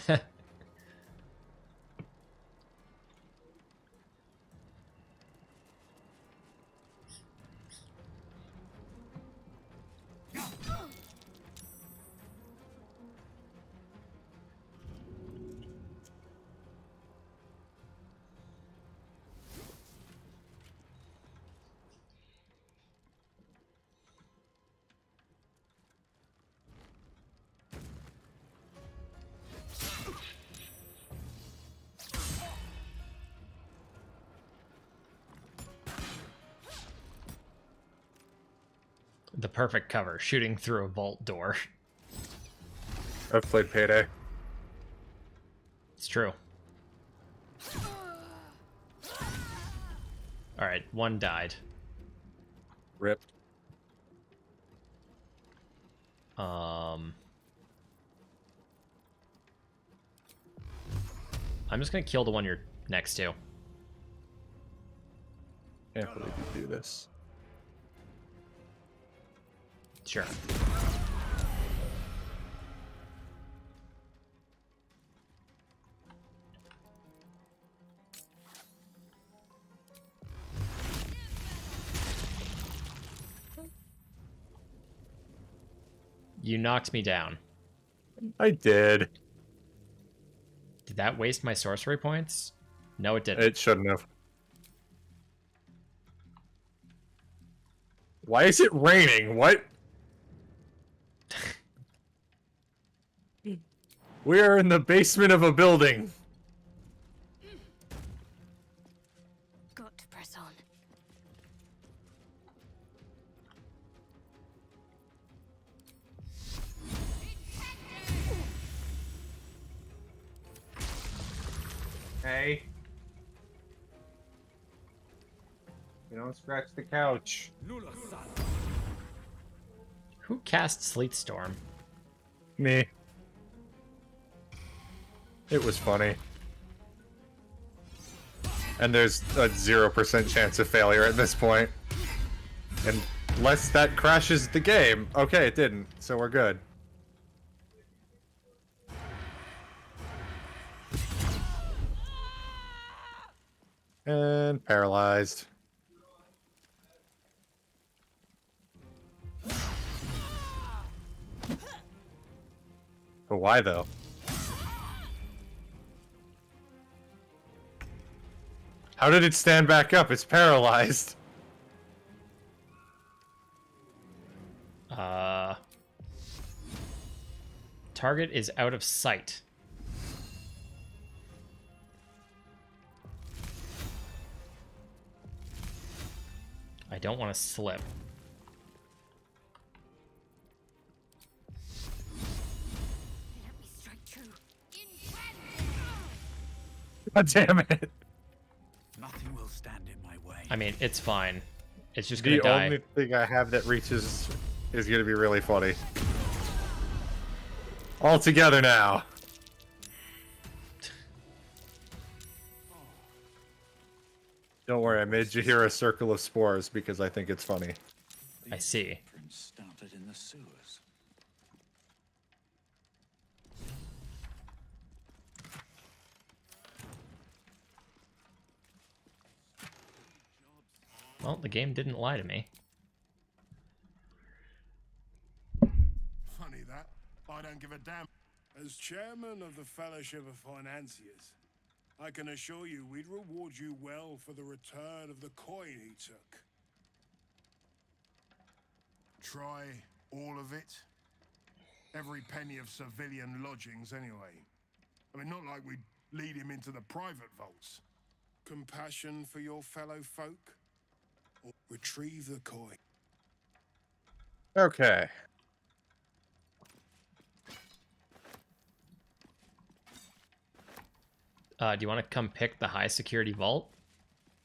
The perfect cover, shooting through a vault door. I've played Payday. It's true. Alright, 1 died. Rip. I'm just gonna kill the one you're next to. Can't believe you do this. Sure. You knocked me down. I did. Did that waste my sorcery points? No, it didn't. It shouldn't have. Why is it raining? What? We are in the basement of a building. Got to press on. Hey. You don't scratch the couch. Who cast Sleet Storm? Me. It was funny. And there's a 0% chance of failure at this point. Unless that crashes the game. Okay, it didn't, so we're good. And paralyzed. But why though? How did it stand back up? It's paralyzed. Target is out of sight. I don't want to slip. Let me strike true. God damn it. Nothing I mean, it's fine. It's just The gonna die. only thing I have that reaches is gonna be really funny. All together now. Don't worry, I made you hear a circle of spores because I think it's funny. I see. Started in the sewers. Well, the game didn't lie to me. Funny that. I don't give a damn. As chairman of the Fellowship of Financiers, I can assure you we'd reward you well for the return of the coin he took. Try all of it. Every penny of civilian lodgings, anyway. I mean, not like we'd lead him into the private vaults. Compassion for your fellow folk? Or retrieve the coin. Okay. Do you want to come pick the high security vault?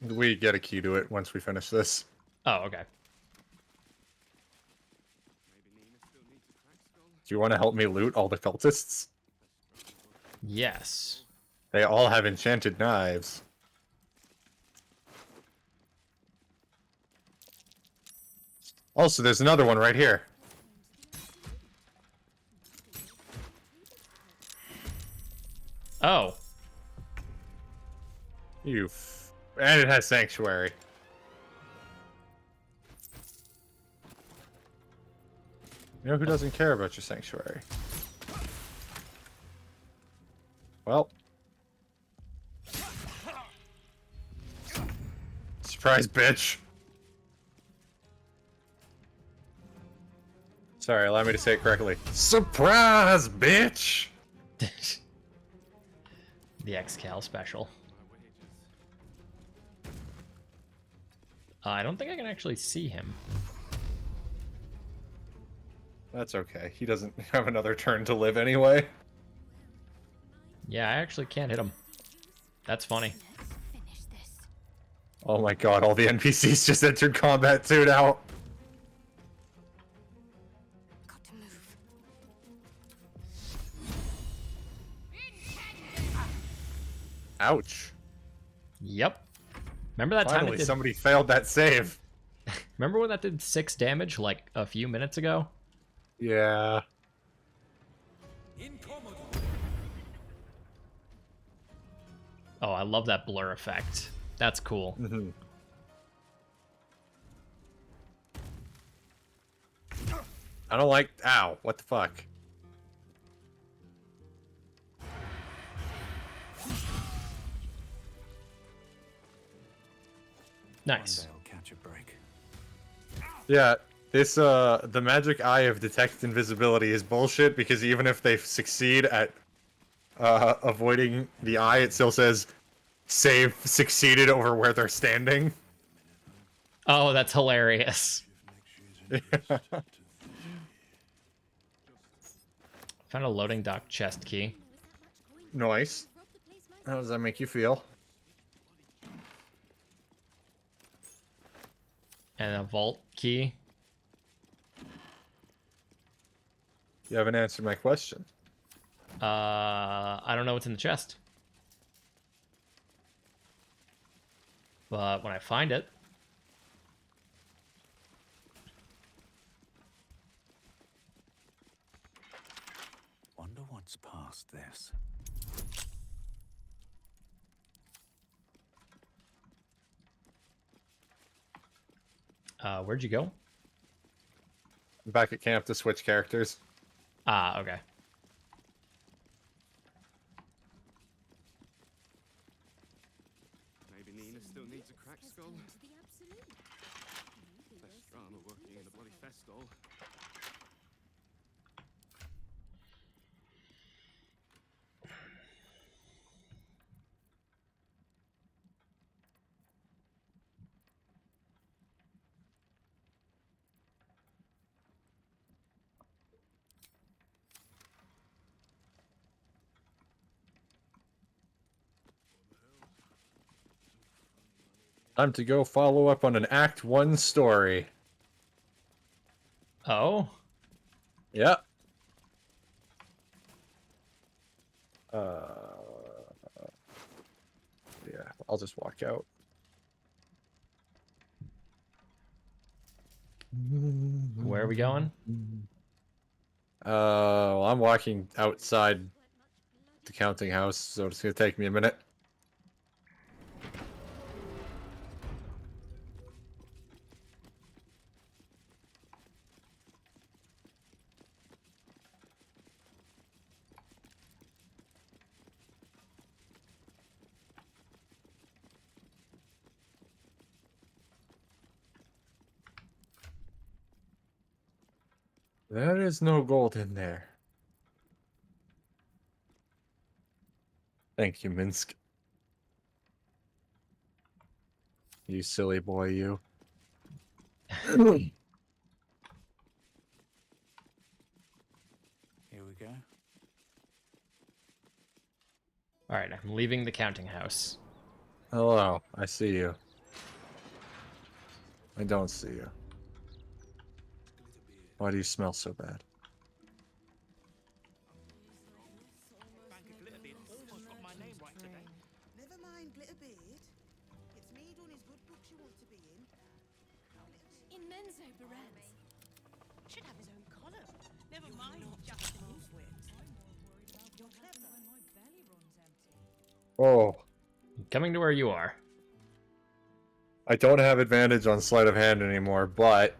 We get a key to it once we finish this. Oh, okay. Do you want to help me loot all the cultists? Yes. They all have enchanted knives. Also, there's another one right here. Oh. And it has sanctuary. You know who doesn't care about your sanctuary? Well. Surprise, bitch. Sorry, allow me to say it correctly. Surprise, bitch! The X-Cal special. I don't think I can actually see him. That's okay. He doesn't have another turn to live anyway. Yeah, I actually can't hit him. That's funny. Oh my god, all the NPCs just entered combat too now. Ouch. Yep. Remember that Finally, time it did... somebody failed that save. Remember when that did 6 damage like a few minutes ago? Yeah. Oh, I love that blur effect. That's cool. Mm-hmm. I don't like... Ow, what the fuck? Nice. Catch a break. Yeah, this, the magic eye of detect invisibility is bullshit because even if they succeed at, avoiding the eye, it still says, save succeeded over where they're standing. Oh, that's hilarious. Found a loading dock chest key. Nice. How does that make you feel? And a vault key. You haven't answered my question. I don't know what's in the chest. But when I find it... Wonder what's past this. Where'd you go? I'm back at camp to switch characters. Ah, okay. Maybe Nina still needs a cracked skull. Less drama working in a bloody festival. Time to go follow up on an Act 1 story. Oh? Yep. Yeah, I'll just walk out. Where are we going? Well, I'm walking outside the counting house, so it's gonna take me a minute. There is no gold in there. Thank you, Minsk. You silly boy, you. Here we go. Alright, I'm leaving the counting house. Hello, I see you. I don't see you. Why do you smell so bad? Never mind, Glitterbeard. It's me doing his good books you want to be in. In Menzo Berets. Should have his own column. Never mind Justin. You're clever. Oh, Coming to where you are. I don't have advantage on sleight of hand anymore, but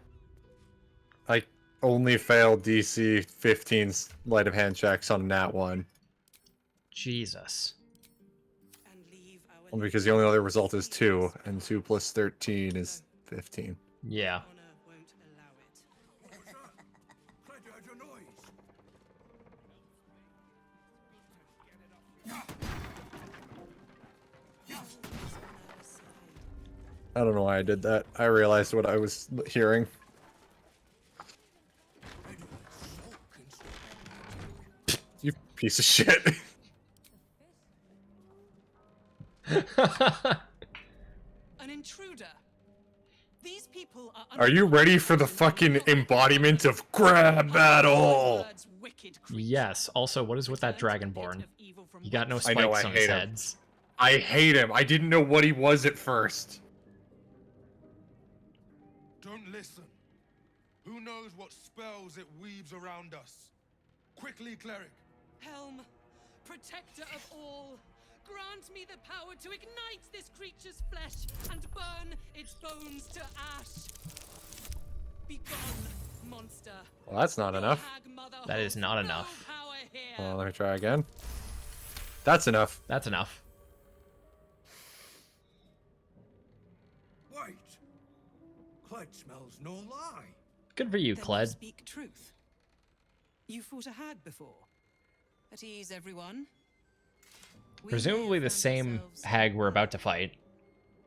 I only failed DC 15 sleight of hand checks on Nat 1. Jesus. Well, because the only other result is 2, and 2 plus 13 is 15. Yeah. I don't know why I did that. I realized what I was hearing. You piece of shit. An intruder. These people Are you ready for the fucking embodiment of grab battle? Yes. Also, what is with that Dragonborn? He got no I know, spikes I on his hate him. heads. I hate him. I didn't know what he was at first. Don't listen. Who knows what spells it weaves around us? Quickly, cleric. Helm, protector of all, grant me the power to ignite this creature's flesh and burn its bones to ash. Be gone, monster. Well, that's not enough. That is not enough. Well, let me try again. That's enough. That's enough. Wait. Cled smells no lie. Good for you, Then Cled. Speak truth. You fought a hag before. At ease, everyone. Presumably the same hag we're about to fight.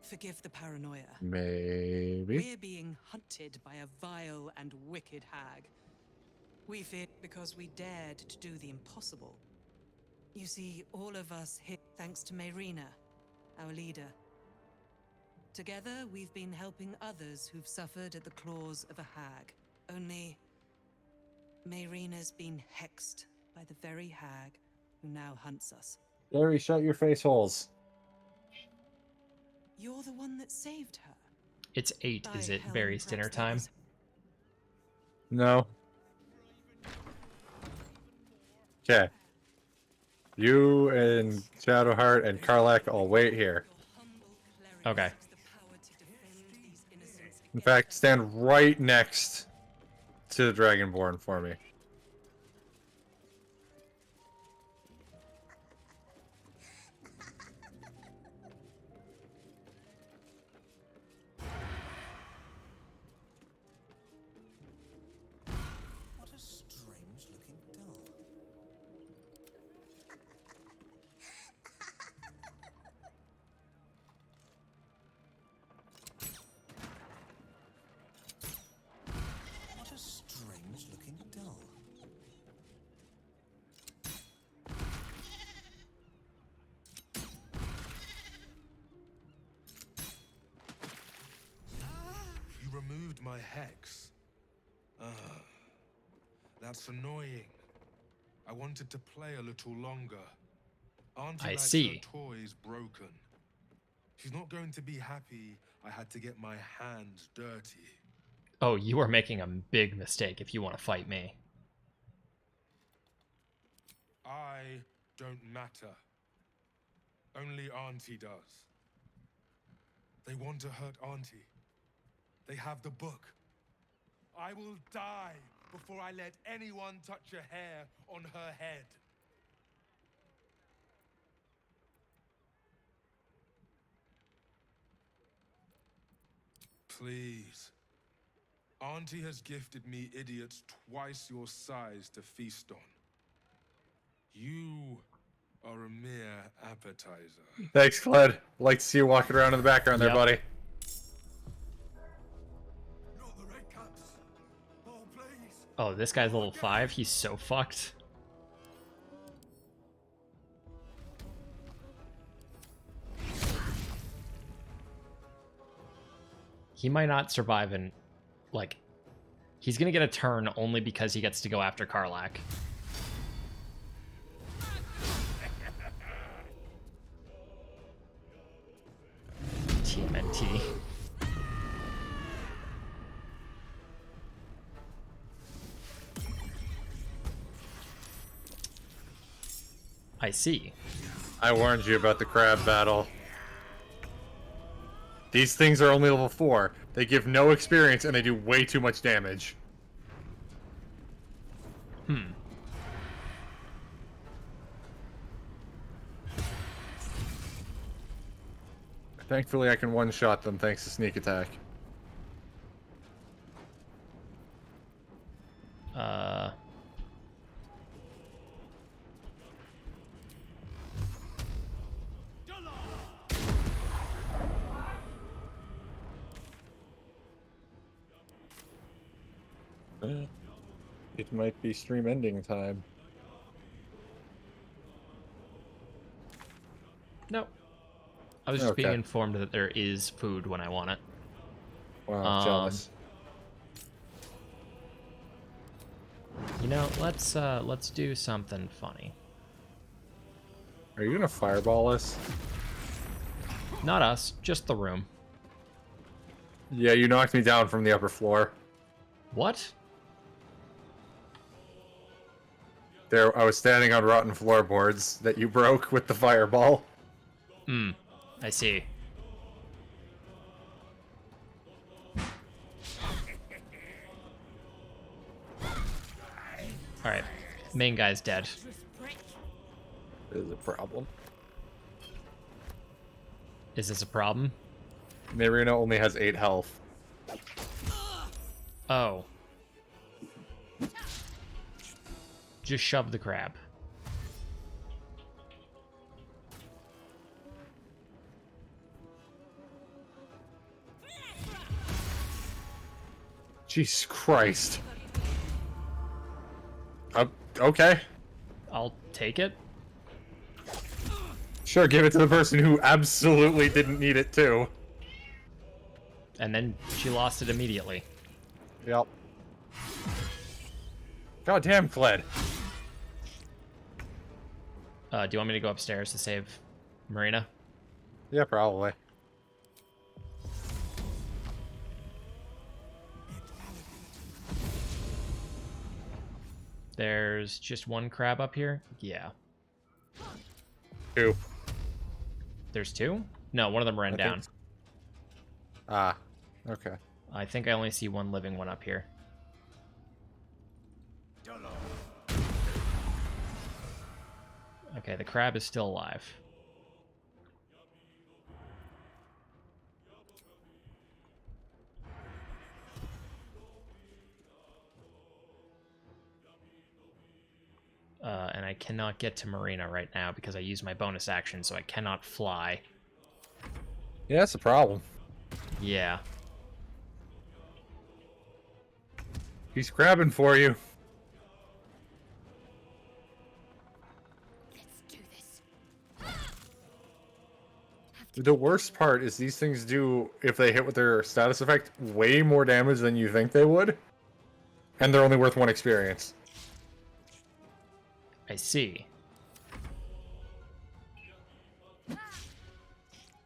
Forgive the paranoia. Maybe. We're being hunted by a vile and wicked hag. We feared because we dared to do the impossible. You see, all of us hit thanks to Mayrina, our leader. Together, we've been helping others who've suffered at the claws of a hag. Only, Mayrina's been hexed by the very hag who now hunts us. Larry, shut your face holes. You're the one that saved her. It's 8. Is it Barry's dinner time? No. Okay. You and Shadowheart and Karlak all wait here. Okay. In fact, stand right next to the Dragonborn for me. What a strange looking doll. What a strange looking doll. removed my hex. That's annoying. I wanted to play a little longer. Auntie I likes see. her toys broken. She's not going to be happy I had to get my hands dirty. Oh, you are making a big mistake if you want to fight me. I don't matter. Only Auntie does. They want to hurt Auntie. They have the book. I will die before I let anyone touch a hair on her head. Please. Auntie has gifted me idiots twice your size to feast on. You are a mere appetizer. Thanks, Cled. Like to see you walking around in the background there, Yep. buddy. Oh, this guy's level 5. He's so fucked. He might not survive in, like, he's gonna get a turn only because he gets to go after Karlak. TMNT. I see. I warned you about the crab battle. These things are only level 4. They give no experience and they do way too much damage. Thankfully, I can one-shot them thanks to sneak attack. It might be stream ending time. No. I was just being informed that there is food when I want it. Wow, jealous. You know, let's do something funny. Are you gonna fireball us? Not us, just the room. Yeah, you knocked me down from the upper floor. What? There, I was standing on rotten floorboards that you broke with the fireball. I see. Alright, main guy's dead. This is a problem. Is this a problem? Marina only has 8 health. Oh. Just shove the crab. Jesus Christ. Okay. I'll take it. Sure, give it to the person who absolutely didn't need it too. And then she lost it immediately. Yep. Goddamn, Cled. Do you want me to go upstairs to save Marina? Yeah, probably. There's just one crab up here? Yeah. 2. There's 2? No, one of them ran down. Ah, okay. I think I only see one living one up here. Okay, the crab is still alive. And I cannot get to Marina right now because I use my bonus action, so I cannot fly. Yeah, that's a problem. Yeah. He's grabbing for you. Let's do this. Have The worst part is these things do, if they hit with their status effect, way more damage than you think they would. And they're only worth 1 experience. I see.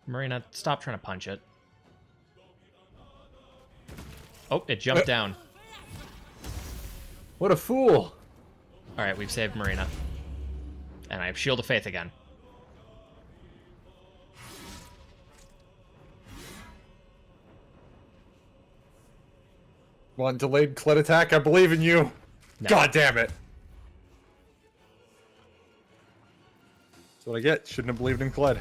Marina, stop trying to punch it. Oh, it jumped down. What a fool! Alright, we've saved Marina. And I have Shield of Faith again. Come on, delayed Kled attack, I believe in you! No. God damn it! That's what I get, shouldn't have believed in Kled.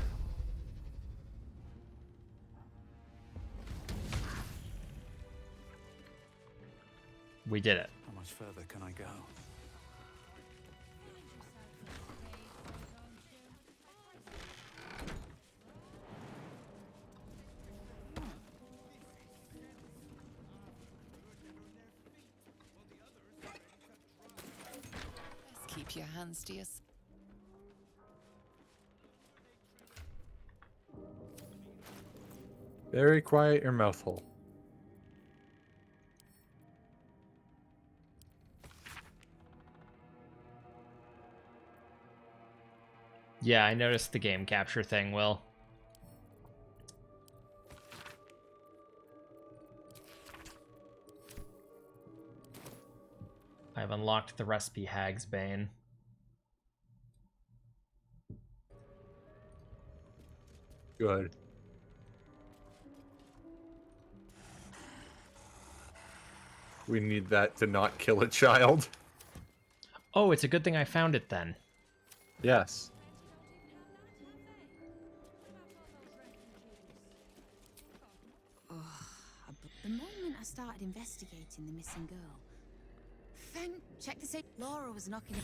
We did it. How much further can I go? Keep your hands to yourself. Very quiet your mouth hole. Yeah, I noticed the game capture thing, Will. I've unlocked the recipe Hag's Bane. Good. We need that to not kill a child. Oh, it's a good thing I found it then. Yes. The moment I started investigating the missing girl, check to say Laura was knocking it.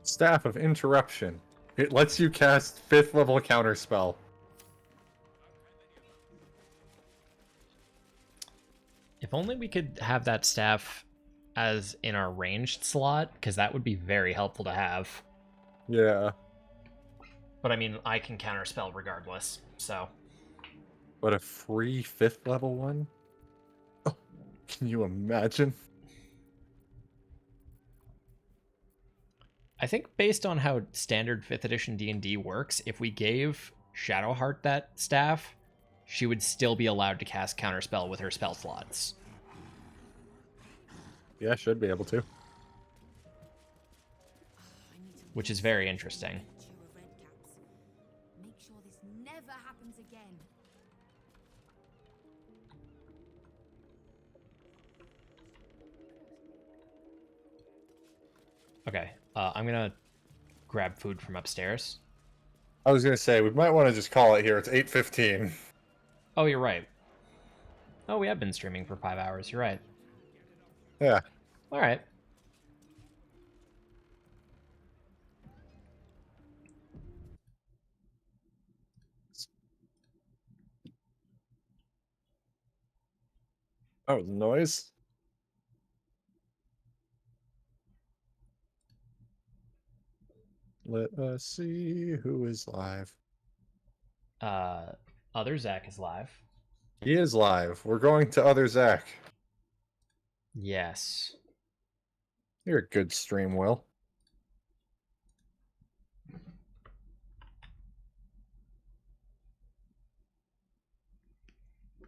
Staff of Interruption. It lets you cast 5th level counterspell. If only we could have that staff as in our ranged slot, because that would be very helpful to have. Yeah. But I mean, I can counterspell regardless, so. But a free 5th level one? Oh, can you imagine? I think based on how standard 5th edition D&D works, if we gave Shadowheart that staff, she would still be allowed to cast counterspell with her spell slots. Yeah, should be able to. Which is very interesting. Make sure this never happens again. Okay, I'm gonna grab food from upstairs. I was gonna say, we might want to just call it here. It's 8:15. Oh, you're right. Oh, we have been streaming for 5 hours. You're right. Yeah. All right. Oh, the noise? Let us see who is live. Other Zach is live. He is live. We're going to other Zach. Yes. You're a good stream, Will.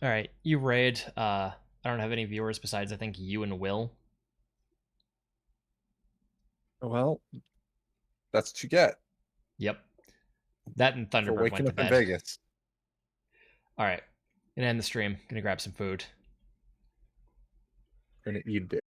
All right, you raid. I don't have any viewers besides I think you and Will. Well, that's what you get. Yep. That and For Thunderbird waking went to up in bed. Vegas. All right, gonna end the stream. Gonna grab some food. Gonna eat it.